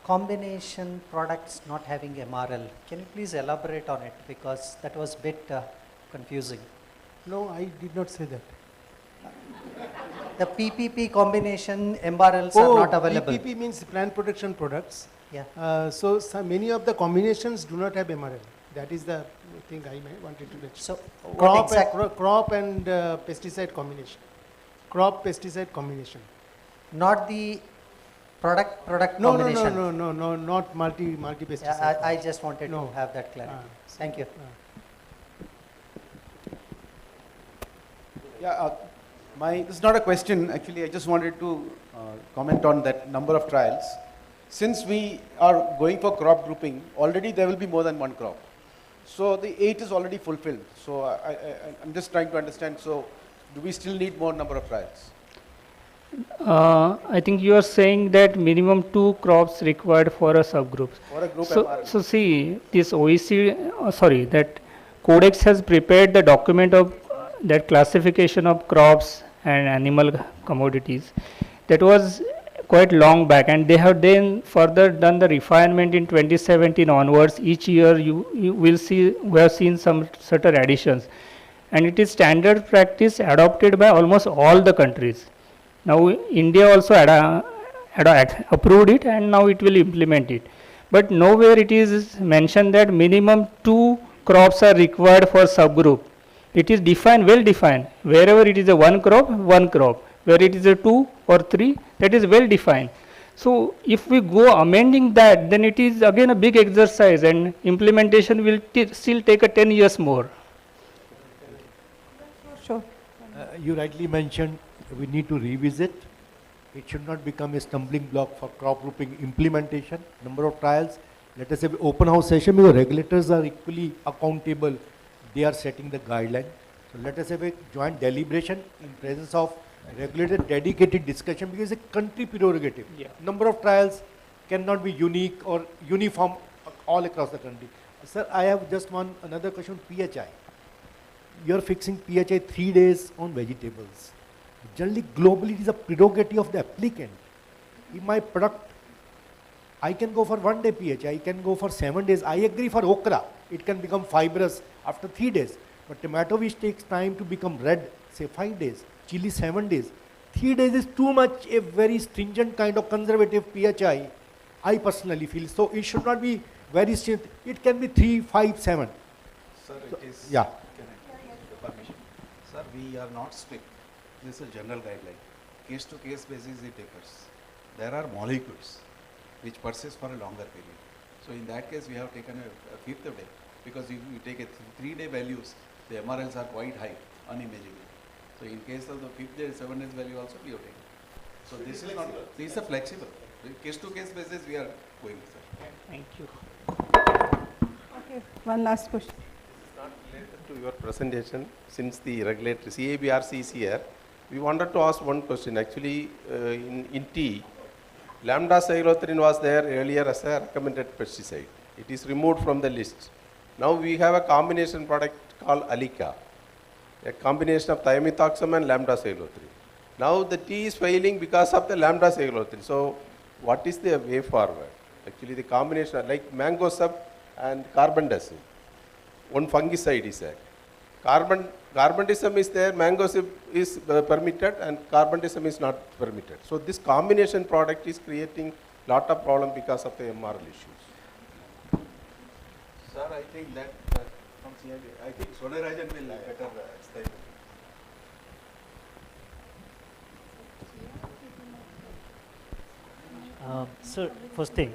Speaker 18: combination products not having MRL. Can you please elaborate on it, because that was a bit confusing.
Speaker 20: No, I did not say that.
Speaker 18: The PPP combination MRLs are not available.
Speaker 20: PPP means plant protection products.
Speaker 18: Yeah.
Speaker 20: So many of the combinations do not have MRL. That is the thing I wanted to mention.
Speaker 18: So
Speaker 20: crop and pesticide combination. Crop pesticide combination.
Speaker 18: Not the product combination.
Speaker 20: No, not multi pesticide.
Speaker 18: Yeah, I just wanted to have that clarity. Thank you.
Speaker 2: Yeah, this is not a question. Actually, I just wanted to comment on that number of trials. Since we are going for crop grouping, already there will be more than 1 crop. So the 8 is already fulfilled. So I'm just trying to understand. So do we still need more number of trials?
Speaker 19: I think you are saying that minimum 2 crops required for a subgroup.
Speaker 2: For a group
Speaker 19: So see, this OECD, that Codex has prepared the document of that classification of crops and animal commodities. That was quite long back, and they have then further done the refinement in 2017 onwards. Each year you will see, we have seen some certain additions, and it is standard practice adopted by almost all the countries. Now India also approved it, and now it will implement it. But nowhere it is mentioned that minimum 2 crops are required for subgroup. It is defined, well defined. Wherever it is a 1 crop, 1 crop. Where it is a 2 or 3, that is well defined. So if we go amending that, then it is again a big exercise, and implementation will still take 10 years more.
Speaker 21: Sure.
Speaker 17: You rightly mentioned we need to revisit. It should not become a stumbling block for crop grouping implementation. Number of trials, let us have open house session, because regulators are equally accountable. They are setting the guideline. So let us have a joint deliberation in presence of regulator, dedicated discussion, because it's a country prerogative.
Speaker 19: Yeah.
Speaker 17: Number of trials cannot be unique or uniform all across the country. Sir, I have just another question, PHI. You're fixing PHI 3 days on vegetables. Generally, globally, it is a prerogative of the applicant. If my product, I can go for 1 day PHI, I can go for 7 days. I agree for okra, it can become fibrous after 3 days. But tomato which takes time to become red, say 5 days. Chili 7 days. 3 days is too much, a very stringent kind of conservative PHI, I personally feel. So it should not be very strict. It can be 3, 5, 7.
Speaker 2: Sir,
Speaker 17: So,
Speaker 2: it is.
Speaker 17: yeah.
Speaker 2: Can I get the permission? Sir, we are not strict. This is a general guideline. Case to case basis it differs. There are molecules which persist for a longer period. So in that case, we have taken a fifth day, because if you take a 3-day values, the MRLs are quite high, unimaginable. So in case of the 5th day, 7 days value also we have taken. So this is not, these are flexible. Case to case basis we are going, sir.
Speaker 19: Thank you.
Speaker 21: Okay, one last question.
Speaker 14: This is not related to your presentation. Since the regulatory CABRC is here, we wanted to ask one question. Actually, in tea, lambda cyhalothrin was there earlier as a recommended pesticide. It is removed from the list. Now we have a combination product called Alica, a combination of thiamethoxam and lambda cyhalothrin. Now the tea is failing because of the lambda cyhalothrin. So what is the way forward? Actually, the combination like mango sub and carbendazim. One fungicide is there. Carbendazim is there, mango sub is permitted, and carbendazim is not permitted. So this combination product is creating lot of problem because of the MRL issues.
Speaker 2: Sir, I think that from CIB, I think Sonarajan will better explain.
Speaker 13: Sir, first thing,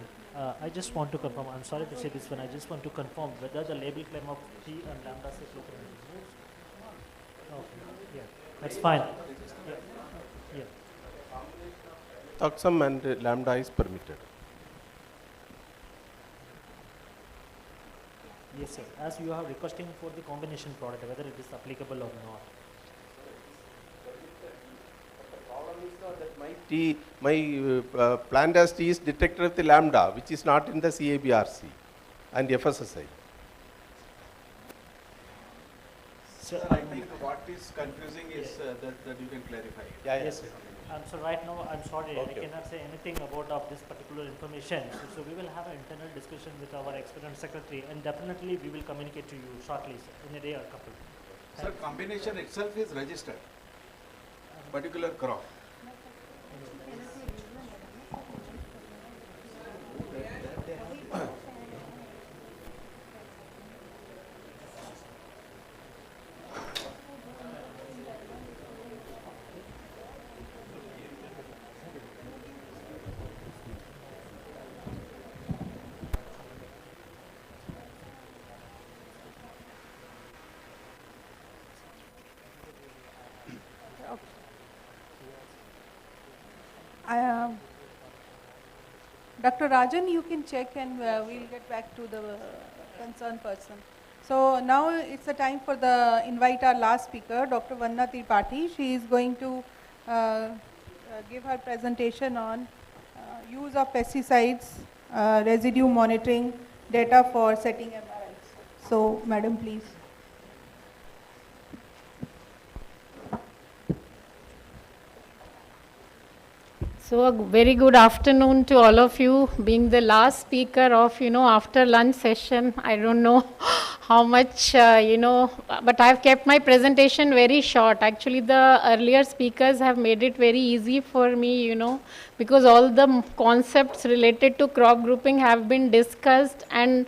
Speaker 13: I just want to confirm, I'm sorry to say this one, I just want to confirm whether the label claim of T and lambda cyhalothrin is removed. Okay, yeah, that's fine. Yeah.
Speaker 14: Thoxam and lambda is permitted.
Speaker 13: Yes, sir. As you are requesting for the combination product, whether it is applicable or not.
Speaker 14: My plant as tea is detected with the lambda, which is not in the CABRC and FSSI.
Speaker 2: Sir, I think what is confusing is that you can clarify.
Speaker 13: Yes, sir. So right now, I'm sorry, I cannot say anything about this particular information. So we will have an internal discussion with our experiment secretary, and definitely we will communicate to you shortly, sir, in a day or couple.
Speaker 2: Sir, combination itself is registered, particular crop.
Speaker 21: Dr. Rajan, you can check and we'll get back to the concerned person. So now it's the time for the invite our last speaker, Dr. Vanna Tripathi. She is going to give her presentation on use of pesticides, residue monitoring, data for setting MRLs. So, madam, please.
Speaker 11: So a very good afternoon to all of you. Being the last speaker of, after lunch session, I don't know how much, but I've kept my presentation very short. Actually, the earlier speakers have made it very easy for me, because all the concepts related to crop grouping have been discussed and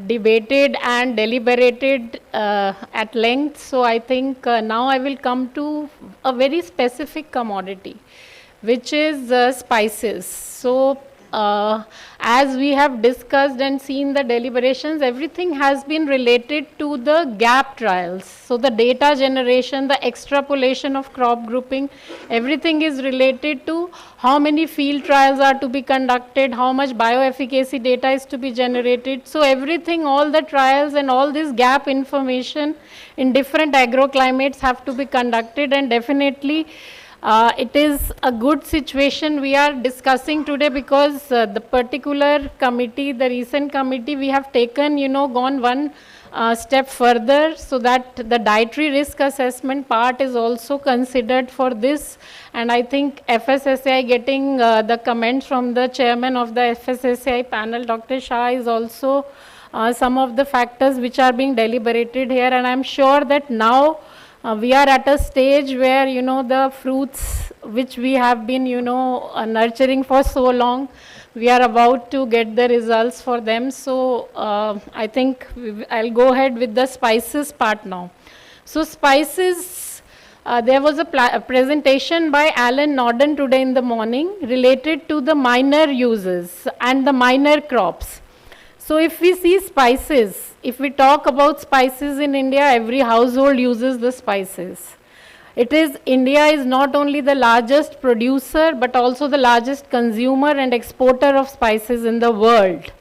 Speaker 11: debated and deliberated at length. So I think now I will come to a very specific commodity, which is spices. So as we have discussed and seen the deliberations, everything has been related to the gap trials. So the data generation, the extrapolation of crop grouping, everything is related to how many field trials are to be conducted, how much bioefficacy data is to be generated. So everything, all the trials and all this gap information in different agroclimates have to be conducted, and definitely it is a good situation we are discussing today, because the particular committee, the recent committee, we have taken, gone one step further, so that the dietary risk assessment part is also considered for this. And I think FSSAI getting the comments from the chairman of the FSSAI panel, Dr. Shah, is also some of the factors which are being deliberated here. And I'm sure that now We are at a stage where, you know, the fruits which we have been, you know, nurturing for so long, we are about to get the results for them. So I think I'll go ahead with the spices part now. So spices, there was a presentation by Alan Norden today in the morning related to the minor uses and the minor crops. So if we see spices, if we talk about spices in India, every household uses the spices. India is not only the largest producer, but also the largest consumer and exporter of spices in the world.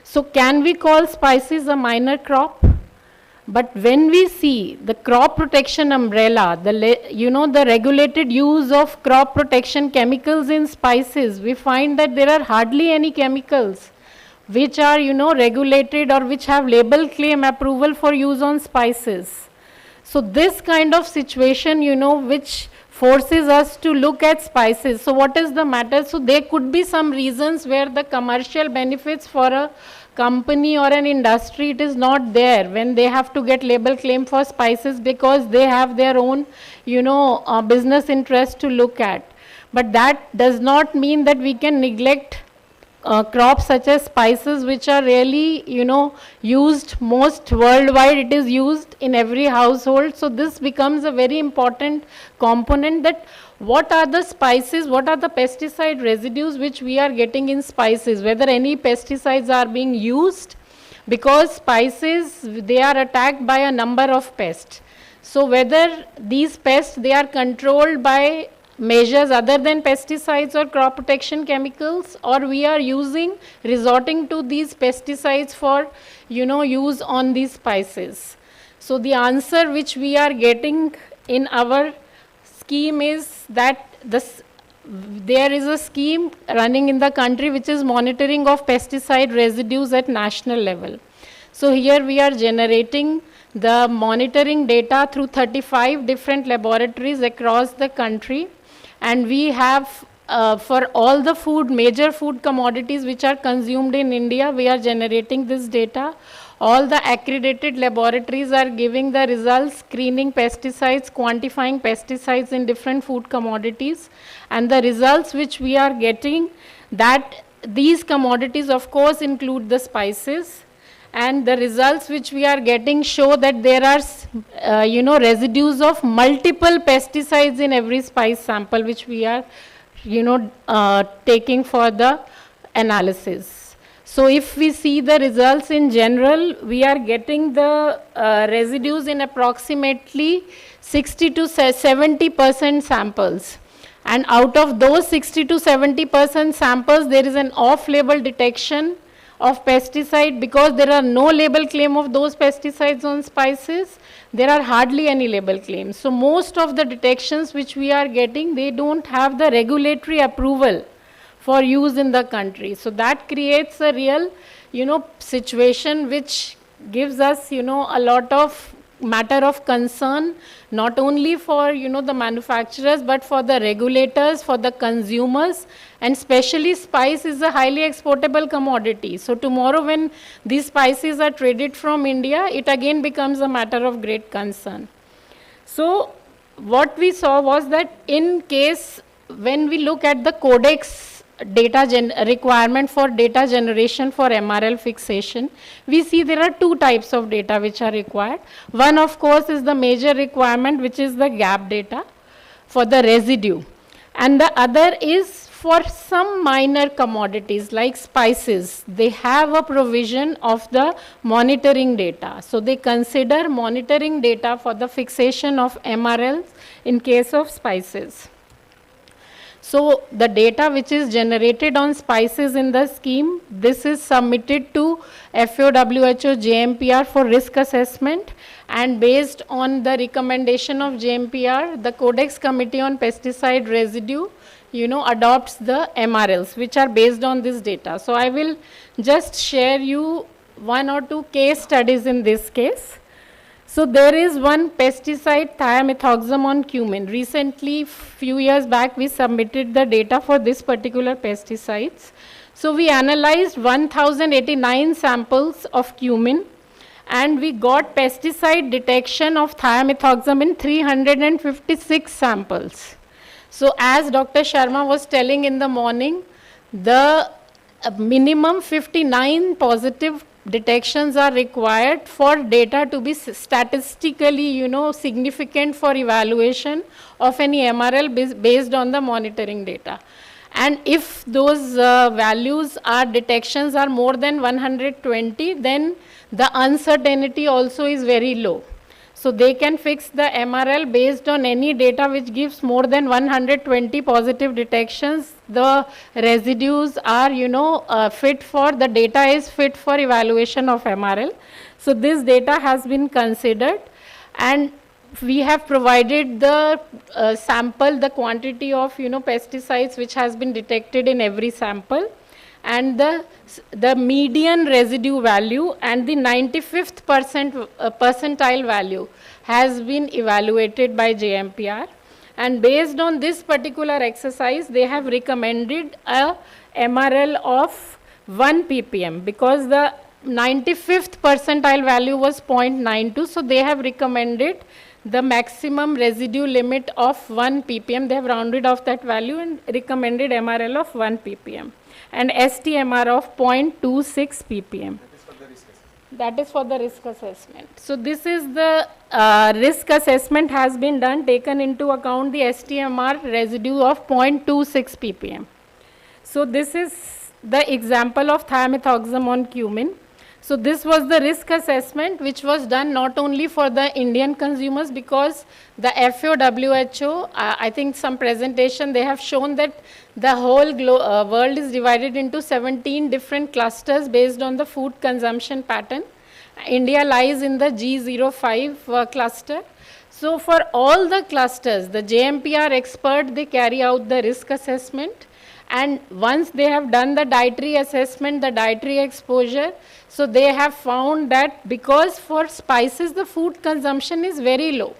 Speaker 11: So can we call spices a minor crop? But when we see the crop protection umbrella, the regulated use of crop protection chemicals in spices, we find that there are hardly any chemicals which are, you know, regulated or which have label claim approval for use on spices. So this kind of situation, you know, which forces us to look at spices. So what is the matter? So there could be some reasons where the commercial benefits for a company or an industry, it is not there when they have to get label claim for spices because they have their own, you know, business interest to look at. But that does not mean that we can neglect crops such as spices, which are really, you know, used most worldwide. It is used in every household. So this becomes a very important component, that what are the spices, what are the pesticide residues which we are getting in spices, whether any pesticides are being used, because spices, they are attacked by a number of pests. So whether these pests, they are controlled by measures other than pesticides or crop protection chemicals, or we are resorting to these pesticides for, you know, use on these spices. So the answer which we are getting in our scheme is that there is a scheme running in the country which is monitoring of pesticide residues at national level. So here we are generating the monitoring data through 35 different laboratories across the country. And we have, for all the major food commodities which are consumed in India, we are generating this data. All the accredited laboratories are giving the results, screening pesticides, quantifying pesticides in different food commodities. And the results which we are getting, that these commodities of course include the spices. And the results which we are getting show that there are, you know, residues of multiple pesticides in every spice sample which we are, you know, taking for the analysis. So if we see the results in general, we are getting the residues in approximately 60 to 70% samples. And out of those 60 to 70% samples, there is an off-label detection of pesticide, because there are no label claim of those pesticides on spices. There are hardly any label claims. So most of the detections which we are getting, they don't have the regulatory approval for use in the country. So that creates a real, you know, situation which gives us, you know, a lot of matter of concern, not only for, you know, the manufacturers, but for the regulators, for the consumers. And especially spice is a highly exportable commodity. So tomorrow when these spices are traded from India, it again becomes a matter of great concern. So what we saw was that in case when we look at the Codex requirement for data generation for MRL fixation, we see there are two types of data which are required. One of course is the major requirement, which is the gap data for the residue. And the other is for some minor commodities like spices. They have a provision of the monitoring data. So they consider monitoring data for the fixation of MRLs in case of spices. So the data which is generated on spices in the scheme, this is submitted to FAO/WHO JMPR for risk assessment, and based on the recommendation of JMPR, the Codex Committee on Pesticide Residue, you know, adopts the MRLs which are based on this data. So I will just share you one or two case studies in this case. So there is one pesticide, thiamethoxam on cumin. Recently, few years back, we submitted the data for this particular pesticides. So we analyzed 1089 samples of cumin, and we got pesticide detection of thiamethoxam in 356 samples. So as Dr. Sharma was telling in the morning, the minimum 59 positive detections are required for data to be statistically, significant for evaluation of any MRL based on the monitoring data. And if those values are detections are more than 120, then the uncertainty also is very low. So they can fix the MRL based on any data which gives more than 120 positive detections. The residues are, fit for, the data is fit for evaluation of MRL. So this data has been considered, and we have provided the sample, the quantity of, pesticides which has been detected in every sample, and the median residue value and the 95th percentile value has been evaluated by JMPR. And based on this particular exercise, they have recommended a MRL of 1 ppm, because the 95th percentile value was 0.92, so they have recommended the maximum residue limit of 1 ppm. They have rounded off that value and recommended MRL of 1 ppm. And STMR of 0.26 ppm. That is for the risk assessment. So this is the risk assessment has been done, taken into account the STMR residue of 0.26 ppm. So this is the example of thiamethoxam on cumin. So this was the risk assessment which was done not only for the Indian consumers, because the FAO, I think some presentation they have shown that the whole world is divided into 17 different clusters based on the food consumption pattern. India lies in the G05 cluster. So for all the clusters, the JMPR expert, they carry out the risk assessment. And once they have done the dietary assessment, the dietary exposure, so they have found that because for spices the food consumption is very low.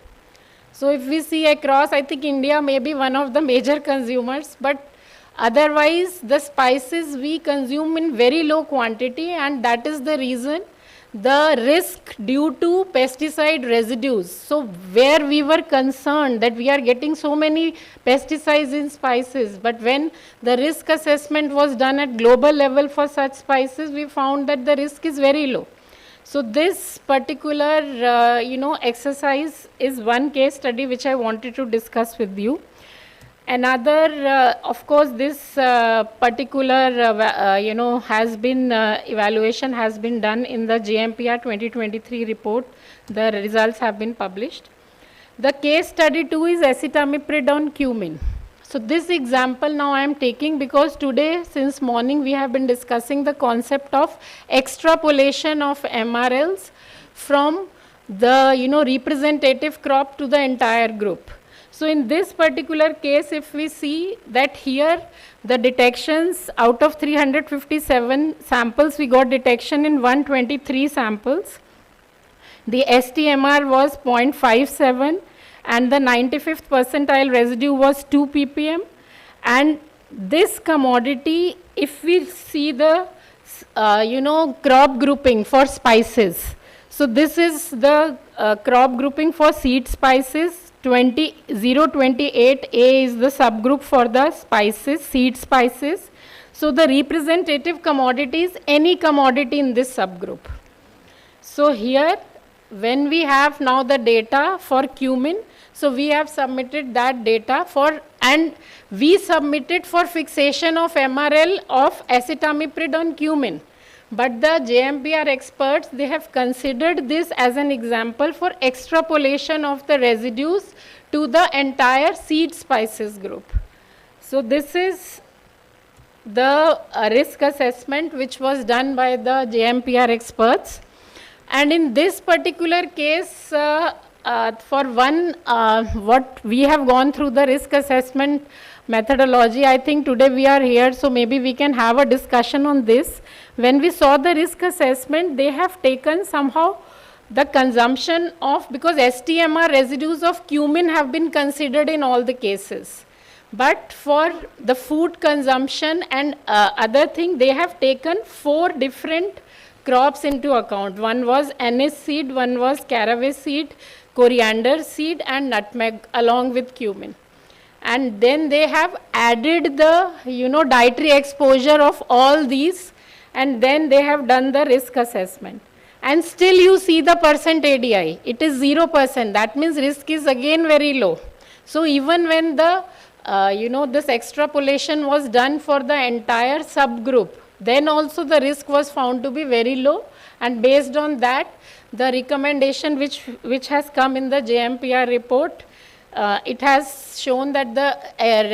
Speaker 11: So if we see across, I think India may be one of the major consumers, but otherwise the spices we consume in very low quantity, and that is the reason the risk due to pesticide residues. So where we were concerned that we are getting so many pesticides in spices, but when the risk assessment was done at global level for such spices, we found that the risk is very low. So this particular exercise is one case study which I wanted to discuss with you. Another, of course, this particular, has been, evaluation has been done in the JMPR 2023 report. The results have been published. The case study 2 is acetamiprid on cumin. So this example now I am taking because today, since morning, we have been discussing the concept of extrapolation of MRLs from the, representative crop to the entire group. So in this particular case, if we see that here the detections out of 357 samples, we got detection in 123 samples. The STMR was 0.57 and the 95th percentile residue was 2 ppm. And this commodity, if we see the, crop grouping for spices. So this is the crop grouping for seed spices. 028A is the subgroup for the spices, seed spices. So the representative commodity is any commodity in this subgroup. So here, when we have now the data for cumin, so we have submitted that data for, and we submitted for fixation of MRL of acetamiprid on cumin. But the JMPR experts, they have considered this as an example for extrapolation of the residues to the entire seed spices group. So this is the risk assessment which was done by the JMPR experts. And in this particular case, for one, what we have gone through the risk assessment methodology, I think today we are here, so maybe we can have a discussion on this. When we saw the risk assessment, they have taken somehow the consumption of, because STMR residues of cumin have been considered in all the cases. But for the food consumption and other thing, they have taken 4 different crops into account. One was anise seed, one was caraway seed, coriander seed and nutmeg along with cumin. And then they have added the, dietary exposure of all these, and then they have done the risk assessment. And still you see the percent ADI, it is 0%. That means risk is again very low. So even when the, this extrapolation was done for the entire subgroup, then also the risk was found to be very low. And based on that, the recommendation which has come in the JMPR report, it has shown that the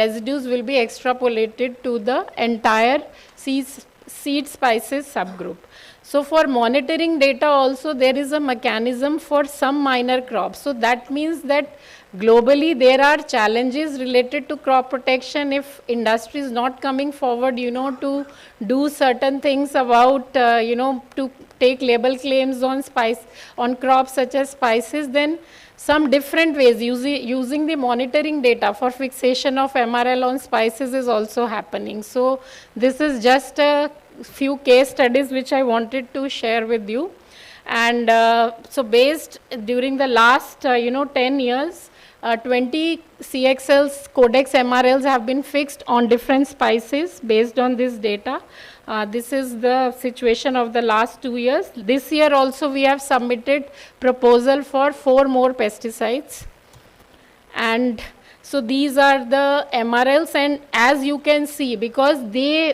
Speaker 11: residues will be extrapolated to the entire seed spices subgroup. So for monitoring data also there is a mechanism for some minor crops. So that means that globally there are challenges related to crop protection if industry is not coming forward, to do certain things about, to take label claims on crops such as spices, then some different ways using the monitoring data for fixation of MRL on spices is also happening. So this is just a few case studies which I wanted to share with you. And so based during the last 10 years, 20 CXLs Codex MRLs have been fixed on different spices based on this data. This is the situation of the last 2 years. This year also we have submitted proposal for 4 more pesticides. And so these are the MRLs, and as you can see, because any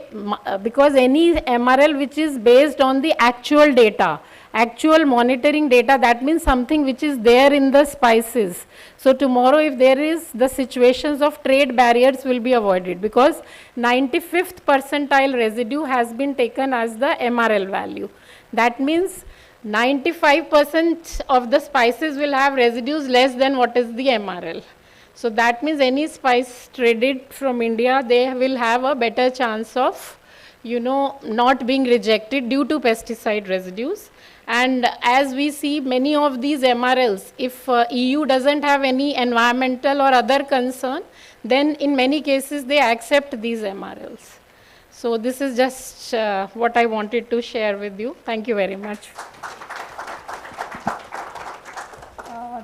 Speaker 11: MRL which is based on the actual data, actual monitoring data, that means something which is there in the spices. So tomorrow if there is, the situations of trade barriers will be avoided, because 95th percentile residue has been taken as the MRL value. That means 95% of the spices will have residues less than what is the MRL. So that means any spice traded from India, they will have a better chance of, not being rejected due to pesticide residues. And as we see many of these MRLs, if EU doesn't have any environmental or other concern, then in many cases they accept these MRLs. So this is just what I wanted to share with you. Thank you very much.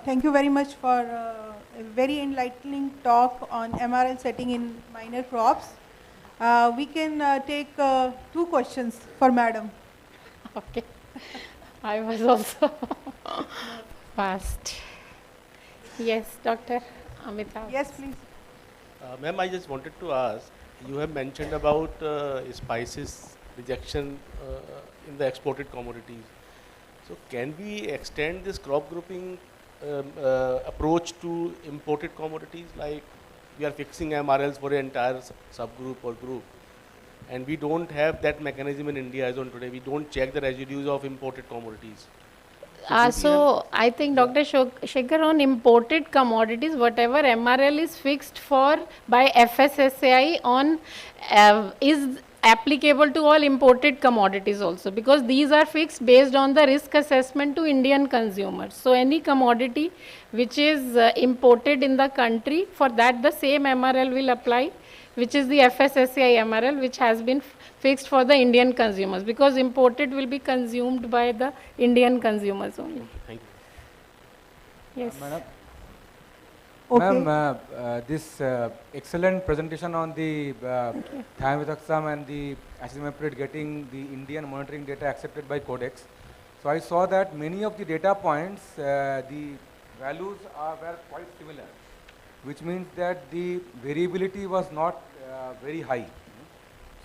Speaker 21: Thank you very much for a very enlightening talk on MRL setting in minor crops. We can take 2 questions for Madam.
Speaker 11: Okay. I was also fast. Yes, Dr. Amitabh.
Speaker 21: Yes, please.
Speaker 14: Ma'am, I just wanted to ask, you have mentioned about spices rejection in the exported commodities. So can we extend this crop grouping approach to imported commodities, like we are fixing MRLs for an entire subgroup or group, and we don't have that mechanism in India as on today? We don't check the residues of imported commodities.
Speaker 11: So I think Dr. Shekhar, on imported commodities, whatever MRL is fixed for by FSSAI on is applicable to all imported commodities also, because these are fixed based on the risk assessment to Indian consumers. So any commodity which is imported in the country, for that the same MRL will apply, which is the FSSAI MRL, which has been fixed for the Indian consumers, because imported will be consumed by the Indian consumers only.
Speaker 14: Thank you.
Speaker 11: Yes.
Speaker 4: Madam,
Speaker 21: Okay.
Speaker 4: Ma'am, this excellent presentation on the thiamethoxam and the acetamiprid getting the Indian monitoring data accepted by Codex. So I saw that many of the data points, the values were quite similar, which means that the variability was not very high.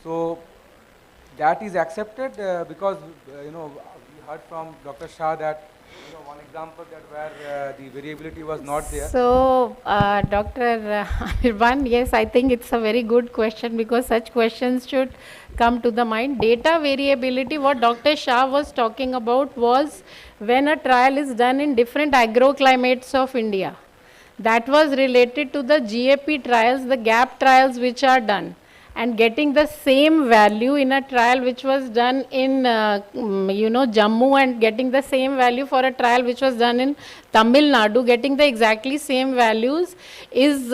Speaker 4: So that is accepted because we heard from Dr. Shah that one example that where the variability was not there.
Speaker 11: So Dr. Anirban, yes, I think it's a very good question, because such questions should come to the mind. Data variability, what Dr. Shah was talking about was when a trial is done in different agroclimates of India. That was related to the GAP trials, the gap trials which are done, and getting the same value in a trial which was done in Jammu, and getting the same value for a trial which was done in Tamil Nadu, getting the exactly same values is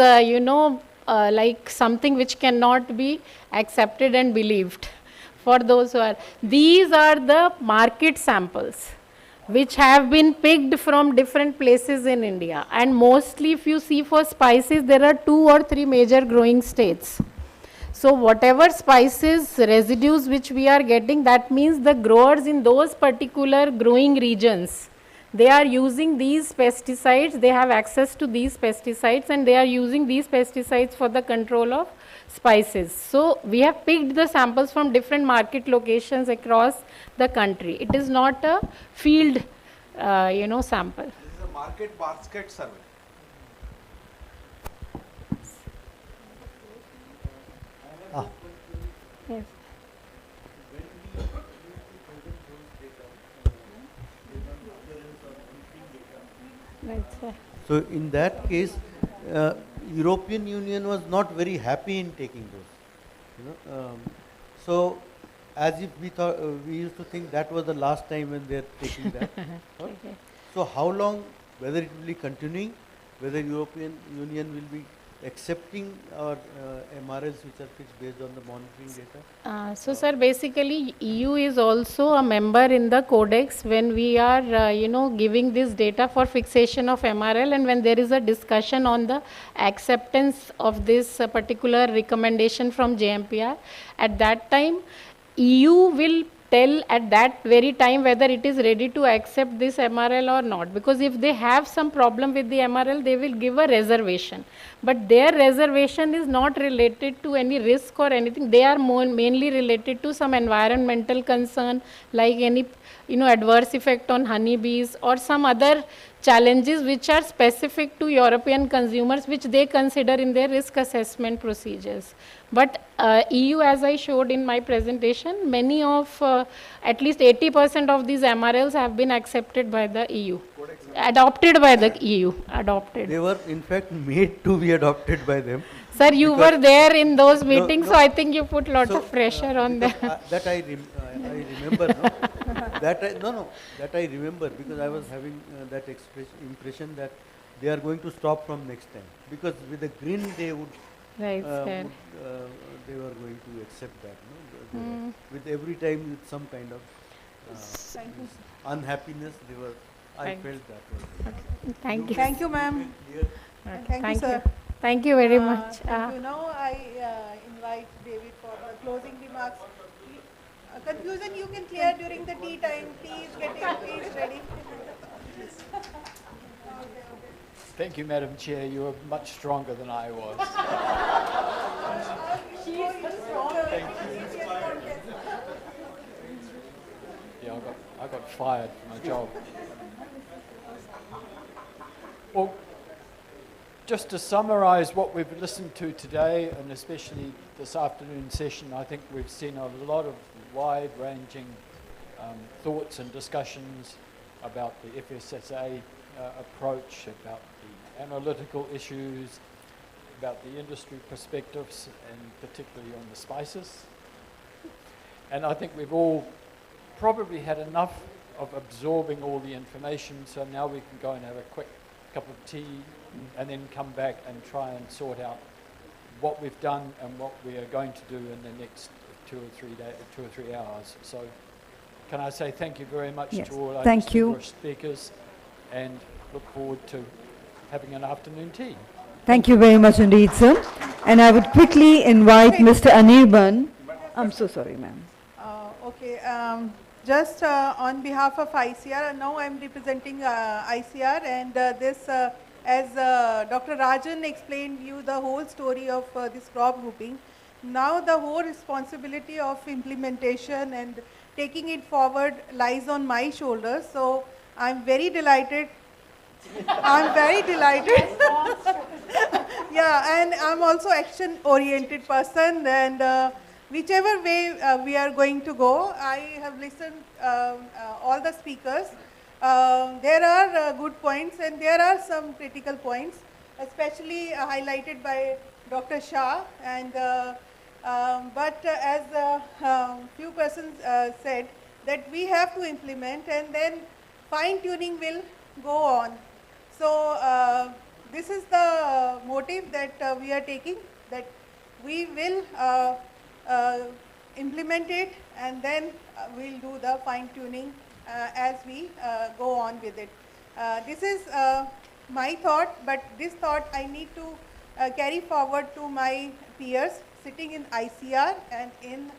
Speaker 11: like something which cannot be accepted and believed. For those who are, these are the market samples which have been picked from different places in India, and mostly if you see for spices there are 2 or 3 major growing states. So whatever spices residues which we are getting, that means the growers in those particular growing regions, they are using these pesticides, they have access to these pesticides, and they are using these pesticides for the control of spices. So we have picked the samples from different market locations across the country. It is not a field sample.
Speaker 14: This is a market basket survey.
Speaker 11: Yes. Right, sir.
Speaker 17: So in that case, European Union was not very happy in taking those. So as if we thought, we used to think that was the last time when they are taking that.
Speaker 11: Okay.
Speaker 17: So how long, whether it will be continuing, whether European Union will be accepting our MRLs which are fixed based on the monitoring data?
Speaker 11: So sir, basically EU is also a member in the Codex when we are giving this data for fixation of MRL, and when there is a discussion on the acceptance of this particular recommendation from JMPR, at that time EU will tell at that very time whether it is ready to accept this MRL or not, because if they have some problem with the MRL, they will give a reservation, but their reservation is not related to any risk or anything. They are mainly related to some environmental concern, like any adverse effect on honeybees or some other challenges which are specific to European consumers, which they consider in their risk assessment procedures. But EU, as I showed in my presentation, many of at least 80% of these MRLs have been accepted by the EU, adopted by the EU, adopted.
Speaker 17: They were in fact made to be adopted by them.
Speaker 11: Sir, you were there in those meetings, so I think you put lot of pressure on them.
Speaker 17: That I remember, no? That I remember, because I was having that impression that they are going to stop from next time, because with the green they would,
Speaker 11: right,
Speaker 17: they were going to accept that, no? With every time with some kind of unhappiness, they were. I felt that was.
Speaker 11: Okay. Thank you.
Speaker 21: Thank you, ma'am. Thank you, sir.
Speaker 11: Thank you very much.
Speaker 21: Thank you. Now I invite David for the closing remarks. Confusion you can clear during the tea time. Tea is ready.
Speaker 7: Thank you, Madam Chair. You are much stronger than I was. Yeah, I got fired from my job. Well, just to summarize what we've listened to today, and especially this afternoon session, I think we've seen a lot of wide-ranging thoughts and discussions about the FSSA approach, about the analytical issues, about the industry perspectives, and particularly on the spices. And I think we've all probably had enough of absorbing all the information, so now we can go and have a quick cup of tea and then come back and try and sort out what we've done and what we are going to do in the next 2 or 3 hours. So can I say thank you very much to all our distinguished speakers, and look forward to having an afternoon tea.
Speaker 1: Thank you very much indeed, sir. And I would quickly invite Mr. Anirban. I'm so sorry, ma'am.
Speaker 21: Okay. Just on behalf of ICR, now I'm representing ICR, and this, as Dr. Rajan explained you the whole story of this crop grouping, now the whole responsibility of implementation and taking it forward lies on my shoulders. So I'm very delighted. I'm very delighted. Yeah, and I'm also action-oriented person, and whichever way we are going to go, I have listened all the speakers. There are good points and there are some critical points, especially highlighted by Dr. Shah. And but as few persons said, that we have to implement, and then fine-tuning will go on. So this is the motive that we are taking, that we will implement implement it, and then we'll do the fine tuning as we go on with it. This is my thought, but this thought I need to carry forward to my peers sitting in ICR and in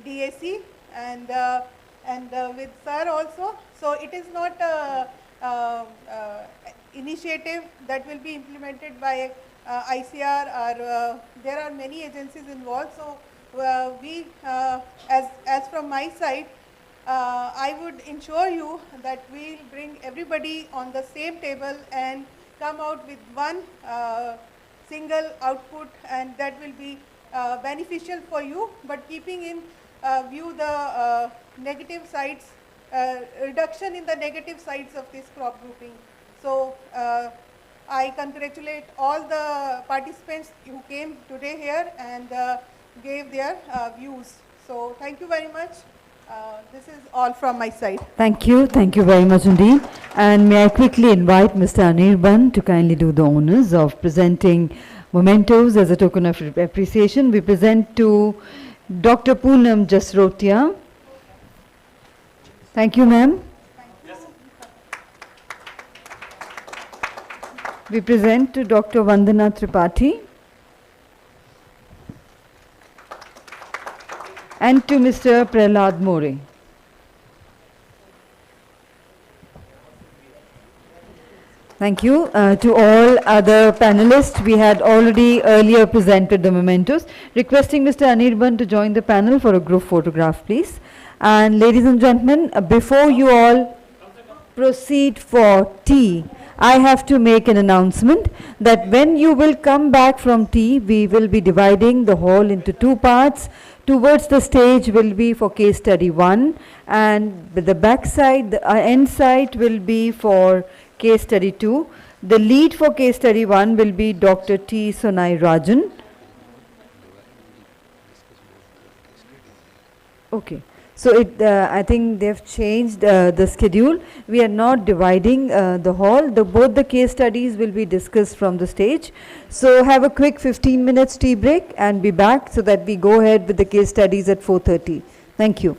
Speaker 21: DAC, and with sir also. So it is not a initiative that will be implemented by ICR, or there are many agencies involved. So we, as from my side, I would ensure you that we will bring everybody on the same table and come out with one single output, and that will be beneficial for you, but keeping in view the negative sides, reduction in the negative sides of this crop grouping. So I congratulate all the participants who came today here and gave their views. So thank you very much. This is all from my side.
Speaker 1: Thank you very much indeed. And may I quickly invite Mr. Anirban to kindly do the honors of presenting mementos as a token of appreciation. We present to Dr. Poonam Jasrotia. Thank you, ma'am. We present to Dr. Vandana Tripathi and to Mr. Prahlad More. Thank you. To all other panelists, we had already earlier presented the mementos. Requesting Mr. Anirban to join the panel for a group photograph, please. And ladies and gentlemen, before you all proceed for tea, I have to make an announcement that when you will come back from tea, we will be dividing the hall into two parts. Towards the stage will be for case study 1, and the back side, the end side will be for case study 2. The lead for case study 1 will be Dr. T. Sonai Rajan. Okay. So I think they've changed the schedule. We are not dividing the hall. Both the case studies will be discussed from the stage. So have a quick 15 minutes tea break and be back so that we go ahead with the case studies at 4:30. Thank you.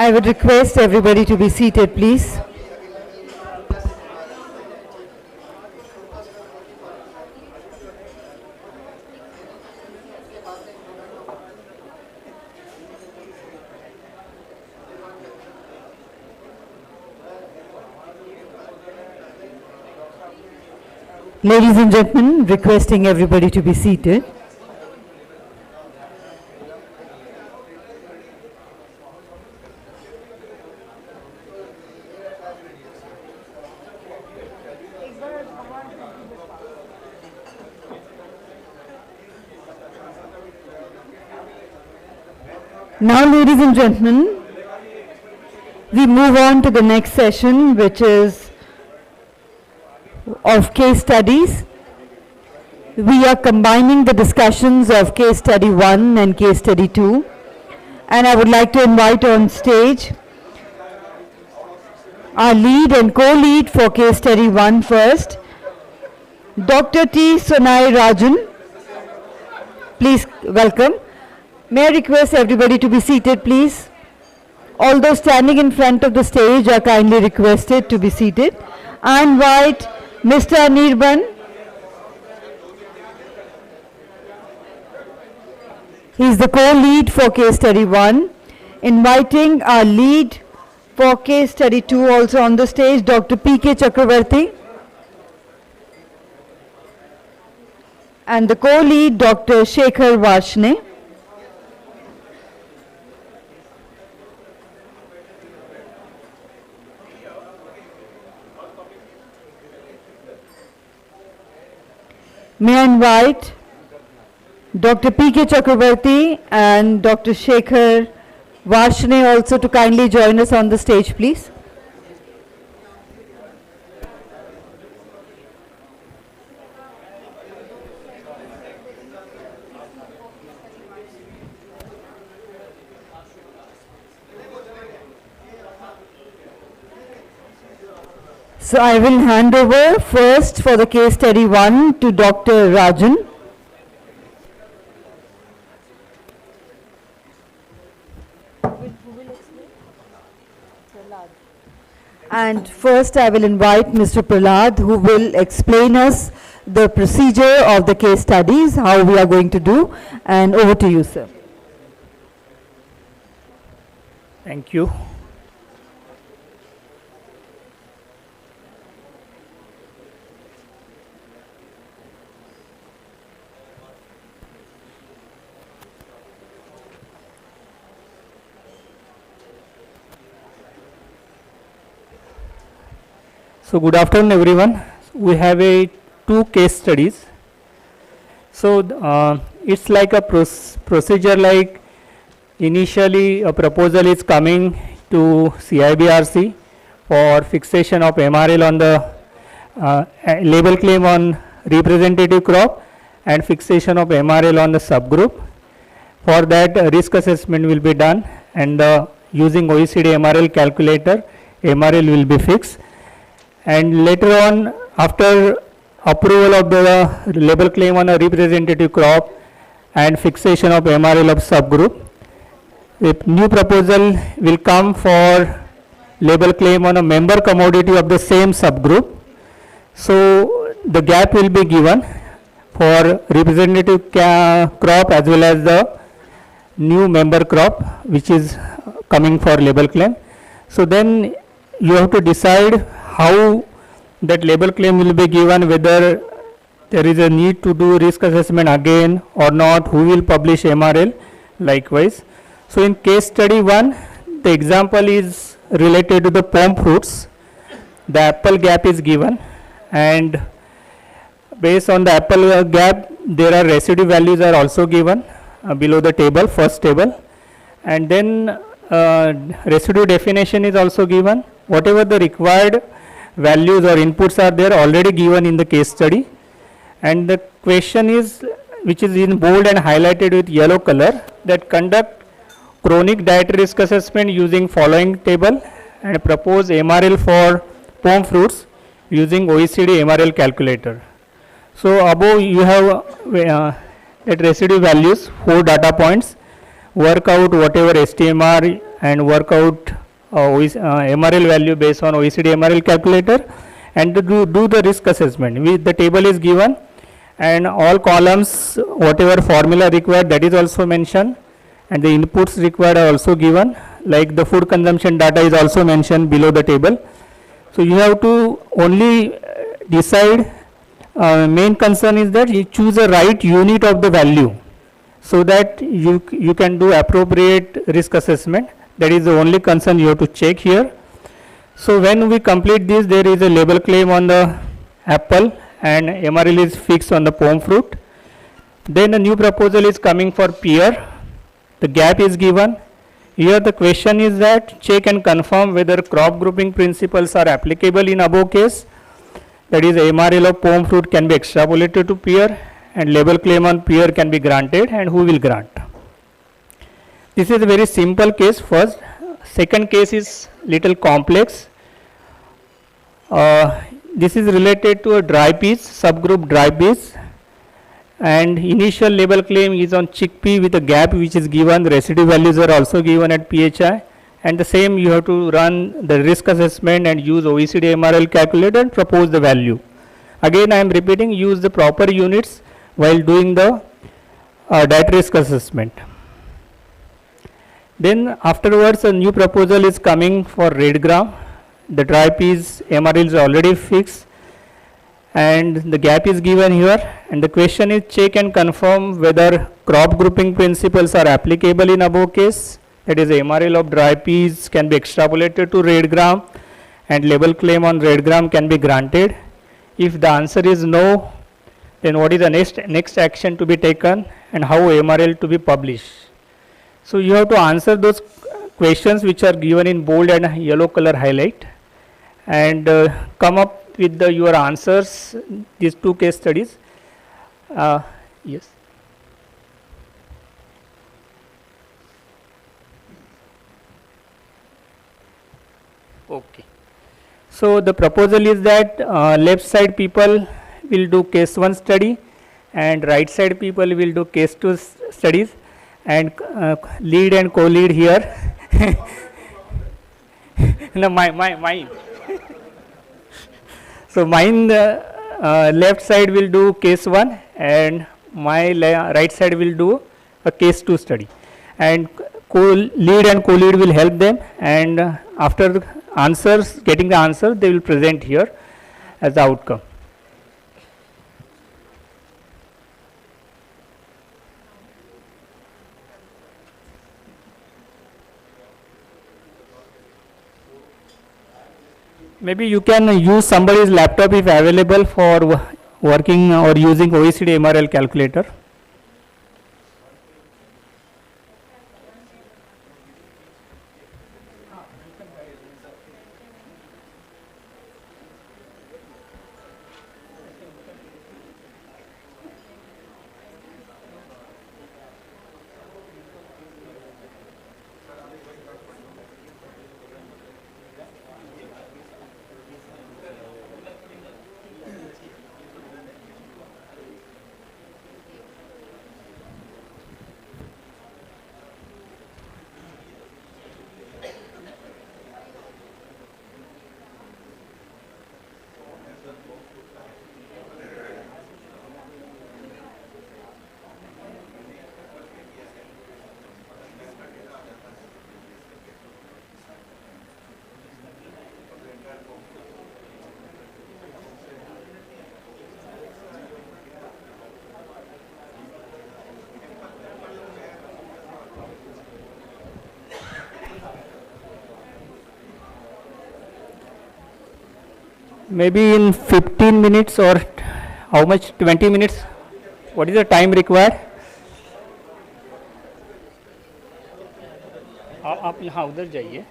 Speaker 1: I would request everybody to be seated, please. Ladies and gentlemen, requesting everybody to be seated. Now, ladies and gentlemen, we move on to the next session, which is of case studies. We are combining the discussions of case study 1 and case study 2, and I would like to invite on stage our lead and co-lead for case study 1 first, Dr. T. Sonai Rajan. Please welcome. May I request everybody to be seated, please? All those standing in front of the stage are kindly requested to be seated. I invite Mr. Anirban. He is the co-lead for case study 1. Inviting our lead for case study 2 also on the stage, Dr. P.K. Chakravarti. And the co-lead, Dr. Shekhar Varshne. May I invite Dr. P.K. Chakravarti and Dr. Shekhar Varshne also to kindly join us on the stage, please. So I will hand over first for the case study 1 to Dr. Rajan. And first I will invite Mr. Prahlad, who will explain us the procedure of the case studies, how we are going to do, and over to you, sir.
Speaker 19: Thank you. So good afternoon everyone. We have two case studies. So it's like a procedure, like initially a proposal is coming to CIBRC for fixation of MRL on the label claim on representative crop and fixation of MRL on the subgroup. For that risk assessment will be done, and using OECD MRL calculator, MRL will be fixed. And later on, after approval of the label claim on a representative crop and fixation of MRL of subgroup, a new proposal will come for label claim on a member commodity of the same subgroup. So the gap will be given for representative crop as well as the new member crop which is coming for label claim. So then you have to decide how that label claim will be given, whether there is a need to do risk assessment again or not, who will publish MRL likewise. So in case study 1, the example is related to the palm fruits. The apple gap is given, and based on the apple gap there are residue values are also given below the table, first table, and then residue definition is also given. Whatever the required values or inputs are there already given in the case study, and the question is, which is in bold and highlighted with yellow color, that conduct chronic dietary risk assessment using following table and propose MRL for palm fruits using OECD MRL calculator. So above you have that residue values, 4 data points, work out whatever STMR and work out MRL value based on OECD MRL calculator, and to do the risk assessment. The table is given, and all columns, whatever formula required, that is also mentioned, and the inputs required are also given, like the food consumption data is also mentioned below the table. So you have to only decide, main concern is that you choose a right unit of the value, so that you can do appropriate risk assessment. That is the only concern you have to check here. So when we complete this, there is a label claim on the apple, and MRL is fixed on the pome fruit. Then a new proposal is coming for pear. The gap is given. Here the question is that check and confirm whether crop grouping principles are applicable in above case. That is, MRL of pome fruit can be extrapolated to pear, and label claim on pear can be granted, and who will grant. This is a very simple case first. Second case is little complex. This is related to a dry peas, subgroup dry peas, and initial label claim is on chickpea with a gap which is given. Residue values are also given at PHI, and the same you have to run the risk assessment and use OECD MRL calculator and propose the value. Again I am repeating, use the proper units while doing the dietary risk assessment. Then afterwards a new proposal is coming for red gram. The dry peas MRL is already fixed, and the gap is given here, and the question is check and confirm whether crop grouping principles are applicable in above case. That is, MRL of dry peas can be extrapolated to red gram, and label claim on red gram can be granted. If the answer is no, then what is the next action to be taken, and how MRL to be published. So you have to answer those questions which are given in bold and yellow color highlight, and come up with your answers, these two case studies. Yes. Okay. So the proposal is that left side people will do case 1 study, and right side people will do case 2 studies, and lead and co-lead here. No, mine. So mine left side will do case 1, and my right side will do a case 2 study, and lead and co-lead will help them, and after getting the answer, they will present here as the outcome. Maybe you can use somebody's laptop if available for working or using OECD MRL calculator. Maybe in 15 minutes or how much, 20 minutes, what is the time required? आप यहाँ उधर जाइए.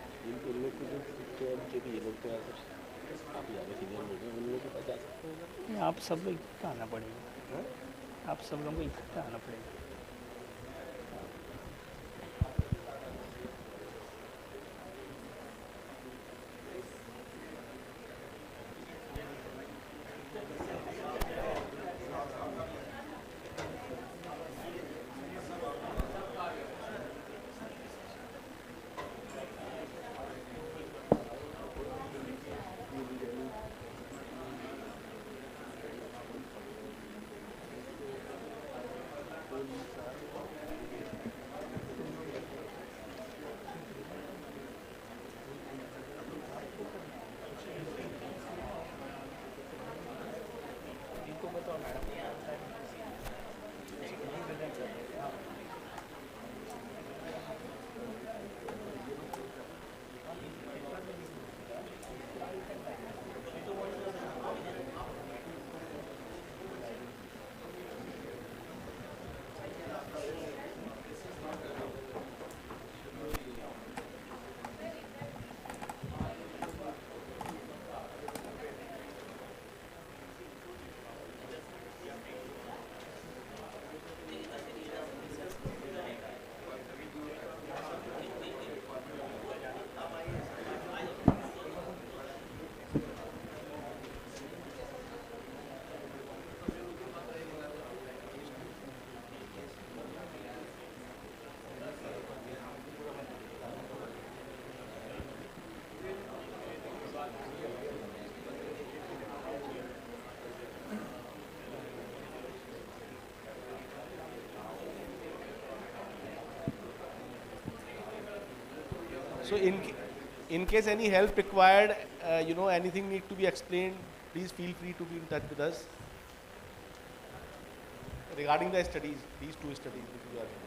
Speaker 19: आप सब इकट्ठा आना पड़ेगा. आप सब लोगों को इकट्ठा आना पड़ेगा.
Speaker 14: So in case any help required, anything need to be explained, please feel free to be in touch with us regarding the studies, these two studies which we are doing.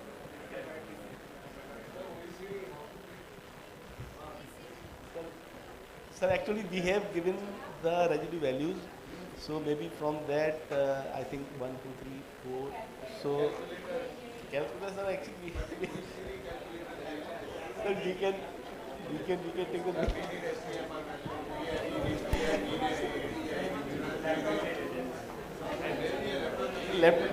Speaker 14: Sir, actually we have given the residue values, so maybe from that I think 1, 2, 3, 4. So calculator actually sir, we can take the left.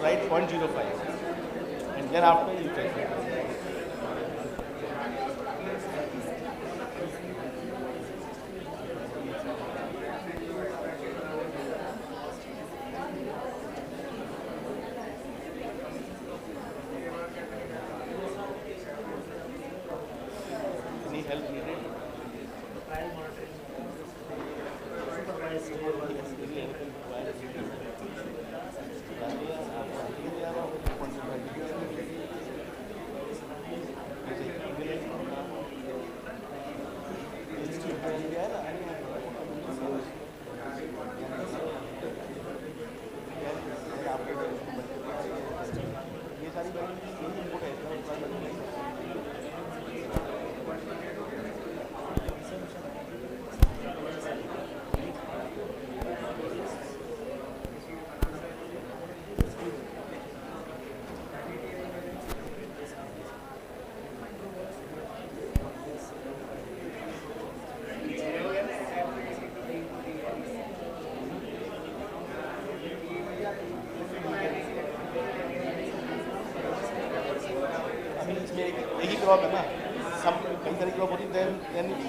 Speaker 14: Write 0.05 and then after you can. Any help needed?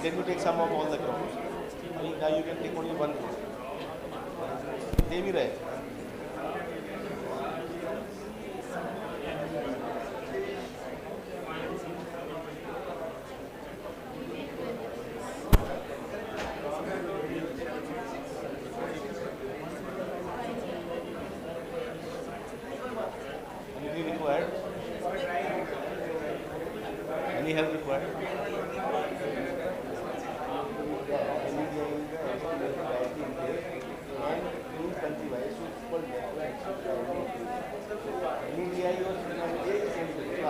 Speaker 14: Then you take some of all the crops. Now you can take only one crop. They भी रहे. Anything required? Any help required?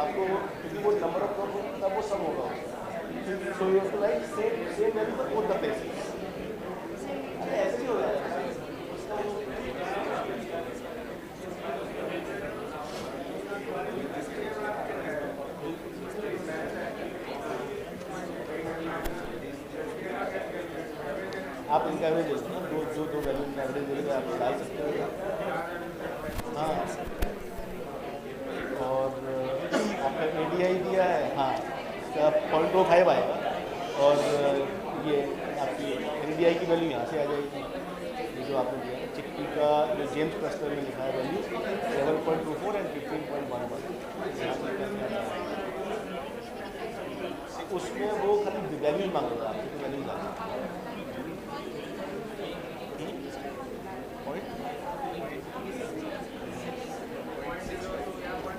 Speaker 14: आपको क्योंकि वो number of crop होगा तब वो sum होगा so you have to write same value for both the places अरे ऐसे ही हो जाएगा आप इनका एवरेज दे दो दो वैल्यू का एवरेज देगा आप डाल सकते हो हाँ और आपका एडीआई दिया है हाँ इसका 0.05 आएगा और ये आपकी एडीआई की वैल्यू यहाँ से आ जाएगी ये जो आपने दिया चिक्की का जो जेम्स क्लस्टर में लिखा है वैल्यू 7.24 एंड 15.11 उसमें वो खाली वैल्यू मांगेगा आपकी वैल्यू मांगेगा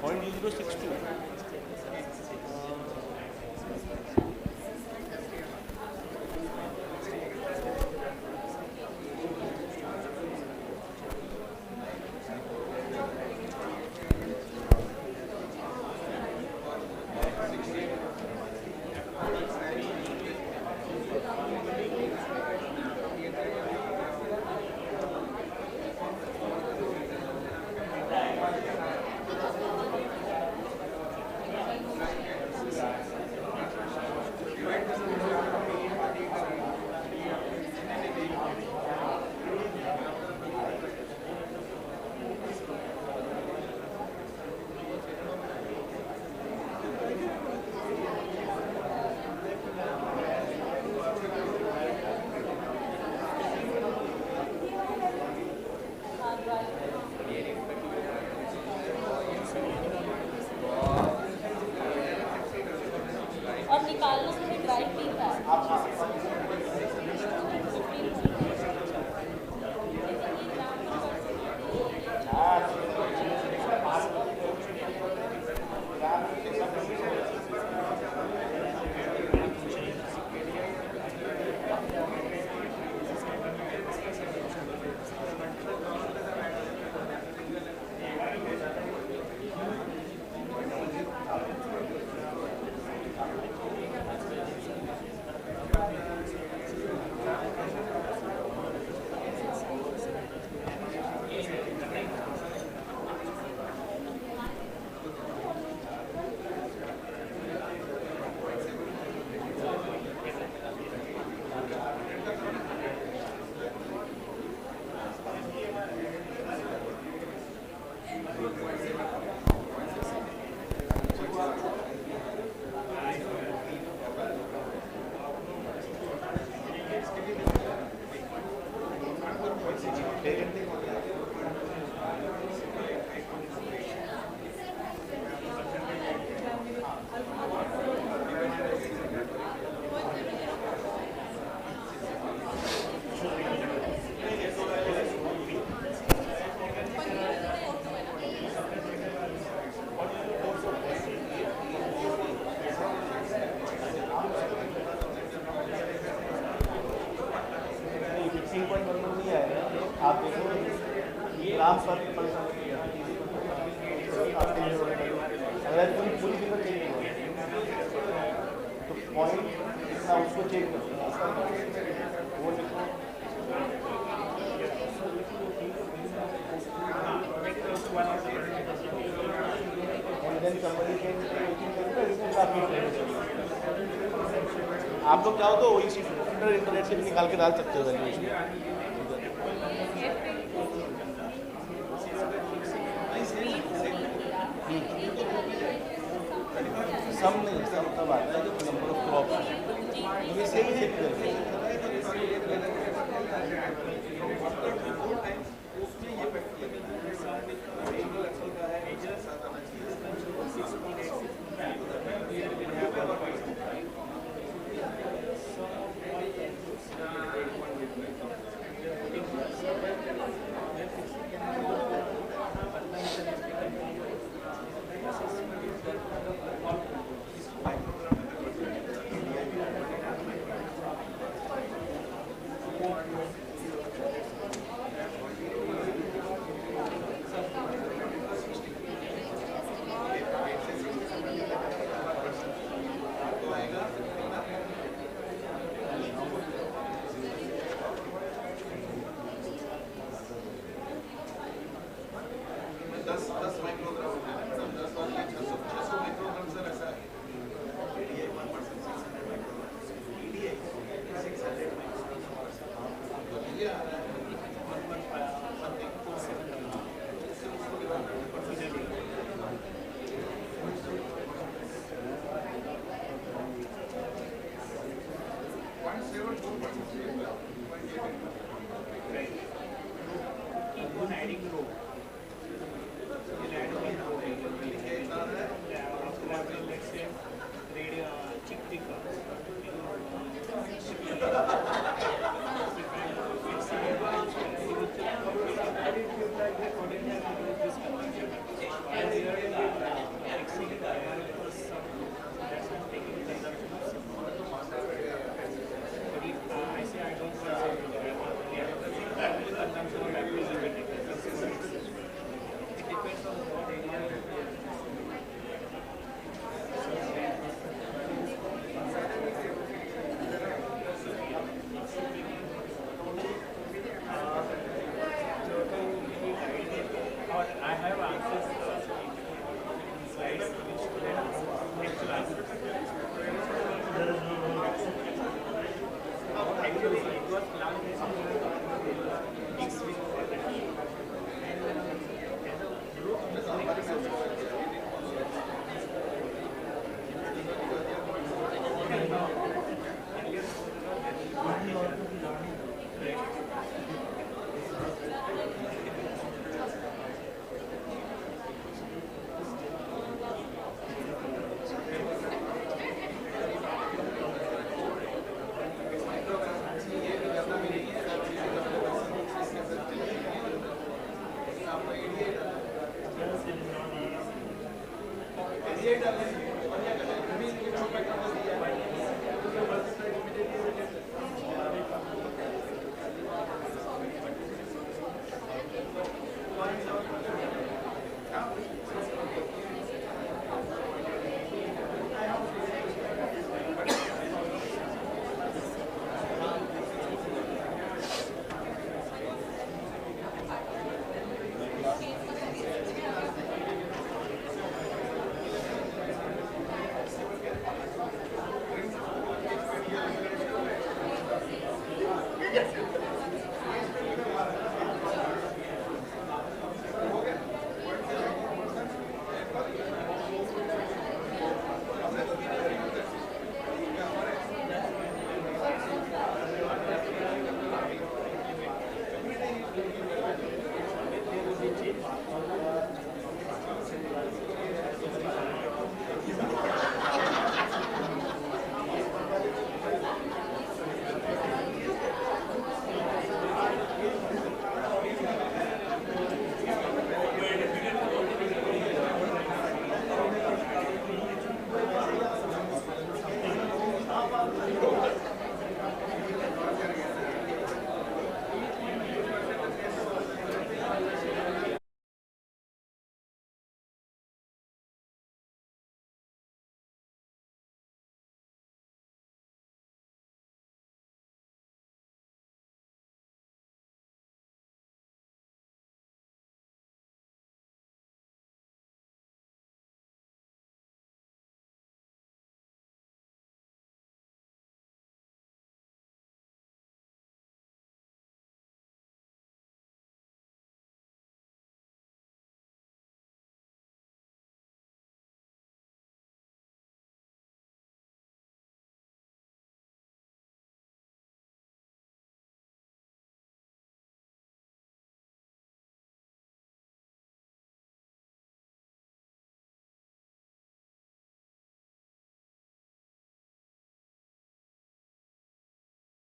Speaker 14: 0.0062 0.0062 आप लोग चाहो तो वही इंटरनेट से भी निकाल के डाल सकते हो वैल्यूएशन सम नहीं सम तब आता है जब नंबर ऑफ क्रॉप्स ये सही चेक करते हैं